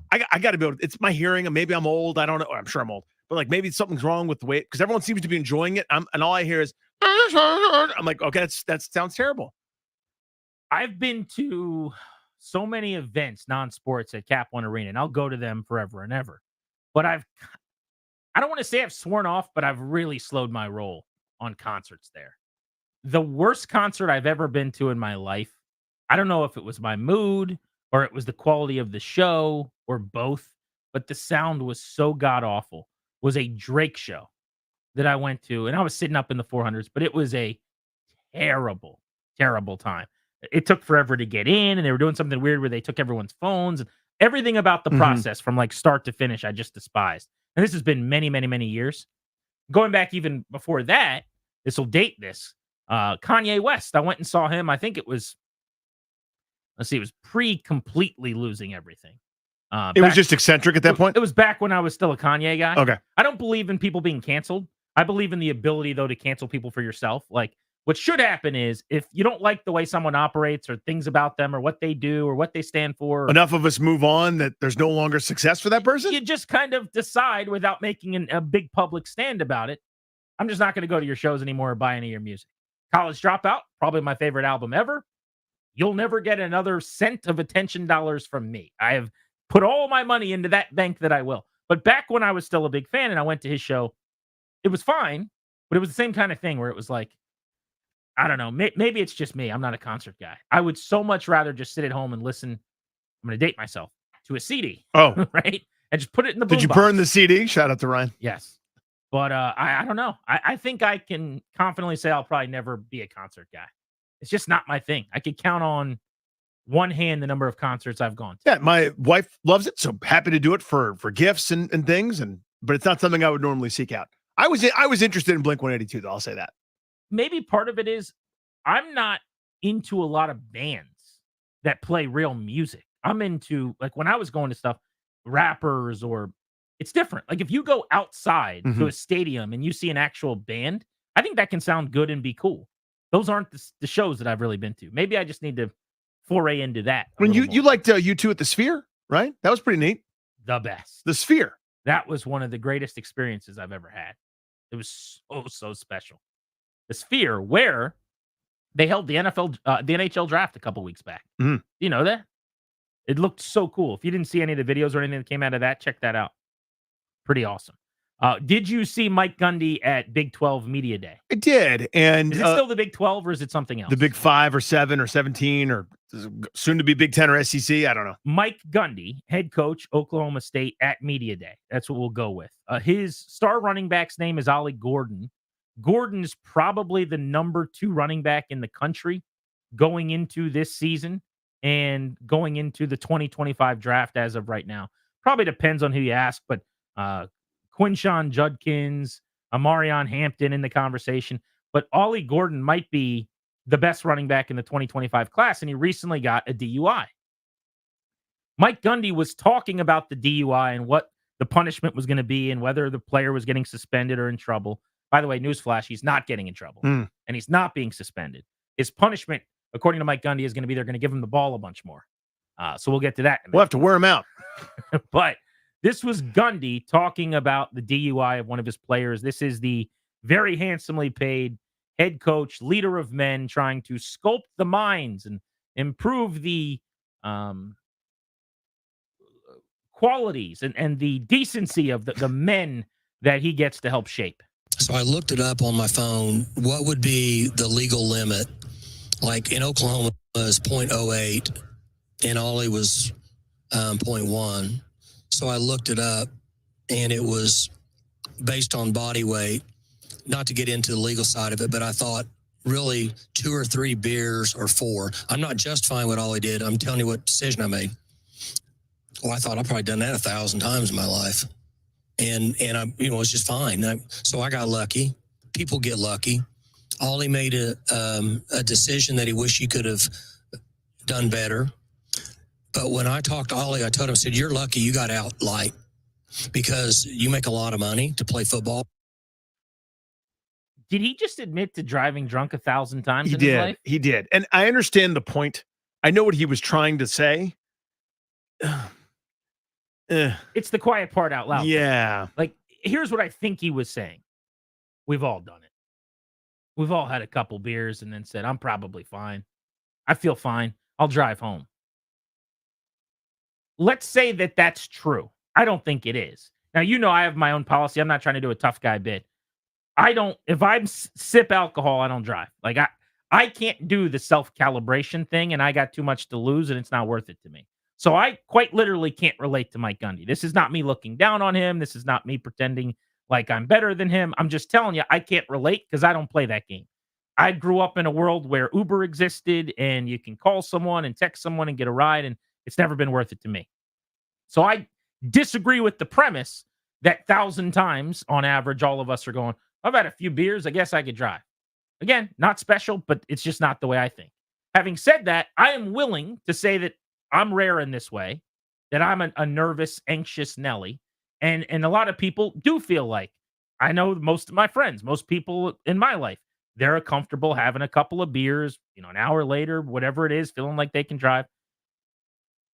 I got to be able to, it's my hearing, and maybe I'm old. I don't know. I'm sure I'm old. But like maybe something's wrong with the way, because everyone seems to be enjoying it. And all I hear is, I'm like, okay, that sounds terrible. I've been to so many events, non-sports at Cap One Arena, and I'll go to them forever and ever. But I don't want to say I've sworn off, but I've really slowed my roll on concerts there. The worst concert I've ever been to in my life, I don't know if it was my mood or it was the quality of the show or both, but the sound was so god-awful, was a Drake show that I went to, and I was sitting up in the 400s, but it was a terrible, terrible time. It took forever to get in, and they were doing something weird where they took everyone's phones, and everything about the process from like start to finish, I just despised. And this has been many, many, many years. Going back even before that, this will date this. Kanye West, I went and saw him. I think it was, it was pre-completely losing everything. It was just eccentric at that point? It was back when I was still a Kanye guy. Okay. I don't believe in people being canceled. I believe in the ability, though, to cancel people for yourself. Like, what should happen is if you don't like the way someone operates or things about them or what they do or what they stand for. Enough of us move on that there's no longer success for that person? You just kind of decide without making a big public stand about it. I'm just not going to go to your shows anymore or buy any of your music. College Dropout, probably my favorite album ever. You'll never get another cent of attention dollars from me. I have put all my money into that bank that I will. But back when I was still a big fan and I went to his show, it was fine, but it was the same kind of thing where it was like, I don't know, maybe it's just me. I'm not a concert guy. I would so much rather just sit at home and listen, I'm going to date myself, to a CD. Oh. Right? And just put it in the boombox. Did you burn the CD? Shout out to Ryan. Yes. But I don't know. I think I can confidently say I'll probably never be a concert guy. It's just not my thing. I could count on one hand the number of concerts I've gone to. Yeah, my wife loves it, so happy to do it for gifts and things, but it's not something I would normally seek out. I was interested in Blink 182, though, I'll say that. Maybe part of it is I'm not into a lot of bands that play real music. I'm into, like, when I was going to stuff, rappers, or it's different. Like, if you go outside to a stadium and you see an actual band, I think that can sound good and be cool. Those aren't the shows that I've really been to. Maybe I just need to foray into that. When you liked U2 at the Sphere, right? That was pretty neat. The best. The Sphere. That was one of the greatest experiences I've ever had. It was so special. The Sphere, where They held the NHL draft a couple weeks back. Mhm. You know that? It looked so cool. If you didn't see any of the videos or anything that came out of that, check that out. Pretty awesome. Did you see Mike Gundy at Big 12 Media Day? I did. And is it still the Big 12 or is it something else? The Big 5 or 7 or 17 or soon to be Big 10 or SEC? I don't know. Mike Gundy, head coach, Oklahoma State at Media Day. That's what we'll go with. His star running back's name is Ollie Gordon. Gordon is probably the number 2 running back in the country going into this season and going into the 2025 draft as of right now. Probably depends on who you ask, but Quinton Judkins, Amarion Hampton in the conversation. But Ollie Gordon might be the best running back in the 2025 class, and he recently got a DUI. Mike Gundy was talking about the DUI and what the punishment was going to be and whether the player was getting suspended or in trouble. By the way, newsflash, he's not getting in trouble, and he's not being suspended. His punishment, according to Mike Gundy, is going to be they're going to give him the ball a bunch more. So we'll get to that. We'll have to wear him out. But this was Gundy talking about the DUI of one of his players. This is the very handsomely paid head coach, leader of men, trying to sculpt the minds and improve the qualities and the decency of the men that he gets to help shape. So I looked it up on my phone. What would be the legal limit? Like in Oklahoma it was 0.08 and Ollie was 0.1. So I looked it up and it was based on body weight. Not to get into the legal side of it, but I thought really 2 or 3 beers or 4. I'm not justifying what Ollie did. I'm telling you what decision I made. Well, I thought I've probably done that 1,000 times in my life. And I, it was just fine. So I got lucky. People get lucky. Ollie made a decision that he wished he could have done better. But when I talked to Ollie, I told him, I said, you're lucky you got out light because you make a lot of money to play football. Did he just admit to driving drunk 1,000 times He in his did. life? He did. And I understand the point. I know what he was trying to say. It's the quiet part out loud. Yeah. Like, here's what I think he was saying. We've all done it. We've all had a couple beers and then said, I'm probably fine. I feel fine. I'll drive home. Let's say that that's true. I don't think it is. Now, you know I have my own policy. I'm not trying to do a tough guy bit. If I sip alcohol, I don't drive. Like, I can't do the self-calibration thing, and I got too much to lose, and it's not worth it to me. So I quite literally can't relate to Mike Gundy. This is not me looking down on him. This is not me pretending like I'm better than him. I'm just telling you, I can't relate because I don't play that game. I grew up in a world where Uber existed, and you can call someone and text someone and get a ride, and it's never been worth it to me. So I disagree with the premise that 1,000 times on average, all of us are going, I've had a few beers. I guess I could drive. Again, not special, but it's just not the way I think. Having said that, I am willing to say that I'm rare in this way, that I'm a nervous, anxious Nelly. And a lot of people do feel like, I know most of my friends, most people in my life, they're comfortable having a couple of beers, an hour later, whatever it is, feeling like they can drive.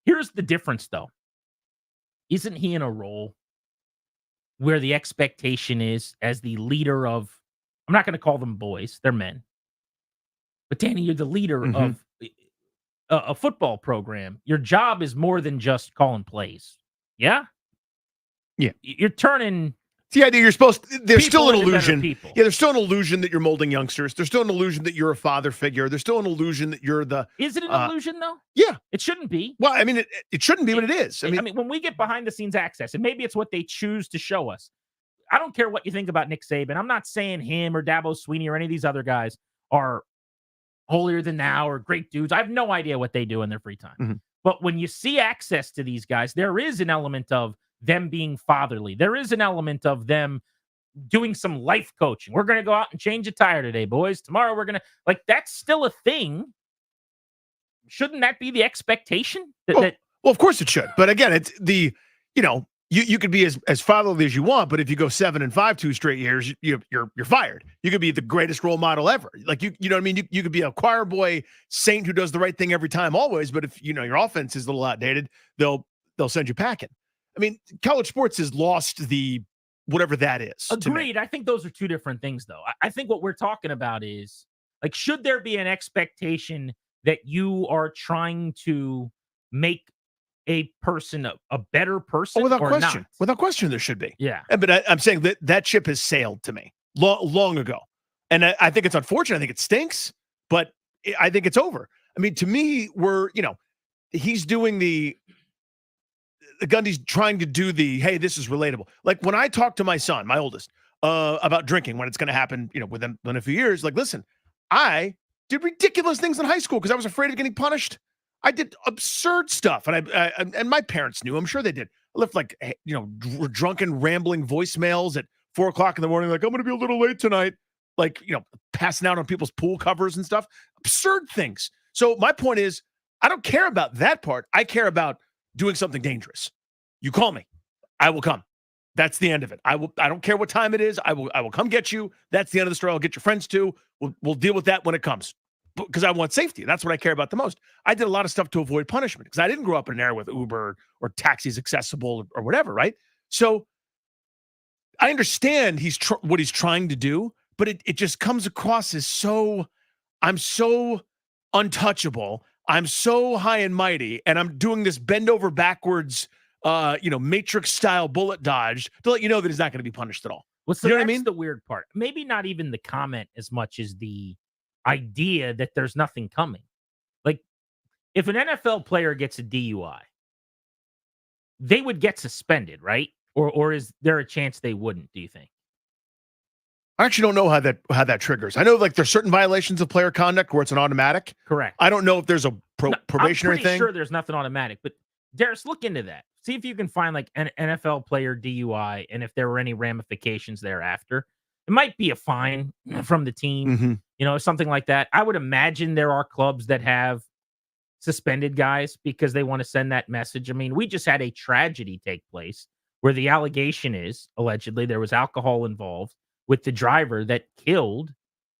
Here's the difference, though. Isn't he in a role where the expectation is as the leader of, I'm not going to call them boys, they're men. But Danny, you're the leader of a football program. Your job is more than just calling plays. Yeah? Yeah. You're turning... It's the idea you're supposed to, there's still an into better illusion. people. Yeah, there's still an illusion that you're molding youngsters. There's still an illusion that you're a father figure. There's still an illusion that you're the... Is it an illusion, though? Yeah. It shouldn't be. Well, I mean, it shouldn't be, but it is. I mean, when we get behind the scenes access, and maybe it's what they choose to show us. I don't care what you think about Nick Saban. I'm not saying him or Dabo Swinney or any of these other guys are holier than thou or great dudes. I have no idea what they do in their free time. But when you see access to these guys, there is an element of them being fatherly. There is an element of them doing some life coaching. We're going to go out and change a tire today, boys. Tomorrow we're going to, like, that's still a thing. Shouldn't that be the expectation? Well, of course it should. But again, it's the, you could be as fatherly as you want, but if you go 7-5 2 straight years, you're fired. You could be the greatest role model ever. Like you know what I mean? You could be a choir boy saint who does the right thing every time, always. But if your offense is a little outdated, they'll send you packing. I mean, college sports has lost the whatever that is. Agreed. I think those are two different things, though. I think what we're talking about is Like, should there be an expectation that you are trying to make a person a better person? Without or question. not? Without question, there should be. Yeah. But I'm saying that ship has sailed to me long ago. And I think it's unfortunate. I think it stinks, but I think it's over. I mean, to me, he's doing the Gundy's trying to do hey, this is relatable. Like when I talk to my son, my oldest, about drinking when it's going to happen, within a few years, like, listen, I did ridiculous things in high school because I was afraid of getting punished. I did absurd stuff, and and my parents knew. I'm sure they did. I left drunken, rambling voicemails at 4:00 in the morning, like, I'm going to be a little late tonight, like, passing out on people's pool covers and stuff. Absurd things. So my point is, I don't care about that part. I care about doing something dangerous. You call me, I will come. That's the end of it. I don't care what time it is. I will come get you. That's the end of the story. I'll get your friends too. We'll deal with that when it comes, because I want safety. That's what I care about the most. I did a lot of stuff to avoid punishment because I didn't grow up in an era with Uber or taxis accessible or whatever, right? So I understand what he's trying to do, but it just comes across as I'm so untouchable. I'm so high and mighty, and I'm doing this bend over backwards, Matrix style bullet dodge to let you know that he's not going to be punished at all. Well, so you know what I that's mean? the weird part. Maybe not even the comment as much as the idea that there's nothing coming. Like, if an NFL player gets a DUI, they would get suspended, right? Or is there a chance they wouldn't, do you think? I actually don't know how that triggers. I know there's certain violations of player conduct where it's an automatic. Correct. I don't know if there's a probationary I'm pretty thing. sure there's nothing automatic, but Darius, look into that. See if you can find an NFL player DUI and if there were any ramifications thereafter. It might be a fine from the team, something like that. I would imagine there are clubs that have suspended guys because they want to send that message. I mean, we just had a tragedy take place where the allegation is allegedly there was alcohol involved with the driver that killed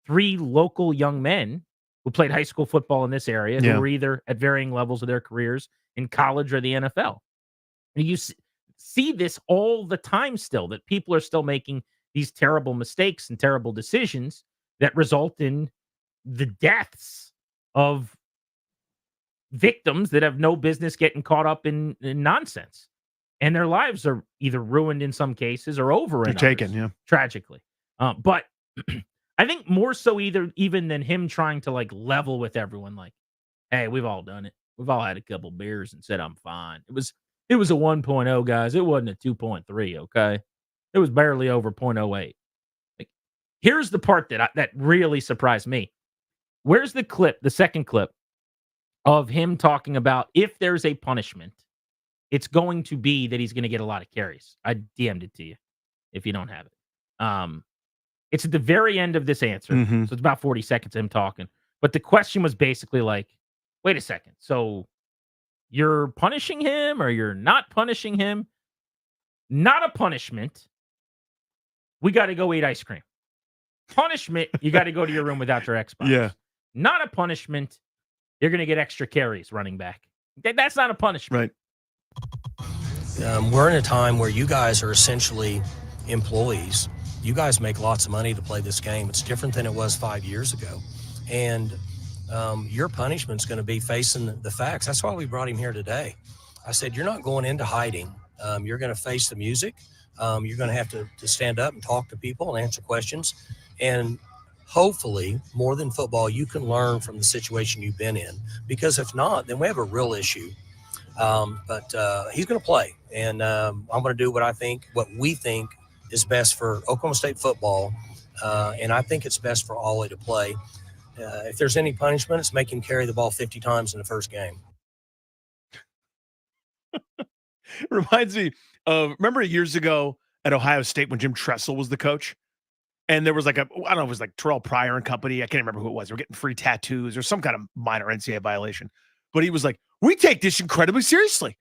3 local young men who played high school football in this area, who were either at varying levels of their careers in college or the NFL. And you see this all the time still, that people are still making these terrible mistakes and terrible decisions that result in the deaths of victims that have no business getting caught up in nonsense. And their lives are either ruined in some cases or over in others, tragically. But I think more so even than him trying to level with everyone, hey, we've all done it. We've all had a couple beers and said, I'm fine. It was a 1.0, guys. It wasn't a 2.3, okay? It was barely over 0.08. Here's the part that really surprised me. Where's the clip, the second clip, of him talking about if there's a punishment, it's going to be that he's going to get a lot of carries. I DM'd it to you if you don't have it. It's at the very end of this answer. So it's about 40 seconds of him talking. But the question was basically wait a second. So you're punishing him or you're not punishing him? Not a punishment. We got to go eat ice cream. Punishment, you got to go to your room without your Xbox. Yeah. Not a punishment. You're going to get extra carries running back. That's not a punishment. Right. We're in a time where you guys are essentially employees. You guys make lots of money to play this game. It's different than it was 5 years ago. And your punishment's going to be facing the facts. That's why we brought him here today. I said, you're not going into hiding. You're going to face the music. You're going to have to stand up and talk to people and answer questions. And hopefully, more than football, you can learn from the situation you've been in. Because if not, then we have a real issue. But he's going to play. And I'm going to do what we think is best for Oklahoma State football. And I think it's best for Ollie to play. If there's any punishment, it's make him carry the ball 50 times in the first game. Reminds me of, remember years ago at Ohio State when Jim Tressel was the coach? And there was I don't know, it was Terrell Pryor and company. I can't remember who it was. They were getting free tattoos or some kind of minor NCAA violation. But he was like, we take this incredibly seriously.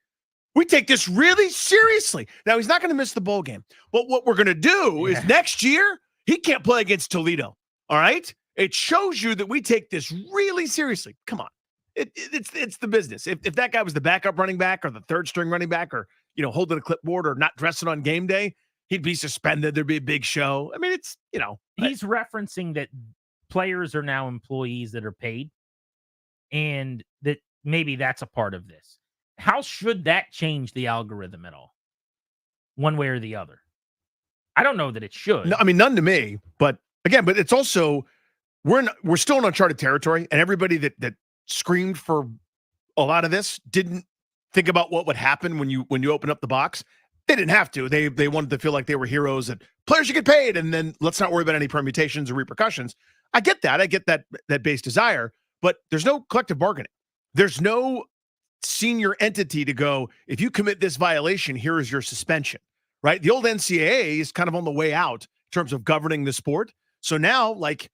We take this really seriously. Now, he's not going to miss the bowl game. But what we're going to do is next year, he can't play against Toledo. All right? It shows you that we take this really seriously. Come on. It's the business. If that guy was the backup running back or the third string running back or, holding a clipboard or not dressing on game day, he'd be suspended. There'd be a big show. I mean, it's. He's referencing that players are now employees that are paid, and that maybe that's a part of this. How should that change the algorithm at all, one way or the other? I don't know that it should. No, I mean, none to me. But again, but it's also we're still in uncharted territory, and everybody that screamed for a lot of this didn't think about what would happen when you open up the box. They didn't have to. They wanted to feel like they were heroes, that players should get paid, and then let's not worry about any permutations or repercussions. I get that. I get that base desire, but there's no collective bargaining. There's no senior entity to go, if you commit this violation, here is your suspension, right? The old NCAA is kind of on the way out in terms of governing the sport. So now, like,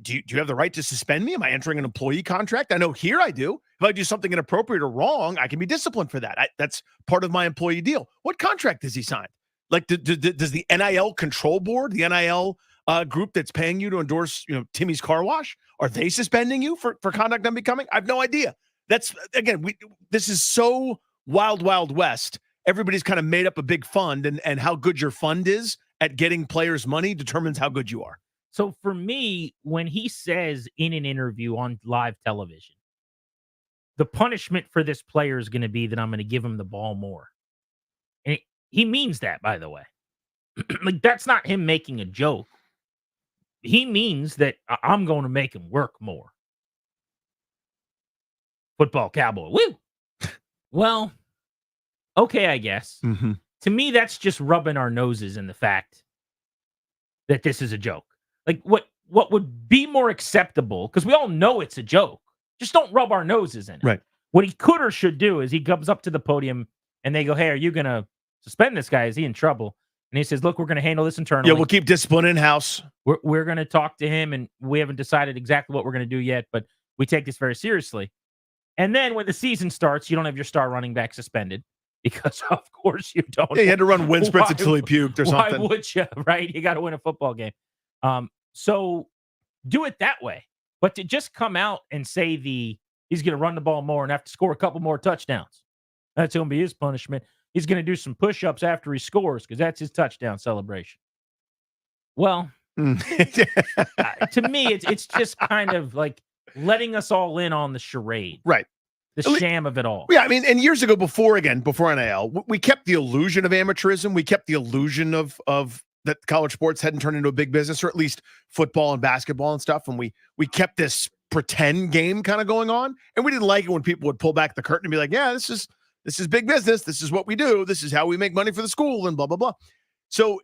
do you have the right to suspend me? Am I entering an employee contract? I know here I do. If I do something inappropriate or wrong, I can be disciplined for that. That's part of my employee deal. What contract does he sign? Like, does the NIL control board, the NIL group that's paying you to endorse, Timmy's Car Wash, are they suspending you for conduct unbecoming? I have no idea. That's, again, this is so wild, wild west. Everybody's kind of made up a big fund, and how good your fund is at getting players money determines how good you are. So for me, when he says in an interview on live television, the punishment for this player is going to be that I'm going to give him the ball more. And he means that, by the way. Like, that's not him making a joke. He means that I'm going to make him work more. Football cowboy. Woo! Well, okay, I guess. Mm-hmm. To me, that's just rubbing our noses in the fact that this is a joke. Like, what would be more acceptable, because we all know it's a joke, just don't rub our noses in it. Right. What he could or should do is he comes up to the podium and they go, hey, are you going to suspend this guy? Is he in trouble? And he says, look, we're going to handle this internally. Yeah, we'll keep discipline in-house. We're going to talk to him, and we haven't decided exactly what we're going to do yet, but we take this very seriously. And then when the season starts, you don't have your star running back suspended because, of course, you don't. Yeah, you had to run wind sprints until he puked or something. Why would you, right? You got to win a football game. So do it that way. But to just come out and say he's going to run the ball more and have to score a couple more touchdowns, that's going to be his punishment. He's going to do some push-ups after he scores because that's his touchdown celebration. Well, to me, it's just kind of like letting us all in on the charade. Right. The sham of it all. Yeah, I mean, and years ago, before NIL, we kept the illusion of amateurism. We kept the illusion of that college sports hadn't turned into a big business, or at least football and basketball and stuff. And we kept this pretend game kind of going on. And we didn't like it when people would pull back the curtain and be like, yeah, this is big business. This is what we do. This is how we make money for the school and blah, blah, blah. So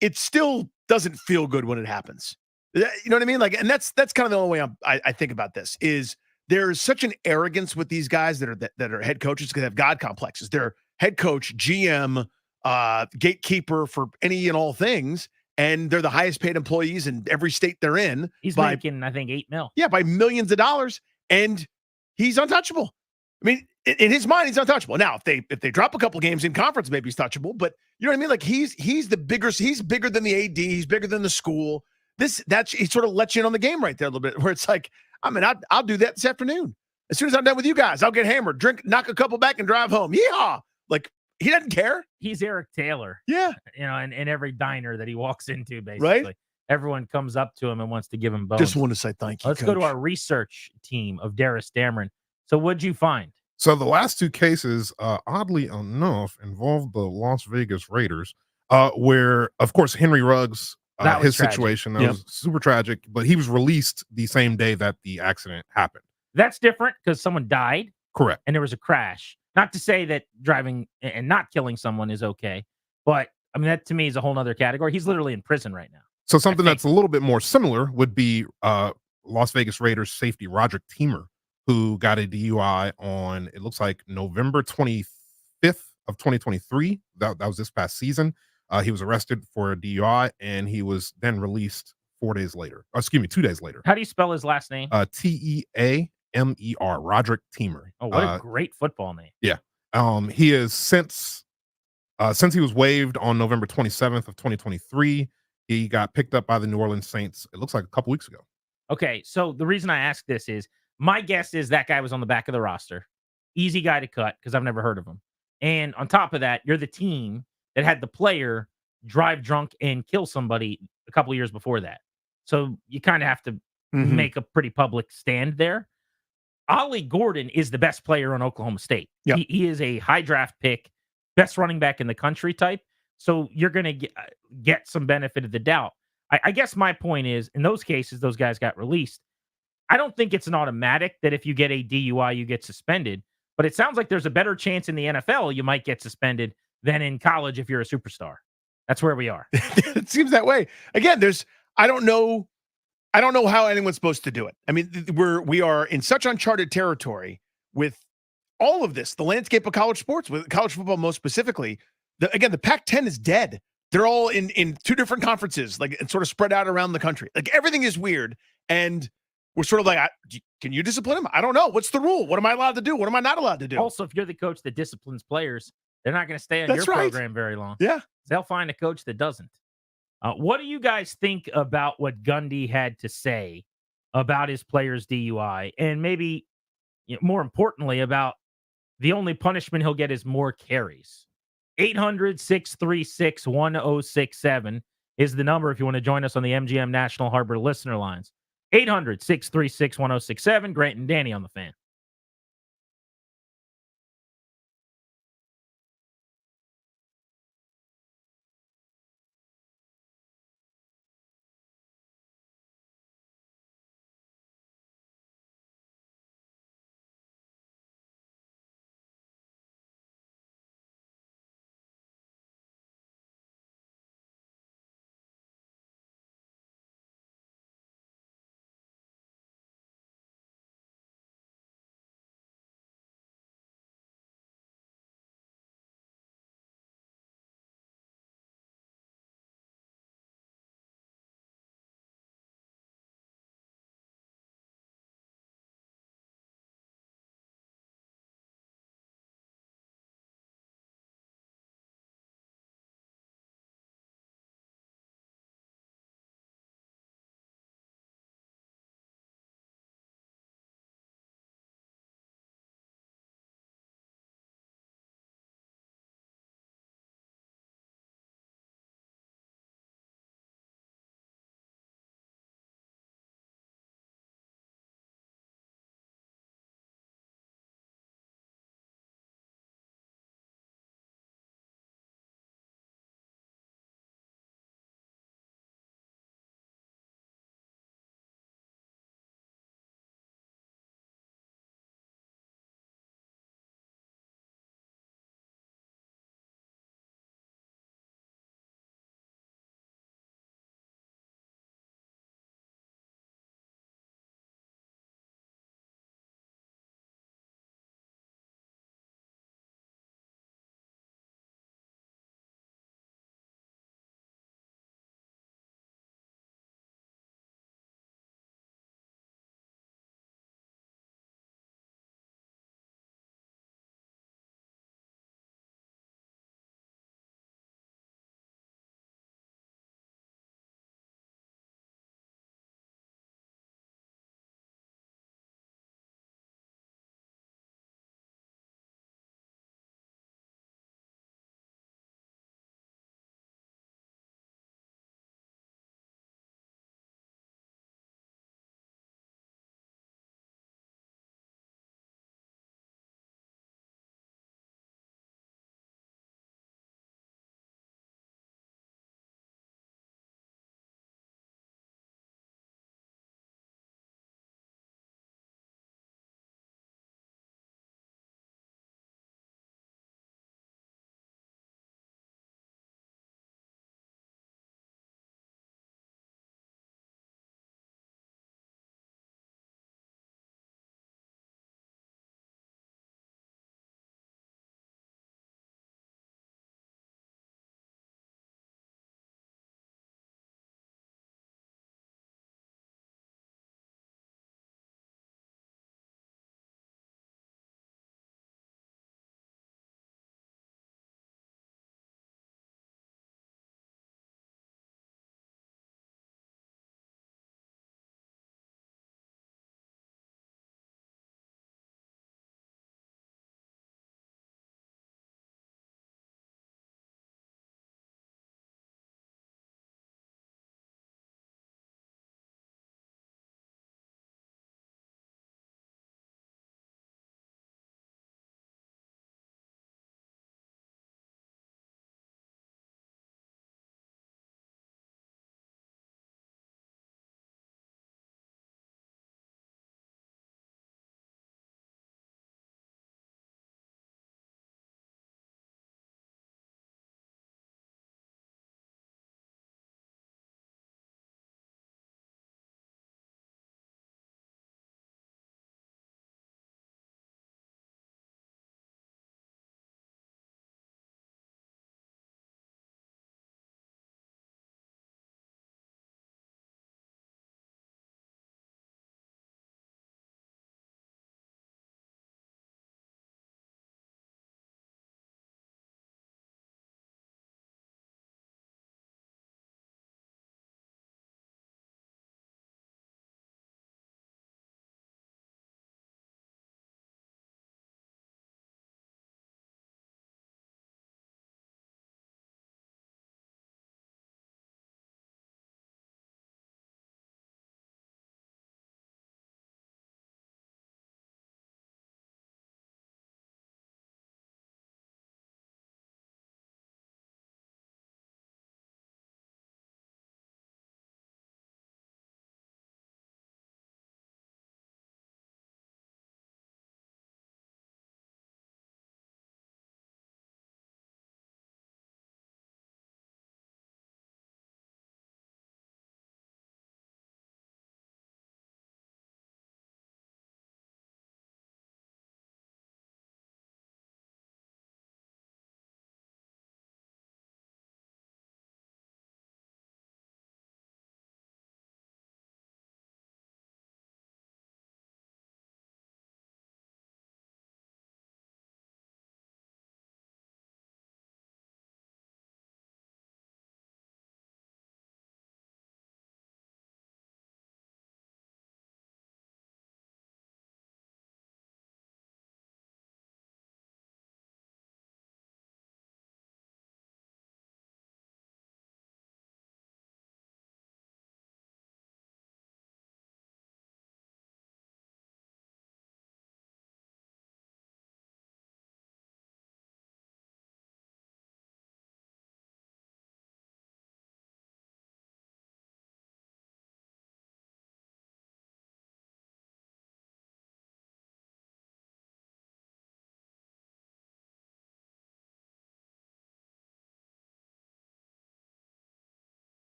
it still doesn't feel good when it happens. You know what I mean? Like, and that's kind of the only way I think about this is there's such an arrogance with these guys that are head coaches because they have God complexes. They're head coach, GM, gatekeeper for any and all things, and they're the highest paid employees in every state they're in. He's making, I think, $8 million. Yeah, by millions of dollars, and he's untouchable. I mean, in his mind, he's untouchable. Now, if they drop a couple games in conference, maybe he's touchable. But you know what I mean? Like he's bigger than the AD. He's bigger than the school. He sort of lets you in on the game right there a little bit, where it's like, I mean, I'll do that this afternoon. As soon as I'm done with you guys, I'll get hammered, drink, knock a couple back, and drive home. Yeehaw! Like, he doesn't care. He's Eric Taylor. Yeah. In every diner that he walks into, basically. Right? Everyone comes up to him and wants to give him bones. Just want to say thank you. Let's go to our research team of Darius Dameron. So what'd you find? So the last two cases, oddly enough, involved the Las Vegas Raiders, where, of course, Henry Ruggs, his tragic. situation, that was super tragic, but he was released the same day that the accident happened. That's different because someone died. Correct. And there was a crash. Not to say that driving and not killing someone is okay, but I mean, that to me is a whole nother category. He's literally in prison right now. So something that's a little bit more similar would be Las Vegas Raiders safety Roderick Teamer, who got a DUI on, it looks like November 25th of 2023. That was this past season. He was arrested for a DUI, and he was then released 2 days later. How do you spell his last name? Teamer, Roderick Teamer. Oh, what a great football name. Yeah. He is since he was waived on November 27th of 2023, he got picked up by the New Orleans Saints, it looks like a couple weeks ago. Okay, so the reason I ask this is, my guess is that guy was on the back of the roster. Easy guy to cut because I've never heard of him. And on top of that, you're the team that had the player drive drunk and kill somebody a couple of years before that. So you kind of have to Mhm. make a pretty public stand there. Ollie Gordon is the best player on Oklahoma State. Yep. He is a high draft pick, best running back in the country type. So you're going to get some benefit of the doubt. I guess my point is, in those cases, those guys got released. I don't think it's an automatic that if you get a DUI, you get suspended. But it sounds like there's a better chance in the NFL you might get suspended than in college if you're a superstar. That's where we are. It seems that way. Again, I don't know how anyone's supposed to do it. I mean, we are in such uncharted territory with all of this, the landscape of college sports, with college football most specifically. The Pac-10 is dead. They're all in two different conferences, like, and sort of spread out around the country. Like, everything is weird, and we're sort of like, can you discipline him? I don't know. What's the rule? What am I allowed to do? What am I not allowed to do? Also, if you're the coach that disciplines players, they're not going to stay on That's your right. program very long. Yeah. They'll find a coach that doesn't. What do you guys think about what Gundy had to say about his player's DUI? And maybe, more importantly, about the only punishment he'll get is more carries. 800-636-1067 is the number if you want to join us on the MGM National Harbor listener lines. 800-636-1067. Grant and Danny on the Fan.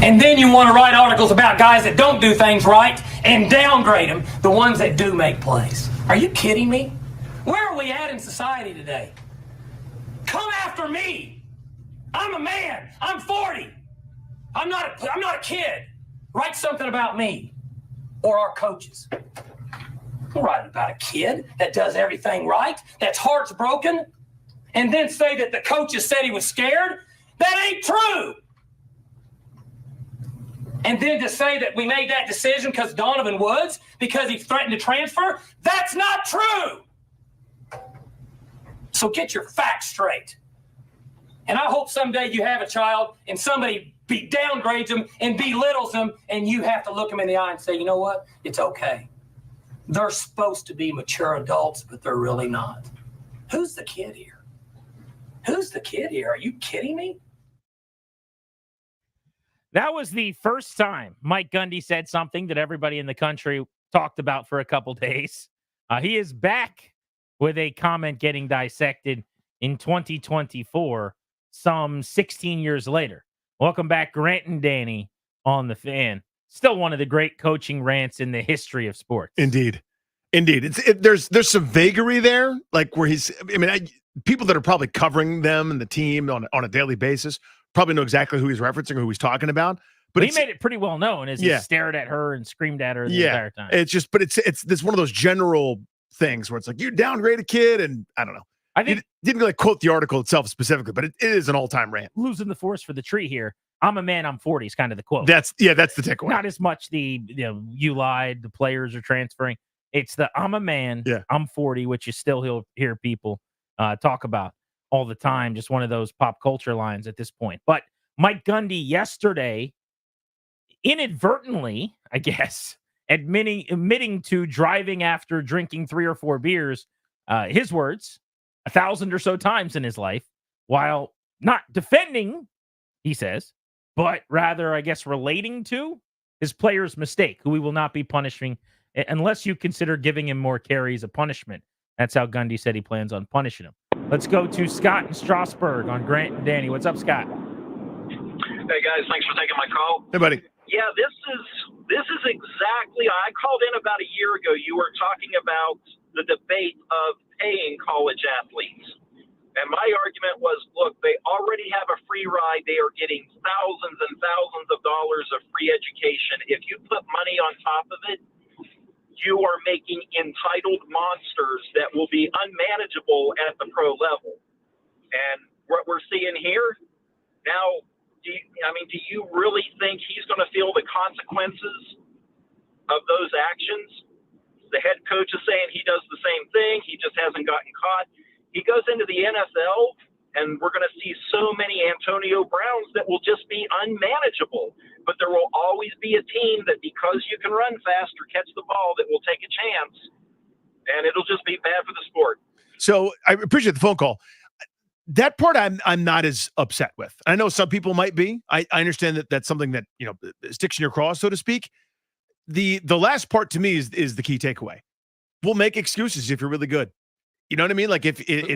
And then you want to write articles about guys that don't do things right and downgrade them, the ones that do make plays. Are you kidding me? Where are we at in society today? Come after me. I'm a man. I'm 40. I'm not a kid. Write something about me or our coaches. Don't write about a kid that does everything right, that's heart's broken, and then say that the coaches said he was scared. That ain't true. And then to say that we made that decision because Donovan Woods, because he threatened to transfer, that's not true. So get your facts straight. And I hope someday you have a child and somebody downgrades them and belittles them, and you have to look them in the eye and say, you know what? It's okay. They're supposed to be mature adults, but they're really not. Who's the kid here? Who's the kid here? Are you kidding me? That was the first time Mike Gundy said something that everybody in the country talked about for a couple days. He is back with a comment getting dissected in 2024, some 16 years later. Welcome back, Grant and Danny on the Fan. Still one of the great coaching rants in the history of sports. Indeed. There's some vagary there, like where people that are probably covering them and the team on a daily basis probably know exactly who he's referencing or who he's talking about. But he made it pretty well known as he stared at her and screamed at her the entire time. It's this one of those general things where it's like, you downgrade a kid, and I don't know. I think didn't really quote the article itself specifically, but it is an all-time rant. Losing the forest for the tree here. I'm a man, I'm 40 is kind of the quote. That's the takeaway. Not as much you lied, the players are transferring. It's the I'm a man, I'm 40, which you still hear people talk about all the time. Just one of those pop culture lines at this point. But Mike Gundy yesterday, inadvertently, I guess, admitting to driving after drinking 3 or 4 beers, his words, 1,000 or so times in his life, while not defending, he says, but rather, I guess, relating to his player's mistake, who we will not be punishing unless you consider giving him more carries a punishment. That's how Gundy said he plans on punishing him. Let's go to Scott in Strasburg on Grant and Danny. What's up, Scott? Hey, guys. Thanks for taking my call. Hey, buddy. Yeah, this is exactly, I called in about a year ago. You were talking about the debate of paying college athletes. And my argument was, look, they already have a free ride. They are getting thousands and thousands of dollars of free education. If you put money on top of it, you are making entitled monsters that will be unmanageable at the pro level. And what we're seeing here now, do you really think he's going to feel the consequences of those actions? The head coach is saying he does the same thing. He just hasn't gotten caught. He goes into the NFL, and we're going to see so many Antonio Browns that will just be unmanageable. But there will always be a team that, because you can run fast or catch the ball, that will take a chance, and it'll just be bad for the sport. So I appreciate the phone call. That part I'm not as upset with. I know some people might be. I understand that that's something that sticks in your craw, so to speak. The last part to me is the key takeaway. We'll make excuses if you're really good. You know what I mean? Like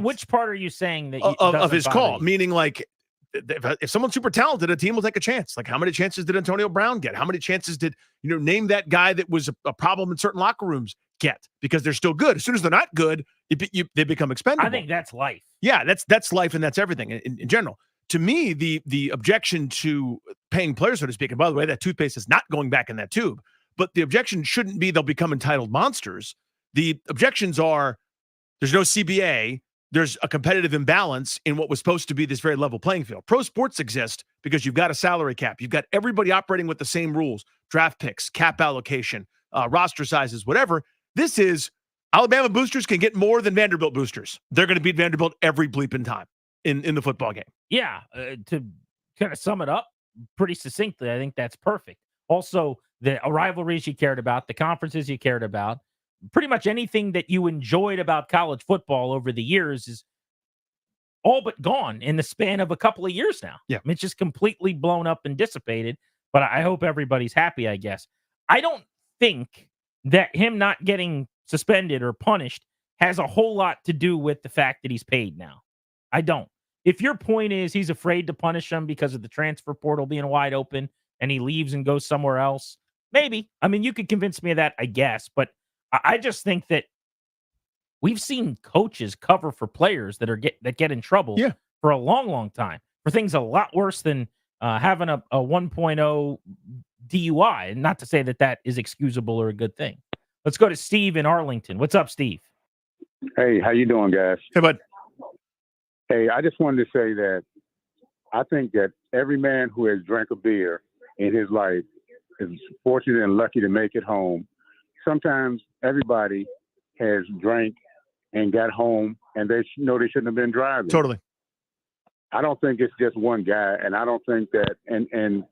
which part are you saying that of his call? Meaning, like, if someone's super talented, a team will take a chance. Like, how many chances did Antonio Brown get? How many chances did name that guy that was a problem in certain locker rooms get? Because they're still good. As soon as they're not good, they become expendable. I think that's life. Yeah, that's life, and that's everything in general. To me, the objection to paying players, so to speak, and by the way, that toothpaste is not going back in that tube. But the objection shouldn't be they'll become entitled monsters. The objections are, there's no CBA. There's a competitive imbalance in what was supposed to be this very level playing field. Pro sports exist because you've got a salary cap. You've got everybody operating with the same rules, draft picks, cap allocation, roster sizes, whatever. This is Alabama boosters can get more than Vanderbilt boosters. They're going to beat Vanderbilt every bleeping time in the football game. Yeah. To kind of sum it up pretty succinctly, I think that's perfect. Also, the rivalries you cared about, the conferences you cared about, pretty much anything that you enjoyed about college football over the years is all but gone in the span of a couple of years now. Yeah. I mean, it's just completely blown up and dissipated, but I hope everybody's happy, I guess. I don't think that him not getting suspended or punished has a whole lot to do with the fact that he's paid now. I don't. If your point is he's afraid to punish him because of the transfer portal being wide open and he leaves and goes somewhere else? Maybe. I mean, you could convince me of that, I guess. But I just think that we've seen coaches cover for players that get in trouble for a long, long time for things a lot worse than having a 1.0 DUI. And not to say that is excusable or a good thing. Let's go to Steve in Arlington. What's up, Steve? Hey, how you doing, guys? Hey, bud. Hey, I just wanted to say that I think that every man who has drank a beer in his life is fortunate and lucky to make it home. Sometimes everybody has drank and got home, and they know they shouldn't have been driving. Totally. I don't think it's just one guy, and I don't think that, and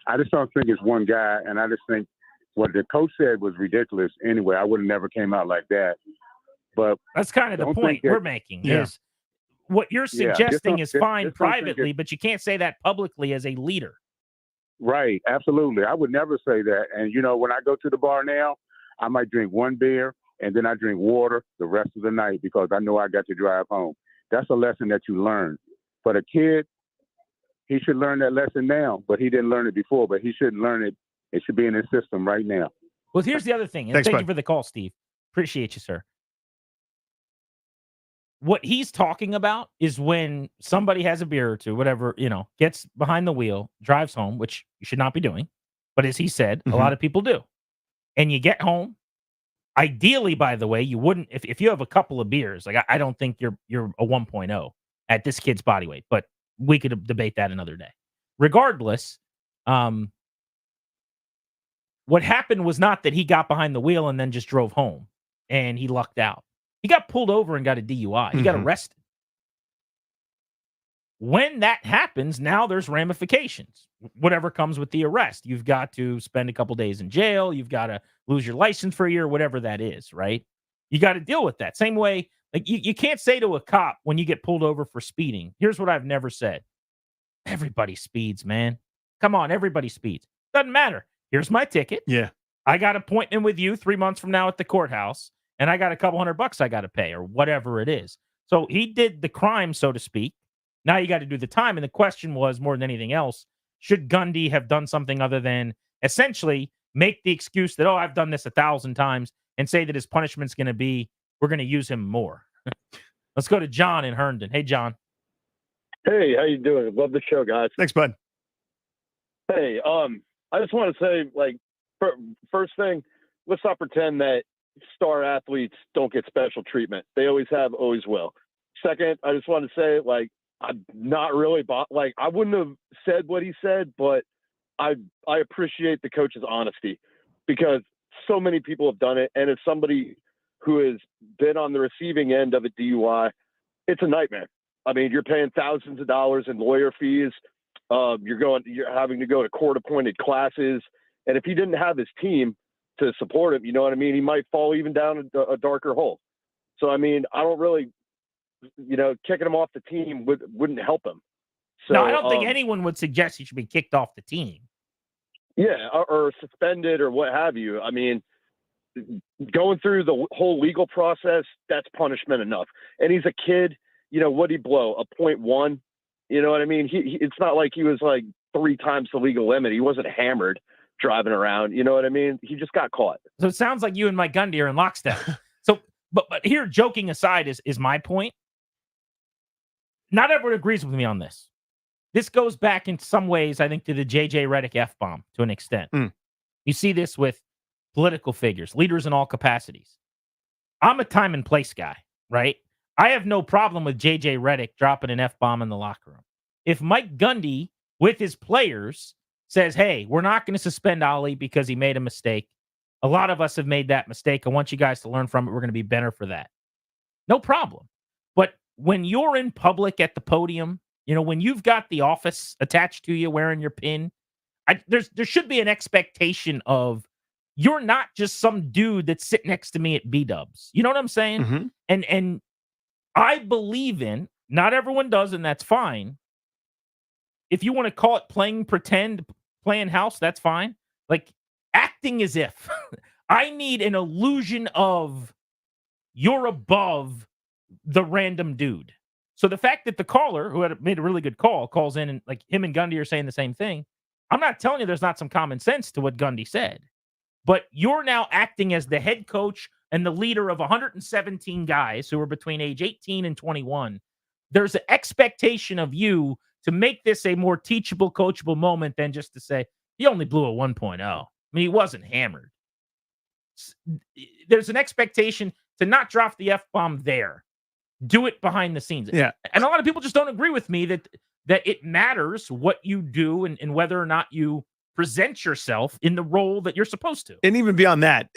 I just don't think it's one guy, and I just think what the coach said was ridiculous anyway. I would have never came out like that. But that's kind of the point we're making is what you're suggesting is fine privately, but you can't say that publicly as a leader. Right. Absolutely. I would never say that. And, when I go to the bar now, I might drink one beer and then I drink water the rest of the night because I know I got to drive home. That's a lesson that you learn. But a kid, he should learn that lesson now, but he didn't learn it before, but he should learn it. It should be in his system right now. Well, here's the other thing. And Thanks, thank bud. you for the call, Steve. Appreciate you, sir. What he's talking about is when somebody has a beer or two, whatever, gets behind the wheel, drives home, which you should not be doing. But as he said, a lot of people do. And you get home. Ideally, by the way, you wouldn't, if you have a couple of beers, like I don't think you're a 1.0 at this kid's body weight, but we could debate that another day. Regardless, what happened was not that he got behind the wheel and then just drove home and he lucked out. He got pulled over and got a DUI. He got arrested. When that happens, now there's ramifications. Whatever comes with the arrest. You've got to spend a couple days in jail. You've got to lose your license for a year, whatever that is, right? You got to deal with that. Same way, like you can't say to a cop when you get pulled over for speeding, here's what I've never said. Everybody speeds, man. Come on, everybody speeds. Doesn't matter. Here's my ticket. Yeah. I got an appointment with you 3 months from now at the courthouse, and I got a couple $100 I got to pay or whatever it is. So he did the crime, so to speak. Now you got to do the time. And the question was, more than anything else, should Gundy have done something other than essentially make the excuse that, I've done this 1,000 times and say that his punishment's going to be, we're going to use him more. Let's go to John in Herndon. Hey, John. Hey, how you doing? Love the show, guys. Thanks, bud. Hey, I just want to say, first thing, let's not pretend that star athletes don't get special treatment. They always have, always will. Second, I just want to say, I'm not really I wouldn't have said what he said, but I appreciate the coach's honesty because so many people have done it. And as somebody who has been on the receiving end of a DUI, it's a nightmare. I mean, you're paying thousands of dollars in lawyer fees. You're having to go to court-appointed classes. And if he didn't have his team to support him, you know what I mean? He might fall even down a darker hole. So, I mean, I don't really, kicking him off the team wouldn't help him. So, no, I don't think anyone would suggest he should be kicked off the team. Yeah, or suspended or what have you. I mean, going through the whole legal process, that's punishment enough. And he's a kid. What'd he blow? A 0.1? You know what I mean? It's not like he was 3 times the legal limit. He wasn't hammered driving around. You know what I mean? He just got caught. So it sounds like you and Mike Gundy are in lockstep. But here, joking aside, is my point. Not everyone agrees with me on this. This goes back in some ways, I think, to the J.J. Redick F-bomb to an extent. You see this with political figures, leaders in all capacities. I'm a time and place guy, right? I have no problem with J.J. Redick dropping an F-bomb in the locker room. If Mike Gundy, with his players, says, hey, we're not going to suspend Ollie because he made a mistake. A lot of us have made that mistake. I want you guys to learn from it. We're going to be better for that. No problem. But when you're in public at the podium, when you've got the office attached to you wearing your pin, there should be an expectation of you're not just some dude that's sitting next to me at B-dubs. You know what I'm saying? And I believe in, not everyone does, and that's fine. If you want to call it playing pretend, playing house, that's fine. Acting as if. I need an illusion of you're above the random dude. So the fact that the caller, who had made a really good call, calls in and him and Gundy are saying the same thing, I'm not telling you there's not some common sense to what Gundy said, but you're now acting as the head coach and the leader of 117 guys who are between age 18 and 21. There's an expectation of you to make this a more teachable, coachable moment than just to say, he only blew a 1.0. I mean, he wasn't hammered. There's an expectation to not drop the F-bomb there. Do it behind the scenes. Yeah. And a lot of people just don't agree with me that it matters what you do and whether or not you present yourself in the role that you're supposed to. And even beyond that,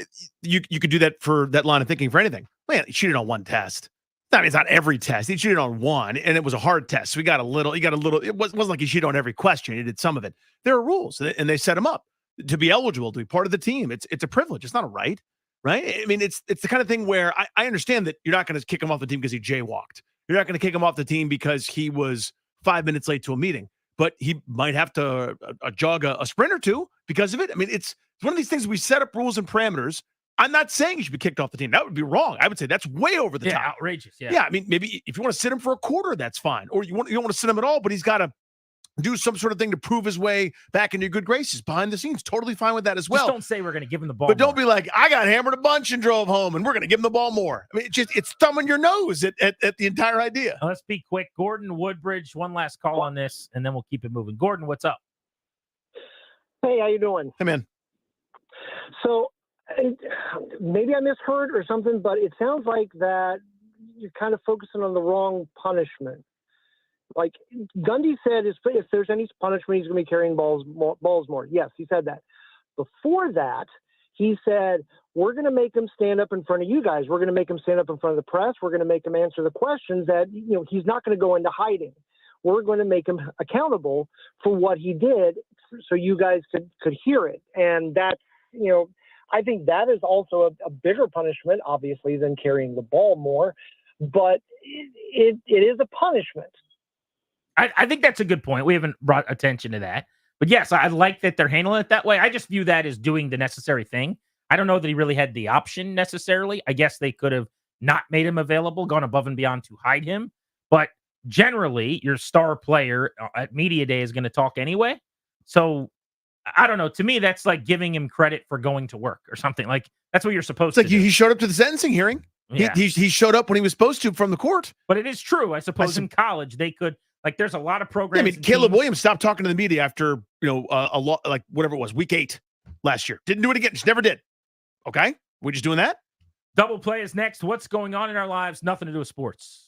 you could do that for that line of thinking for anything. Man, he cheated on one test. I mean, it's not every test. He cheated on one, and it was a hard test. So he got a little. It wasn't like he cheated on every question. He did some of it. There are rules, and they set him up to be eligible to be part of the team. It's a privilege. It's not a right. Right? I mean, it's the kind of thing where I understand that you're not going to kick him off the team because he jaywalked. You're not going to kick him off the team because he was 5 minutes late to a meeting. But he might have to jog a sprint or two because of it. I mean, it's one of these things we set up rules and parameters. I'm not saying he should be kicked off the team. That would be wrong. I would say that's way over the top. Outrageous. Yeah, I mean, maybe if you want to sit him for a quarter, that's fine. Or you don't want to sit him at all, but he's got to do some sort of thing to prove his way back into your good graces behind the scenes. Totally fine with that as well. Just don't say we're going to give him the ball. But don't be like, I got hammered a bunch and drove home, and we're going to give him the ball more. I mean, it's thumbing your nose at the entire idea. Now, let's be quick. Gordon Woodbridge, one last call on this, and then we'll keep it moving. Gordon, what's up? Hey, how you doing? Hey, man. So maybe I misheard or something, but it sounds like that you're kind of focusing on the wrong punishment. Like Gundy said, if there's any punishment, he's going to be carrying balls more. Yes, he said that. Before that, he said, we're going to make him stand up in front of you guys. We're going to make him stand up in front of the press. We're going to make him answer the questions that, he's not going to go into hiding. We're going to make him accountable for what he did so you guys could hear it. And that's, I think that is also a bigger punishment, obviously, than carrying the ball more. But it is a punishment. I think that's a good point. We haven't brought attention to that. But yes, I like that they're handling it that way. I just view that as doing the necessary thing. I don't know that he really had the option necessarily. I guess they could have not made him available, gone above and beyond to hide him. But generally, your star player at media day is going to talk anyway. So I don't know. To me, that's like giving him credit for going to work or something. Like that's what you're supposed to do. He showed up to the sentencing hearing. Yeah. He showed up when he was supposed to from the court. But it is true. I suppose in college they could. Like, there's a lot of programs. I mean, Caleb Williams stopped talking to the media after, a lot, like whatever it was, week 8 last year. Didn't do it again. Just never did. Okay. We're just doing that. Double play is next. What's going on in our lives? Nothing to do with sports.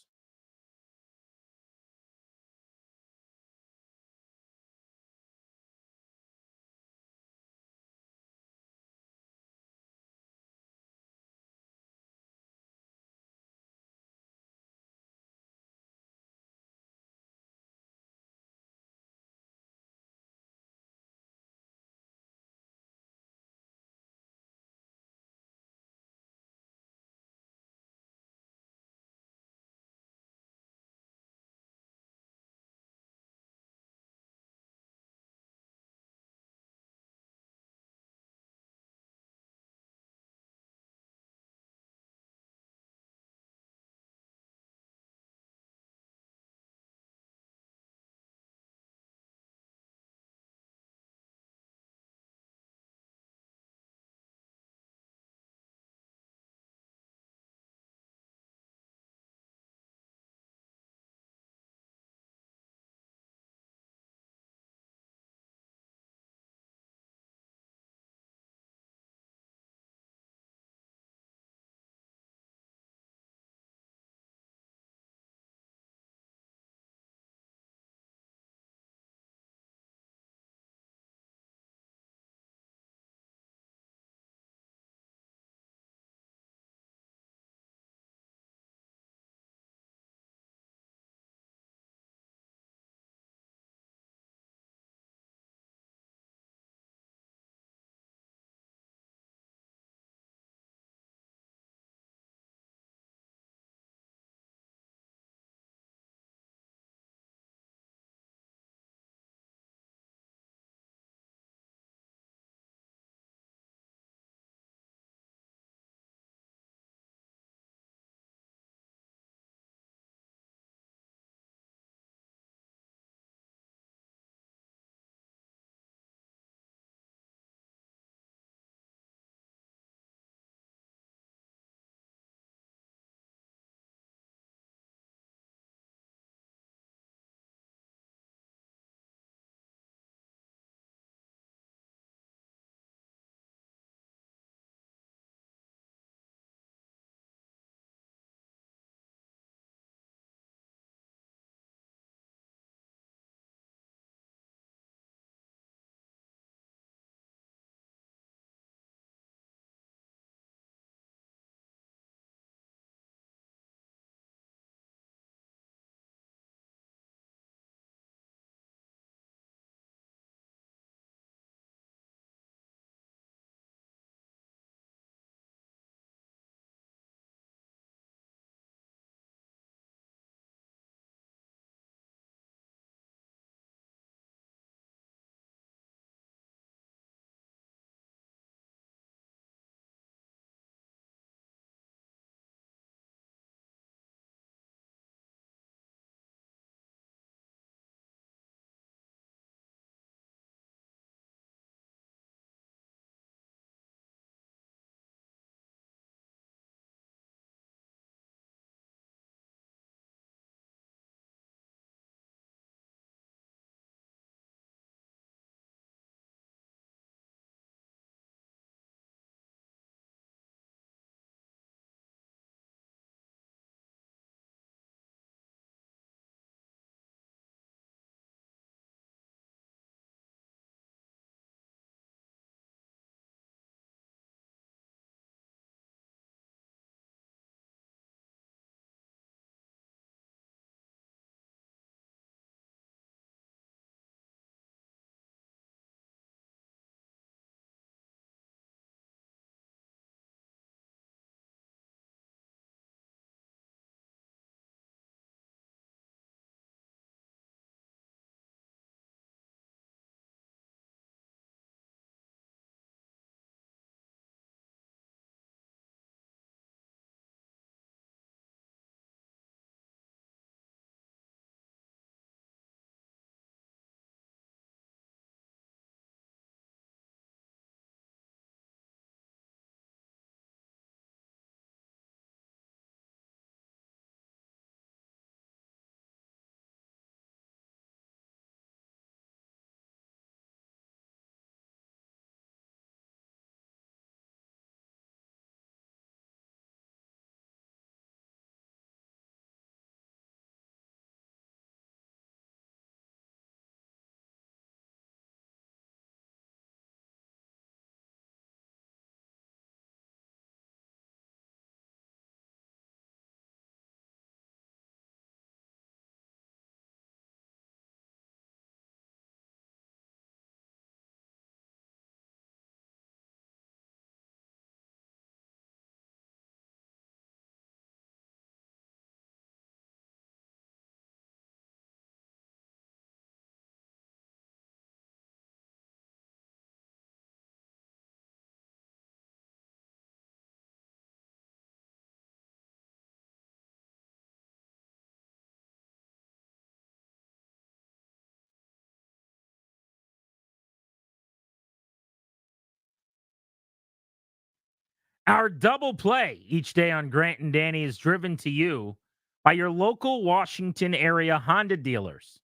Our double play each day on Grant and Danny is driven to you by your local Washington area Honda dealers.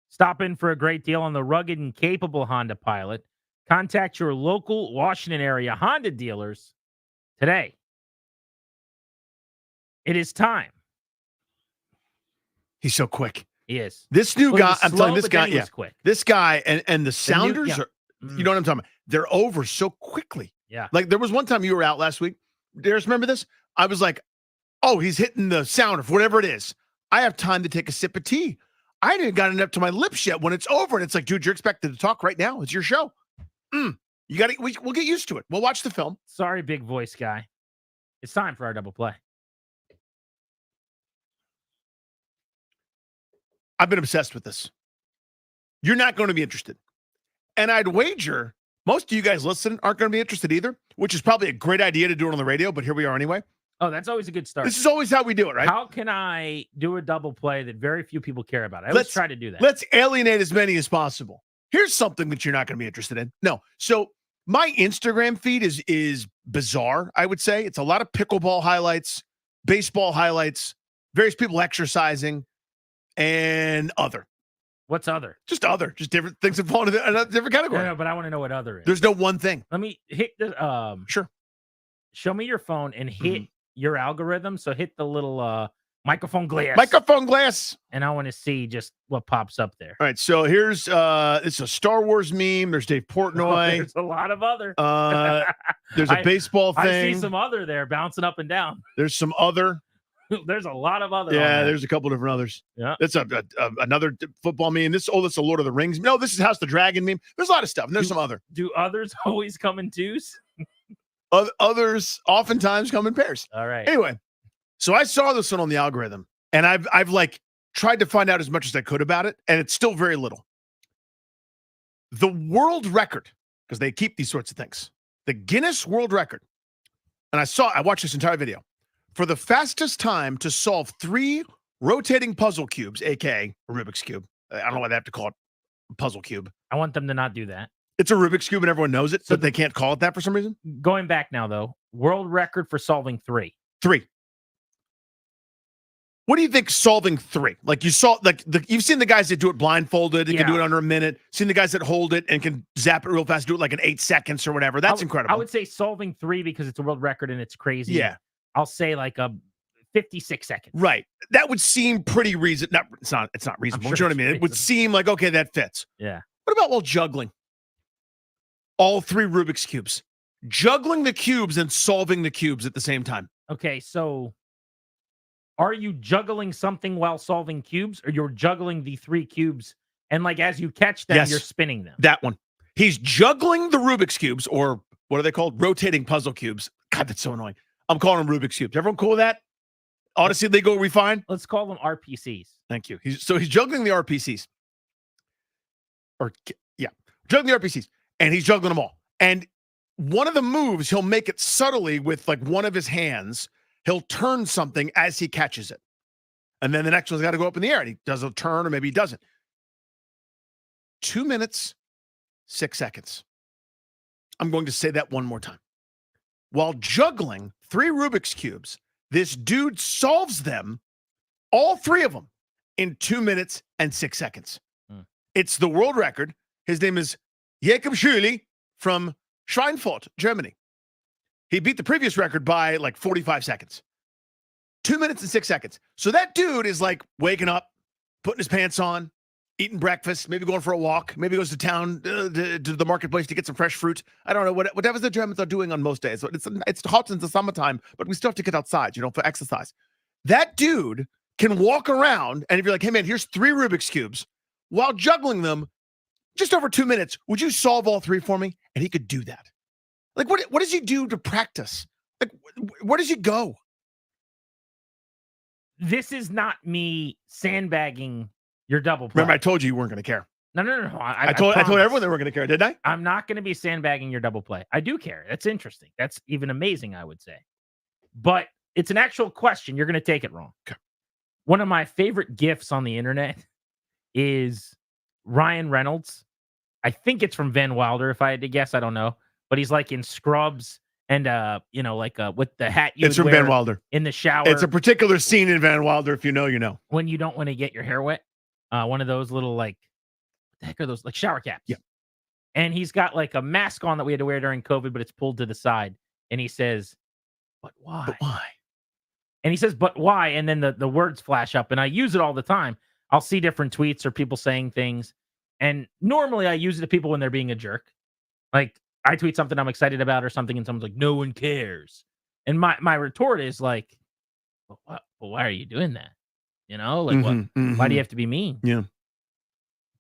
Stop in for a great deal on the rugged and capable Honda Pilot. Contact your local Washington area Honda dealers today. It is time. He's so quick. He is. This new Well, he guy, was I'm slow, telling you, this but then guy, he yeah. was quick. This guy and the Sounders are, Mm. you know what I'm talking about? They're over so quickly. Yeah. Like there was one time you were out last week. Darius, remember this? I was like, oh, he's hitting the Sounder, whatever it is. I have time to take a sip of tea. I didn't gotten up to my lips yet when it's over. And it's like, dude, you're expected to talk right now. It's your show. You got to, we'll get used to it. We'll watch the film. Sorry, big voice guy. It's time for our double play. I've been obsessed with this. You're not going to be interested. And I'd wager most of you guys listening aren't going to be interested either, which is probably a great idea to do it on the radio, but here we are anyway. Oh, that's always a good start. This is always how we do it, right? How can I do a double play that very few people care about? I always try to do that. Let's alienate as many as possible. Here's something that you're not going to be interested in. No. So my Instagram feed is bizarre, I would say. It's a lot of pickleball highlights, baseball highlights, various people exercising, and other. What's other? Just different things that fall into a different category. No, but I want to know what other is. There's no one thing. Let me hit the Sure. Show me your phone and hit your algorithm. So hit the little microphone glass. Microphone glass. And I want to see just what pops up there. All right. So here's it's a Star Wars meme. There's Dave Portnoy. There's a lot of other. There's a baseball thing. I see some other there bouncing up and down. There's some other. There's a lot of other. Yeah, there's a couple different others. Yeah. That's another football meme. That's a Lord of the Rings. No, this is House the Dragon meme. There's a lot of stuff. And there's some other. Do others always come in twos? Others oftentimes come in pairs. All right. Anyway, so I saw this one on the algorithm, and I've like tried to find out as much as I could about it, and it's still very little. The world record, because they keep these sorts of things, the Guinness World Record, and I watched this entire video, for the fastest time to solve 3 rotating puzzle cubes, aka a Rubik's Cube. I don't know why they have to call it a puzzle cube. I want them to not do that. It's a Rubik's Cube and everyone knows it, but they can't call it that for some reason. Going back now, though, world record for solving 3. 3. What do you think solving 3? Like you saw, you've seen the guys that do it blindfolded and can do it under a minute. Seen the guys that hold it and can zap it real fast, do it like in 8 seconds or whatever. That's incredible. I would say solving 3 because it's a world record and it's crazy. Yeah. I'll say like a 56 seconds. Right. That would seem pretty reasonable. It's not reasonable. Sure You know what I mean? It would seem like, okay, that fits. Yeah. What about while juggling? All 3 Rubik's Cubes. Juggling the cubes and solving the cubes at the same time. Okay, so are you juggling something while solving cubes, or you're juggling the 3 cubes and like as you catch them, you're spinning them? That one. He's juggling the Rubik's Cubes, or what are they called? Rotating puzzle cubes. God, that's so annoying. I'm calling them Rubik's Cubes. Everyone cool with that? Odyssey, Legal, we fine? Let's call them RPCs. Thank you. He's juggling the RPCs. Juggling the RPCs. And he's juggling them all. And one of the moves, he'll make it subtly with like one of his hands. He'll turn something as he catches it. And then the next one's got to go up in the air. And he does a turn, or maybe he doesn't. 2 minutes, 6 seconds. I'm going to say that one more time. While juggling 3 Rubik's Cubes, this dude solves them, all 3 of them, in 2 minutes and 6 seconds. It's the world record. His name is Jakob Schüli from Schweinfurt, Germany. He beat the previous record by like 45 seconds. 2 minutes and 6 seconds. So that dude is like waking up, putting his pants on, eating breakfast, maybe going for a walk, maybe goes to town to the marketplace to get some fresh fruit. I don't know, whatever the Germans are doing on most days. So it's hot in the summertime, but we still have to get outside, for exercise. That dude can walk around, and if you're like, hey man, here's 3 Rubik's Cubes, while juggling them, just over 2 minutes, would you solve all 3 for me? And he could do that. Like, what does he do to practice? Like, where does he go? This is not me sandbagging your double play. Remember, I told you weren't going to care. No. I told everyone they weren't going to care, didn't I? I'm not going to be sandbagging your double play. I do care. That's interesting. That's even amazing, I would say. But it's an actual question. You're going to take it wrong. Okay. One of my favorite GIFs on the internet is Ryan Reynolds. I think it's from Van Wilder, if I had to guess. I don't know. But he's like in scrubs, And with the hat you It's would from wear Van Wilder. in the shower. It's a particular scene in Van Wilder. If you know, you know. When you don't want to get your hair wet. One of those little what the heck are those? Like shower caps. Yeah. And he's got like a mask on that we had to wear during COVID, but it's pulled to the side. And he says, "But why? But why?" And he says, "But why?" And then the words flash up, and I use it all the time. I'll see different tweets or people saying things, and normally I use it to people when they're being a jerk. Like I tweet something I'm excited about or something, and someone's like, "No one cares." And my retort is like, "Well, why are you doing that? Why do you have to be mean?" Yeah.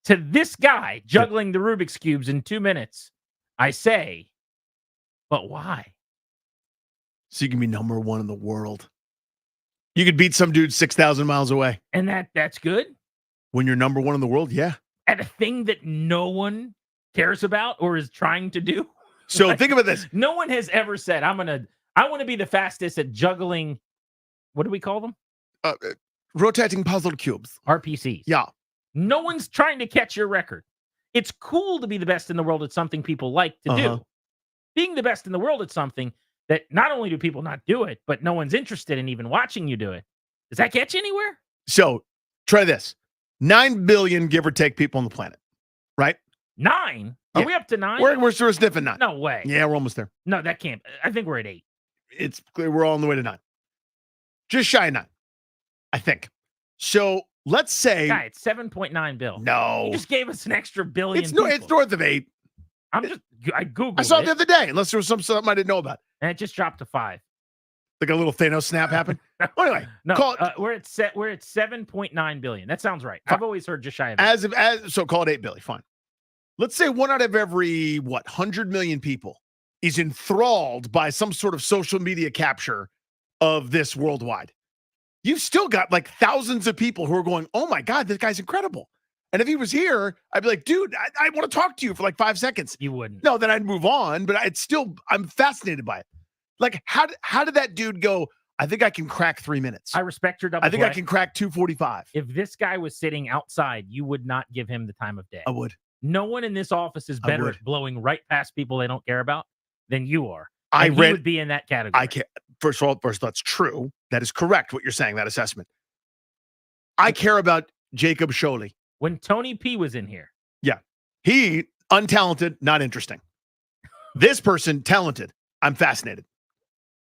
To this guy juggling the Rubik's Cubes in 2 minutes, I say, "But why?" So you can be number one in the world. You could beat some dude 6,000 miles away. And that's good? When you're number one in the world, yeah. At a thing that no one cares about or is trying to do? So think about this. No one has ever said, I want to be the fastest at juggling, what do we call them? Rotating puzzle cubes. RPCs. Yeah. No one's trying to catch your record. It's cool to be the best in the world at something people like to do. Being the best in the world at something that not only do people not do it, but no one's interested in even watching you do it. Does that get you anywhere? So try this. 9 billion, give or take, people on the planet, right? 9? Are we up to 9? We're sort of sniffing 9. No way. Yeah, we're almost there. No, that can't. I think we're at 8. It's clear we're all on the way to 9. Just shy of 9, I think. So let's say... Guy, it's 7.9 bill. No. You just gave us an extra billion. It's north of 8. I Googled I saw it it the other day, unless there was something I didn't know about. and it just dropped to 5. Like a little Thanos snap happened. Anyway, No, call it, we're at 7.9 billion. That sounds right. I've always heard just shy of 8. so call it 8 billion. Fine. Let's say 1 out of every 100 million people is enthralled by some sort of social media capture of this worldwide. You've still got like thousands of people who are going, "Oh my God, this guy's incredible." And if he was here, I'd be like, "Dude, I want to talk to you for like 5 seconds." You wouldn't. No, then I'd move on. But I'm fascinated by it. Like, how did that dude go? I think I can crack 3 minutes. I respect your double I think I play. can crack 2:45. If this guy was sitting outside, you would not give him the time of day. I would. No one in this office is I better would. at blowing right past people they don't care about than you are. I And he would be in that category. I can't. First of all, that's true. That is correct. What you're saying, that assessment. I care about Jacob Scholey. When Tony P was in here. Yeah. He, untalented, not interesting. This person, talented. I'm fascinated.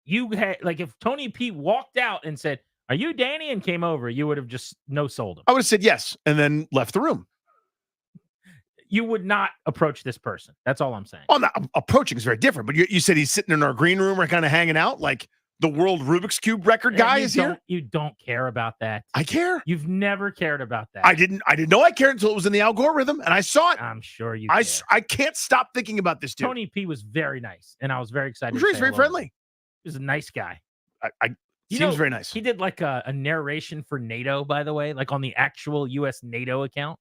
You had, like, if Tony P walked out and said, "Are you Danny?" and came over, you would have just no-sold him. I would have said yes and then left the room. You would not approach this person. That's all I'm saying. Oh, no, approaching is very different. But you said he's sitting in our green room or kind of hanging out like the world Rubik's Cube record guy is here. You don't care about that. I care. You've never cared about that. I didn't know I cared until it was in the algorithm and I saw it. I'm sure you I can't stop thinking about this dude. Tony P was very nice, and I was very excited. I'm sure to he's say very hello. friendly. He was a nice guy. Seems very nice. He did like a narration for NATO, by the way, like on the actual U.S. NATO account,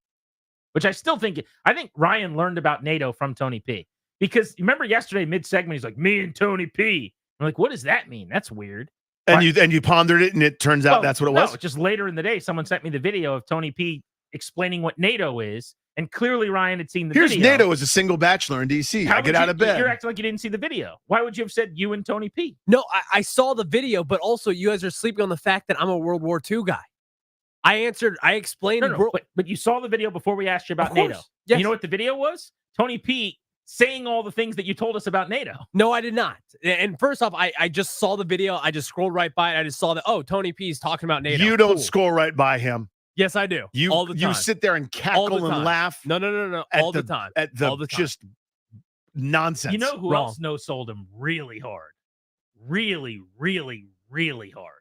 which I still think. I think Ryan learned about NATO from Tony P. Because you remember yesterday mid-segment, he's like, "Me and Tony P." I'm like, what does that mean? That's weird. And you pondered it, and it turns out that's what it was. No, just later in the day, someone sent me the video of Tony P explaining what NATO is, and clearly Ryan had seen the Here's video. NATO as a single bachelor in D.C. How I would get out you- of bed. You're acting like you didn't see the video. Why would you have said you and Tony P? No, I saw the video, but also you guys are sleeping on the fact that I'm a World War II guy. I explained. No, but you saw the video before we asked you about Of course, NATO. yes. You know what the video was? Tony P saying all the things that you told us about NATO. No, I did not. And first off, I just saw the video. I just scrolled right by it. I just saw that, oh, Tony P is talking about NATO. You don't Cool. scroll right by him. Yes, I do. You all the time. You sit there and All cackle the and time. laugh. No. All the time. At the, All the time. just nonsense. You know who Wrong. else no-sold him really hard? Really, really, really hard.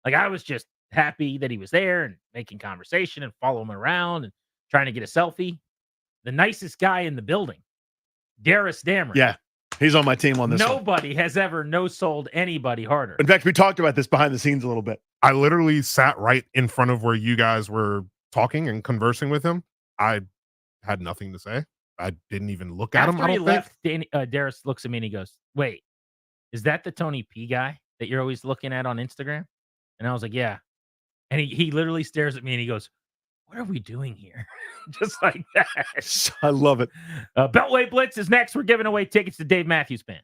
Like, I was just happy that he was there and making conversation and following him around and trying to get a selfie. The nicest guy in the building, Darius Dameron. Yeah, he's on my team on this one. Nobody has ever no-sold anybody harder. In fact, we talked about this behind the scenes a little bit. I literally sat right in front of where you guys were talking and conversing with him. I had nothing to say. I didn't even look at him. After I he don't think. left, Darius looks at me and he goes, "Wait, is that the Tony P guy that you're always looking at on Instagram?" And I was like, "Yeah." And he literally stares at me and he goes, "What are we doing here?" Just like that. I love it. Beltway Blitz is next. We're giving away tickets to Dave Matthews Band.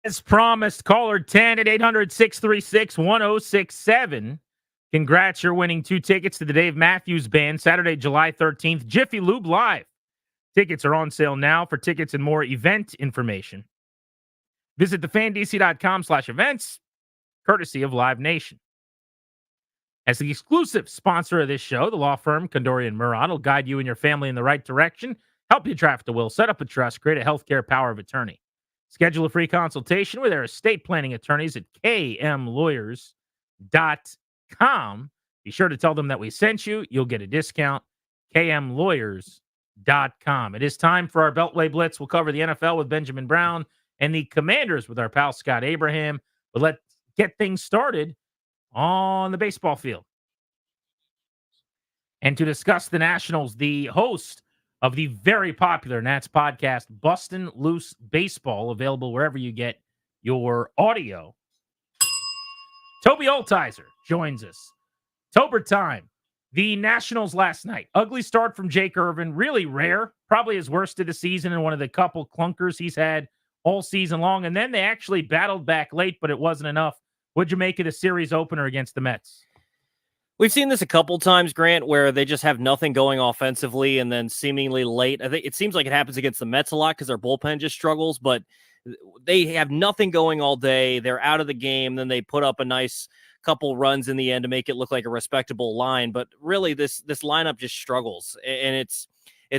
As promised, caller 10 at 800-636-1067. Congrats, you're winning 2 tickets to the Dave Matthews Band, Saturday, July 13th, Jiffy Lube Live. Tickets are on sale now. For tickets and more event information, visit thefandc.com/events, courtesy of Live Nation. As the exclusive sponsor of this show, the law firm Condori & Murat will guide you and your family in the right direction, help you draft a will, set up a trust, create a healthcare power of attorney. Schedule a free consultation with their estate planning attorneys at kmlawyers.com. Be sure to tell them that we sent you. You'll get a discount. kmlawyers.com. It is time for our Beltway Blitz. We'll cover the NFL with Benjamin Brown and the Commanders with our pal Scott Abraham. But let's get things started on the baseball field. And to discuss the Nationals, the host of the very popular Nats podcast, Bustin' Loose Baseball, available wherever you get your audio, Toby Altizer joins us. Tober time. The Nationals last night. Ugly start from Jake Irvin. Really rare. Probably his worst of the season and one of the couple clunkers he's had all season long. And then they actually battled back late, but it wasn't enough. What'd you make of the series opener against the Mets? We've seen this a couple times, Grant, where they just have nothing going offensively and then seemingly late. I think it seems like it happens against the Mets a lot because their bullpen just struggles, but they have nothing going all day. They're out of the game. Then they put up a nice couple runs in the end to make it look like a respectable line. But really, this lineup just struggles. And it's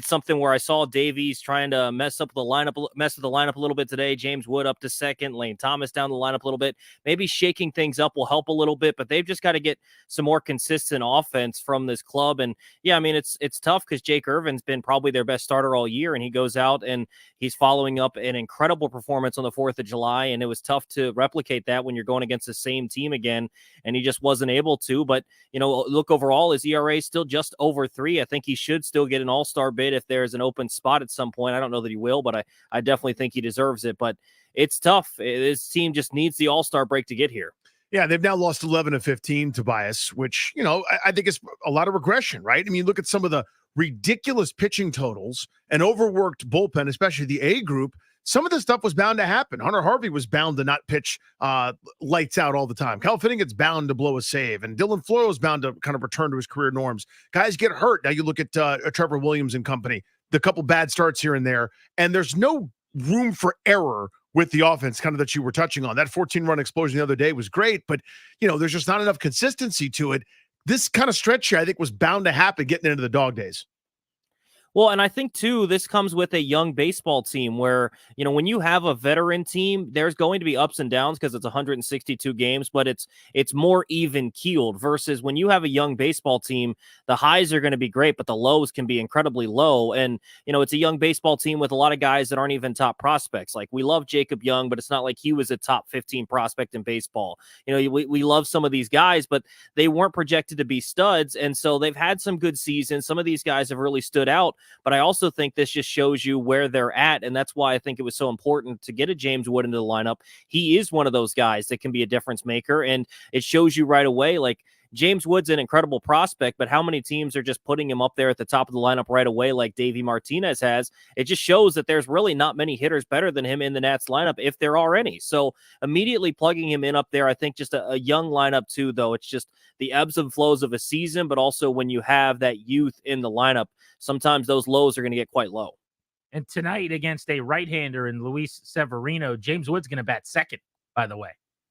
something where I saw Davies trying to mess with the lineup a little bit today. James Wood up to second, Lane Thomas down the lineup a little bit. Maybe shaking things up will help a little bit, but they've just got to get some more consistent offense from this club. And yeah, I mean, it's tough because Jake Irvin's been probably their best starter all year, and he goes out and he's following up an incredible performance on the 4th of July. And it was tough to replicate that when you're going against the same team again, and he just wasn't able to. But, look, overall, his ERA is still just over 3. I think he should still get an all-star bid if there's an open spot at some point. I don't know that he will, but I definitely think he deserves it. But it's tough. This team just needs the all-star break to get here. Yeah, they've now lost 11 of 15 to Bias, which, I think is a lot of regression, right? I mean, look at some of the ridiculous pitching totals and overworked bullpen, especially the A group. Some of this stuff was bound to happen. Hunter Harvey was bound to not pitch lights out all the time. Kyle Finnegan's bound to blow a save, and Dylan Floro is bound to kind of return to his career norms. Guys get hurt. Now you look at Trevor Williams and company, the couple bad starts here and there, and there's no room for error with the offense kind of that you were touching on. That 14-run explosion the other day was great, but, there's just not enough consistency to it. This kind of stretch here, I think, was bound to happen getting into the dog days. Well, and I think, too, this comes with a young baseball team where, when you have a veteran team, there's going to be ups and downs because it's 162 games, but it's more even-keeled versus when you have a young baseball team, the highs are going to be great, but the lows can be incredibly low. And, it's a young baseball team with a lot of guys that aren't even top prospects. Like, we love Jacob Young, but it's not like he was a top 15 prospect in baseball. We love some of these guys, but they weren't projected to be studs, and so they've had some good seasons. Some of these guys have really stood out. But I also think this just shows you where they're at, and that's why I think it was so important to get a James Wood into the lineup. He is one of those guys that can be a difference maker, and it shows you right away, like, James Wood's an incredible prospect, but how many teams are just putting him up there at the top of the lineup right away like Davey Martinez has? It just shows that there's really not many hitters better than him in the Nats lineup, if there are any. So immediately plugging him in up there, I think just a young lineup too, though. It's just the ebbs and flows of a season, but also when you have that youth in the lineup, sometimes those lows are going to get quite low. And tonight against a right-hander in Luis Severino, James Wood's going to bat second, by the way.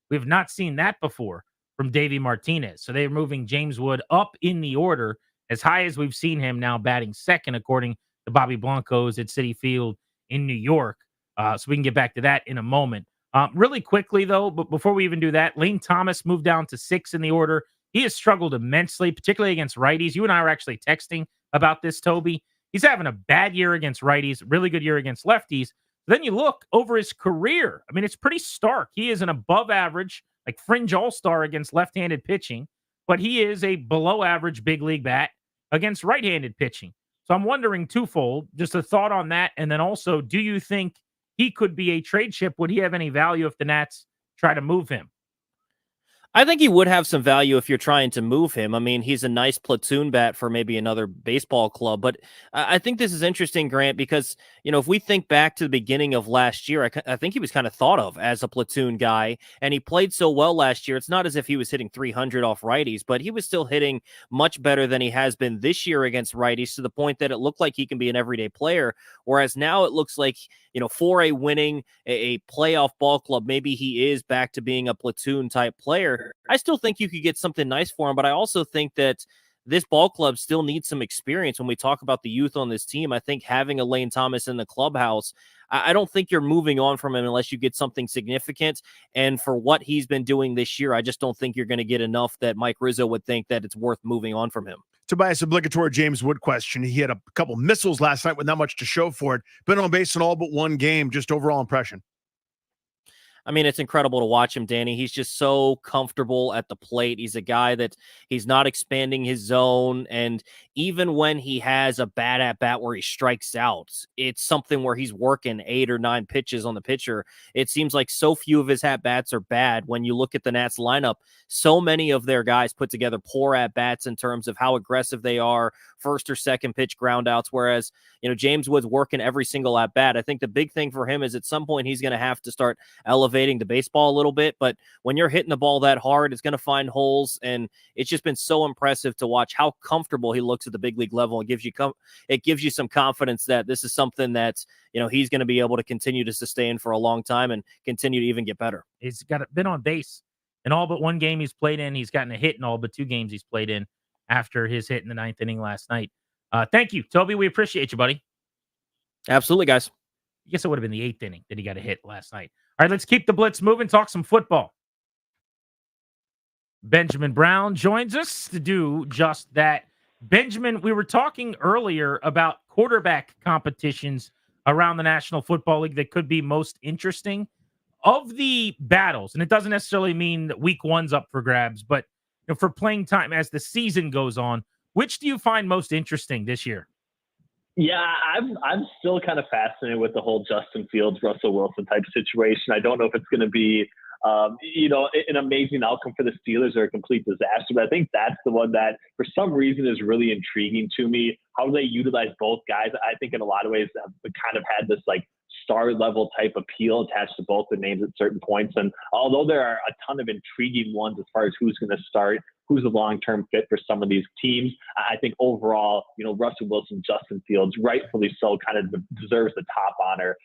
We've not seen that before from Davey Martinez. So they're moving James Wood up in the order as high as we've seen him now batting second, according to Bobby Blanco's at Citi Field in New York. So we can get back to that in a moment. Really quickly, though, but before we even do that, Lane Thomas moved down to 6 in the order. He has struggled immensely, particularly against righties. You and I were actually texting about this, Toby. He's having a bad year against righties, really good year against lefties. Then you look over his career. I mean, it's pretty stark. He is an above average, like fringe all-star against left-handed pitching, but he is a below average big league bat against right-handed pitching. So I'm wondering twofold, just a thought on that. And then also, do you think he could be a trade chip? Would he have any value if the Nats try to move him? I think he would have some value if you're trying to move him. I mean, he's a nice platoon bat for maybe another baseball club. But I think this is interesting, Grant, because, if we think back to the beginning of last year, I think he was kind of thought of as a platoon guy, and he played so well last year. It's not as if he was hitting 300 off righties, but he was still hitting much better than he has been this year against righties, to the point that it looked like he can be an everyday player. Whereas now it looks like, for a winning, a playoff ball club, maybe he is back to being a platoon type player. I still think you could get something nice for him, but I also think that this ball club still needs some experience when we talk about the youth on this team. I think having a Lane Thomas in the clubhouse, I don't think you're moving on from him unless you get something significant. And for what he's been doing this year, I just don't think you're going to get enough that Mike Rizzo would think that it's worth moving on from him. Tobias, obligatory James Wood question. He had a couple missiles last night with not much to show for it. Been on base in all but one game. Just overall impression. I mean, it's incredible to watch him, Danny. He's just so comfortable at the plate. He's a guy that he's not expanding his zone. And even when he has a bad at bat where he strikes out, it's something where he's working 8 or 9 pitches on the pitcher. It seems like so few of his at bats are bad. When you look at the Nats lineup, so many of their guys put together poor at bats in terms of how aggressive they are, first or second pitch ground outs. Whereas, James Wood's working every single at bat. I think the big thing for him is at some point he's going to have to start elevating the baseball a little bit, but when you're hitting the ball that hard, it's going to find holes, and it's just been so impressive to watch how comfortable he looks at the big league level. It gives you some confidence that this is something that he's going to be able to continue to sustain for a long time and continue to even get better. He's been on base in all but one game he's played in. He's gotten a hit in all but 2 games he's played in after his hit in the 9th inning last night. Thank you, Toby. We appreciate you, buddy. Absolutely, guys. I guess it would have been the 8th inning that he got a hit last night. All right, let's keep the blitz moving, talk some football. Benjamin Brown joins us to do just that. Benjamin, we were talking earlier about quarterback competitions around the National Football League that could be most interesting. Of the battles, and it doesn't necessarily mean that week 1's up for grabs, but for playing time as the season goes on, which do you find most interesting this year? Yeah, I'm still kind of fascinated with the whole Justin Fields, Russell Wilson type situation. I don't know if it's going to be, an amazing outcome for the Steelers or a complete disaster, but I think that's the one that for some reason is really intriguing to me. How do they utilize both guys? I think in a lot of ways have kind of had this star level type appeal attached to both the names at certain points. And although there are a ton of intriguing ones as far as who's going to start, who's a long-term fit for some of these teams, I think overall, Russell Wilson, Justin Fields, rightfully so, kind of deserves the top honor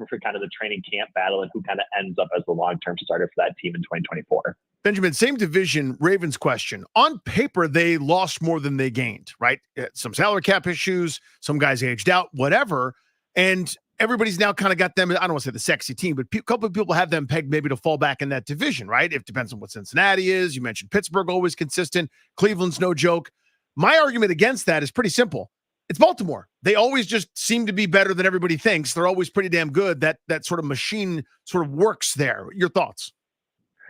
for kind of the training camp battle and who kind of ends up as the long-term starter for that team in 2024. Benjamin, same division, Ravens question. On paper, they lost more than they gained, right? Some salary cap issues, some guys aged out, whatever. And everybody's now kind of got them, I don't want to say the sexy team, but a couple of people have them pegged maybe to fall back in that division, right? It depends on what Cincinnati is. You mentioned Pittsburgh, always consistent. Cleveland's no joke. My argument against that is pretty simple. It's Baltimore. They always just seem to be better than everybody thinks. They're always pretty damn good. That sort of machine sort of works there. Your thoughts?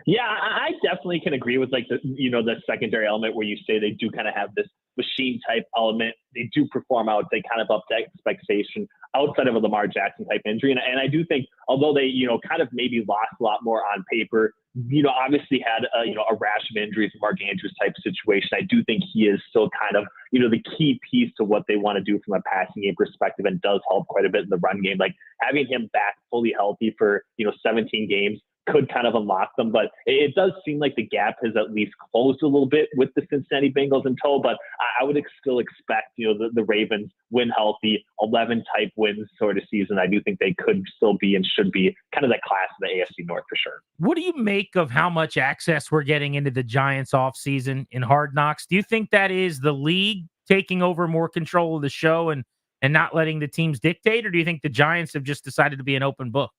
Yeah, I definitely can agree with the secondary element where you say they do kind of have this machine type element. They do perform out. They kind of up to expectation outside of a Lamar Jackson type injury. And I do think, although they, kind of maybe lost a lot more on paper, obviously had a rash of injuries, Mark Andrews type situation. I do think he is still kind of, the key piece to what they want to do from a passing game perspective and does help quite a bit in the run game. Like having him back fully healthy for, 17 games could kind of unlock them, but it does seem like the gap has at least closed a little bit with the Cincinnati Bengals in tow. But I would still expect, the Ravens win healthy, 11 type wins sort of season. I do think they could still be and should be kind of the class of the AFC North for sure. What do you make of how much access we're getting into the Giants offseason in Hard Knocks? Do you think that is the league taking over more control of the show and not letting the teams dictate, or do you think the Giants have just decided to be an open book?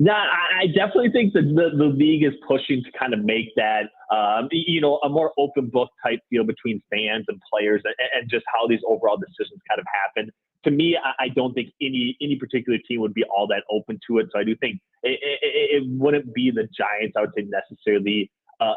No, I definitely think that the league is pushing to kind of make that, a more open book type feel between fans and players and just how these overall decisions kind of happen. To me, I don't think any particular team would be all that open to it. So I do think it wouldn't be the Giants, I would say, necessarily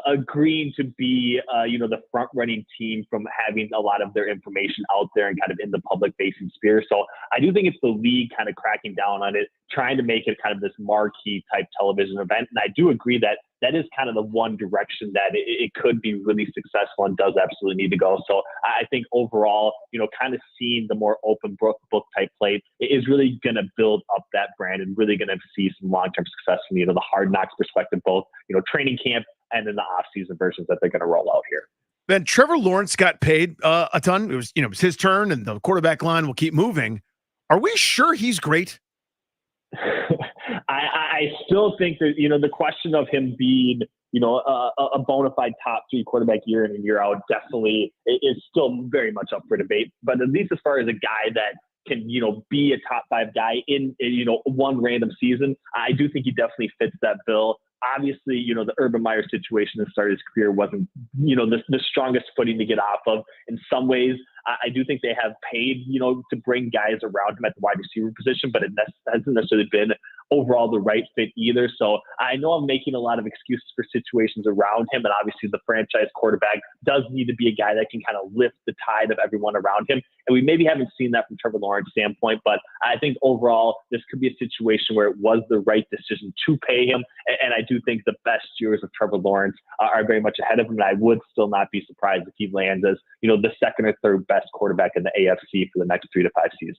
agreeing to be, the front running team from having a lot of their information out there and kind of in the public facing sphere. So I do think it's the league kind of cracking down on it, trying to make it kind of this marquee type television event. And I do agree that that is kind of the one direction that it could be really successful and does absolutely need to go. So I think overall, kind of seeing the more open book type play is really going to build up that brand and really going to see some long-term success from, the Hard Knocks perspective, both, training camp and then the off-season versions that they're going to roll out here. Then Trevor Lawrence got paid a ton. It was his turn, and the quarterback line will keep moving. Are we sure he's great? I still think that, the question of him being, a bona fide top 3 quarterback year in and year out definitely is still very much up for debate. But at least as far as a guy that can, be a top 5 guy in, one random season, I do think he definitely fits that bill. Obviously, the Urban Meyer situation at the start of his career wasn't, the strongest footing to get off of. In some ways, I do think they have paid, to bring guys around him at the wide receiver position, but it hasn't necessarily been overall the right fit either. So I know I'm making a lot of excuses for situations around him, and obviously the franchise quarterback does need to be a guy that can kind of lift the tide of everyone around him. And we maybe haven't seen that from Trevor Lawrence's standpoint, but I think overall this could be a situation where it was the right decision to pay him. And I do think the best years of Trevor Lawrence are very much ahead of him. And I would still not be surprised if he lands as, the second or third best quarterback in the AFC for the next 3 to 5 seasons.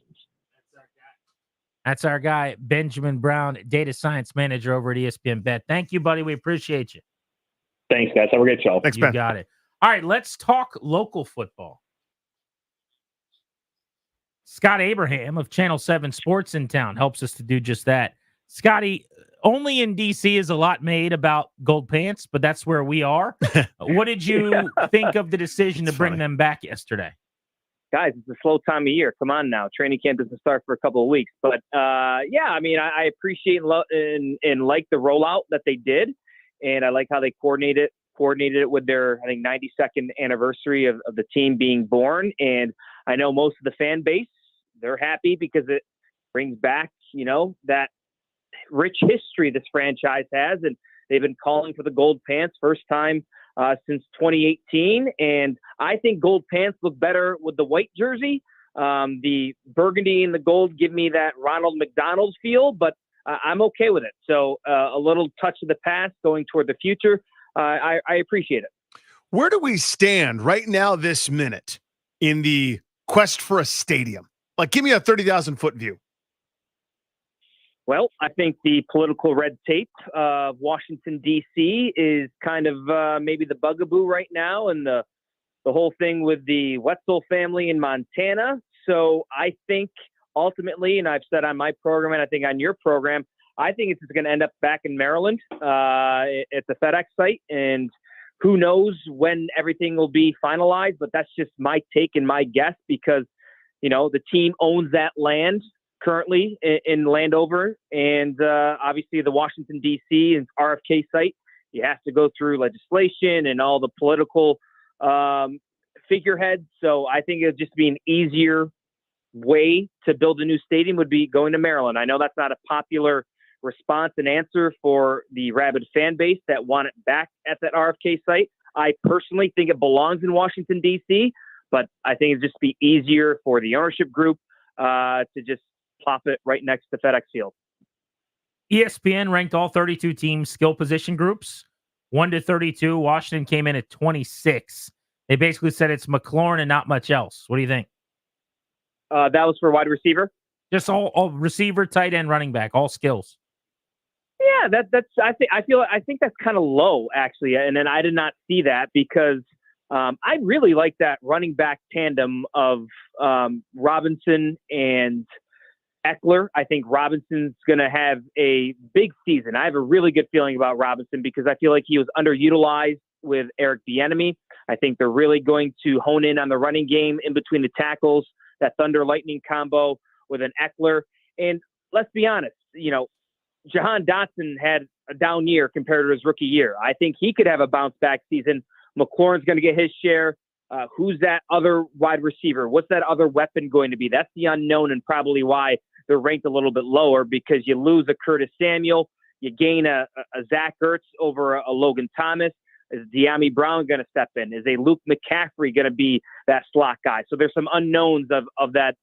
That's our guy, Benjamin Brown, data science manager over at ESPN Bet. Thank you, buddy. We appreciate you. Thanks, guys. Have a great show. Thanks, You Ben. got it. All right, let's talk local football. Scott Abraham of Channel 7 Sports in town helps us to do just that. Scotty, only in D.C. is a lot made about gold pants, but that's where we are. What did you think of the decision to bring them back yesterday? Guys, it's a slow time of year. Come on now. Training camp doesn't start for a couple of weeks. But, I appreciate and like the rollout that they did. And I like how they coordinated it with their, 92nd anniversary of the team being born. And I know most of the fan base, they're happy because it brings back, that rich history this franchise has. And they've been calling for the gold pants first time since 2018. And I think gold pants look better with the white jersey. The burgundy and the gold give me that Ronald McDonald feel, but I'm okay with it. So a little touch of the past going toward the future. I appreciate it. Where do we stand right now this minute in the quest for a stadium? Like, give me a 30,000-foot view. Well, I think the political red tape of Washington, D.C. is kind of maybe the bugaboo right now, and the whole thing with the Wetzel family in Montana. So I think ultimately, and I've said on my program and I think on your program, I think it's going to end up back in Maryland at the FedEx site. And who knows when everything will be finalized, but that's just my take and my guess because, the team owns that land currently in Landover, and obviously the Washington, D.C. and RFK site, you have to go through legislation and all the political figureheads. So I think it would just be an easier way to build a new stadium would be going to Maryland. I know that's not a popular response and answer for the rabid fan base that want it back at that RFK site. I personally think it belongs in Washington, D.C., but I think it'd just be easier for the ownership group to just plop it right next to FedEx Field. ESPN ranked all 32 teams skill position groups 1 to 32. Washington came in at 26. They basically said it's McLaurin and not much else. What do you think? That was for wide receiver? Just all receiver, tight end, running back, all skills. Yeah, I think that's kind of low actually, and then I did not see that because I really like that running back tandem of Robinson and Eckler. I think Robinson's going to have a big season. I have a really good feeling about Robinson because I feel like he was underutilized with Eric Bieniemy. I think they're really going to hone in on the running game in between the tackles, that Thunder Lightning combo with an Eckler. And let's be honest, Jahan Dotson had a down year compared to his rookie year. I think he could have a bounce back season. McLaurin's going to get his share. Who's that other wide receiver? What's that other weapon going to be? That's the unknown and probably why they're ranked a little bit lower because you lose a Curtis Samuel. You gain a Zach Ertz over a Logan Thomas. Is De'Ami Brown going to step in? Is a Luke McCaffrey going to be that slot guy? So there's some unknowns of that,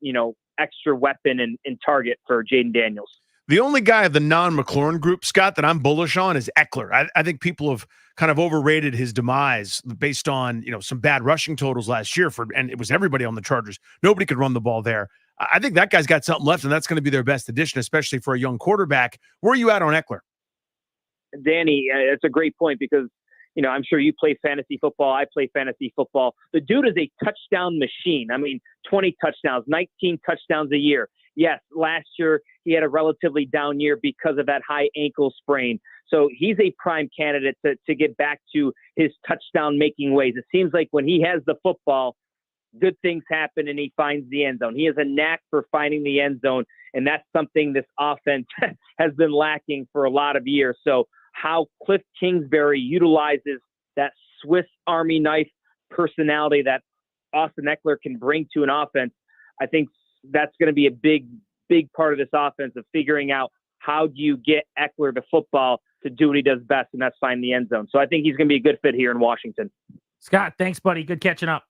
extra weapon and target for Jaden Daniels. The only guy of the non-McLaurin group, Scott, that I'm bullish on is Eckler. I think people have kind of overrated his demise based on, some bad rushing totals last year and it was everybody on the Chargers. Nobody could run the ball there. I think that guy's got something left, and that's going to be their best addition, especially for a young quarterback. Where are you at on Eckler? Danny, it's a great point because, I'm sure you play fantasy football. I play fantasy football. The dude is a touchdown machine. 20 touchdowns, 19 touchdowns a year. Yes, last year he had a relatively down year because of that high ankle sprain. So he's a prime candidate to get back to his touchdown making ways. It seems like when he has the football, good things happen and he finds the end zone. He has a knack for finding the end zone, and that's something this offense has been lacking for a lot of years. So how Cliff Kingsbury utilizes that Swiss Army knife personality that Austin Eckler can bring to an offense, I think that's going to be a big part of this offense of figuring out how do you get Eckler the football to do what he does best, and that's find the end zone. So I think he's going to be a good fit here in Washington. Scott, thanks, buddy. Good catching up.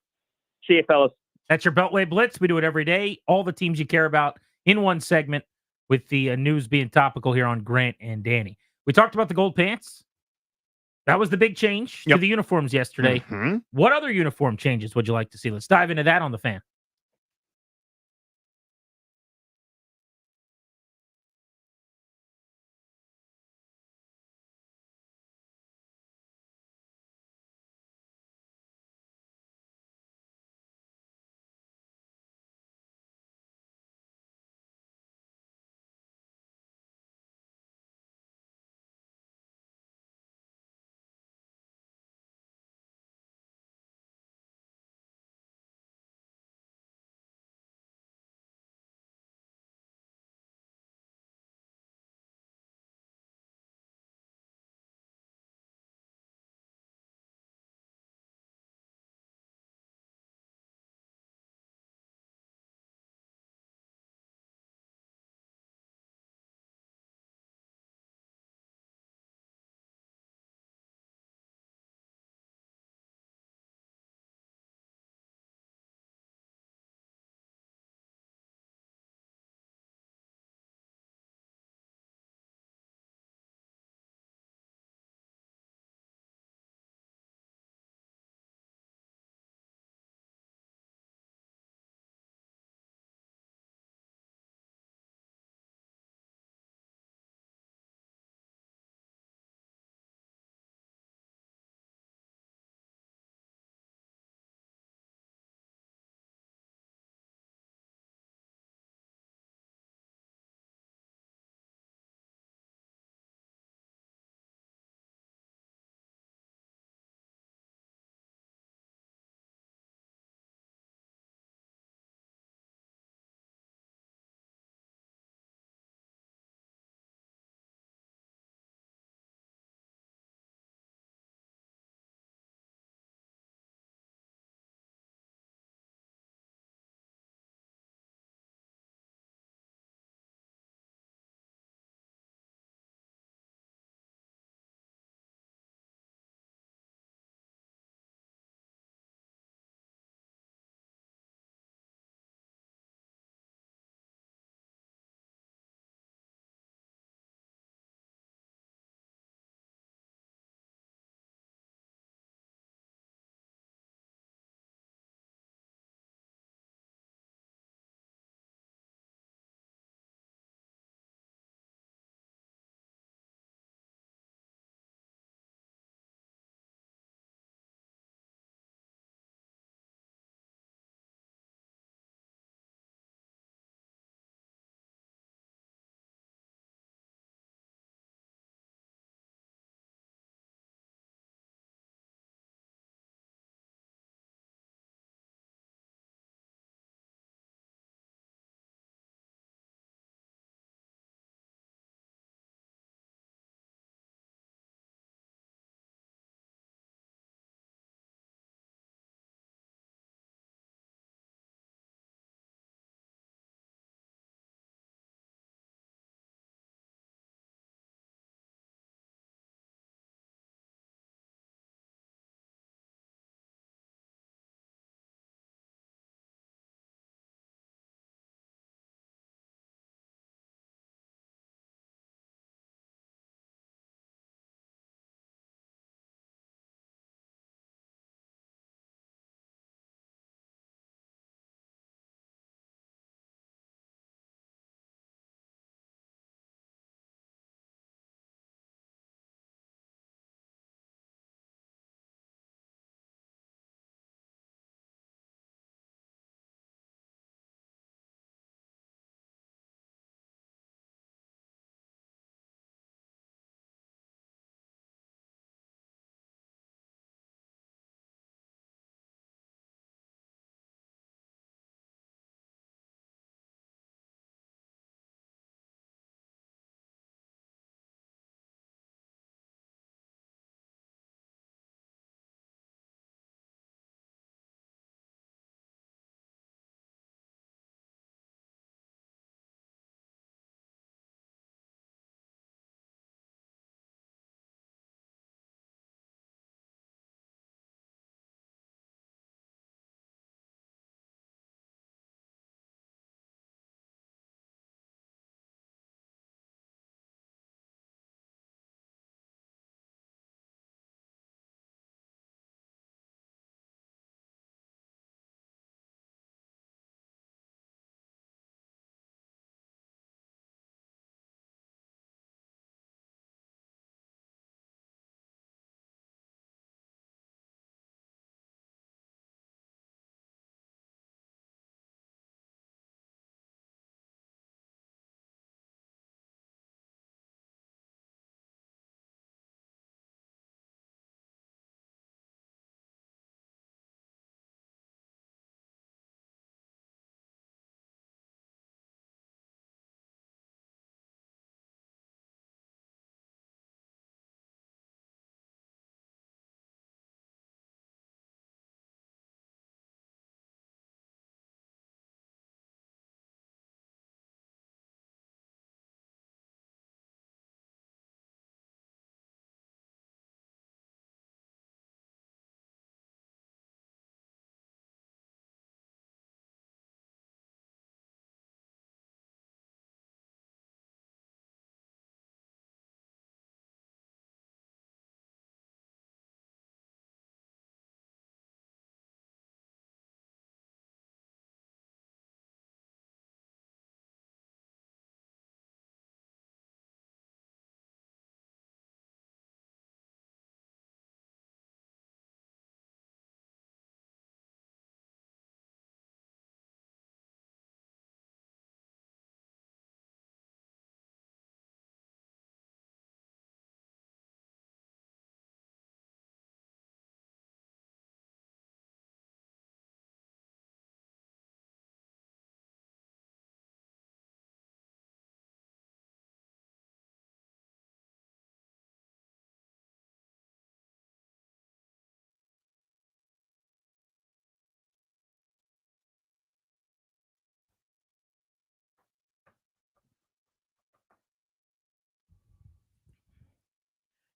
See you, fellas. That's your Beltway Blitz. We do it every day. All the teams you care about in one segment with the news being topical here on Grant and Danny. We talked about the gold pants. That was the big change to the uniforms yesterday. Mm-hmm. What other uniform changes would you like to see? Let's dive into that on the Fan.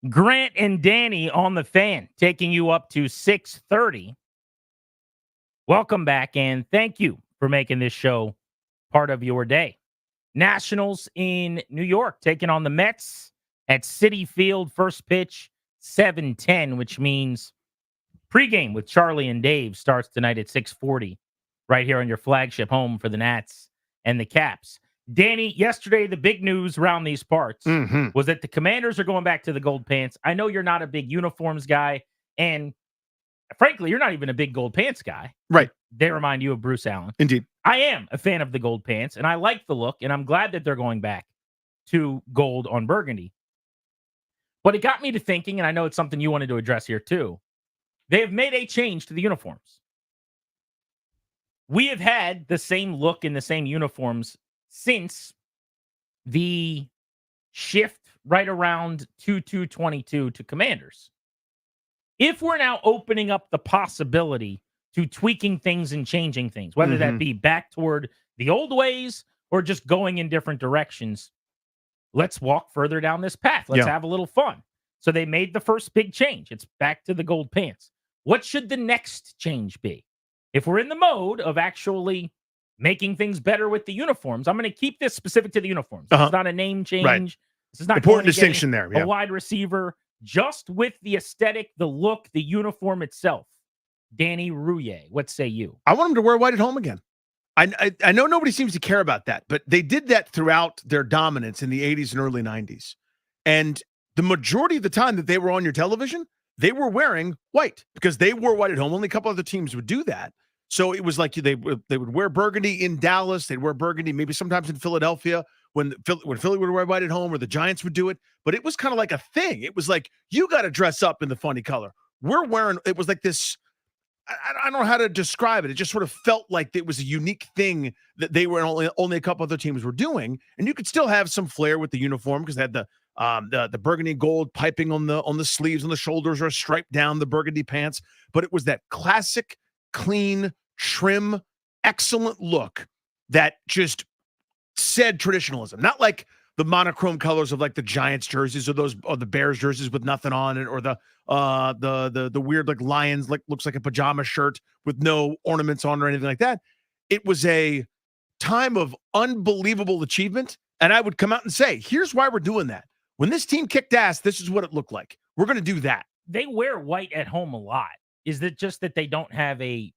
Grant and Danny on the Fan, taking you up to 6:30. Welcome back, and thank you for making this show part of your day. Nationals in New York taking on the Mets at Citi Field. First pitch, 7:10, which means pregame with Charlie and Dave starts tonight at 6:40, right here on your flagship home for the Nats and the Caps. Danny, yesterday the big news around these parts was that the Commanders are going back to the gold pants. I know you're not a big uniforms guy, and frankly, you're not even a big gold pants guy. Right. They remind you of Bruce Allen. Indeed. I am a fan of the gold pants, and I like the look, and I'm glad that they're going back to gold on burgundy. But it got me to thinking, and I know it's something you wanted to address here too. They have made a change to the uniforms. We have had the same look in the same uniforms since the shift right around 2/2/22 to Commanders. If we're now opening up the possibility to tweaking things and changing things, whether that be back toward the old ways or just going in different directions, let's walk further down this path. Let's have a little fun. So they made the first big change. It's back to the gold pants. What should the next change be? If we're in the mode of actually making things better with the uniforms, I'm going to keep this specific to the uniforms. It's not a name change. Right. This is not important going to distinction there. a wide receiver. Just with the aesthetic, the look, the uniform itself. Danny Rouillet, what say you? I want him to wear white at home again. I know nobody seems to care about that, but they did that throughout their dominance in the 80s and early 90s. And the majority of the time that they were on your television, they were wearing white because they wore white at home. Only a couple other teams would do that. So it was like they would wear burgundy in Dallas. They'd wear burgundy maybe sometimes in Philadelphia when Philly would wear white at home, or the Giants would do it. But it was kind of like a thing. It was like, you got to dress up in the funny color. We're wearing, it was like this, I don't know how to describe it. It just sort of felt like it was a unique thing that they were only a couple other teams were doing. And you could still have some flair with the uniform because they had the burgundy gold piping on the sleeves and the shoulders, or a stripe down the burgundy pants. But it was that classic, clean, trim, excellent look that just said traditionalism, not like the monochrome colors of like the Giants jerseys or the Bears jerseys with nothing on it, or the weird like Lions like looks like a pajama shirt with no ornaments on or anything like that. It was a time of unbelievable achievement, and I would come out and say, here's why we're doing that. When this team kicked ass, this is what it looked like. We're going to do that. They wear white at home a lot. Is it just that they don't have a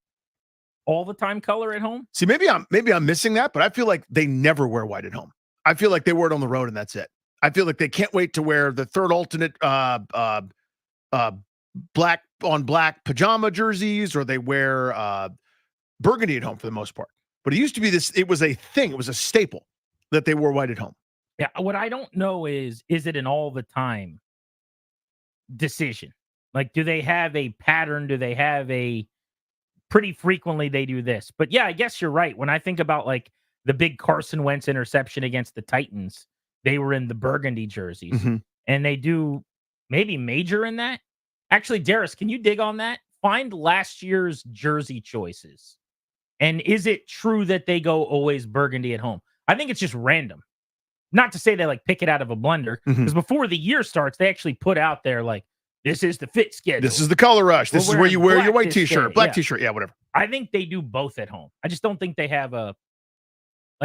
all the time color at home? See, maybe I'm missing that, but I feel like they never wear white at home. I feel like they wear it on the road and that's it. I feel like they can't wait to wear the third alternate black on black pajama jerseys, or they wear burgundy at home for the most part. But it used to be this, it was a thing, it was a staple that they wore white at home. Yeah, what I don't know is it an all the time decision? Like, do they have a pattern? Do they have a pretty frequently they do this? But yeah, I guess you're right. When I think about like the big Carson Wentz interception against the Titans, they were in the burgundy jerseys, and they do maybe major in that. Actually, Darius, can you dig on that? Find last year's jersey choices. And is it true that they go always burgundy at home? I think it's just random. Not to say they like pick it out of a blender, because before the year starts, they actually put out there like, this is the fit schedule. This is the color rush. This is where you wear your white t-shirt, black t-shirt. Yeah, whatever. I think they do both at home. I just don't think they have a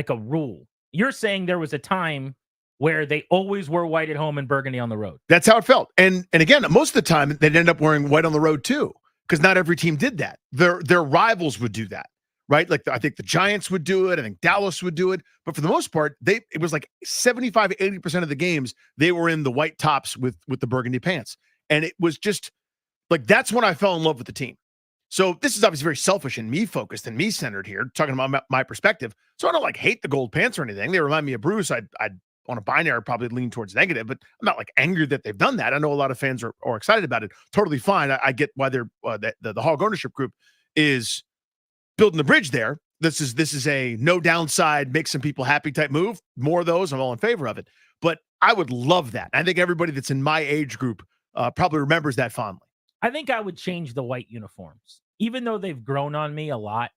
rule. You're saying there was a time where they always wore white at home and burgundy on the road. That's how it felt. And again, most of the time they'd end up wearing white on the road too, because not every team did that. Their rivals would do that, right? Like I think the Giants would do it. I think Dallas would do it. But for the most part, it was like 75, 80% of the games, they were in the white tops with the burgundy pants. And it was just like, that's when I fell in love with the team. So this is obviously very selfish and me focused and me centered here, talking about my perspective. So I don't like hate the gold pants or anything. They remind me of Bruce. I'd on a binary probably lean towards negative, but I'm not like angry that they've done that. I know a lot of fans are excited about it. Totally fine. I get why they're the Hog ownership group is building the bridge there. This is a no downside, make some people happy type move. More of those, I'm all in favor of it. But I would love that. I think everybody that's in my age group probably remembers that fondly. I think I would change the white uniforms. Even though they've grown on me a lot,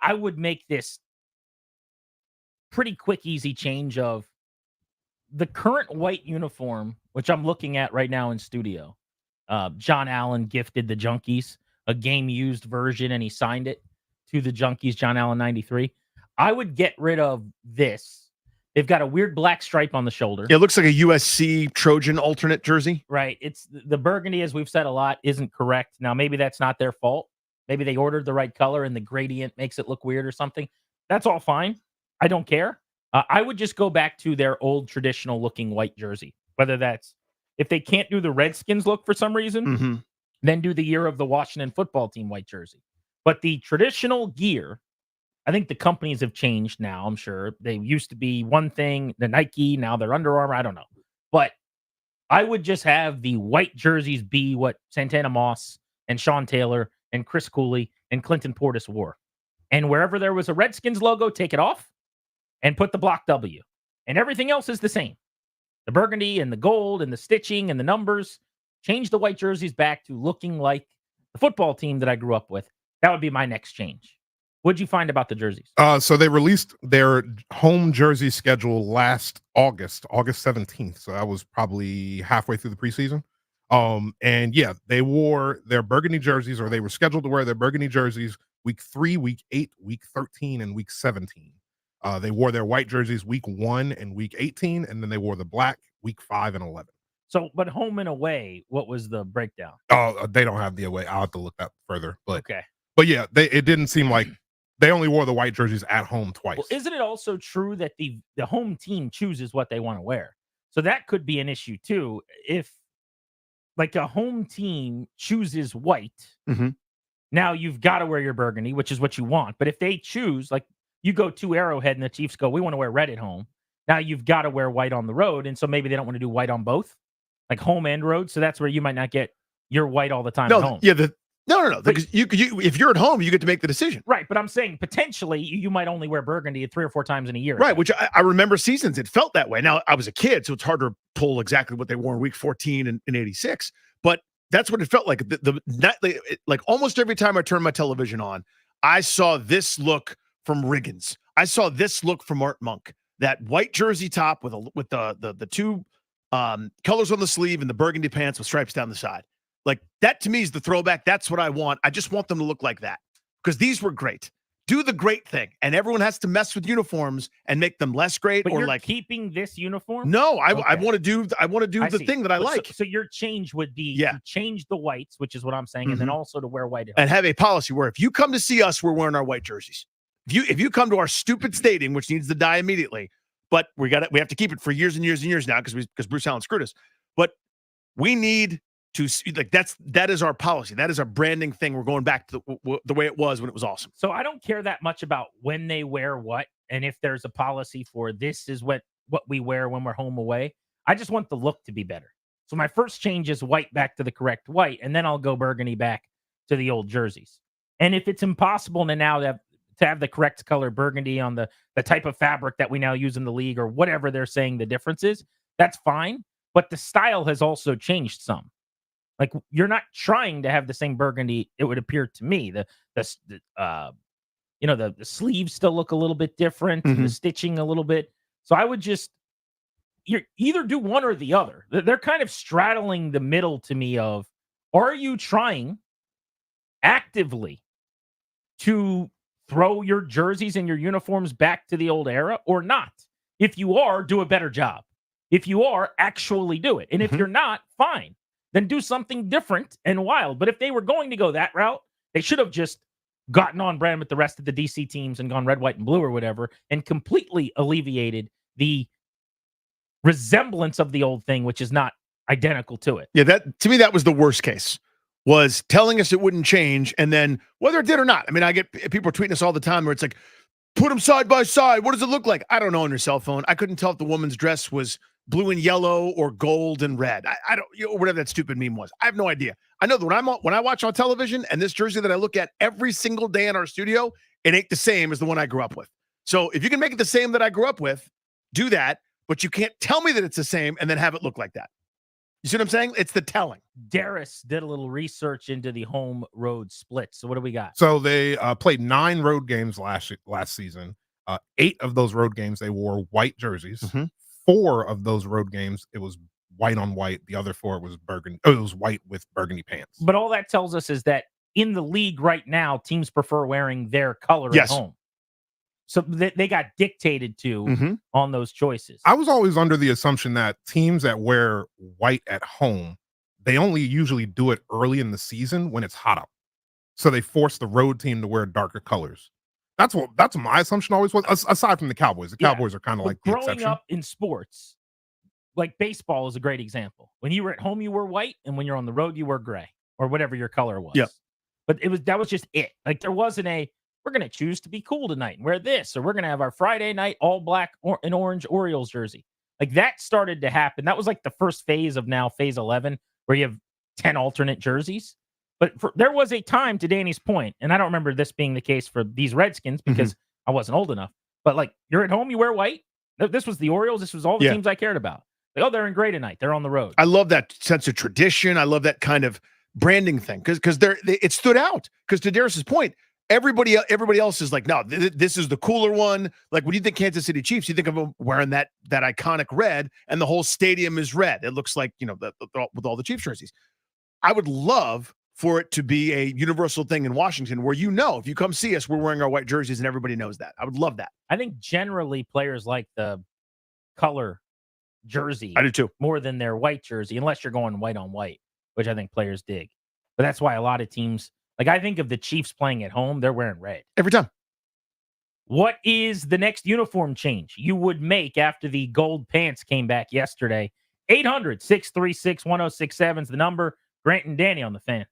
I would make this pretty quick, easy change of the current white uniform, which I'm looking at right now in studio, John Allen gifted the Junkies a game-used version, and he signed it to the Junkies, John Allen 93. I would get rid of this. They've got a weird black stripe on the shoulder. Yeah, it looks like a USC Trojan alternate jersey. Right. It's the burgundy, as we've said a lot, isn't correct. Now, maybe that's not their fault. Maybe they ordered the right color and the gradient makes it look weird or something. That's all fine. I don't care. I would just go back to their old traditional looking white jersey, whether that's if they can't do the Redskins look for some reason, then do the year of the Washington football team white jersey. But the traditional gear, I think the companies have changed now. I'm sure they used to be one thing, the Nike, now they're Under Armour. I don't know. But I would just have the white jerseys be what Santana Moss and Sean Taylor and Chris Cooley and Clinton Portis wore. And wherever there was a Redskins logo, take it off and put the block W. And everything else is the same. The burgundy and the gold and the stitching and the numbers. Change the white jerseys back to looking like the football team that I grew up with. That would be my next change. What'd you find about the jerseys? So they released their home jersey schedule last August 17th. So that was probably halfway through the preseason. And yeah, they wore their burgundy jerseys, or they were scheduled to wear their burgundy jerseys week 3, week 8, week 13, and week 17. They wore their white jerseys week 1 and week 18, and then they wore the black week 5 and 11. So, but home and away, what was the breakdown? Oh, they don't have the away. I'll have to look that further. But okay. But yeah, it didn't seem like they only wore the white jerseys at home twice. Well, isn't it also true that the home team chooses what they want to wear? So that could be an issue too. If like a home team chooses white, now you've got to wear your burgundy, which is what you want. But if they choose, like you go to Arrowhead and the Chiefs go, we want to wear red at home. Now you've got to wear white on the road. And so maybe they don't want to do white on both, like home and road. So that's where you might not get your white all the time at home. Yeah, no. Because you if you're at home, you get to make the decision. Right. But I'm saying potentially you might only wear burgundy 3 or 4 times in a year. Right. Which I remember seasons, it felt that way. Now, I was a kid, so it's hard to pull exactly what they wore in week 14 in 86. But that's what it felt like. Like almost every time I turned my television on, I saw this look from Riggins. I saw this look from Art Monk. That white jersey top with the two colors on the sleeve and the burgundy pants with stripes down the side. Like that to me is the throwback. That's what I want. I just want them to look like that because these were great. Do the great thing, and everyone has to mess with uniforms and make them less great. But or you're like keeping this uniform? No, I want to do the see. thing that I like. So your change would be to change the whites, which is what I'm saying, and then also to wear white at home. And have a policy where if you come to see us, we're wearing our white jerseys. If you come to our stupid stadium, which needs to die immediately, but we have to keep it for years and years and years now because Bruce Allen screwed us. But we need to like that is our policy. That is our branding thing. We're going back to the way it was when it was awesome. So I don't care that much about when they wear what, and if there's a policy for this is what we wear when we're home away. I just want the look to be better. So my first change is white back to the correct white, and then I'll go burgundy back to the old jerseys. And if it's impossible to now to have the correct color burgundy on the type of fabric that we now use in the league or whatever they're saying the difference is, that's fine. But the style has also changed some. Like you're not trying to have the same burgundy. It would appear to me the sleeves still look a little bit different, the stitching a little bit. So I would just you either do one or the other. They're kind of straddling the middle to me of, are you trying actively to throw your jerseys and your uniforms back to the old era or not? If you are, do a better job. If you are, actually do it. And if you're not, fine. Then do something different and wild. But if they were going to go that route, they should have just gotten on brand with the rest of the DC teams and gone red, white, and blue or whatever, and completely alleviated the resemblance of the old thing, which is not identical to it. Yeah, that to me, that was the worst case, was telling us it wouldn't change. And then whether it did or not, I mean, I get people tweeting us all the time where it's like, put them side by side. What does it look like? I don't know on your cell phone. I couldn't tell if the woman's dress was blue and yellow or gold and red. I don't, whatever that stupid meme was. I have no idea. I know that when I watch on television and this jersey that I look at every single day in our studio, it ain't the same as the one I grew up with. So if you can make it the same that I grew up with, do that. But you can't tell me that it's the same and then have it look like that. You see what I'm saying? It's the telling. Darius did a little research into the home road split. So what do we got? So they played 9 road games last season. 8 of those road games, they wore white jerseys. 4 4 of those road games, it was white on white. The other 4 was burgundy. Oh, it was white with burgundy pants. But all that tells us is that in the league right now, teams prefer wearing their color at Yes. home. So they got dictated to Mhm. on those choices. I was always under the assumption that teams that wear white at home, they only usually do it early in the season when it's hot out. So they force the road team to wear darker colors. That's what my assumption always was. Aside from the Cowboys, the Cowboys are kind of But like the growing exception. up in sports, like baseball is a great example. When you were at home, you were white, and when you're on the road, you were gray or whatever your color was. Yep. But that was just it. Like there wasn't we're going to choose to be cool tonight and wear this, or we're going to have our Friday night all black and orange Orioles jersey. Like that started to happen. That was like the first phase of now phase 11, where you have 10 alternate jerseys. But there was a time, to Danny's point, and I don't remember this being the case for these Redskins because I wasn't old enough. But like you're at home, you wear white. This was the Orioles. This was all the teams I cared about. Like, oh, they're in gray tonight. They're on the road. I love that sense of tradition. I love that kind of branding thing because it stood out. Because to Darius's point, everybody else is like, no, this is the cooler one. Like when you think Kansas City Chiefs, you think of them wearing that iconic red, and the whole stadium is red. It looks like with all the Chiefs jerseys. I would love for it to be a universal thing in Washington, where if you come see us, we're wearing our white jerseys, and everybody knows that. I would love that. I think generally players like the color jersey. I do too. More than their white jersey, unless you're going white on white, which I think players dig. But that's why a lot of teams, like I think of the Chiefs playing at home, they're wearing red every time. What is the next uniform change you would make after the gold pants came back yesterday? 800-636-1067 is the number. Grant and Danny on the Fan.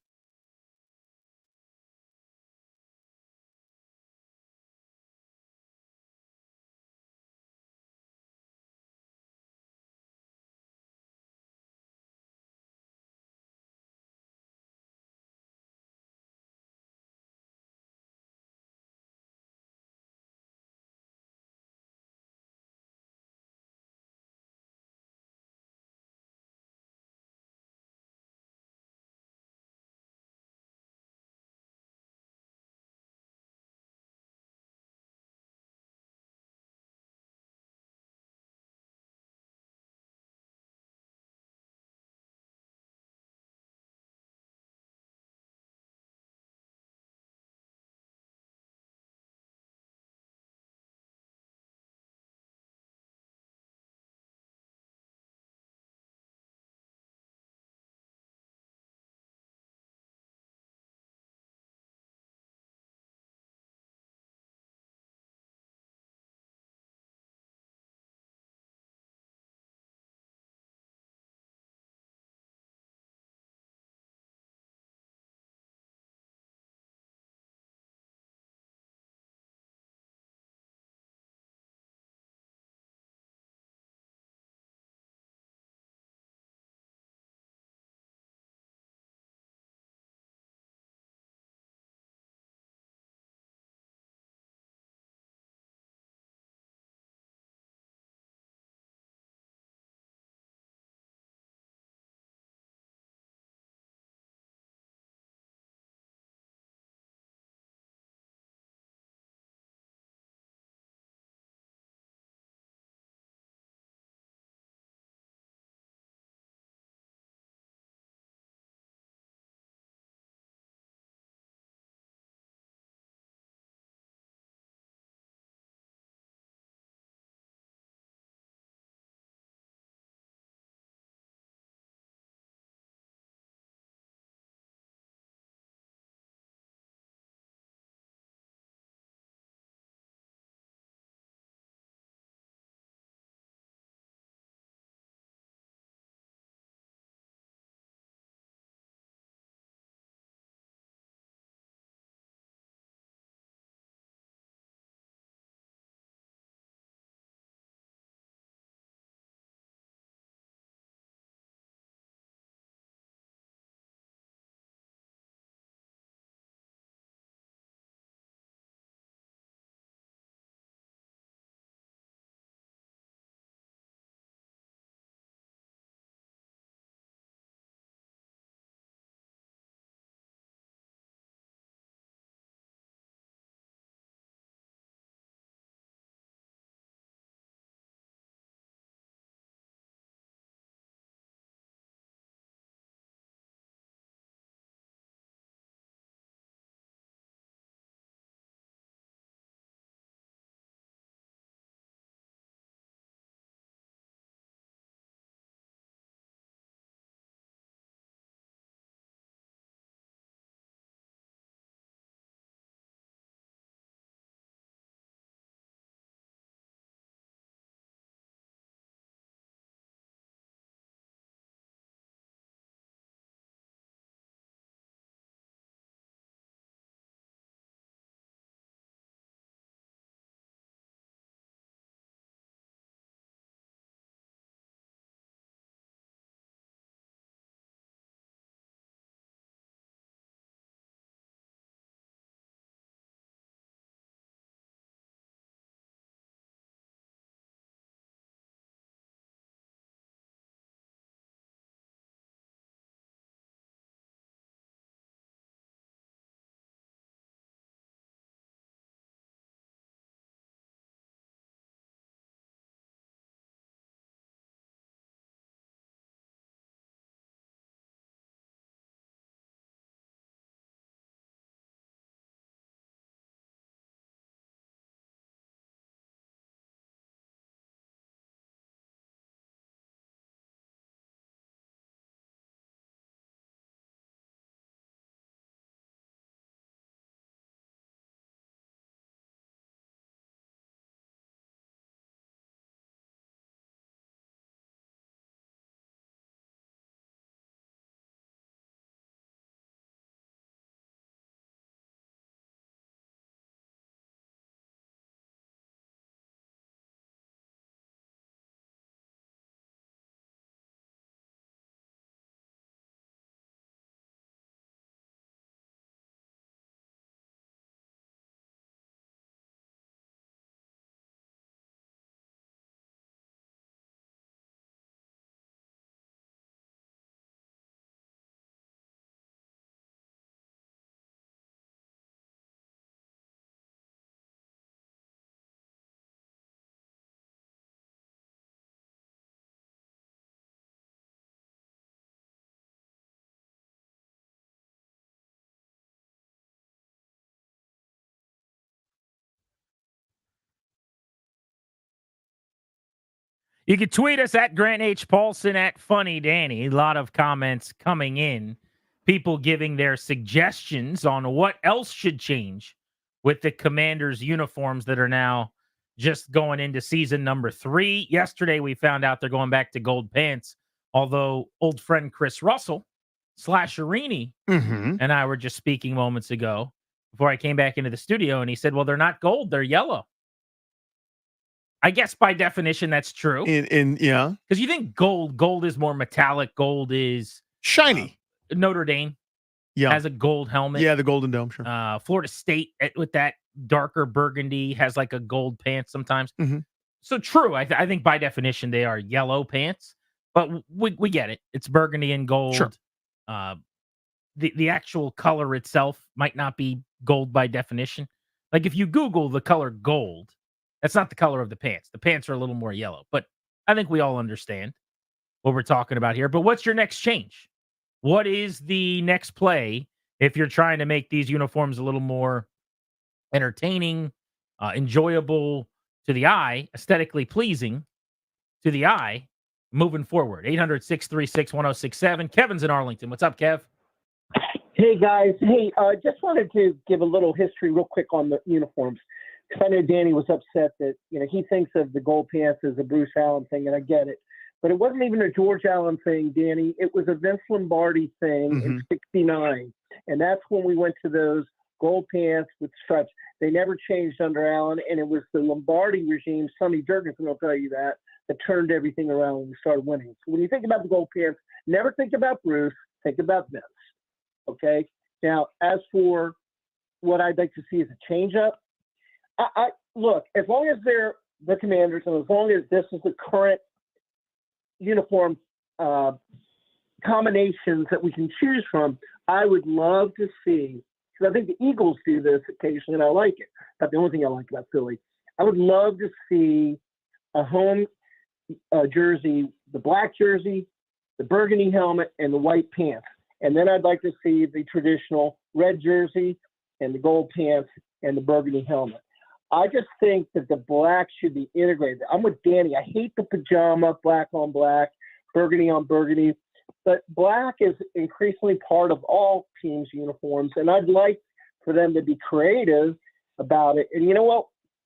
You can tweet us at Grant H. Paulson at Funny Danny. A lot of comments coming in. People giving their suggestions on what else should change with the Commanders' uniforms that are now just going into season number 3. Yesterday, we found out they're going back to gold pants, although old friend Chris Russell / Arini and I were just speaking moments ago before I came back into the studio, and he said, well, they're not gold, they're yellow. I guess by definition, that's true. Yeah. Because you think gold is more metallic. Gold is shiny. Notre Dame has a gold helmet. Yeah, the Golden Dome, sure. Florida State with that darker burgundy has like a gold pants sometimes. So true. I think by definition, they are yellow pants, but we get it. It's burgundy and gold. Sure. The actual color itself might not be gold by definition. Like if you Google the color gold, that's not the color of the pants. The pants are a little more yellow, but I think we all understand what we're talking about here. But what's your next change? What is the next play if you're trying to make these uniforms a little more entertaining, enjoyable to the eye, aesthetically pleasing to the eye, moving forward? 800-636-1067. Kevin's in Arlington. What's up, Kev? Hey, guys. Hey, just wanted to give a little history real quick on the uniforms. Because I know Danny was upset that, he thinks of the gold pants as a Bruce Allen thing, and I get it. But it wasn't even a George Allen thing, Danny. It was a Vince Lombardi thing in '69. And that's when we went to those gold pants with stripes. They never changed under Allen, and it was the Lombardi regime, Sonny Jurgensen will tell you that turned everything around when we started winning. So when you think about the gold pants, never think about Bruce, think about Vince. Okay? Now, as for what I'd like to see as a change-up, I look, as long as they're the Commanders and as long as this is the current uniform combinations that we can choose from, I would love to see, because I think the Eagles do this occasionally, and I like it. That's the only thing I like about Philly. I would love to see a home jersey, the black jersey, the burgundy helmet, and the white pants. And then I'd like to see the traditional red jersey and the gold pants and the burgundy helmet. I just think that the black should be integrated. I'm with Danny. I hate the pajama, black on black, burgundy on burgundy. But black is increasingly part of all teams' uniforms, and I'd like for them to be creative about it. And you know what?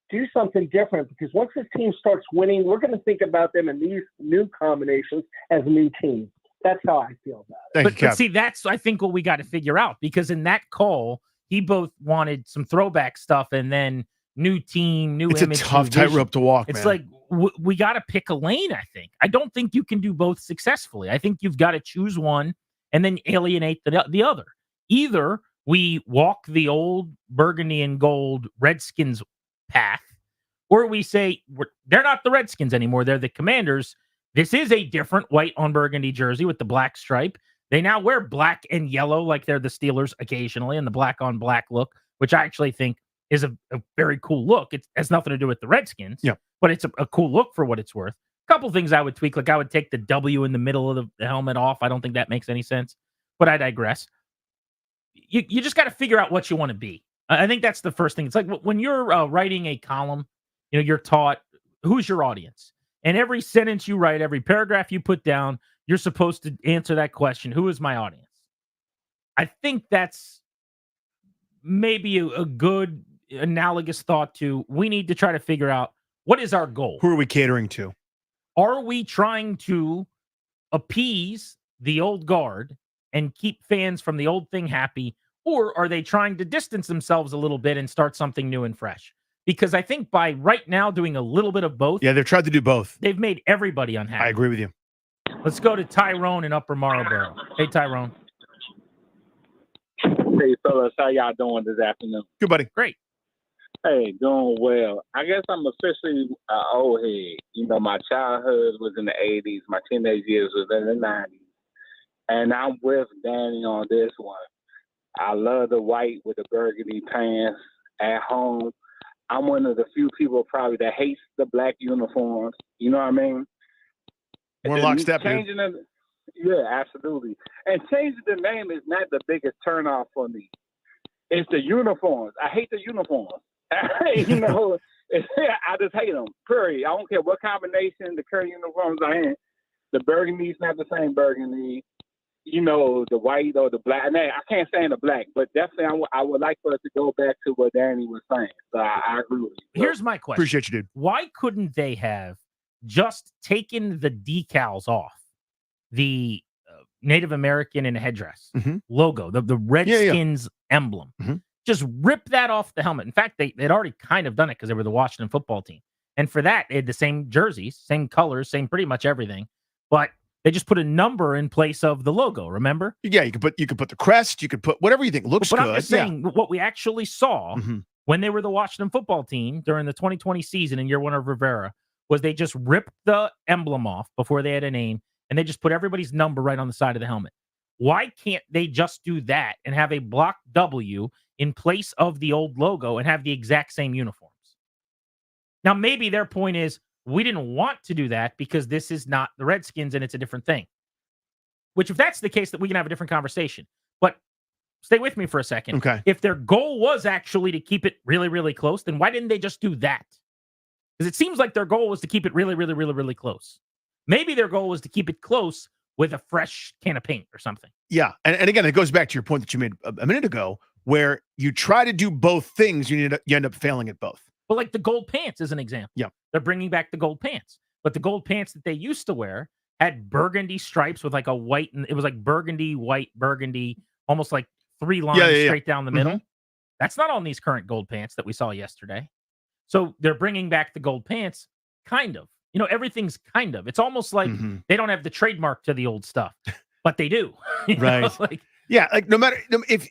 Do something different, because once this team starts winning, we're going to think about them in these new combinations as a new team. That's how I feel about it. But see, that's, I think, what we got to figure out, because in that call, he both wanted some throwback stuff and then new team, new image. It's a tough tightrope to walk, It's man. like we got to pick a lane, I think. I don't think you can do both successfully. I think you've got to choose one and then alienate the other. Either we walk the old burgundy and gold Redskins path, or we say they're not the Redskins anymore. They're the Commanders. This is a different white on burgundy jersey with the black stripe. They now wear black and yellow like they're the Steelers occasionally, and the black on black look, which I actually think is a very cool look. It has nothing to do with the Redskins, but it's a cool look for what it's worth. A couple things I would tweak, like I would take the W in the middle of the helmet off. I don't think that makes any sense, but I digress. You just got to figure out what you want to be. I think that's the first thing. It's like when you're writing a column, you're taught who's your audience. And every sentence you write, every paragraph you put down, you're supposed to answer that question. Who is my audience? I think that's maybe a good analogous thought to, we need to try to figure out, what is our goal? Who are we catering to? Are we trying to appease the old guard and keep fans from the old thing happy? Or are they trying to distance themselves a little bit and start something new and fresh? Because I think by right now doing a little bit of both. Yeah, they've tried to do both. They've made everybody unhappy. I agree with you. Let's go to Tyrone in Upper Marlboro. Hey, Tyrone. Hey, fellas. How y'all doing this afternoon? Good, buddy. Great. Hey, doing well. I guess I'm officially an old head. My childhood was in the 80s. My teenage years was in the 90s. And I'm with Danny on this one. I love the white with the burgundy pants at home. I'm one of the few people probably that hates the black uniforms. You know what I mean? We're lockstep, dude. Yeah, absolutely. And changing the name is not the biggest turnoff for me. It's the uniforms. I hate the uniforms. I just hate them. Period. I don't care what combination the current uniforms are in. The burgundy's not the same burgundy. The white or the black. And I can't stand the black, but definitely I would like for us to go back to what Danny was saying. So I agree with you. Here's my question. Appreciate you, dude. Why couldn't they have just taken the decals off the Native American and headdress logo, the Redskins emblem? Just rip that off the helmet. In fact, they'd already kind of done it because they were the Washington football team. And for that, they had the same jerseys, same colors, same pretty much everything. But they just put a number in place of the logo, remember? Yeah, you could put the crest, you could put whatever you think looks but good. I'm just saying what we actually saw when they were the Washington football team during the 2020 season in year one of Rivera was they just ripped the emblem off before they had a name, and they just put everybody's number right on the side of the helmet. Why can't they just do that and have a block W in place of the old logo and have the exact same uniforms? Now, maybe their point is, we didn't want to do that because this is not the Redskins and it's a different thing. Which, if that's the case, that we can have a different conversation. But stay with me for a second. Okay. If their goal was actually to keep it really, really close, then why didn't they just do that? Because it seems like their goal was to keep it really, really, really, really close. Maybe their goal was to keep it close with a fresh can of paint or something. Yeah. And again, it goes back to your point that you made a minute ago, where you try to do both things, you end up failing at both. But like the gold pants is an example. Yeah. They're bringing back the gold pants. But the gold pants that they used to wear had burgundy stripes with like a white, and it was like burgundy, white, burgundy, almost like three lines straight down the middle. That's not on these current gold pants that we saw yesterday. So they're bringing back the gold pants, kind of. Everything's kind of. It's almost like they don't have the trademark to the old stuff, but they do. Right. No matter if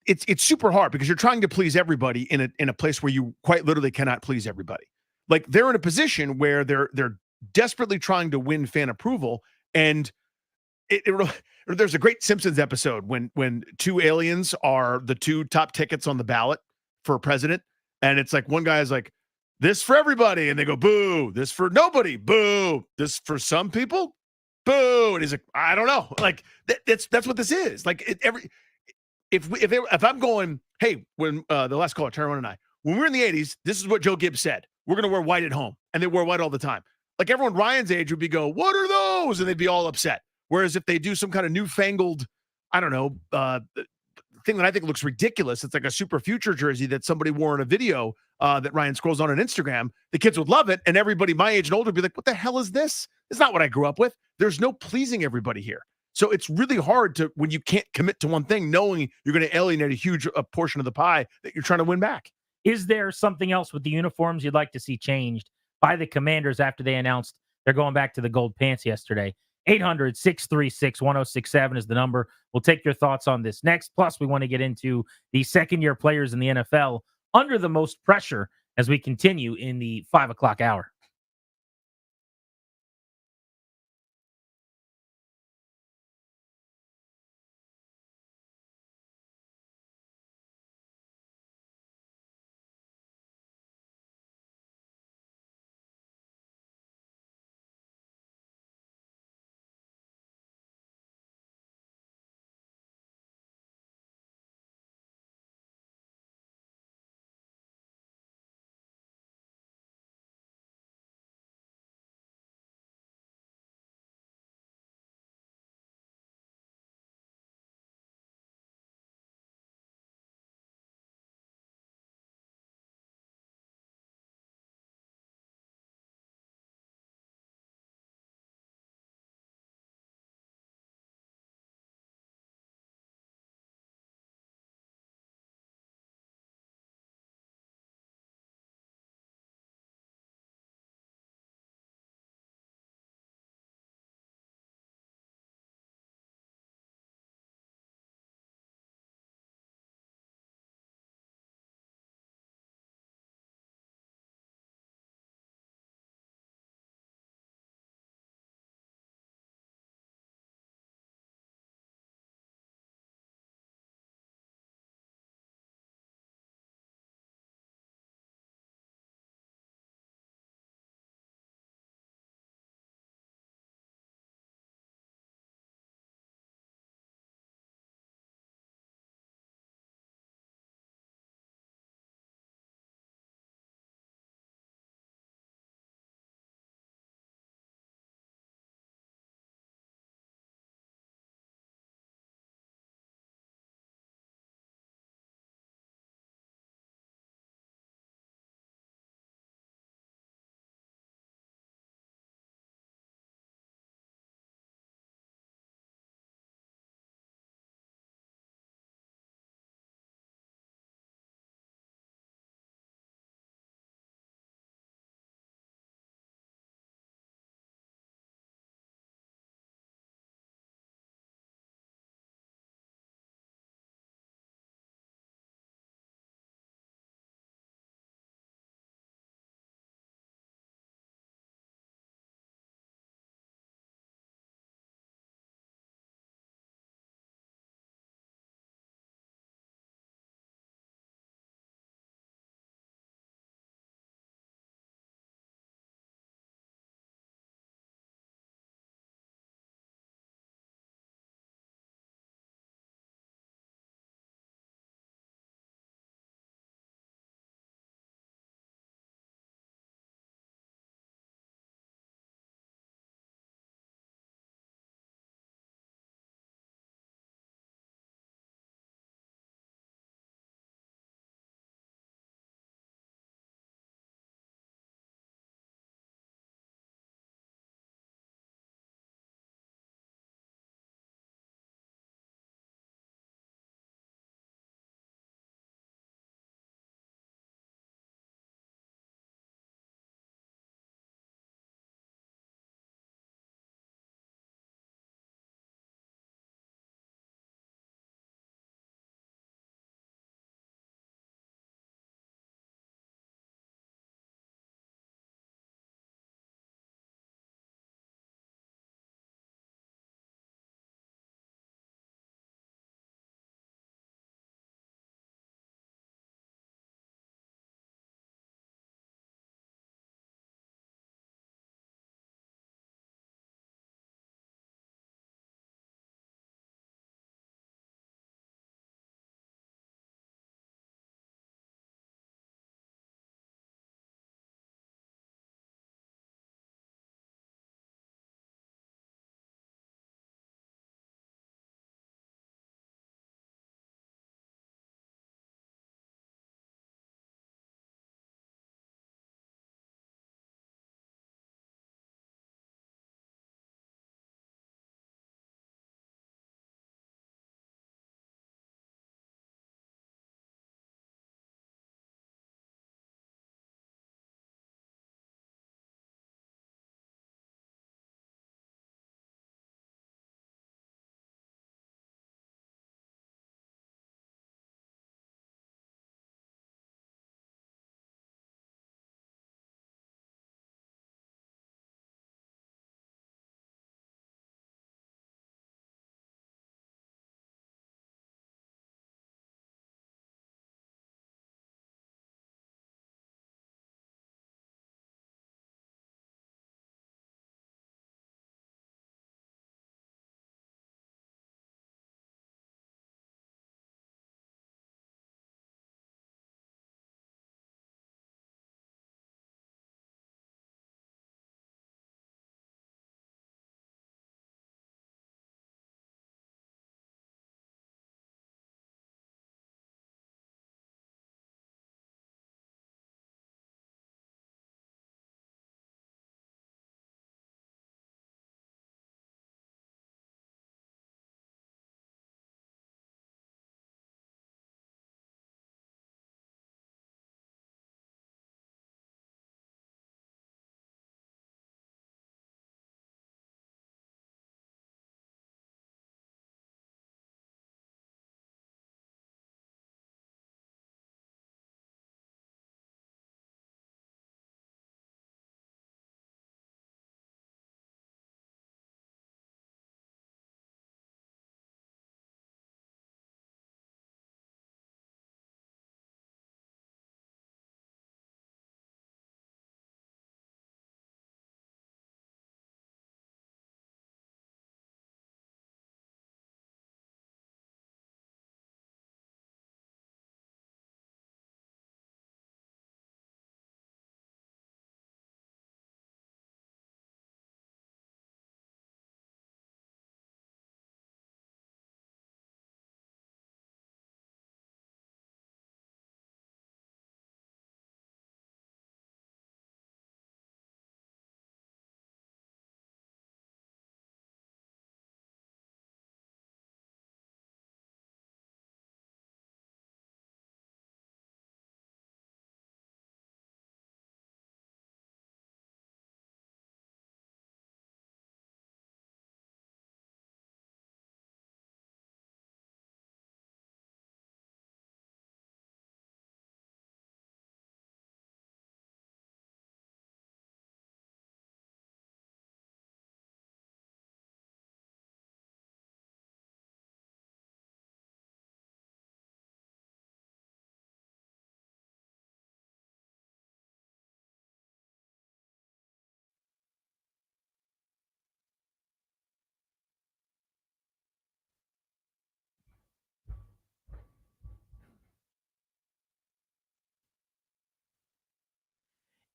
it's super hard because you're trying to please everybody in a place where you quite literally cannot please everybody. Like they're in a position where they're desperately trying to win fan approval, and there's a great Simpsons episode when two aliens are the two top tickets on the ballot for president, and it's like one guy is like, this for everybody, and they go boo. This for nobody, boo. This for some people, boo. And he's like, I don't know. Like that's what this is. Like if I'm going, hey, when the last caller, Tyrone and I, when we were in the 80s, this is what Joe Gibbs said. We're going to wear white at home. And they wore white all the time. Like everyone Ryan's age would be what are those? And they'd be all upset. Whereas if they do some kind of newfangled, I don't know, thing that I think looks ridiculous, it's like a Super Future jersey that somebody wore in a video that Ryan scrolls on Instagram, the kids would love it. And everybody my age and older would be like, what the hell is this? It's not what I grew up with. There's no pleasing everybody here. So it's really hard when you can't commit to one thing, knowing you're going to alienate a huge portion of the pie that you're trying to win back. Is there something else with the uniforms you'd like to see changed by the Commanders after they announced they're going back to the gold pants yesterday? 800-636-1067 is the number. We'll take your thoughts on this next. Plus, we want to get into the second-year players in the NFL under the most pressure as we continue in the 5 o'clock hour.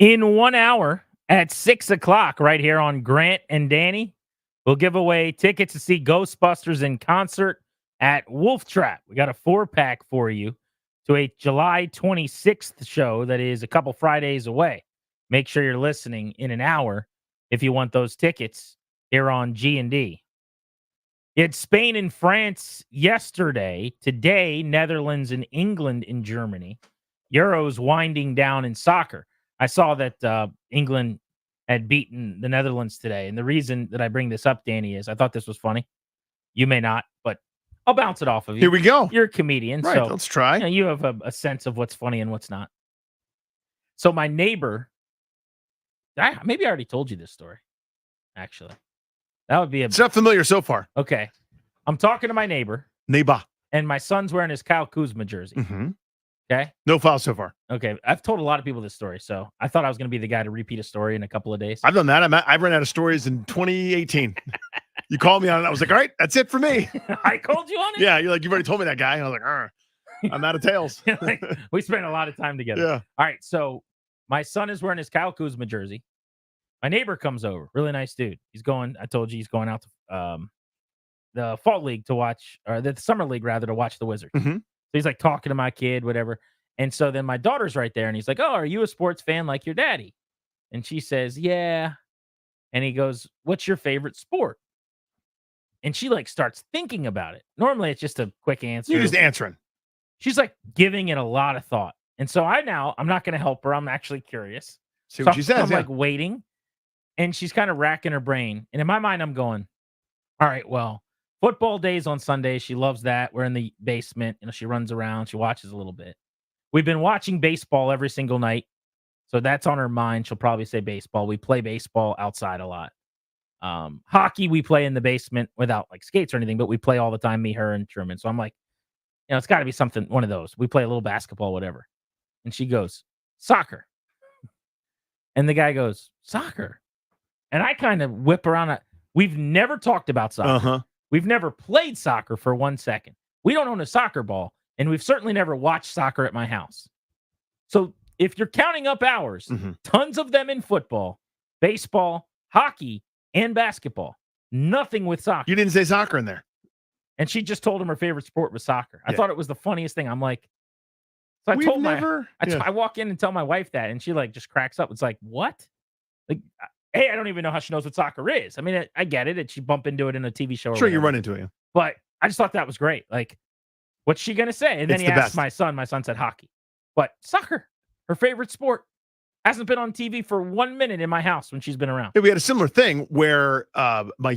In 1 hour at 6 o'clock, right here on Grant and Danny, we'll give away tickets to see Ghostbusters in concert at Wolf Trap. We got a 4-pack for you to a July 26th show that is a couple Fridays away. Make sure you're listening in an hour if you want those tickets here on G&D. It's Spain and France yesterday. Today, Netherlands and England in Germany. Euros winding down in soccer. I saw that England had beaten the Netherlands today. And the reason that I bring this up, Danny, is I thought this was funny. You may not, but I'll bounce it off of you. Here we go. You're a comedian. Right, so let's try. You have a sense of what's funny and what's not. So my neighbor, maybe I already told you this story, actually. That would be It's not familiar so far. Okay. I'm talking to my neighbor. Neighbor. And my son's wearing his Kyle Kuzma jersey. Mm-hmm. Okay. No foul so far. Okay. I've told a lot of people this story, so I thought I was going to be the guy to repeat a story in a couple of days. I've done that. I ran out of stories in 2018. You called me on it. I was like, all right, that's it for me. I called you on it? Yeah. You're like, you've already told me that guy. And I was like, I'm out of tails. Like, we spent a lot of time together. Yeah. All right. So my son is wearing his Kyle Kuzma jersey. My neighbor comes over. Really nice dude. I told you he's going out to the fall league to watch, or the summer league rather, to watch the Wizards. Mm-hmm. So he's like talking to my kid, whatever. And so then my daughter's right there and he's like, oh, are you a sports fan like your daddy? And she says, yeah. And he goes, what's your favorite sport? And she like starts thinking about it. Normally it's just a quick answer. You're just answering. She's like giving it a lot of thought. And so I'm not going to help her. I'm actually curious. See what she says. I'm like waiting. And she's kind of racking her brain. And in my mind, I'm going, all right, well, football days on Sunday. She loves that. We're in the basement. She runs around. She watches a little bit. We've been watching baseball every single night. So that's on her mind. She'll probably say baseball. We play baseball outside a lot. Hockey, we play in the basement without like skates or anything, but we play all the time, me, her, and Truman. So I'm like, it's got to be something, one of those. We play a little basketball, whatever. And she goes, soccer. And the guy goes, soccer. And I kind of whip around. We've never talked about soccer. Uh-huh. We've never played soccer for 1 second. We don't own a soccer ball, and we've certainly never watched soccer at my house. So if you're counting up hours, tons of them in football, baseball, hockey, and basketball. Nothing with soccer. You didn't say soccer in there. And she just told him her favorite sport was soccer. I thought it was the funniest thing. I'm like, so I walk in and tell my wife that, and she like just cracks up. It's like, what? Like, hey, I don't even know how she knows what soccer is. I mean, I get it. She bumped into it in a TV show. Sure, you run into it. But I just thought that was great. Like, what's she going to say? And then he asked my son. My son said hockey. But soccer, her favorite sport, hasn't been on TV for 1 minute in my house when she's been around. Yeah, we had a similar thing where before my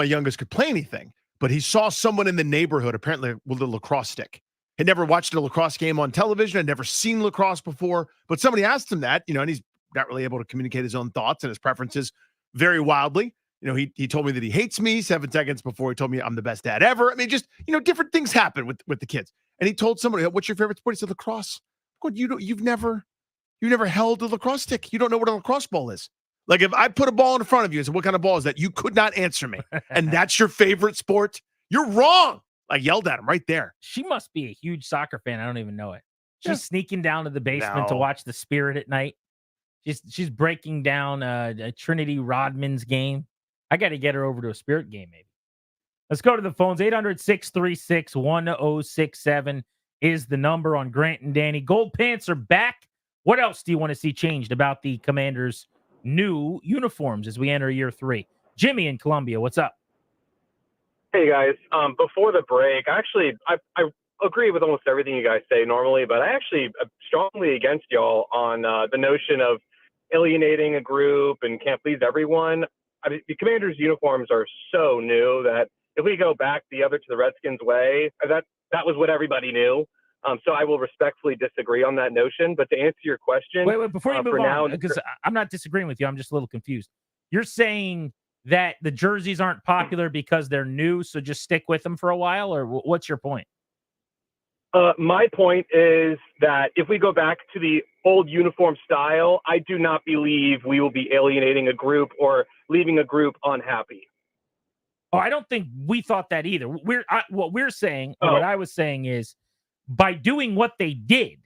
youngest could play anything, but he saw someone in the neighborhood, apparently with a lacrosse stick. Had never watched a lacrosse game on television, had never seen lacrosse before, but somebody asked him that, and he's not really able to communicate his own thoughts and his preferences very wildly. He told me that he hates me 7 seconds before he told me I'm the best dad ever. I mean, just, different things happen with the kids. And he told somebody, what's your favorite sport? He said lacrosse. Good, you've never held a lacrosse stick. You don't know what a lacrosse ball is. Like if I put a ball in front of you and said, what kind of ball is that? You could not answer me. And that's your favorite sport? You're wrong. I yelled at him right there. She must be a huge soccer fan. I don't even know it. She's sneaking down to the basement to watch the Spirit at night. She's breaking down a Trinity Rodman's game. I got to get her over to a Spirit game, maybe. Let's go to the phones. 800-636-1067 is the number on Grant and Danny. Gold pants are back. What else do you want to see changed about the Commanders' new uniforms as we enter year 3? Jimmy in Columbia, what's up? Hey, guys. Before the break, I agree with almost everything you guys say normally, but I actually am strongly against y'all on the notion of alienating a group and can't please everyone. I mean, the Commanders' uniforms are so new that if we go back to the Redskins way, that was what everybody knew. So I will respectfully disagree on that notion. But to answer your question, wait, before you move on, because I'm not disagreeing with you, I'm just a little confused. You're saying that the jerseys aren't popular because they're new, so just stick with them for a while, or what's your point? My point is that if we go back to the old uniform style, I do not believe we will be alienating a group or leaving a group unhappy. Oh, I don't think we thought that either. What we're saying, or what I was saying is, by doing what they did,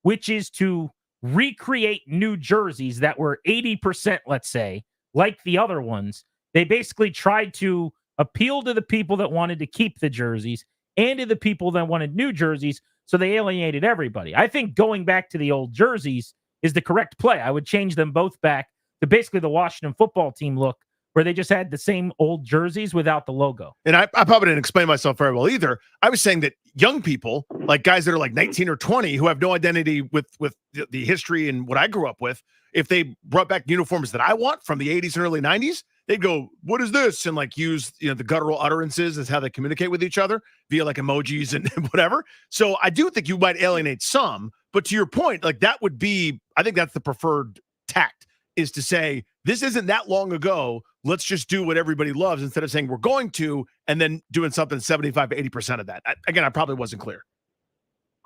which is to recreate new jerseys that were 80%, let's say, like the other ones. They basically tried to appeal to the people that wanted to keep the jerseys and to the people that wanted new jerseys, so they alienated everybody. I think going back to the old jerseys is the correct play. I would change them both back to basically the Washington football team look, where they just had the same old jerseys without the logo. And I probably didn't explain myself very well either. I was saying that young people, like guys that are like 19 or 20, who have no identity with the history and what I grew up with, if they brought back uniforms that I want from the 80s and early 90s, they'd go, "What is this?" and like use the guttural utterances as how they communicate with each other via like emojis and whatever. So I do think you might alienate some, but to your point, like that would be, I think that's the preferred tact, is to say, this isn't that long ago. Let's just do what everybody loves instead of saying we're going to, and then doing something 75 to 80% of that. I probably wasn't clear.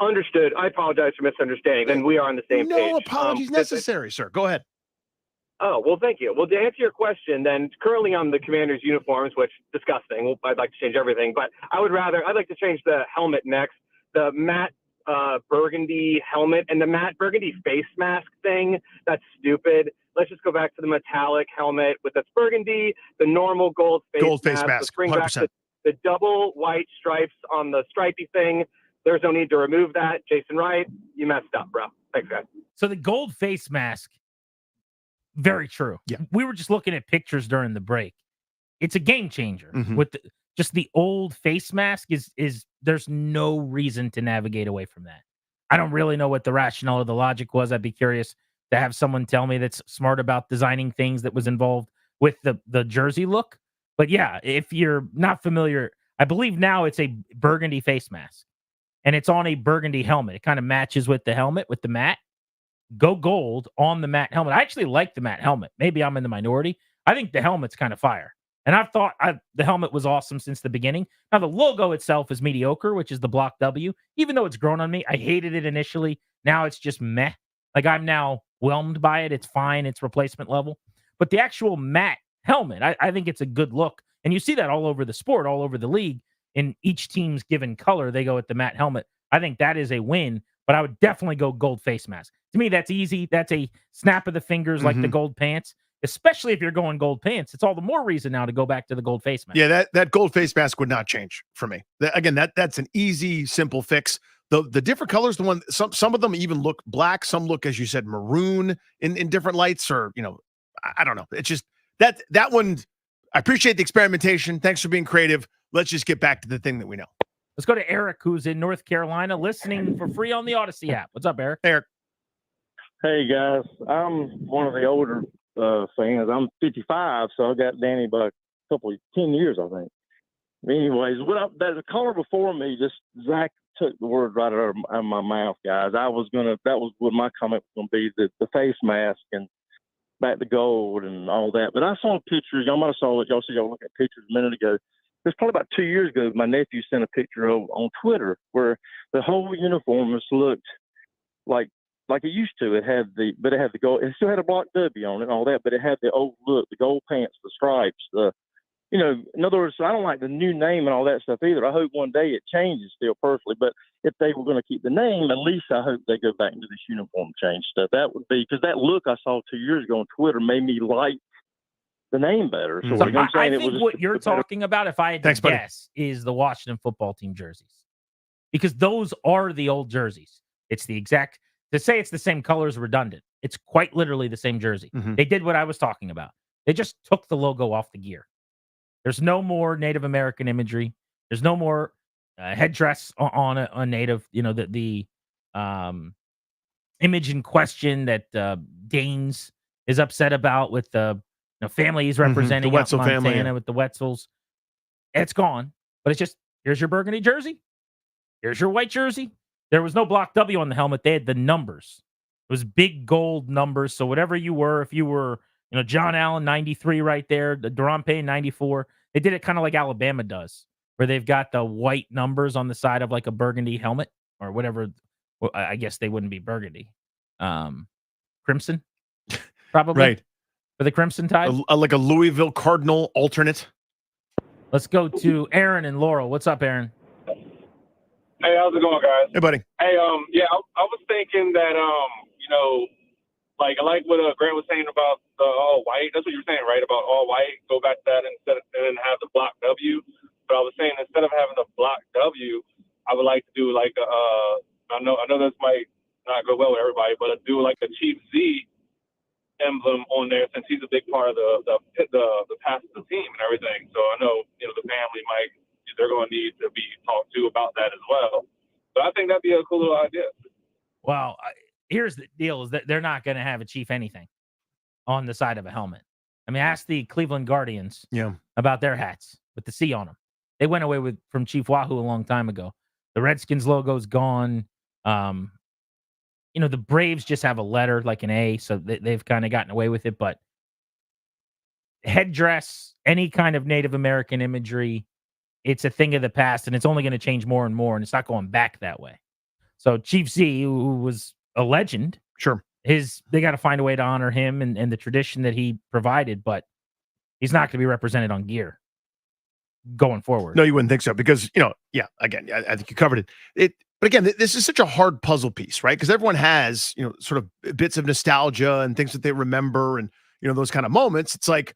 Understood. I apologize for misunderstanding. Then we are on the same page. No apologies necessary, sir. Go ahead. Oh, well, thank you. Well, to answer your question, then currently on the Commanders uniforms, which disgusting. Well, I'd like to change everything, but I'd like to change the helmet next. The matte burgundy helmet and the matte burgundy face mask thing. That's stupid. Let's just go back to the metallic helmet with the burgundy, the normal gold face mask. Let's bring 100%. back the double white stripes on the stripy thing. There's no need to remove that. Jason Wright, you messed up, bro. Thanks, guys. So the gold face mask, very true. Yeah. We were just looking at pictures during the break. It's a game changer. Mhm. With just the old face mask is there's no reason to navigate away from that. I don't really know what the rationale or the logic was. I'd be curious to have someone tell me that's smart about designing things that was involved with the jersey look. But yeah, if you're not familiar, I believe now it's a burgundy face mask and it's on a burgundy helmet. It kind of matches with the helmet, with the matte. Go gold on the matte helmet. I actually like the matte helmet. Maybe I'm in the minority. I think the helmet's kind of fire. And I've thought the helmet was awesome since the beginning. Now, the logo itself is mediocre, which is the block W. Even though it's grown on me, I hated it initially. Now it's just meh. Like, I'm now whelmed by it. It's fine. It's replacement level. But the actual matte helmet, I think it's a good look. And you see that all over the sport, all over the league. In each team's given color, they go with the matte helmet. I think that is a win. But I would definitely go gold face mask. To me, that's easy. That's a snap of the fingers, like the gold pants. Especially if you're going gold pants, it's all the more reason now to go back to the gold face mask. Yeah, that gold face mask would not change for me. That's an easy, simple fix. The different colors, the one some of them even look black, some look, as you said, maroon in different lights, or I don't know. It's just that one. I appreciate the experimentation. Thanks for being creative. Let's just get back to the thing that we know. Let's go to Eric, who's in North Carolina, listening for free on the Odyssey app. What's up, Eric? Eric. Hey, guys. I'm one of the older fans. I'm 55, so I got Danny by 10 years, I think. Anyways, the caller before me, Zach took the word right out of my mouth, guys. That was what my comment was going to be, the face mask and back to gold and all that. But I saw pictures. Y'all might have saw it. Y'all looked at pictures a minute ago. It was probably about 2 years ago. My nephew sent a picture on Twitter where the whole uniform looked like it used to. It had the gold. It still had a block W on it and all that, but it had the old look, the gold pants, the stripes, in other words, I don't like the new name and all that stuff either. I hope one day it changes still personally, but if they were going to keep the name, at least I hope they go back into this uniform change stuff. That would be, because that look I saw 2 years ago on Twitter made me like the name better. So what I'm saying, I think what you're talking about, if I had to guess, is the Washington football team jerseys, because those are the old jerseys. It's the exact. To say it's the same color is redundant. It's quite literally the same jersey. They did what I was talking about. They just took the logo off the gear. There's no more Native American imagery. There's no more headdress on a native. The image in question that Danes is upset about with the family he's representing, the Wetzel out in Montana family, with the Wetzels. It's gone. But it's just, here's your burgundy jersey. Here's your white jersey. There was no block W on the helmet. They had the numbers. It was big gold numbers. So whatever you were, if you were, John Allen, 93 right there, the Duran Payne, 94. They did it kind of like Alabama does, where they've got the white numbers on the side of like a burgundy helmet or whatever. Well, I guess they wouldn't be burgundy. Crimson, probably. Right. For the Crimson Tide. Like a Louisville Cardinal alternate. Let's go to Aaron and Laurel. What's up, Aaron? Hey, how's it going, guys? Hey, buddy. Hey, I was thinking that, like I like what Grant was saying about the all white. That's what you were saying, right? About all white. Go back to that and then have the block W. But I was saying instead of having the block W, I would like to do like I know this might not go well with everybody, but do like a Chief Z emblem on there since he's a big part of the pass of the team and everything. So I know the family they're going to need to be talked to about that as well. So I think that'd be a cool little idea. Well, here's the deal: is that they're not going to have a Chief anything on the side of a helmet. I mean, ask the Cleveland Guardians about their hats with the C on them. They went away from Chief Wahoo a long time ago. The Redskins logo's gone. The Braves just have a letter like an A, so they've kind of gotten away with it. But headdress, any kind of Native American imagery, it's a thing of the past, and it's only going to change more and more, and it's not going back that way. So Chief Z, who was a legend, sure, they got to find a way to honor him and the tradition that he provided, but he's not going to be represented on gear going forward. No, you wouldn't think so because, again, I think you covered it. But again, this is such a hard puzzle piece, right? Because everyone has, sort of bits of nostalgia and things that they remember and, those kind of moments. It's like,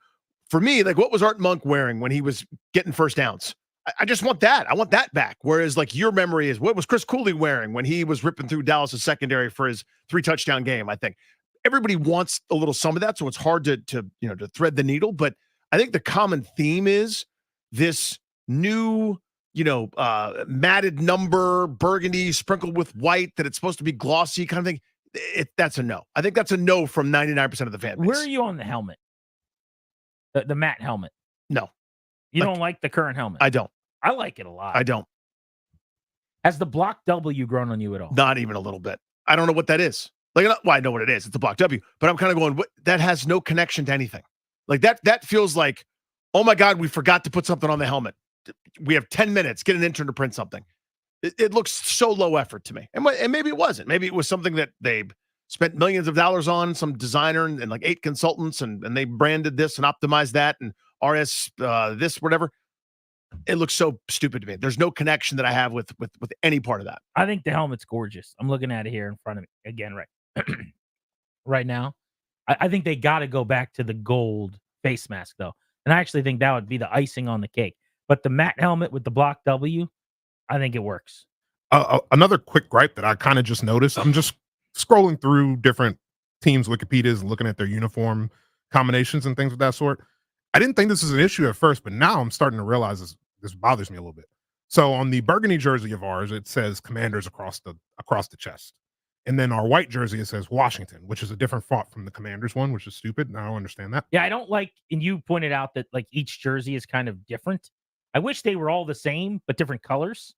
for me, like what was Art Monk wearing when he was getting first downs? I just want that. I want that back. Whereas like your memory is what was Chris Cooley wearing when he was ripping through Dallas' secondary for his 3-touchdown game, I think. Everybody wants a little some of that, so it's hard to thread the needle. But I think the common theme is this new, matted number, burgundy sprinkled with white, that it's supposed to be glossy kind of thing. That's a no. I think that's a no from 99% of the fan base. Where are you on the helmet? The matte helmet? No. You don't like the current helmet? I don't. I like it a lot. I don't. Has the block W grown on you at all? Not even a little bit. I don't know what that is. Like, well, I know what it is. It's the block W. But I'm kind of going, that has no connection to anything. Like that feels like, oh my God, we forgot to put something on the helmet. We have 10 minutes. Get an intern to print something. It looks so low effort to me. And maybe it wasn't. Maybe it was something that they spent millions of dollars on, some designer and like 8 consultants, and they branded this and optimized that and RS this, whatever. It looks so stupid to me. There's no connection that I have with any part of that. I think the helmet's gorgeous. I'm looking at it here in front of me again right now. I think they got to go back to the gold face mask, though. And I actually think that would be the icing on the cake. But the matte helmet with the block W, I think it works. Another quick gripe that I kind of just noticed. I'm just scrolling through different teams' Wikipedias and looking at their uniform combinations and things of that sort. I didn't think this was an issue at first, but now I'm starting to realize this bothers me a little bit. So on the burgundy jersey of ours, it says Commanders across the chest. And then our white jersey, it says Washington, which is a different font from the Commanders one, which is stupid. And I don't understand that. Yeah, I don't like, and you pointed out that like each jersey is kind of different. I wish they were all the same, but different colors,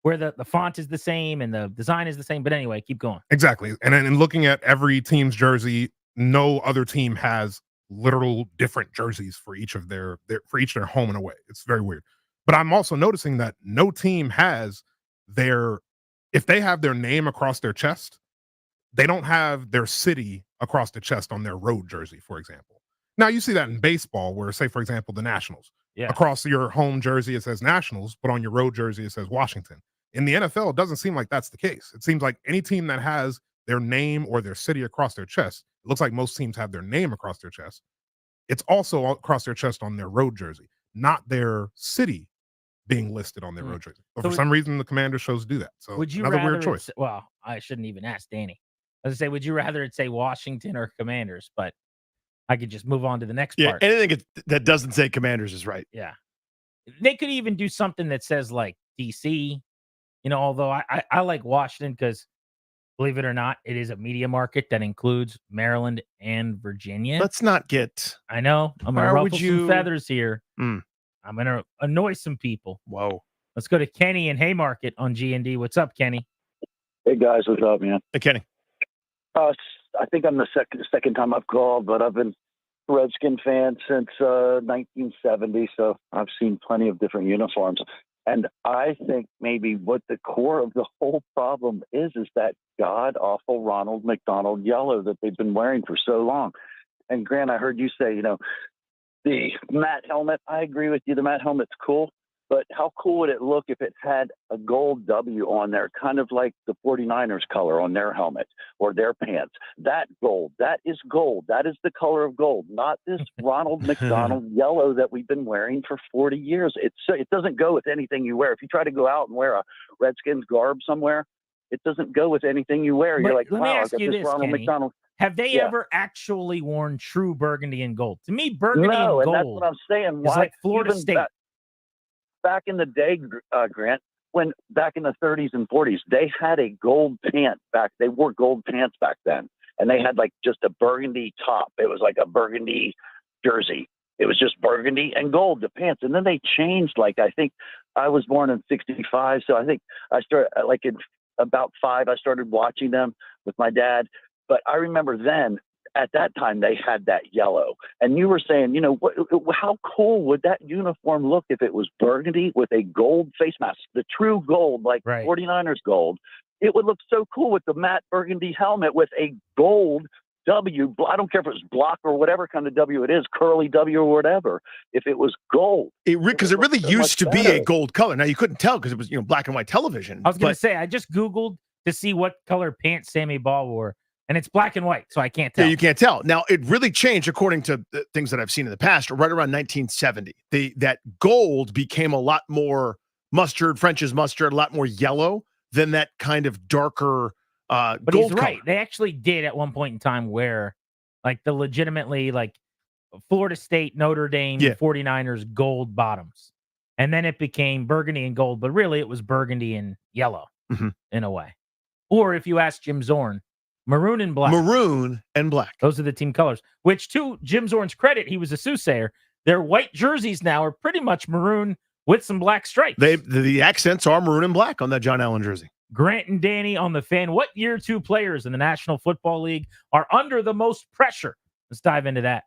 where the font is the same and the design is the same. But anyway, keep going. Exactly. And then in looking at every team's jersey, no other team has literal different jerseys for each of their home and away. It's very weird. But I'm also noticing that no team has if they have their name across their chest, they don't have their city across the chest on their road jersey, for example. Now you see that in baseball where, say, for example, the Nationals. Yeah. Across your home jersey, it says Nationals, but on your road jersey, it says Washington. In the NFL, it doesn't seem like that's the case. It seems like any team that has their name or their city across their chest, it looks like most teams have their name across their chest. It's also across their chest on their road jersey, not their city being listed on their road jersey. But So for some reason, the Commanders chose to do that. So would you another rather weird choice. Well, I shouldn't even ask Danny. I was gonna say, would you rather it say Washington or Commanders? But I could just move on to the next part. Anything that doesn't say Commanders is right. Yeah. They could even do something that says like DC, although I like Washington because, believe it or not, it is a media market that includes Maryland and Virginia. Let's not get. I know. I'm going to ruffle some feathers here. I'm going to annoy some people. Whoa. Let's go to Kenny in Haymarket on G&D. What's up, Kenny? Hey, guys. What's up, man? Hey, Kenny. I think I'm the second time I've called, but I've been a Redskin fan since 1970, so I've seen plenty of different uniforms. And I think maybe what the core of the whole problem is that god-awful Ronald McDonald yellow that they've been wearing for so long. And Grant, I heard you say, the matte helmet, I agree with you. The matte helmet's cool. But how cool would it look if it had a gold W on there, kind of like the 49ers color on their helmet or their pants? That gold, that is gold. That is the color of gold, not this Ronald McDonald yellow that we've been wearing for 40 years. It doesn't go with anything you wear. If you try to go out and wear a Redskins garb somewhere, it doesn't go with anything you wear. But You're like, let me wow, I've ask got you this this, Ronald Kenny. McDonald. Have they Yeah. ever actually worn true burgundy and gold? To me, burgundy No, and and that's gold what I'm saying. is Why like Florida even State. back in the day, Grant, when back in the 30s and 40s, they had a gold pant back. They wore gold pants back then, and they had like just a burgundy top. It was like a burgundy jersey. It was just burgundy and gold, the pants. And then they changed. Like, I think I was born in '65, so I think I started like in about 5. I started watching them with my dad. But I remember then, at that time, they had that yellow. And you were saying, how cool would that uniform look if it was burgundy with a gold face mask, the true gold, like 49ers gold? It would look so cool with the matte burgundy helmet with a gold W. I don't care if it was block or whatever kind of W it is, curly W or whatever. If it was gold. Because it really so used to much be a better. gold color. Now, you couldn't tell because it was black and white television. I was going but- to say, I just Googled to see what color pants Sammy Ball wore, and it's black and white, so I can't tell. Yeah, you can't tell. Now, it really changed according to the things that I've seen in the past, right around 1970. That gold became a lot more mustard, French's mustard, a lot more yellow than that kind of darker But gold he's right. color. They actually did at one point in time wear like the legitimately like Florida State, Notre Dame, 49ers gold bottoms. And then it became burgundy and gold, but really it was burgundy and yellow in a way. Or if you ask Jim Zorn, maroon and black. Maroon and black. Those are the team colors, which to Jim Zorn's credit, he was a soothsayer. Their white jerseys now are pretty much maroon with some black stripes. The accents are maroon and black on that John Allen jersey. Grant and Danny on the Fan. What year 2 players in the National Football League are under the most pressure? Let's dive into that.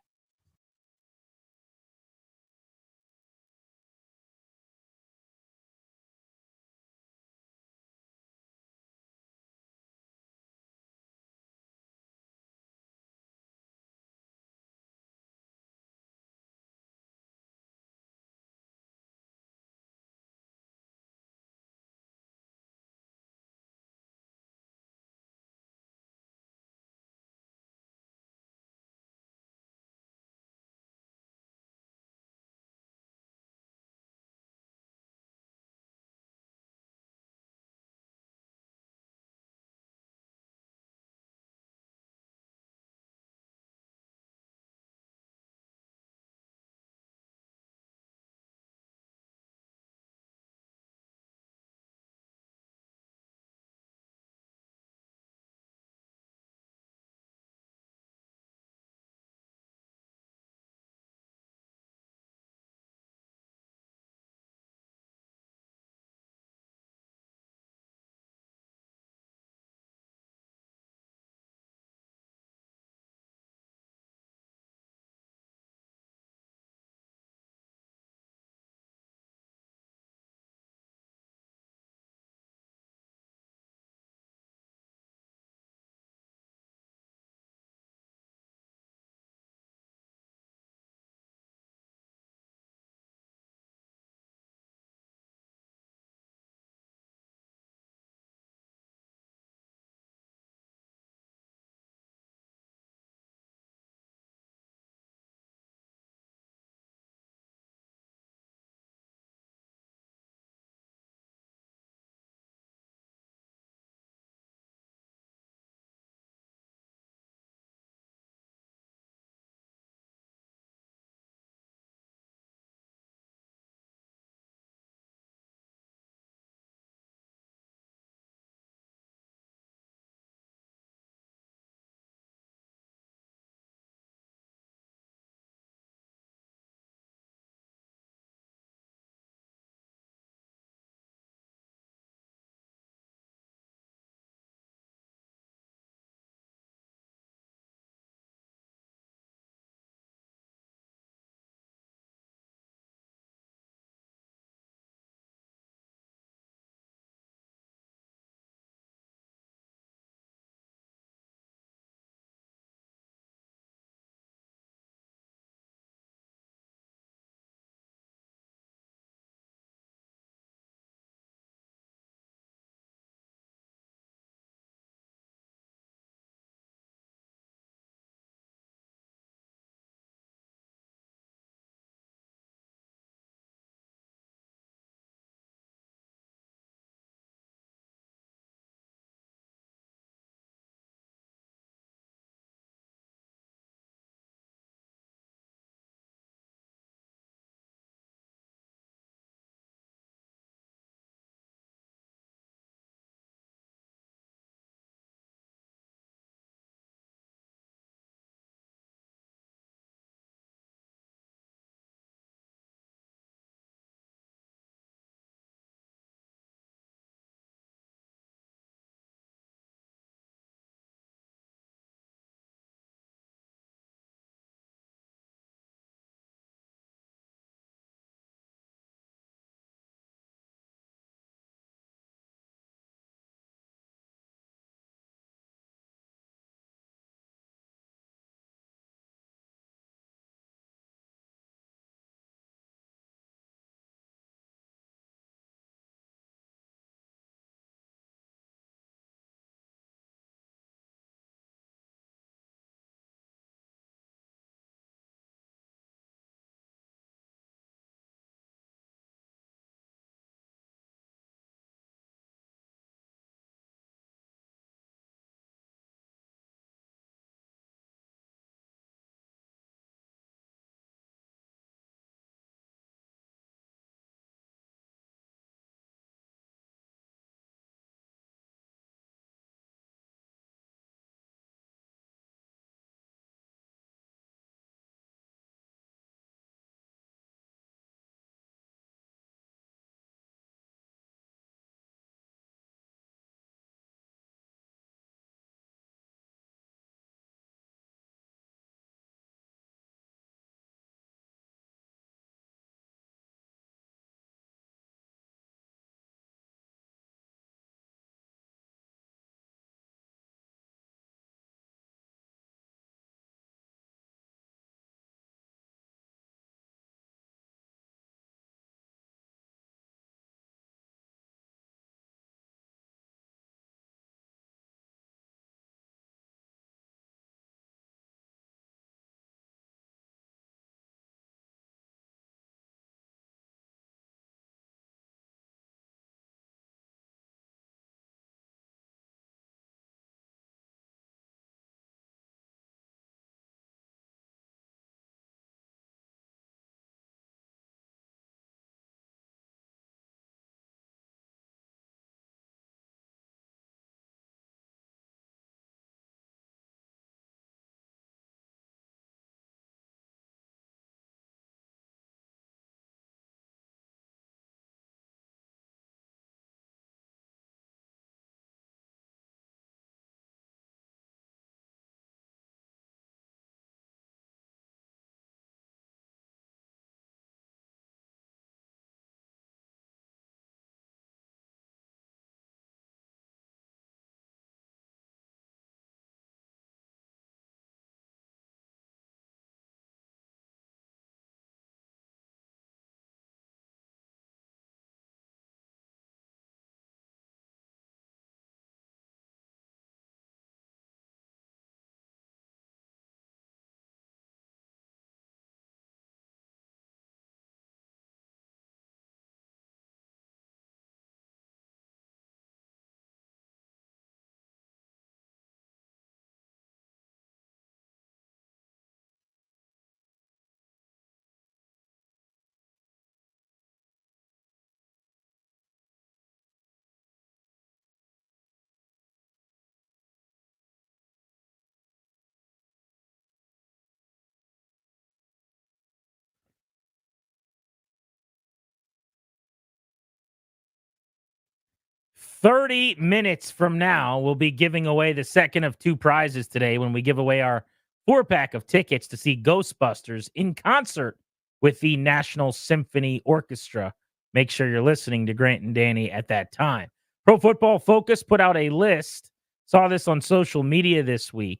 30 minutes from now, we'll be giving away the second of 2 prizes today when we give away our 4-pack of tickets to see Ghostbusters in concert with the National Symphony Orchestra. Make sure you're listening to Grant and Danny at that time. Pro Football Focus put out a list, saw this on social media this week,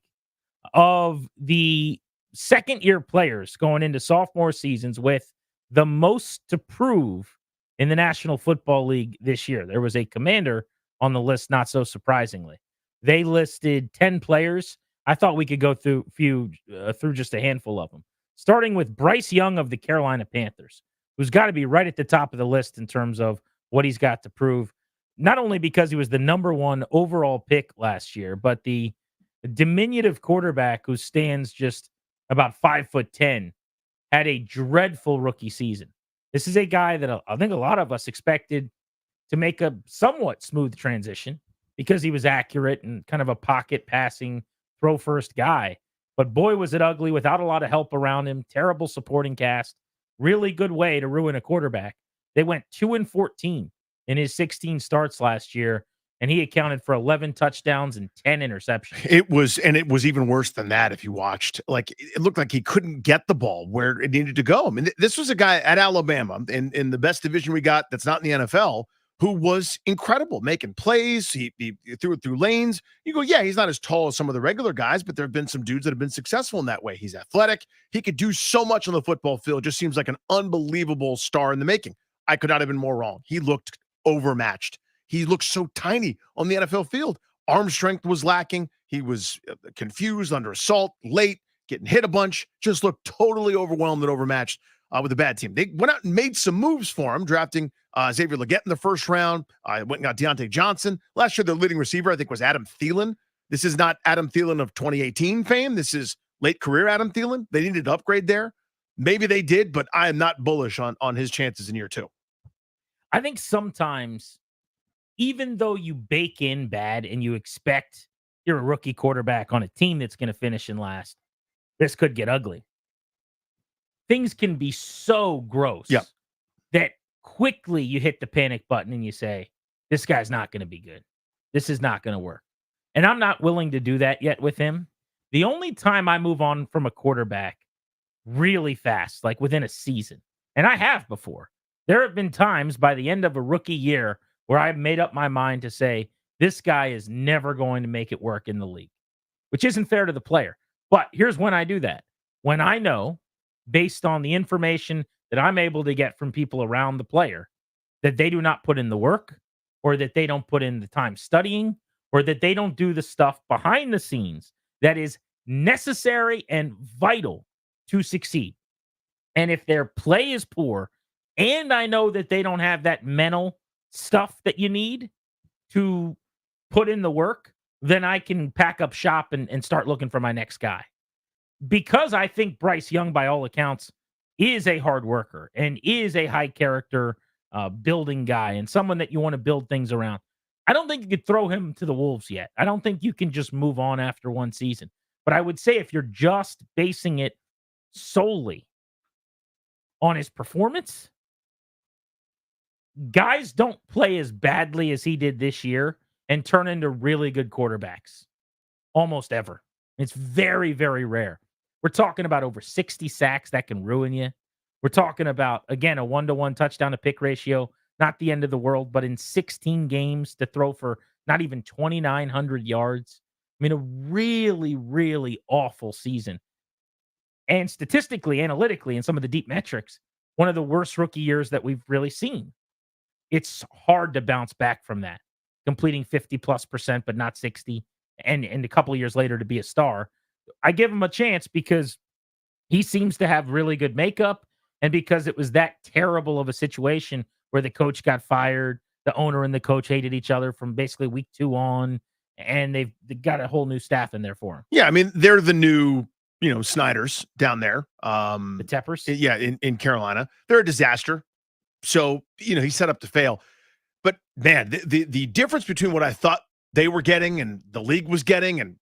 of the second-year players going into sophomore seasons with the most to prove in the National Football League this year. There was a commander on the list, not so surprisingly. They listed 10 players. I thought we could go through just a handful of them, starting with Bryce Young of the Carolina Panthers, who's got to be right at the top of the list in terms of what he's got to prove, not only because he was the number 1 overall pick last year, but the diminutive quarterback who stands just about 5'10" had a dreadful rookie season. This is a guy that I think a lot of us expected to make a somewhat smooth transition because he was accurate and kind of a pocket passing, throw first guy. But boy, was it ugly without a lot of help around him. Terrible supporting cast. Really good way to ruin a quarterback. They went 2-14 in his 16 starts last year, and he accounted for 11 touchdowns and 10 interceptions. It was even worse than that. If you watched, like, it looked like he couldn't get the ball where it needed to go. I mean, this was a guy at Alabama in the best division we got that's not in the NFL who was incredible, making plays. He threw it through lanes. You go, yeah, he's not as tall as some of the regular guys, but there have been some dudes that have been successful in that way. He's athletic. He could do so much on the football field. Just seems like an unbelievable star in the making. I could not have been more wrong. He looked overmatched. He looked so tiny on the NFL field. Arm strength was lacking. He was confused, under assault, late, getting hit a bunch, just looked totally overwhelmed and overmatched with a bad team. They went out and made some moves for him, drafting Xavier Legette in the first round. Went and got Quinton Johnston. Last year, their leading receiver, I think, was Adam Thielen. This is not Adam Thielen of 2018 fame. This is late career Adam Thielen. They needed to upgrade there. Maybe they did, but I am not bullish on his chances in year 2. I think sometimes, even though you bake in bad and you expect you're a rookie quarterback on a team that's going to finish in last, this could get ugly. Things can be so gross that quickly you hit the panic button and you say, this guy's not going to be good. This is not going to work. And I'm not willing to do that yet with him. The only time I move on from a quarterback really fast, like within a season, and I have before, there have been times by the end of a rookie year where I've made up my mind to say, this guy is never going to make it work in the league, which isn't fair to the player. But here's when I do that. When I know, based on the information that I'm able to get from people around the player, that they do not put in the work, or that they don't put in the time studying, or that they don't do the stuff behind the scenes that is necessary and vital to succeed. And if their play is poor, and I know that they don't have that mental stuff that you need to put in the work, then I can pack up shop and start looking for my next guy. Because I think Bryce Young, by all accounts, is a hard worker and is a high character building guy and someone that you want to build things around. I don't think you could throw him to the wolves yet. I don't think you can just move on after one season. But I would say if you're just basing it solely on his performance, guys don't play as badly as he did this year and turn into really good quarterbacks almost ever. It's very, very rare. We're talking about over 60 sacks that can ruin you. We're talking about, again, a 1-to-1 touchdown to pick ratio, not the end of the world, but in 16 games to throw for not even 2,900 yards. I mean, a really, really awful season. And statistically, analytically, in some of the deep metrics, one of the worst rookie years that we've really seen. It's hard to bounce back from that, completing 50+%, but not 60, and a couple of years later to be a star. I give him a chance because he seems to have really good makeup, and because it was that terrible of a situation where the coach got fired, the owner and the coach hated each other from basically week 2 on, and they've got a whole new staff in there for him. Yeah, I mean, they're the new, Snyders down there. The Teppers? Yeah, in Carolina. They're a disaster. So, he's set up to fail. But, man, the difference between what I thought they were getting and the league was getting and,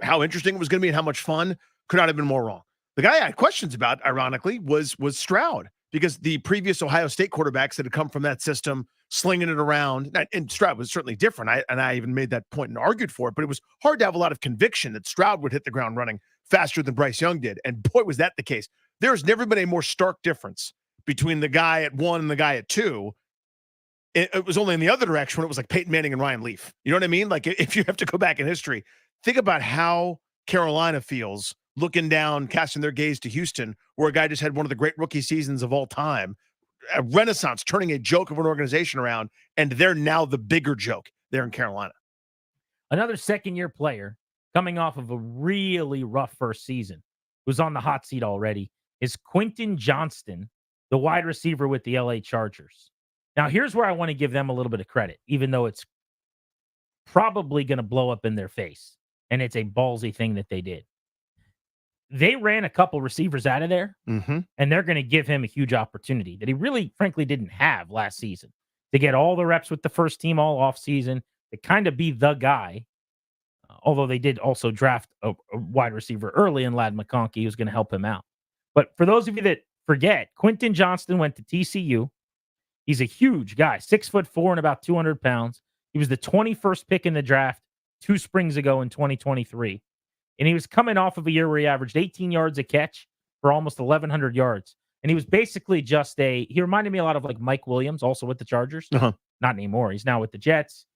how interesting it was going to be and how much fun could not have been more wrong. The guy I had questions about, ironically, was Stroud, because the previous Ohio State quarterbacks that had come from that system, slinging it around, and Stroud was certainly different. I even made that point and argued for it, but it was hard to have a lot of conviction that Stroud would hit the ground running faster than Bryce Young did. And boy, was that the case. There's never been a more stark difference between the guy at 1 and the guy at 2. It was only in the other direction when it was like Peyton Manning and Ryan Leaf. You know what I mean? Like, if you have to go back in history, think about how Carolina feels looking down, casting their gaze to Houston, where a guy just had one of the great rookie seasons of all time, a renaissance, turning a joke of an organization around, and they're now the bigger joke there in Carolina. Another second-year player coming off of a really rough first season, who's on the hot seat already, is Quinton Johnston, the wide receiver with the LA Chargers. Now, here's where I want to give them a little bit of credit, even though it's probably going to blow up in their face, and it's a ballsy thing that they did. They ran a couple receivers out of there, and they're going to give him a huge opportunity that he really, frankly, didn't have last season, to get all the reps with the first team all offseason, to kind of be the guy, although they did also draft a wide receiver early in Ladd McConkey, who's going to help him out. But for those of you that forget, Quinton Johnston went to TCU. He's a huge guy, 6'4" and about 200 pounds. He was the 21st pick in the draft 2 springs ago in 2023. And he was coming off of a year where he averaged 18 yards a catch for almost 1,100 yards. And he was basically he reminded me a lot of like Mike Williams, also with the Chargers. Not anymore. He's now with the Jets.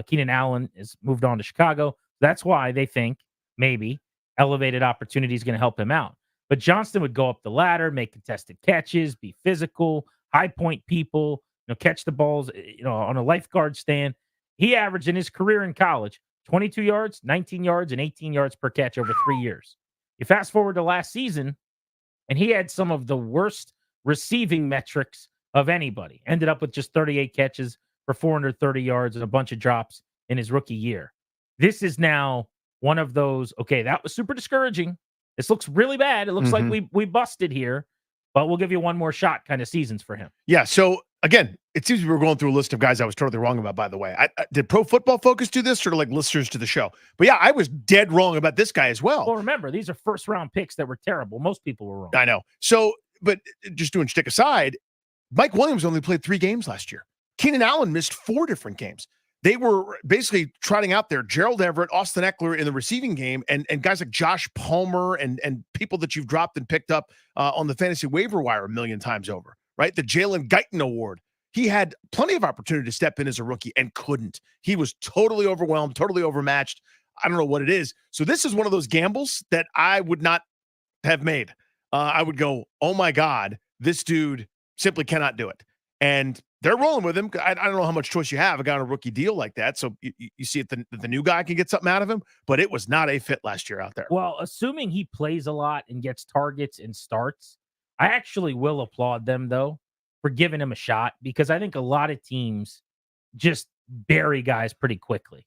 Keenan Allen has moved on to Chicago. That's why they think maybe elevated opportunity is going to help him out. But Johnston would go up the ladder, make contested catches, be physical, high point people, catch the balls, on a lifeguard stand. He averaged in his career in college 22 yards, 19 yards, and 18 yards per catch over 3 years. You fast forward to last season, and he had some of the worst receiving metrics of anybody. Ended up with just 38 catches for 430 yards and a bunch of drops in his rookie year. This is now one of those, okay, that was super discouraging. This looks really bad. It looks like we busted here, but we'll give you one more shot kind of seasons for him. Yeah, so again, it seems we were going through a list of guys I was totally wrong about, by the way. Did Pro Football Focus do this, or like listeners to the show? But yeah, I was dead wrong about this guy as well. Well, remember, these are first-round picks that were terrible. Most people were wrong. I know. So, but just doing shtick aside, Mike Williams only played 3 games last year. Keenan Allen missed 4 different games. They were basically trotting out there Gerald Everett, Austin Eckler in the receiving game, and guys like Josh Palmer and people that you've dropped and picked up on the fantasy waiver wire a million times over, right? The Jalen Guyton Award. He had plenty of opportunity to step in as a rookie and couldn't. He was totally overwhelmed, totally overmatched. I don't know what it is. So this is one of those gambles that I would not have made. I would go, oh my God, this dude simply cannot do it. And they're rolling with him. I don't know how much choice you have. I got a rookie deal like that. So you see if the new guy can get something out of him, but it was not a fit last year out there. Well, assuming he plays a lot and gets targets and starts, I actually will applaud them, though, for giving him a shot, because I think a lot of teams just bury guys pretty quickly.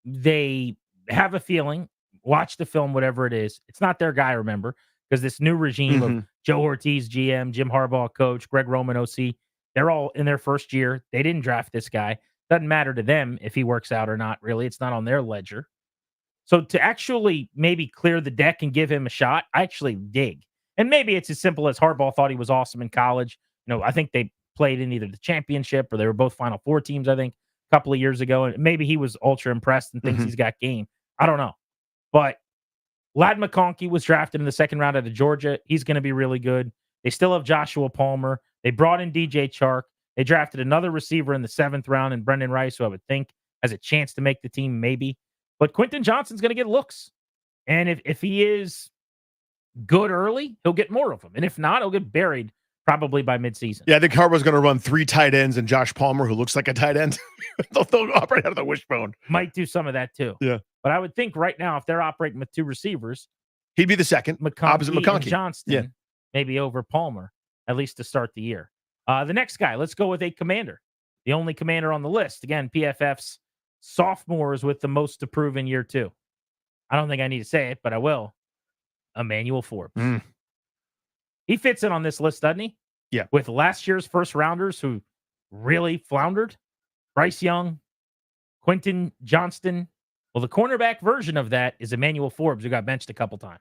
They have a feeling, watch the film, whatever it is. It's not their guy, remember, because this new regime of Joe Ortiz, GM, Jim Harbaugh, coach, Greg Roman, OC, they're all in their first year. They didn't draft this guy. Doesn't matter to them if he works out or not, really. It's not on their ledger. So to actually maybe clear the deck and give him a shot, I actually dig. And maybe it's as simple as Harbaugh thought he was awesome in college. I think they played in either the championship or they were both Final Four teams, I think, a couple of years ago. And maybe he was ultra impressed and thinks he's got game. I don't know. But Ladd McConkey was drafted in the second round out of Georgia. He's going to be really good. They still have Joshua Palmer. They brought in DJ Chark. They drafted another receiver in the 7th round in Brendan Rice, who I would think has a chance to make the team maybe. But Quinton Johnston's going to get looks. And if he is good early, he'll get more of them. And if not, he'll get buried probably by midseason. Yeah, I think Harbaugh's going to run 3 tight ends and Josh Palmer, who looks like a tight end. they'll operate out of the wishbone. Might do some of that too. Yeah. But I would think right now, if they're operating with 2 receivers, he'd be the second, opposite McConkey. And Johnston, maybe over Palmer, at least to start the year. The next guy, let's go with a commander. The only commander on the list. Again, PFF's sophomores with the most to prove in year 2. I don't think I need to say it, but I will. Emanuel Forbes. He fits in on this list, doesn't he? Yeah. With last year's first rounders who really floundered. Bryce Young, Quinton Johnston. Well, the cornerback version of that is Emanuel Forbes, who got benched a couple times.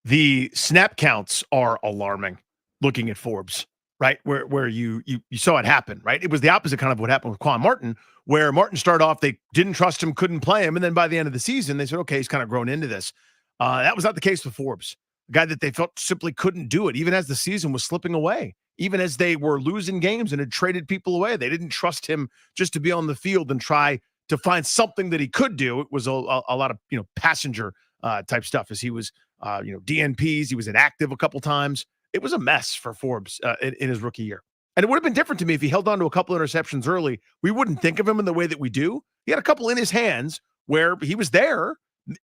The snap counts are alarming looking at Forbes. right? Where you saw it happen, right? It was the opposite kind of what happened with Quan Martin, where Martin started off, they didn't trust him, couldn't play him, and then by the end of the season, they said, okay, he's kind of grown into this. That was not the case with Forbes, a guy that they felt simply couldn't do it, even as the season was slipping away, even as they were losing games and had traded people away. They didn't trust him just to be on the field and try to find something that he could do. It was a lot of passenger type stuff as he was DNPs. He was inactive a couple times. It was a mess for Forbes in his rookie year. And it would have been different to me if he held on to a couple interceptions early. We wouldn't think of him in the way that we do. He had a couple in his hands where he was there.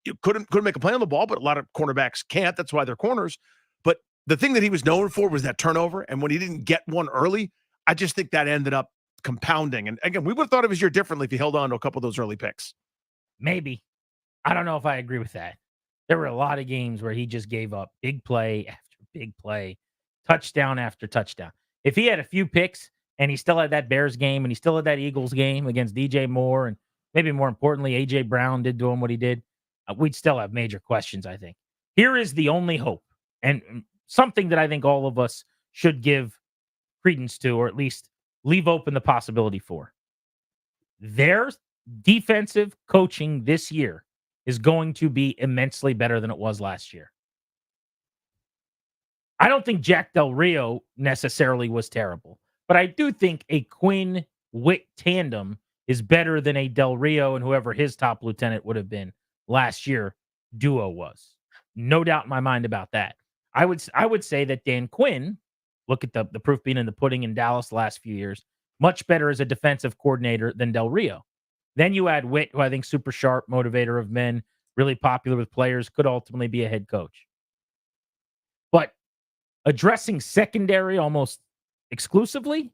You couldn't make a play on the ball, but a lot of cornerbacks can't. That's why they're corners. But the thing that he was known for was that turnover. And when he didn't get one early, I just think that ended up compounding. And again, we would have thought of his year differently if he held on to a couple of those early picks. Maybe. I don't know if I agree with that. There were a lot of games where he just gave up big play after big play, touchdown after touchdown. If he had a few picks and he still had that Bears game and he still had that Eagles game against DJ Moore and maybe more importantly, A.J. Brown did to him what he did, we'd still have major questions, I think. Here is the only hope and something that I think all of us should give credence to, or at least leave open the possibility for. Their defensive coaching this year is going to be immensely better than it was last year. I don't think Jack Del Rio necessarily was terrible, but I do think a Quinn Witt tandem is better than a Del Rio and whoever his top lieutenant would have been last year duo was. No doubt in my mind about that. I would say that Dan Quinn, look at the proof being in the pudding in Dallas the last few years, much better as a defensive coordinator than Del Rio. Then you add Witt, who I think super sharp, motivator of men, really popular with players, could ultimately be a head coach. But addressing secondary almost exclusively,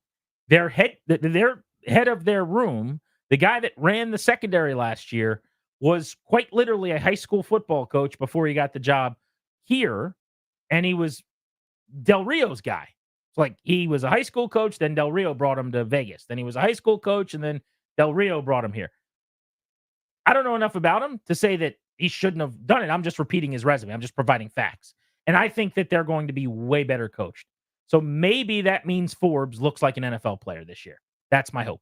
their head of their room, the guy that ran the secondary last year, was quite literally a high school football coach before he got the job here, and he was Del Rio's guy. It's like he was a high school coach, then Del Rio brought him to Vegas. Then he was a high school coach, and then Del Rio brought him here. I don't know enough about him to say that he shouldn't have done it. I'm just repeating his resume. I'm just providing facts. And I think that they're going to be way better coached. So maybe that means Forbes looks like an NFL player this year. That's my hope.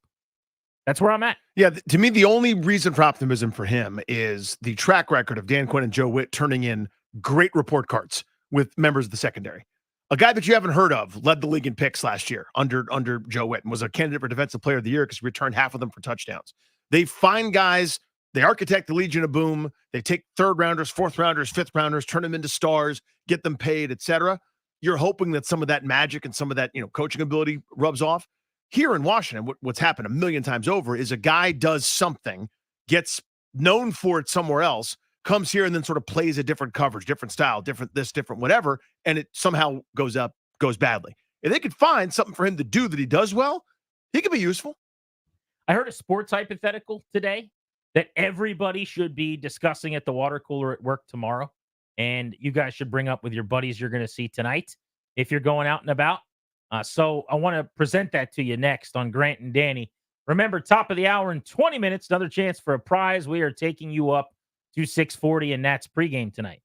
That's where I'm at. Yeah, to me, the only reason for optimism for him is the track record of Dan Quinn and Joe Witt turning in great report cards with members of the secondary. A guy that you haven't heard of led the league in picks last year under Joe Witt and was a candidate for Defensive Player of the Year because he returned half of them for touchdowns. They find guys, they architect the Legion of Boom, they take third rounders, fourth rounders, fifth rounders, turn them into stars, get them paid, etc. You're hoping that some of that magic and some of that coaching ability rubs off. Here in Washington, what's happened a million times over is a guy does something, gets known for it somewhere else, comes here and then sort of plays a different coverage, different style, different this, different whatever, and it somehow goes badly. If they could find something for him to do that he does well, he could be useful. I heard a sports hypothetical today that everybody should be discussing at the water cooler at work tomorrow, and you guys should bring up with your buddies you're going to see tonight if you're going out and about. So I want to present that to you next on Grant and Danny. Remember, top of the hour in 20 minutes, another chance for a prize. We are taking you up to 640 and Nats pregame tonight.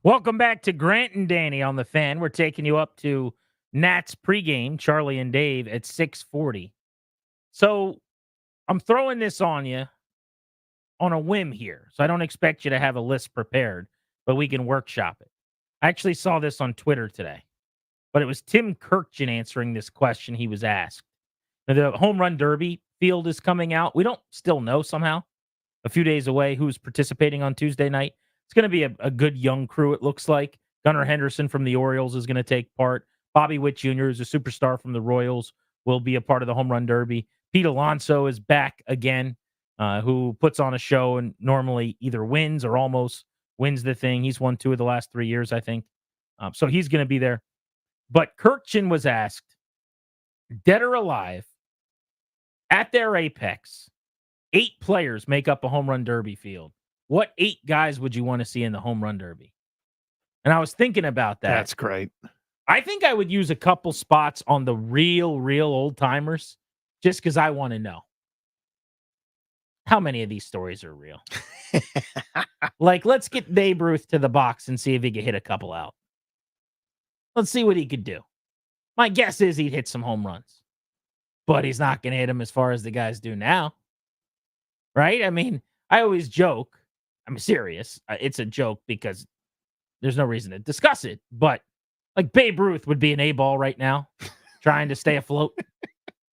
Welcome back to Grant and Danny on the Fan. We're taking you up to Nats pregame, Charlie and Dave at 6:40. So I'm throwing this on you on a whim here. So I don't expect you to have a list prepared, but we can workshop it. I actually saw this on Twitter today, but it was Tim Kirkjian answering this question he was asked. Now, the home run derby field is coming out. We don't still know somehow, a few days away, who's participating on Tuesday night. It's going to be a good young crew, it looks like. Gunnar Henderson from the Orioles is going to take part. Bobby Witt Jr. is a superstar from the Royals, will be a part of the home run derby. Pete Alonso is back again, who puts on a show and normally either wins or almost wins the thing. He's won 2 of the last 3 years, I think. So he's going to be there. But Kirkjian was asked, dead or alive, at their apex, 8 players make up a home run derby field. What 8 guys would you want to see in the home run derby? And I was thinking about that. That's great. I think I would use a couple spots on the real old timers just because I want to know how many of these stories are real. Like, let's get Babe Ruth to the box and see if he could hit a couple out. Let's see what he could do. My guess is he'd hit some home runs, but he's not going to hit them as far as the guys do now. Right? I mean, I always joke. I'm serious. It's a joke because there's no reason to discuss it. But like Babe Ruth would be an A-ball right now, trying to stay afloat,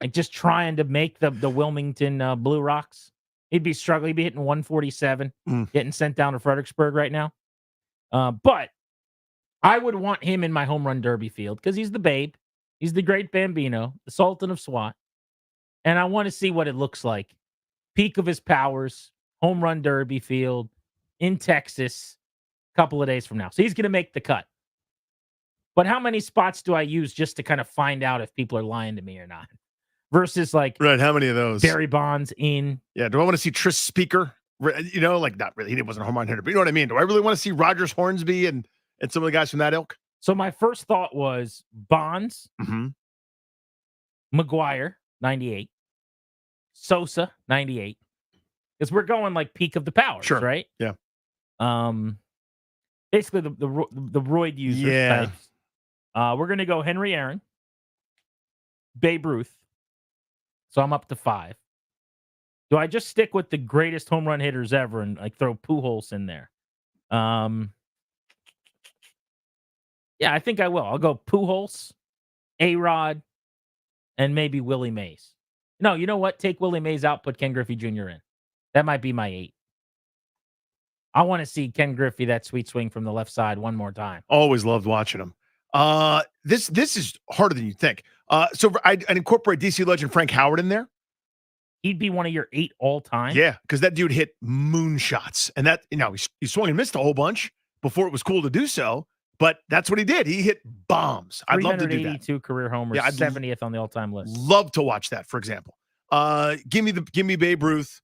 like just trying to make the Wilmington Blue Rocks. He'd be struggling. He'd be hitting 147, getting sent down to Fredericksburg right now. But I would want him in my home run derby field because he's the Babe. He's the great Bambino, the Sultan of SWAT. And I want to see what it looks like. Peak of his powers, home run derby field in Texas a couple of days from now. So he's going to make the cut. But how many spots do I use just to kind of find out if people are lying to me or not? Versus like, right, how many of those? Barry Bonds in. Yeah, do I want to see Tris Speaker? You know, like not really. He wasn't a home run hitter, but you know what I mean? Do I really want to see Rogers Hornsby and some of the guys from that ilk? So my first thought was Bonds, McGuire, 98, Sosa, 98. Because we're going like peak of the powers, sure. Right? Yeah. Basically the roid user types. We're going to go Henry Aaron, Babe Ruth. So I'm up to 5. Do I just stick with the greatest home run hitters ever and like throw Pujols in there? Yeah, I think I will. I'll go Pujols, A-Rod, and maybe Willie Mays. No, you know what? Take Willie Mays out, put Ken Griffey Jr. in. That might be my 8. I want to see Ken Griffey, that sweet swing from the left side, one more time. Always loved watching him. This is harder than you think. So I'd incorporate DC legend Frank Howard in there. He'd be one of your 8 all time. Yeah, because that dude hit moonshots, and that he swung and missed a whole bunch before it was cool to do so. But that's what he did. He hit bombs. I'd love to do that. 382 career homers, yeah, 70th on the all-time list. Love to watch that. For example, give me Babe Ruth.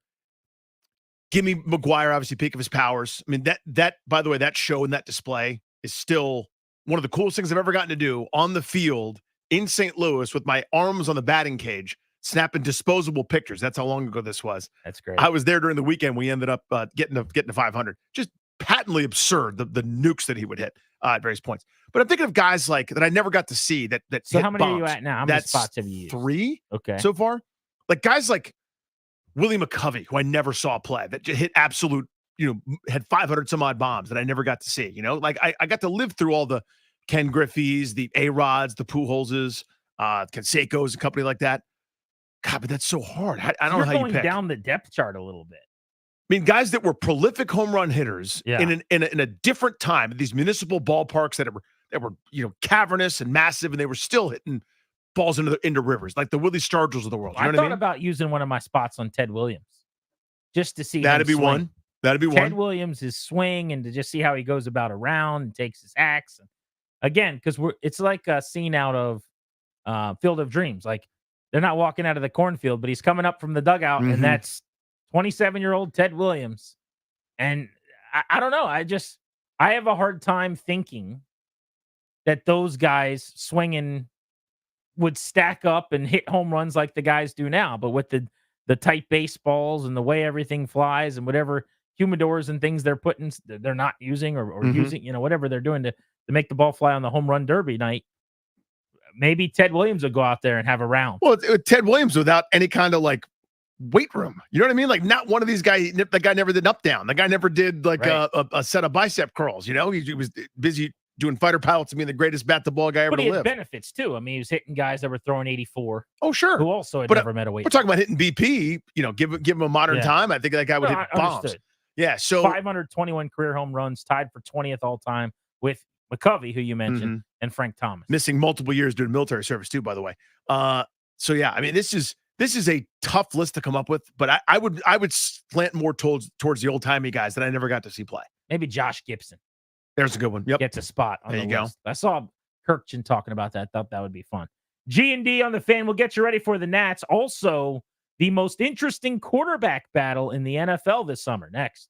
Give me McGuire, obviously peak of his powers. I mean, that by the way, that show and that display is still one of the coolest things I've ever gotten to do on the field in St. Louis with my arms on the batting cage, snapping disposable pictures. That's how long ago this was. That's great. I was there during the weekend. We ended up getting to 500. Just patently absurd, the nukes that he would hit at various points. But I'm thinking of guys like that I never got to see that So hit how many bombs. are you at now? How many spots have you used? 3 Okay. so far. Like guys like Willie McCovey, who I never saw play, that just hit absolute, had 500 some odd bombs that I never got to see. Like I got to live through all the Ken Griffey's, the A-Rods, the Pujols', Canseco's, and company like that. God, but that's so hard. I don't know how you pick. You're going down the depth chart a little bit. I mean, guys that were prolific home run hitters in a different time, these municipal ballparks that were cavernous and massive, and they were still hitting balls into rivers, like the Willie Stargels of the world. You know I thought about using one of my spots on Ted Williams just to see. That'd be swing. one. That'd be Ted one. Williams, his swing, and to just see how he goes about a round and takes his hacks. And again, because it's like a scene out of Field of Dreams. Like they're not walking out of the cornfield, but he's coming up from the dugout, and that's 27-year-old Ted Williams. And I don't know. I have a hard time thinking that those guys swinging would stack up and hit home runs like the guys do now. But with the tight baseballs and the way everything flies and whatever humidors and things they're not using or Mhm. using, whatever they're doing to make the ball fly on the home run derby night. Maybe Ted Williams will go out there and have a round. Well, Ted Williams without any kind of like weight room. You know what I mean? Like not one of these guys. The guy never did up down. The guy never did like a set of bicep curls. He was busy doing fighter pilots and being the greatest bat the ball guy ever But to he had live. benefits too. I mean, he was hitting guys that were throwing 84. Oh, sure. Who also had But, never met a weight. We're talking about hitting BP. Give him a modern Yeah. time. I think that guy would hit bombs. Understood. Yeah. So 521 career home runs, tied for 20th all time with McCovey, who you mentioned, and Frank Thomas. Missing multiple years doing military service too, by the way. So yeah, I mean, this is a tough list to come up with, but I would slant more towards the old timey guys that I never got to see play. Maybe Josh Gibson. There's a good one. Yep, gets a spot on there the you list. I saw Kirkchin talking about that. Thought that would be fun. G&D on the Fan will get you ready for the Nats. Also, the most interesting quarterback battle in the NFL this summer. Next.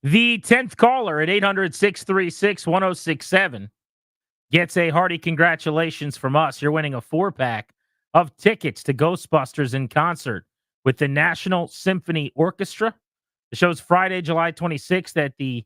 The 10th caller at 800-636-1067 gets a hearty congratulations from us. You're winning a 4-pack of tickets to Ghostbusters in concert with the National Symphony Orchestra. The show's Friday, July 26th at the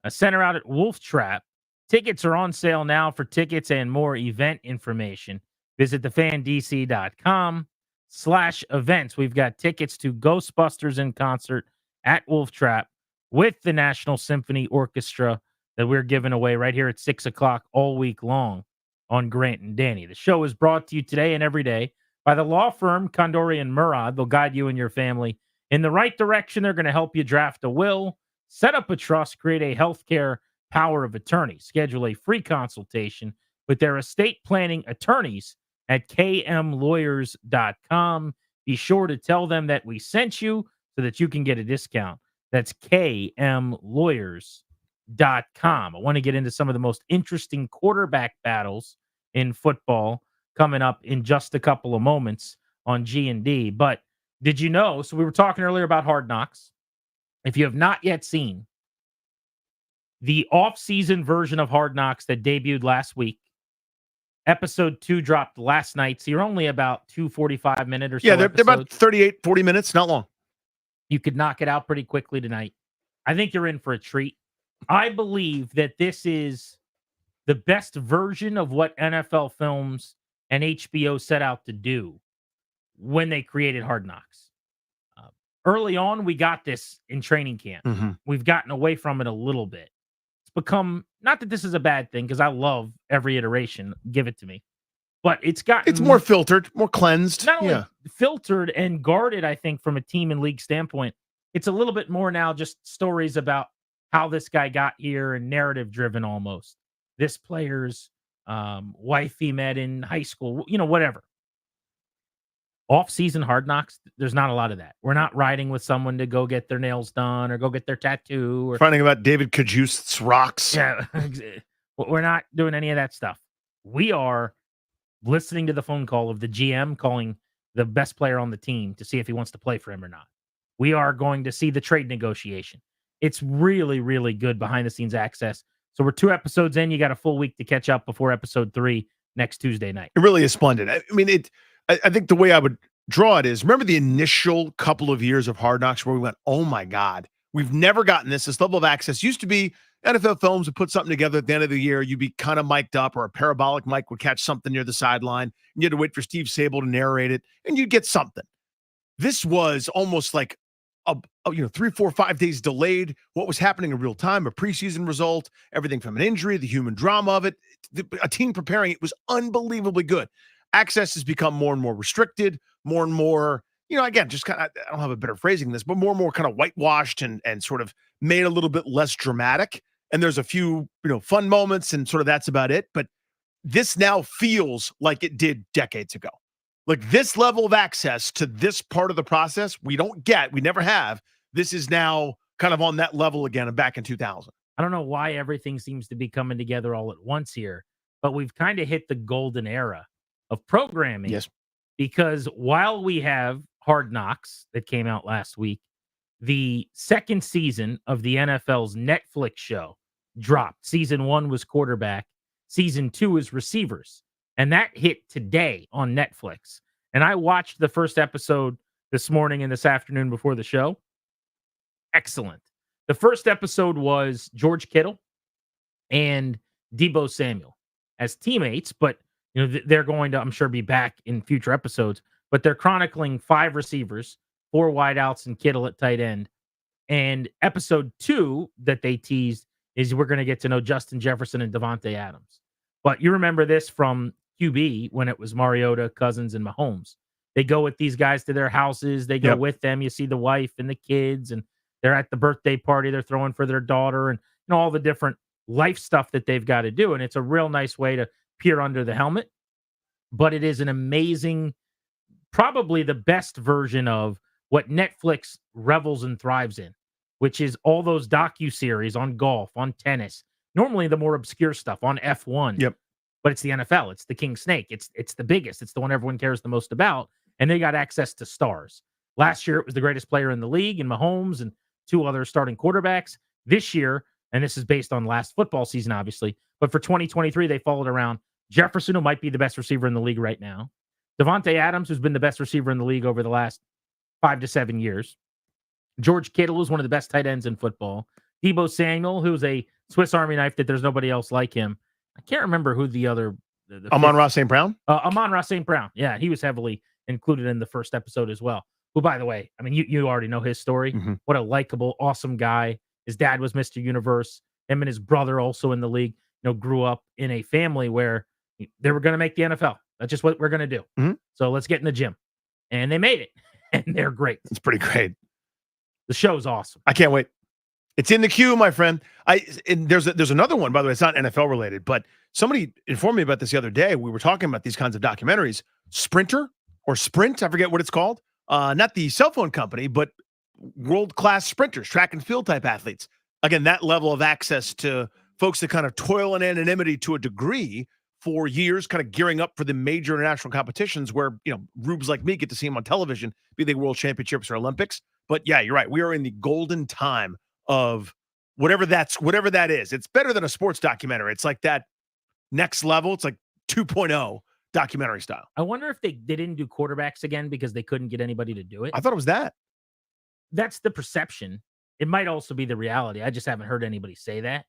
center out at Wolf Trap. Tickets are on sale now. For tickets and more event information, visit thefandc.com/events. We've got tickets to Ghostbusters in concert at Wolf Trap with the National Symphony Orchestra that we're giving away right here at 6 o'clock all week long on Grant and Danny. The show is brought to you today and every day by the law firm Condori and Murad. They'll guide you and your family in the right direction. They're going to help you draft a will, set up a trust, create a healthcare power of attorney. Schedule a free consultation with their estate planning attorneys at kmlawyers.com. Be sure to tell them that we sent you so that you can get a discount. That's kmlawyers.com. I want to get into some of the most interesting quarterback battles in football coming up in just a couple of moments on G&D. But did you know, so we were talking earlier about Hard Knocks. If you have not yet seen the off-season version of Hard Knocks that debuted last week, episode 2 dropped last night, so you're only about 245-minute or so. Yeah, they're about 38, 40 minutes, not long. You could knock it out pretty quickly tonight. I think you're in for a treat. I believe that this is the best version of what NFL Films and HBO set out to do when they created Hard Knocks. Early on, we got this in training camp. We've gotten away from it a little bit. It's become, not that this is a bad thing, because I love every iteration. Give it to me. But it's more filtered, more cleansed. Not only filtered and guarded, I think, from a team and league standpoint. It's a little bit more now just stories about how this guy got here and narrative driven almost. This player's wife he met in high school, whatever. Off-season Hard Knocks, there's not a lot of that. We're not riding with someone to go get their nails done or go get their tattoo. Or finding about David Kajust's rocks. Yeah, we're not doing any of that stuff. We are listening to the phone call of the GM calling the best player on the team to see if he wants to play for him or not. We are going to see the trade negotiation. It's really, really good behind-the-scenes access. So we're 2 episodes in. You got a full week to catch up before episode 3 next Tuesday night. It really is splendid. I mean, I think the way I would draw it is, remember the initial couple of years of Hard Knocks where we went, oh my God, we've never gotten this. This level of access used to be NFL Films would put something together at the end of the year. You'd be kind of mic'd up, or a parabolic mic would catch something near the sideline. And you had to wait for Steve Sable to narrate it, and you'd get something. This was almost like 3, 4, 5 days delayed. What was happening in real time, a preseason result, everything from an injury, the human drama of it, a team preparing. It was unbelievably good. Access has become more and more restricted, more and more, again, just kind of, I don't have a better phrasing than this, but more and more kind of whitewashed and sort of made a little bit less dramatic. And there's a few, fun moments, and sort of that's about it. But this now feels like it did decades ago. Like, this level of access to this part of the process, we never have. This is now kind of on that level again and back in 2000. I don't know why everything seems to be coming together all at once here, but we've kind of hit the golden era of programming. Yes. Because while we have Hard Knocks that came out last week, the second season of the NFL's Netflix show dropped. Season 1 was quarterback. Season 2 is receivers. And that hit today on Netflix. And I watched the first episode this morning and this afternoon before the show. Excellent. The first episode was George Kittle and Deebo Samuel as teammates, but they're going to, I'm sure, be back in future episodes. But they're chronicling 5 receivers, 4 wideouts, and Kittle at tight end. And episode 2 that they teased is we're going to get to know Justin Jefferson and Devontae Adams. But you remember this from QB when it was Mariota, Cousins, and Mahomes. They go with these guys to their houses. They go with them. You see the wife and the kids, and they're at the birthday party. They're throwing for their daughter, and all the different life stuff that they've got to do. And it's a real nice way to peer under the helmet. But it is an amazing, probably the best version of what Netflix revels and thrives in, which is all those docuseries on golf, on tennis, normally the more obscure stuff on F1. Yep. But it's the NFL. It's the King Snake. It's the biggest. It's the one everyone cares the most about. And they got access to stars. Last year, it was the greatest player in the league, and Mahomes and 2 other starting quarterbacks. This year, and this is based on last football season, obviously, but for 2023, they followed around Jefferson, who might be the best receiver in the league right now, Devontae Adams, who's been the best receiver in the league over the last 5 to 7 years, George Kittle, who's one of the best tight ends in football, Deebo Samuel, who's a Swiss Army knife that there's nobody else like him. I can't remember who the other... Amon-Ra St. Brown? Amon-Ra St. Brown. Yeah, he was heavily included in the first episode as well. Who, by the way, I mean, you already know his story. What a likable, awesome guy. His dad was Mr. Universe. Him and his brother also in the league, grew up in a family where they were going to make the NFL. That's just what we're going to do. So let's get in the gym. And they made it. And they're great. It's pretty great. The show's awesome. I can't wait. It's in the queue, my friend. And there's another one, by the way. It's not NFL related, but somebody informed me about this the other day. We were talking about these kinds of documentaries. Sprinter or Sprint, I forget what it's called. Not the cell phone company, but world-class sprinters, track and field type athletes. Again, that level of access to folks that kind of toil in anonymity to a degree for years, kind of gearing up for the major international competitions where, rubes like me get to see them on television, be they world championships or Olympics. But yeah, you're right. We are in the golden time of whatever that is. It's better than a sports documentary. It's like that next level. It's like 2.0 documentary style. I wonder if they didn't do quarterbacks again because they couldn't get anybody to do it. I thought it was that. That's the perception. It might also be the reality. I just haven't heard anybody say that.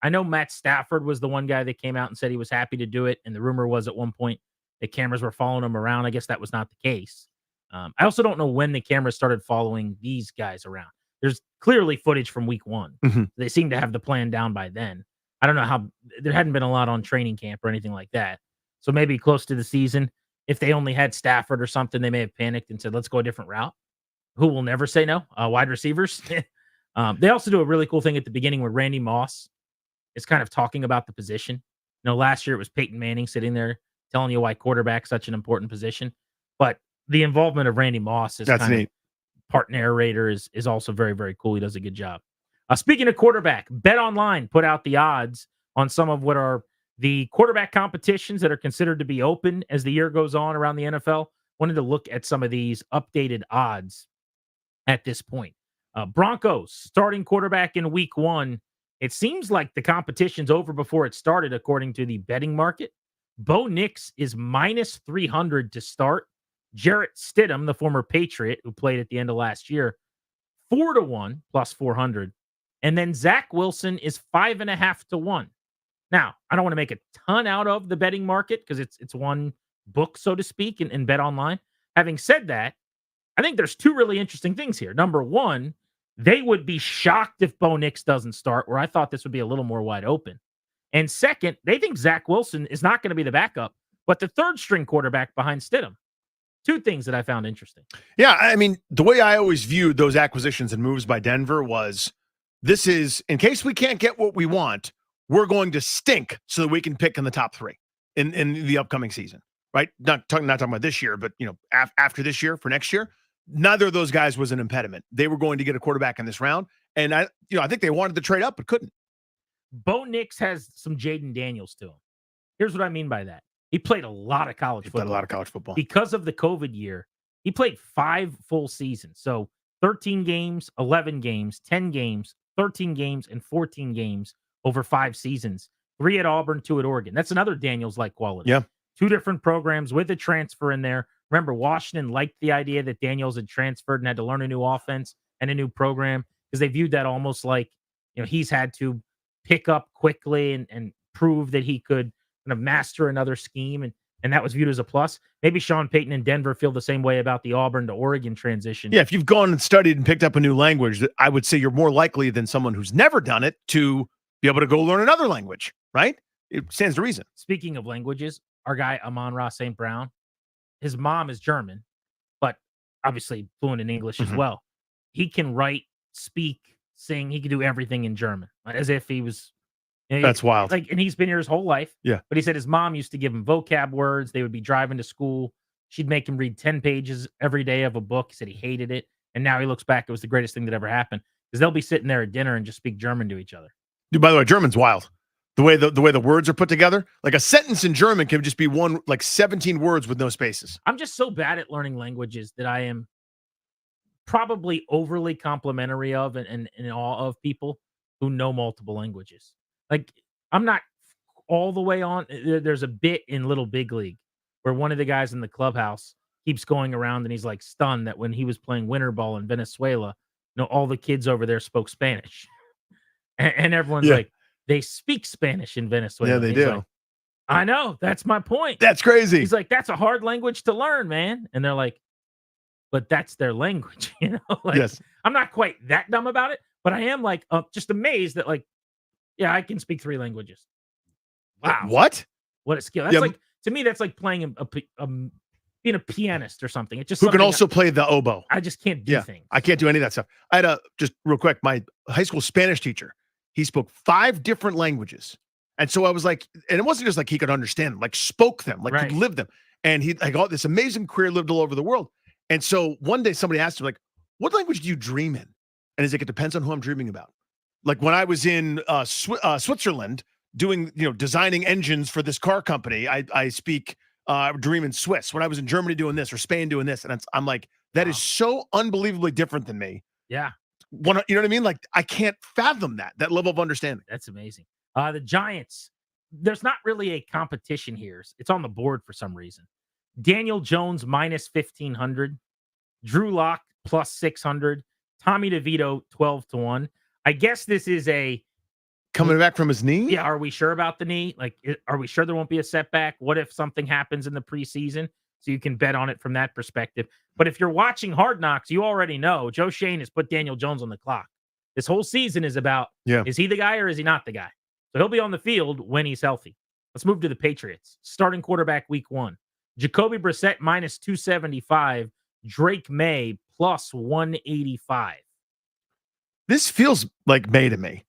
I know Matt Stafford was the one guy that came out and said he was happy to do it. And the rumor was at one point the cameras were following him around. I guess that was not the case. I also don't know when the cameras started following these guys around. There's clearly footage from week 1. They seem to have the plan down by then. I don't know how there hadn't been a lot on training camp or anything like that. So maybe close to the season, if they only had Stafford or something, they may have panicked and said, let's go a different route. Who will never say no? Wide receivers. They also do a really cool thing at the beginning where Randy Moss is kind of talking about the position. Last year it was Peyton Manning sitting there telling you why quarterback's such an important position. But the involvement of Randy Moss as That's kind neat. of part narrator is also very, very cool. He does a good job. Speaking of quarterback, Bet Online put out the odds on some of what are the quarterback competitions that are considered to be open as the year goes on around the NFL. Wanted to look at some of these updated odds at this point. Broncos starting quarterback in week 1. It seems like the competition's over before it started, according to the betting market. Bo Nix is minus 300 to start. Jarrett Stidham, the former Patriot who played at the end of last year, 4-1 plus 400. And then Zach Wilson is 5.5 to 1. Now, I don't want to make a ton out of the betting market because it's one book, so to speak, in Bet Online. Having said that, I think there's two really interesting things here. Number one, they would be shocked if Bo Nix doesn't start, where I thought this would be a little more wide open. And second, they think Zach Wilson is not going to be the backup, but the third string quarterback behind Stidham. Two things that I found interesting. Yeah, I mean, the way I always viewed those acquisitions and moves by Denver was, this is, in case we can't get what we want, we're going to stink so that we can pick in the top 3 in the upcoming season, right? Not talking about this year, but after this year for next year, neither of those guys was an impediment. They were going to get a quarterback in this round, and I think they wanted to trade up but couldn't. Bo Nix has some Jaden Daniels to him. Here's what I mean by that. He played a lot of college football. Because of the COVID year, he played 5 full seasons. So 13 games, 11 games, 10 games, 13 games, and 14 games over 5 seasons. 3 at Auburn, 2 at Oregon. That's another Daniels-like quality. Yeah. 2 different programs with a transfer in there. Remember, Washington liked the idea that Daniels had transferred and had to learn a new offense and a new program because they viewed that almost like, he's had to pick up quickly and prove that he could kind of master another scheme. And that was viewed as a plus. Maybe Sean Payton and Denver feel the same way about the Auburn to Oregon transition. Yeah, if you've gone and studied and picked up a new language, I would say you're more likely than someone who's never done it to be able to go learn another language, right? It stands to reason. Speaking of languages, our guy, Amon-Ra St. Brown, his mom is German, but obviously fluent in English as well. He can write, speak, sing. He can do everything in German, as if he was... That's wild. And he's been here his whole life. Yeah. But he said his mom used to give him vocab words. They would be driving to school. She'd make him read 10 pages every day of a book. He said he hated it. And now he looks back, it was the greatest thing that ever happened. Because they'll be sitting there at dinner and just speak German to each other. Dude, by the way, German's wild. The way the words are put together. Like a sentence in German can just be 17 words with no spaces. I'm just so bad at learning languages that I am probably overly complimentary of and in awe of people who know multiple languages. Like, I'm not all the way on. There's a bit in Little Big League where one of the guys in the clubhouse keeps going around and he's like stunned that when he was playing winter ball in Venezuela, all the kids over there spoke Spanish. And everyone's like, they speak Spanish in Venezuela. Yeah, they He's do. like, I know. That's my point. That's crazy. He's like, that's a hard language to learn, man. And they're like, but that's their language, Like, Yes. I'm not quite that dumb about it, but I am like just amazed that, like, yeah, I can speak 3 languages. Wow. What? What a skill. That's like, to me, that's like playing being a pianist or something. It's just Who can something also play the oboe. I just can't do things. I can't do any of that stuff. I had just real quick, my high school Spanish teacher, he spoke 5 different languages. And so I was like, and it wasn't just like he could understand them, like spoke them, like could live them. And he like all this amazing career, lived all over the world. And so one day somebody asked him, like, what language do you dream in? And he's like, it depends on who I'm dreaming about. Like when I was in Switzerland doing, designing engines for this car company, I speak dream in Swiss. When I was in Germany doing this or Spain doing this, and I'm like, that is so unbelievably different than me. Yeah. You know what I mean? Like I can't fathom that level of understanding. That's amazing. The Giants, there's not really a competition here. It's on the board for some reason. Daniel Jones minus 1,500, Drew Lock plus 600, Tommy DeVito 12-1. I guess this is coming back from his knee. Yeah, are we sure about the knee? Like, are we sure there won't be a setback? What if something happens in the preseason? So you can bet on it from that perspective. But if you're watching Hard Knocks, you already know Joe Shane has put Daniel Jones on the clock. This whole season is about, is he the guy or is he not the guy? So he'll be on the field when he's healthy. Let's move to the Patriots. Starting quarterback week 1. Jacoby Brissett minus 275. Drake May plus 185. This feels like May to me.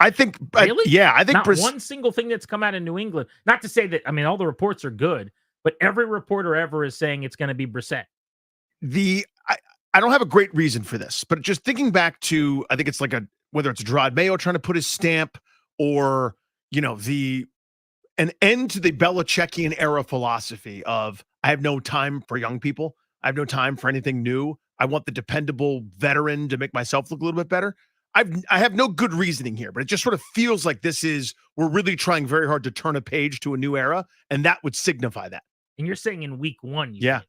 I think, really? I think not one single thing that's come out of New England. Not to say that, all the reports are good, but every reporter ever is saying it's going to be Brissett. I don't have a great reason for this, but just thinking back to, I think it's like whether it's Gerard Mayo trying to put his stamp or, an end to the Belichickian era philosophy of I have no time for young people. I have no time for anything new. I want the dependable veteran to make myself look a little bit better. I have no good reasoning here, but it just sort of feels like we're really trying very hard to turn a page to a new era, and that would signify that. And you're saying in week 1, yeah.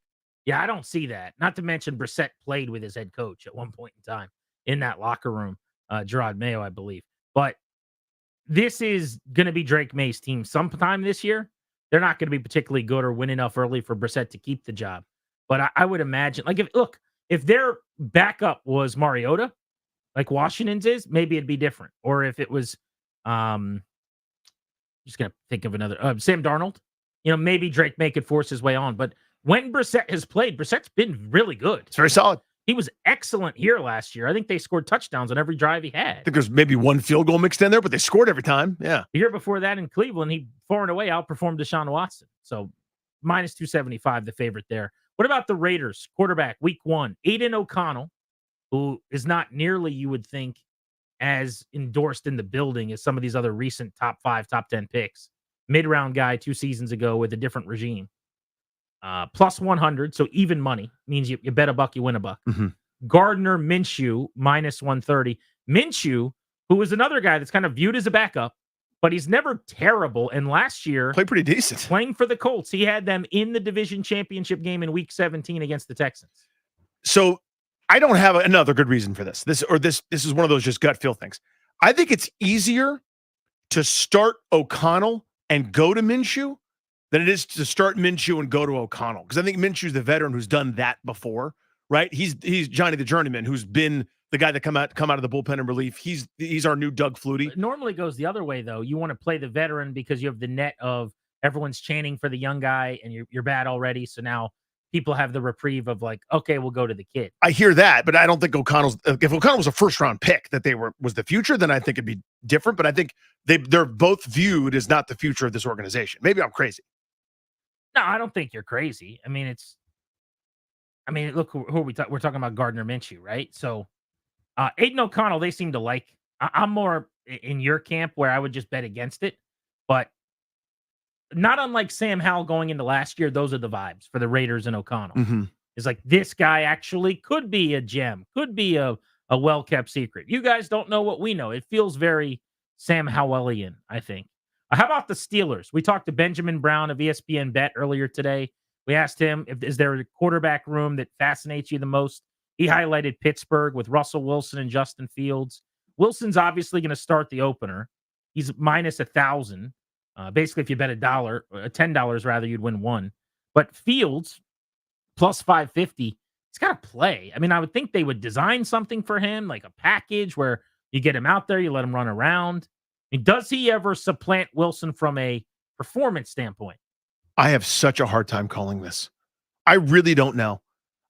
Yeah, I don't see that. Not to mention Brissett played with his head coach at one point in time in that locker room, Gerard Mayo, I believe. But this is going to be Drake May's team sometime this year. They're not going to be particularly good or win enough early for Brissett to keep the job. But I would imagine, like, if their backup was Mariota, like Washington's is, maybe it'd be different. Or if it was, just going to think of another, Sam Darnold, maybe Drake May could force his way on. But when Brissett has played, Brissett's been really good. It's very solid. He was excellent here last year. I think they scored touchdowns on every drive he had. I think there's maybe one field goal mixed in there, but they scored every time. Yeah. The year before that in Cleveland, he far and away outperformed Deshaun Watson. So minus 275, the favorite there. What about the Raiders? Quarterback, week 1, Aiden O'Connell, who is not nearly, you would think, as endorsed in the building as some of these other recent top 5, top 10 picks. Mid-round guy 2 seasons ago with a different regime. Plus 100, so even money. Means you bet a buck, you win a buck. Mm-hmm. Gardner Minshew, minus 130. Minshew, who is another guy that's kind of viewed as a backup, but he's never terrible. And last year, played pretty decent. Playing for the Colts, he had them in the division championship game in week 17 against the Texans. So I don't have another good reason for this. This is one of those just gut feel things. I think it's easier to start O'Connell and go to Minshew than it is to start Minshew and go to O'Connell. Because I think Minshew's the veteran who's done that before, right? He's Johnny the journeyman who's been the guy that come out of the bullpen in relief. He's our new Doug Flutie. It normally goes the other way, though. You want to play the veteran because you have the net of everyone's chanting for the young guy and you're bad already. So now people have the reprieve of like, okay, we'll go to the kid. I hear that, but I don't think if O'Connell was a first round pick that was the future, then I think it'd be different. But I think they're both viewed as not the future of this organization. Maybe I'm crazy. No, I don't think you're crazy. Look, who are we talking? We're talking about Gardner Minshew, right? So, Aiden O'Connell, they seem to like. I'm more in your camp where I would just bet against it, but not unlike Sam Howell going into last year. Those are the vibes for the Raiders and O'Connell. Mm-hmm. It's like this guy actually could be a gem, could be a a well-kept secret. You guys don't know what we know. It feels very Sam Howellian, I think. How about the Steelers? We talked to Benjamin Brown of ESPN Bet earlier today. We asked him, is there a quarterback room that fascinates you the most? He highlighted Pittsburgh with Russell Wilson and Justin Fields. Wilson's obviously going to start the opener. He's minus 1,000. Basically, if you bet $10 rather, you'd win one. But Fields, plus 550, he's got to play. I mean, I would think they would design something for him, like a package where you get him out there, you let him run around. I mean, does he ever supplant Wilson from a performance standpoint? I have such a hard time calling this. I really don't know.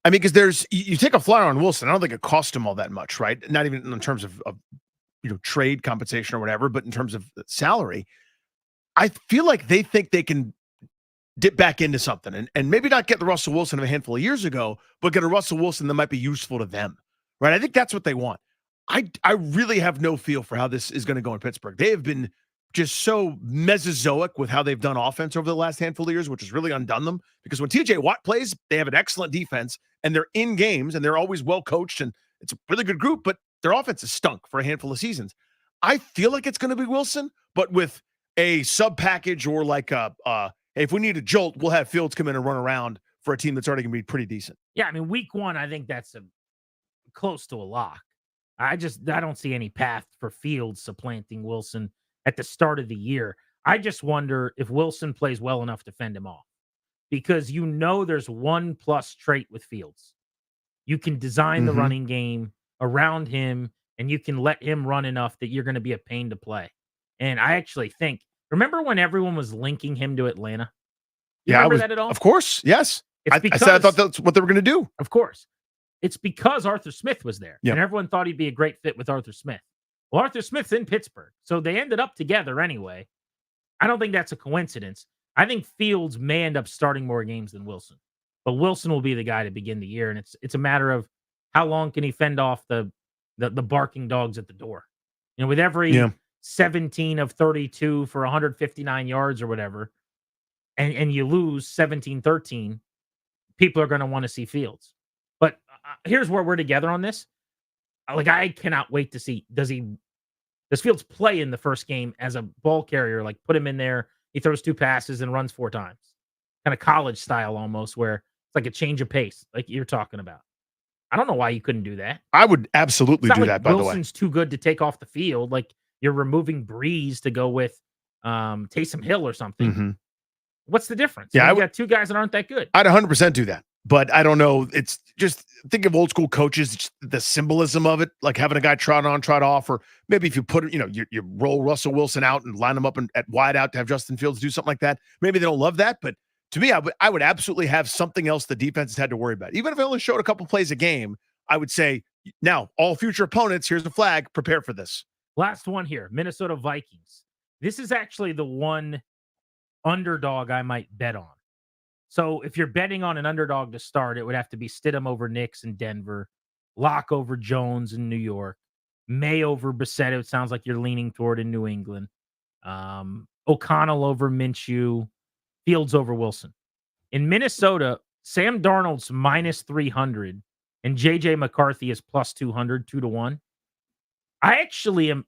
I mean, because you take a flyer on Wilson. I don't think it cost him all that much, right? Not even in terms of trade compensation or whatever, but in terms of salary. I feel like they think they can dip back into something and maybe not get the Russell Wilson of a handful of years ago, but get a Russell Wilson that might be useful to them, right? I think that's what they want. I really have no feel for how this is going to go in Pittsburgh. They have been just so Mesozoic with how they've done offense over the last handful of years, which has really undone them. Because when TJ Watt plays, they have an excellent defense and they're in games and they're always well coached and it's a really good group, but their offense has stunk for a handful of seasons. I feel like it's going to be Wilson, but with a sub package or like if we need a jolt, we'll have Fields come in and run around for a team that's already going to be pretty decent. Yeah, I mean, week one, I think that's close to a lock. I don't see any path for Fields supplanting Wilson at the start of the year. I just wonder if Wilson plays well enough to fend him off, because there's one plus trait with Fields. You can design the running game around him and you can let him run enough that you're going to be a pain to play. And I actually think, remember when everyone was linking him to Atlanta? Remember that at all? Of course. Yes. I said I thought that's what they were going to do. Of course. It's because Arthur Smith was there. Yep. And everyone thought he'd be a great fit with Arthur Smith. Well, Arthur Smith's in Pittsburgh, so they ended up together anyway. I don't think that's a coincidence. I think Fields may end up starting more games than Wilson. But Wilson will be the guy to begin the year, and it's a matter of how long can he fend off the barking dogs at the door. With every 17 of 32 for 159 yards or whatever, and you lose 17-13, people are going to want to see Fields. But here's where we're together on this. Like, I cannot wait to see, does Fields play in the first game as a ball carrier? Like, put him in there, he throws 2 passes and runs 4 times. Kind of college style almost, where it's like a change of pace, like you're talking about. I don't know why you couldn't do that. I would absolutely do that, by the way. Wilson's too good to take off the field. Like, you're removing Breeze to go with Taysom Hill or something. What's the difference? Yeah, you got 2 guys that aren't that good. I'd 100% do that. But I don't know. It's just, think of old school coaches, the symbolism of it, like having a guy trot on, trot off, or maybe if you put it, you roll Russell Wilson out and line him up at wide out to have Justin Fields do something like that. Maybe they don't love that, but to me, I would absolutely have something else the defense has had to worry about. Even if I only showed a couple plays a game, I would say, now all future opponents, here's the flag, prepare for this. Last one here, Minnesota Vikings. This is actually the one underdog I might bet on. So if you're betting on an underdog to start, it would have to be Stidham over Knicks in Denver, Locke over Jones in New York, May over Brissett. It sounds like you're leaning toward in New England. O'Connell over Minshew, Fields over Wilson. In Minnesota, Sam Darnold's minus 300 and JJ McCarthy is plus 200, 2-1. I actually am.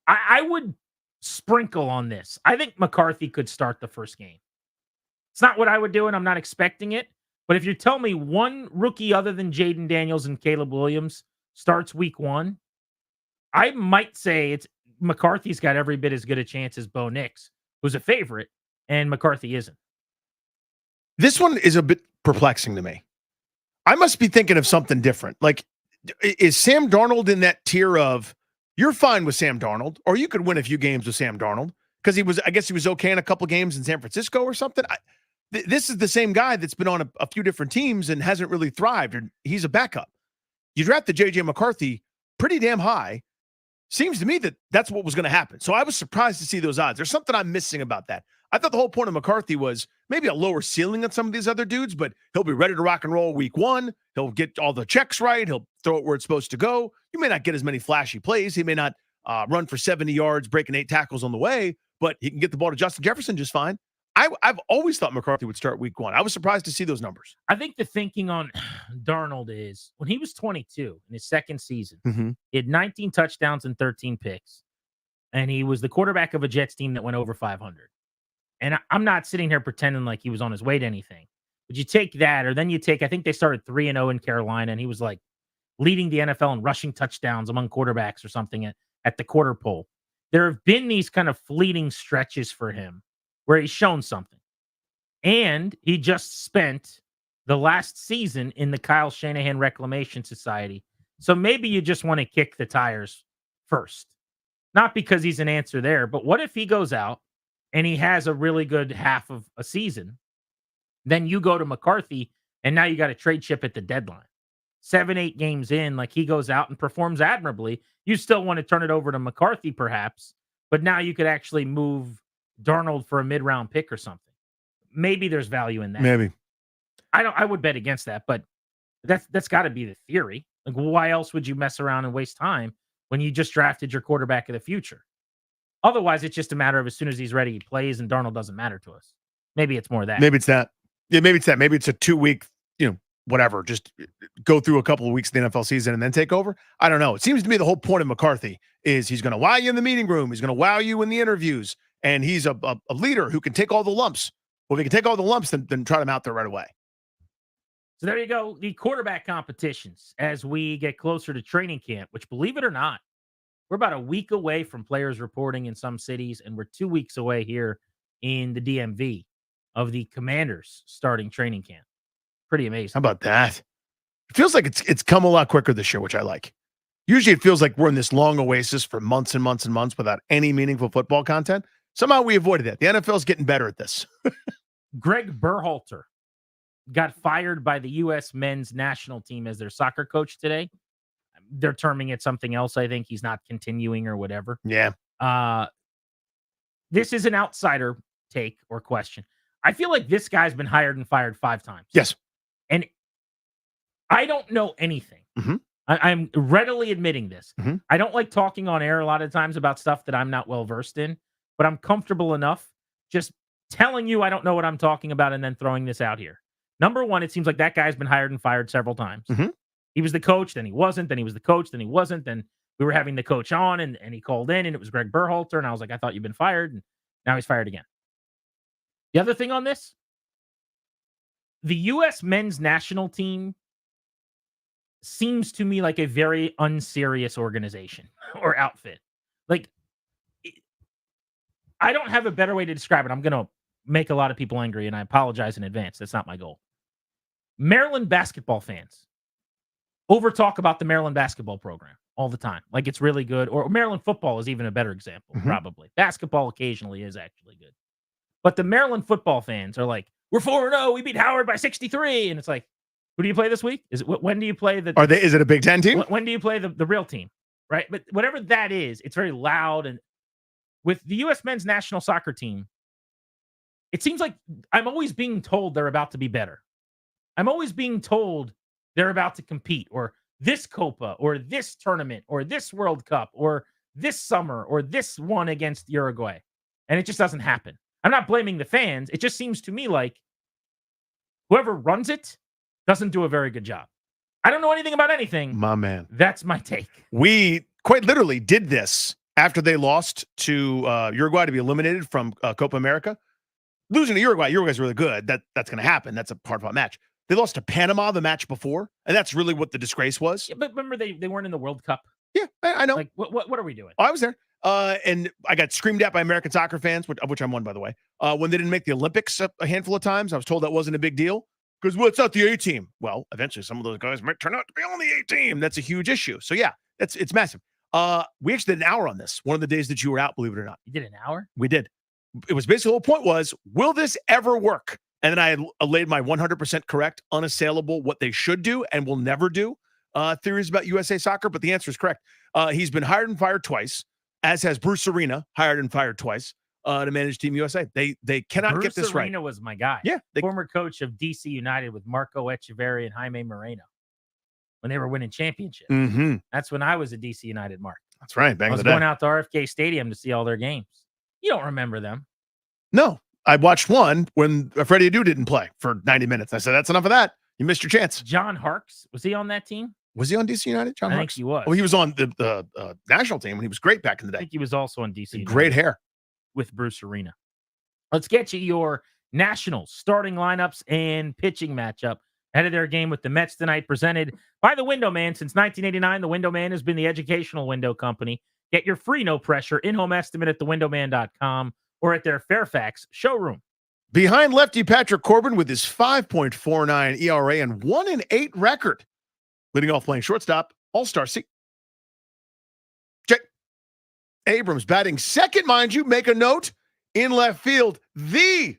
I would sprinkle on this. I think McCarthy could start the first game. It's not what I would do, and I'm not expecting it. But if you tell me one rookie other than Jaden Daniels and Caleb Williams starts week 1, I might say McCarthy's got every bit as good a chance as Bo Nix, who's a favorite, and McCarthy isn't. This one is a bit perplexing to me. I must be thinking of something different. Like, is Sam Darnold in that tier of, you're fine with Sam Darnold, or you could win a few games with Sam Darnold, because I guess he was okay in a couple games in San Francisco or something. This is the same guy that's been on a few different teams and hasn't really thrived, and he's a backup. You drafted J.J. McCarthy pretty damn high. Seems to me that that's what was going to happen. So I was surprised to see those odds. There's something I'm missing about that. I thought the whole point of McCarthy was maybe a lower ceiling than some of these other dudes, but he'll be ready to rock and roll week 1. He'll get all the checks right. He'll throw it where it's supposed to go. You may not get as many flashy plays. He may not run for 70 yards, breaking 8 tackles on the way, but he can get the ball to Justin Jefferson just fine. I've always thought McCarthy would start week 1. I was surprised to see those numbers. I think the thinking on Darnold is when he was 22 in his second season, he had 19 touchdowns and 13 picks, and he was the quarterback of a Jets team that went over 500. And I'm not sitting here pretending like he was on his way to anything. But you take that, or then you take, I think they started 3-0 in Carolina, and he was like leading the NFL in rushing touchdowns among quarterbacks or something at the quarter pole. There have been these kind of fleeting stretches for him where he's shown something. And he just spent the last season in the Kyle Shanahan Reclamation Society. So maybe you just want to kick the tires first. Not because he's an answer there, but what if he goes out and he has a really good half of a season? Then you go to McCarthy, and now you got a trade chip at the deadline. 7-8 games in, like he goes out and performs admirably. You still want to turn it over to McCarthy, perhaps, but now you could actually move Darnold for a mid-round pick or something. Maybe there's value in that. Maybe. I would bet against that, but that's got to be the theory. Like, why else would you mess around and waste time when you just drafted your quarterback of the future? Otherwise, it's just a matter of as soon as he's ready, he plays, and Darnold doesn't matter to us. Maybe it's more that. Maybe it's that. Yeah, maybe it's that. Maybe it's a 2-week, whatever. Just go through a couple of weeks of the NFL season and then take over. I don't know. It seems to me the whole point of McCarthy is he's going to wow you in the meeting room. He's going to wow you in the interviews. And he's a leader who can take all the lumps. Well, if he can take all the lumps, then try them out there right away. So there you go. The quarterback competitions as we get closer to training camp, which, believe it or not, we're about a week away from players reporting in some cities, and we're 2 weeks away here in the DMV of the Commanders starting training camp. Pretty amazing. How about that? It feels like it's come a lot quicker this year, which I like. Usually it feels like we're in this long oasis for months and months and months without any meaningful football content. Somehow we avoided that. The NFL's getting better at this. Greg Berhalter got fired by the U.S. men's national team as their soccer coach today. They're terming it something else. I think he's not continuing or whatever. Yeah. This is an outsider take or question. I feel like this guy's been hired and fired 5 times. Yes. And I don't know anything. I'm readily admitting this. I don't like talking on air a lot of times about stuff that I'm not well versed in, but I'm comfortable enough just telling you I don't know what I'm talking about and then throwing this out here. Number one, it seems like that guy's been hired and fired several times. He was the coach, then he wasn't, then he was the coach, then he wasn't, then we were having the coach on and he called in and it was Greg Berhalter and I was like, I thought you'd been fired, and now he's fired again. The other thing on this, the U.S. men's national team seems to me like a very unserious organization or outfit. Like, I don't have a better way to describe it. I'm going to make a lot of people angry, and I apologize in advance. That's not my goal. Maryland basketball fans over-talk about the Maryland basketball program all the time. Like, it's really good. Or Maryland football is even a better example, probably. Basketball occasionally is actually good. But the Maryland football fans are like, we're 4-0. We beat Howard by 63. And it's like, who do you play this week? When do you play the? Is it a Big Ten team? When do you play the real team? Right. But whatever that is, it's very loud. And with the U.S. men's national soccer team, it seems like I'm always being told they're about to be better. I'm always being told they're about to compete, or this Copa, or this tournament, or this World Cup, or this summer, or this one against Uruguay. And it just doesn't happen. I'm not blaming the fans. It just seems to me like whoever runs it doesn't do a very good job. I don't know anything about anything. My man. That's my take. We quite literally did this after they lost to Uruguay to be eliminated from Copa America. Losing to Uruguay's really good. That's going to happen. That's a part-fought match. They lost to Panama the match before, and that's really what the disgrace was. Yeah, but remember, they weren't in the World Cup. Yeah, I know. Like, what are we doing? Oh, I was there. And I got screamed at by American soccer fans, of which I'm one, by the way, when they didn't make the Olympics a handful of times. I was told that wasn't a big deal because, well, it's not the A team. Well, eventually some of those guys might turn out to be on the A team. That's a huge issue. So, yeah, it's massive. We actually did an hour on this, one of the days that you were out, believe it or not. You did an hour? We did. It was basically the whole point was, will this ever work? And then I laid my 100% correct, unassailable, what they should do and will never do theories about USA soccer. But the answer is correct. He's been hired and fired twice, as has Bruce Arena, hired and fired twice to manage Team USA. They cannot get this right. Bruce Arena was my guy. Yeah. Former coach of DC United with Marco Echeverri and Jaime Moreno when they were winning championships. That's when I was a DC United mark. That's right. I was going out to RFK Stadium to see all their games. You don't remember them. No. I watched one when Freddie Adu didn't play for 90 minutes. I said, that's enough of that. You missed your chance. John Harkes, was he on that team? Was he on DC United, John I Harkes? think he was. Oh, he was on the national team when he was great back in the day. I think he was also on DC United. Great hair. With Bruce Arena. Let's get you your Nationals starting lineups and pitching matchup ahead of their game with the Mets tonight, presented by the Window Man. Since 1989, the Window Man has been the educational window company. Get your free, no pressure in-home estimate at thewindowman.com or at their Fairfax showroom. Behind lefty Patrick Corbin with his 5.49 ERA and 1-8 record. Leading off playing shortstop, All-Star C. J. Abrams batting second, mind you. Make a note. In left field, the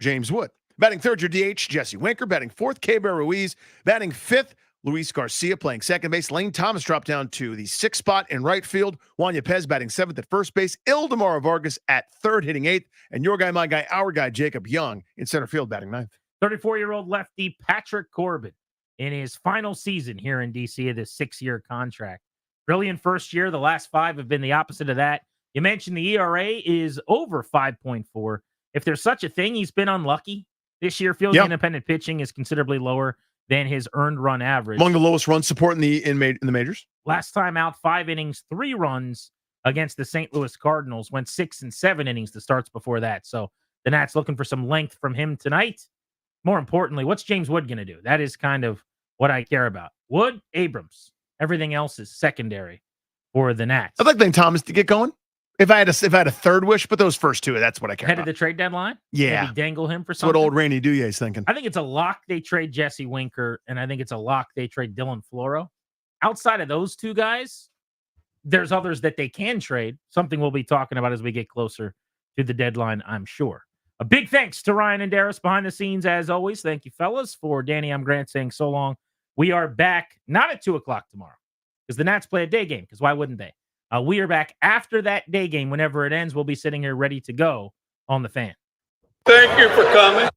James Wood. Batting third, your DH, Jesse Winker. Batting fourth, Keibert Ruiz. Batting fifth, Luis Garcia. Playing second base, Lane Thomas dropped down to the sixth spot in right field. Juan Yepez batting seventh at first base. Ildemaro Vargas at third, hitting eighth. And your guy, my guy, our guy, Jacob Young in center field, batting ninth. 34-year-old lefty Patrick Corbin in his final season here in D.C. of this 6-year contract. Brilliant first year. The last 5 have been the opposite of that. You mentioned the ERA is over 5.4. If there's such a thing, he's been unlucky. This year, fielding independent pitching is considerably lower than his earned run average. Among the lowest run support in the majors. Last time out, 5 innings, 3 runs against the St. Louis Cardinals. Went 6 and 7 innings the starts before that. So the Nats looking for some length from him tonight. More importantly, what's James Wood going to do? That is kind of what I care about. Wood, Abrams. Everything else is secondary for the Nats. I'd like Lane Thomas to get going. If I had a third wish, but those first 2, that's what I care Ahead about. of the trade deadline? Yeah. Maybe dangle him for That's something? what old Randy Duye is thinking. I think it's a lock they trade Jesse Winker, and I think it's a lock they trade Dylan Floro. Outside of those 2 guys, there's others that they can trade, something we'll be talking about as we get closer to the deadline, I'm sure. A big thanks to Ryan and Darius behind the scenes, as always. Thank you, fellas. For Danny, I'm Grant saying so long. We are back, not at 2 o'clock tomorrow, because the Nats play a day game, because why wouldn't they? We are back after that day game. Whenever it ends, we'll be sitting here ready to go on the Fan. Thank you for coming.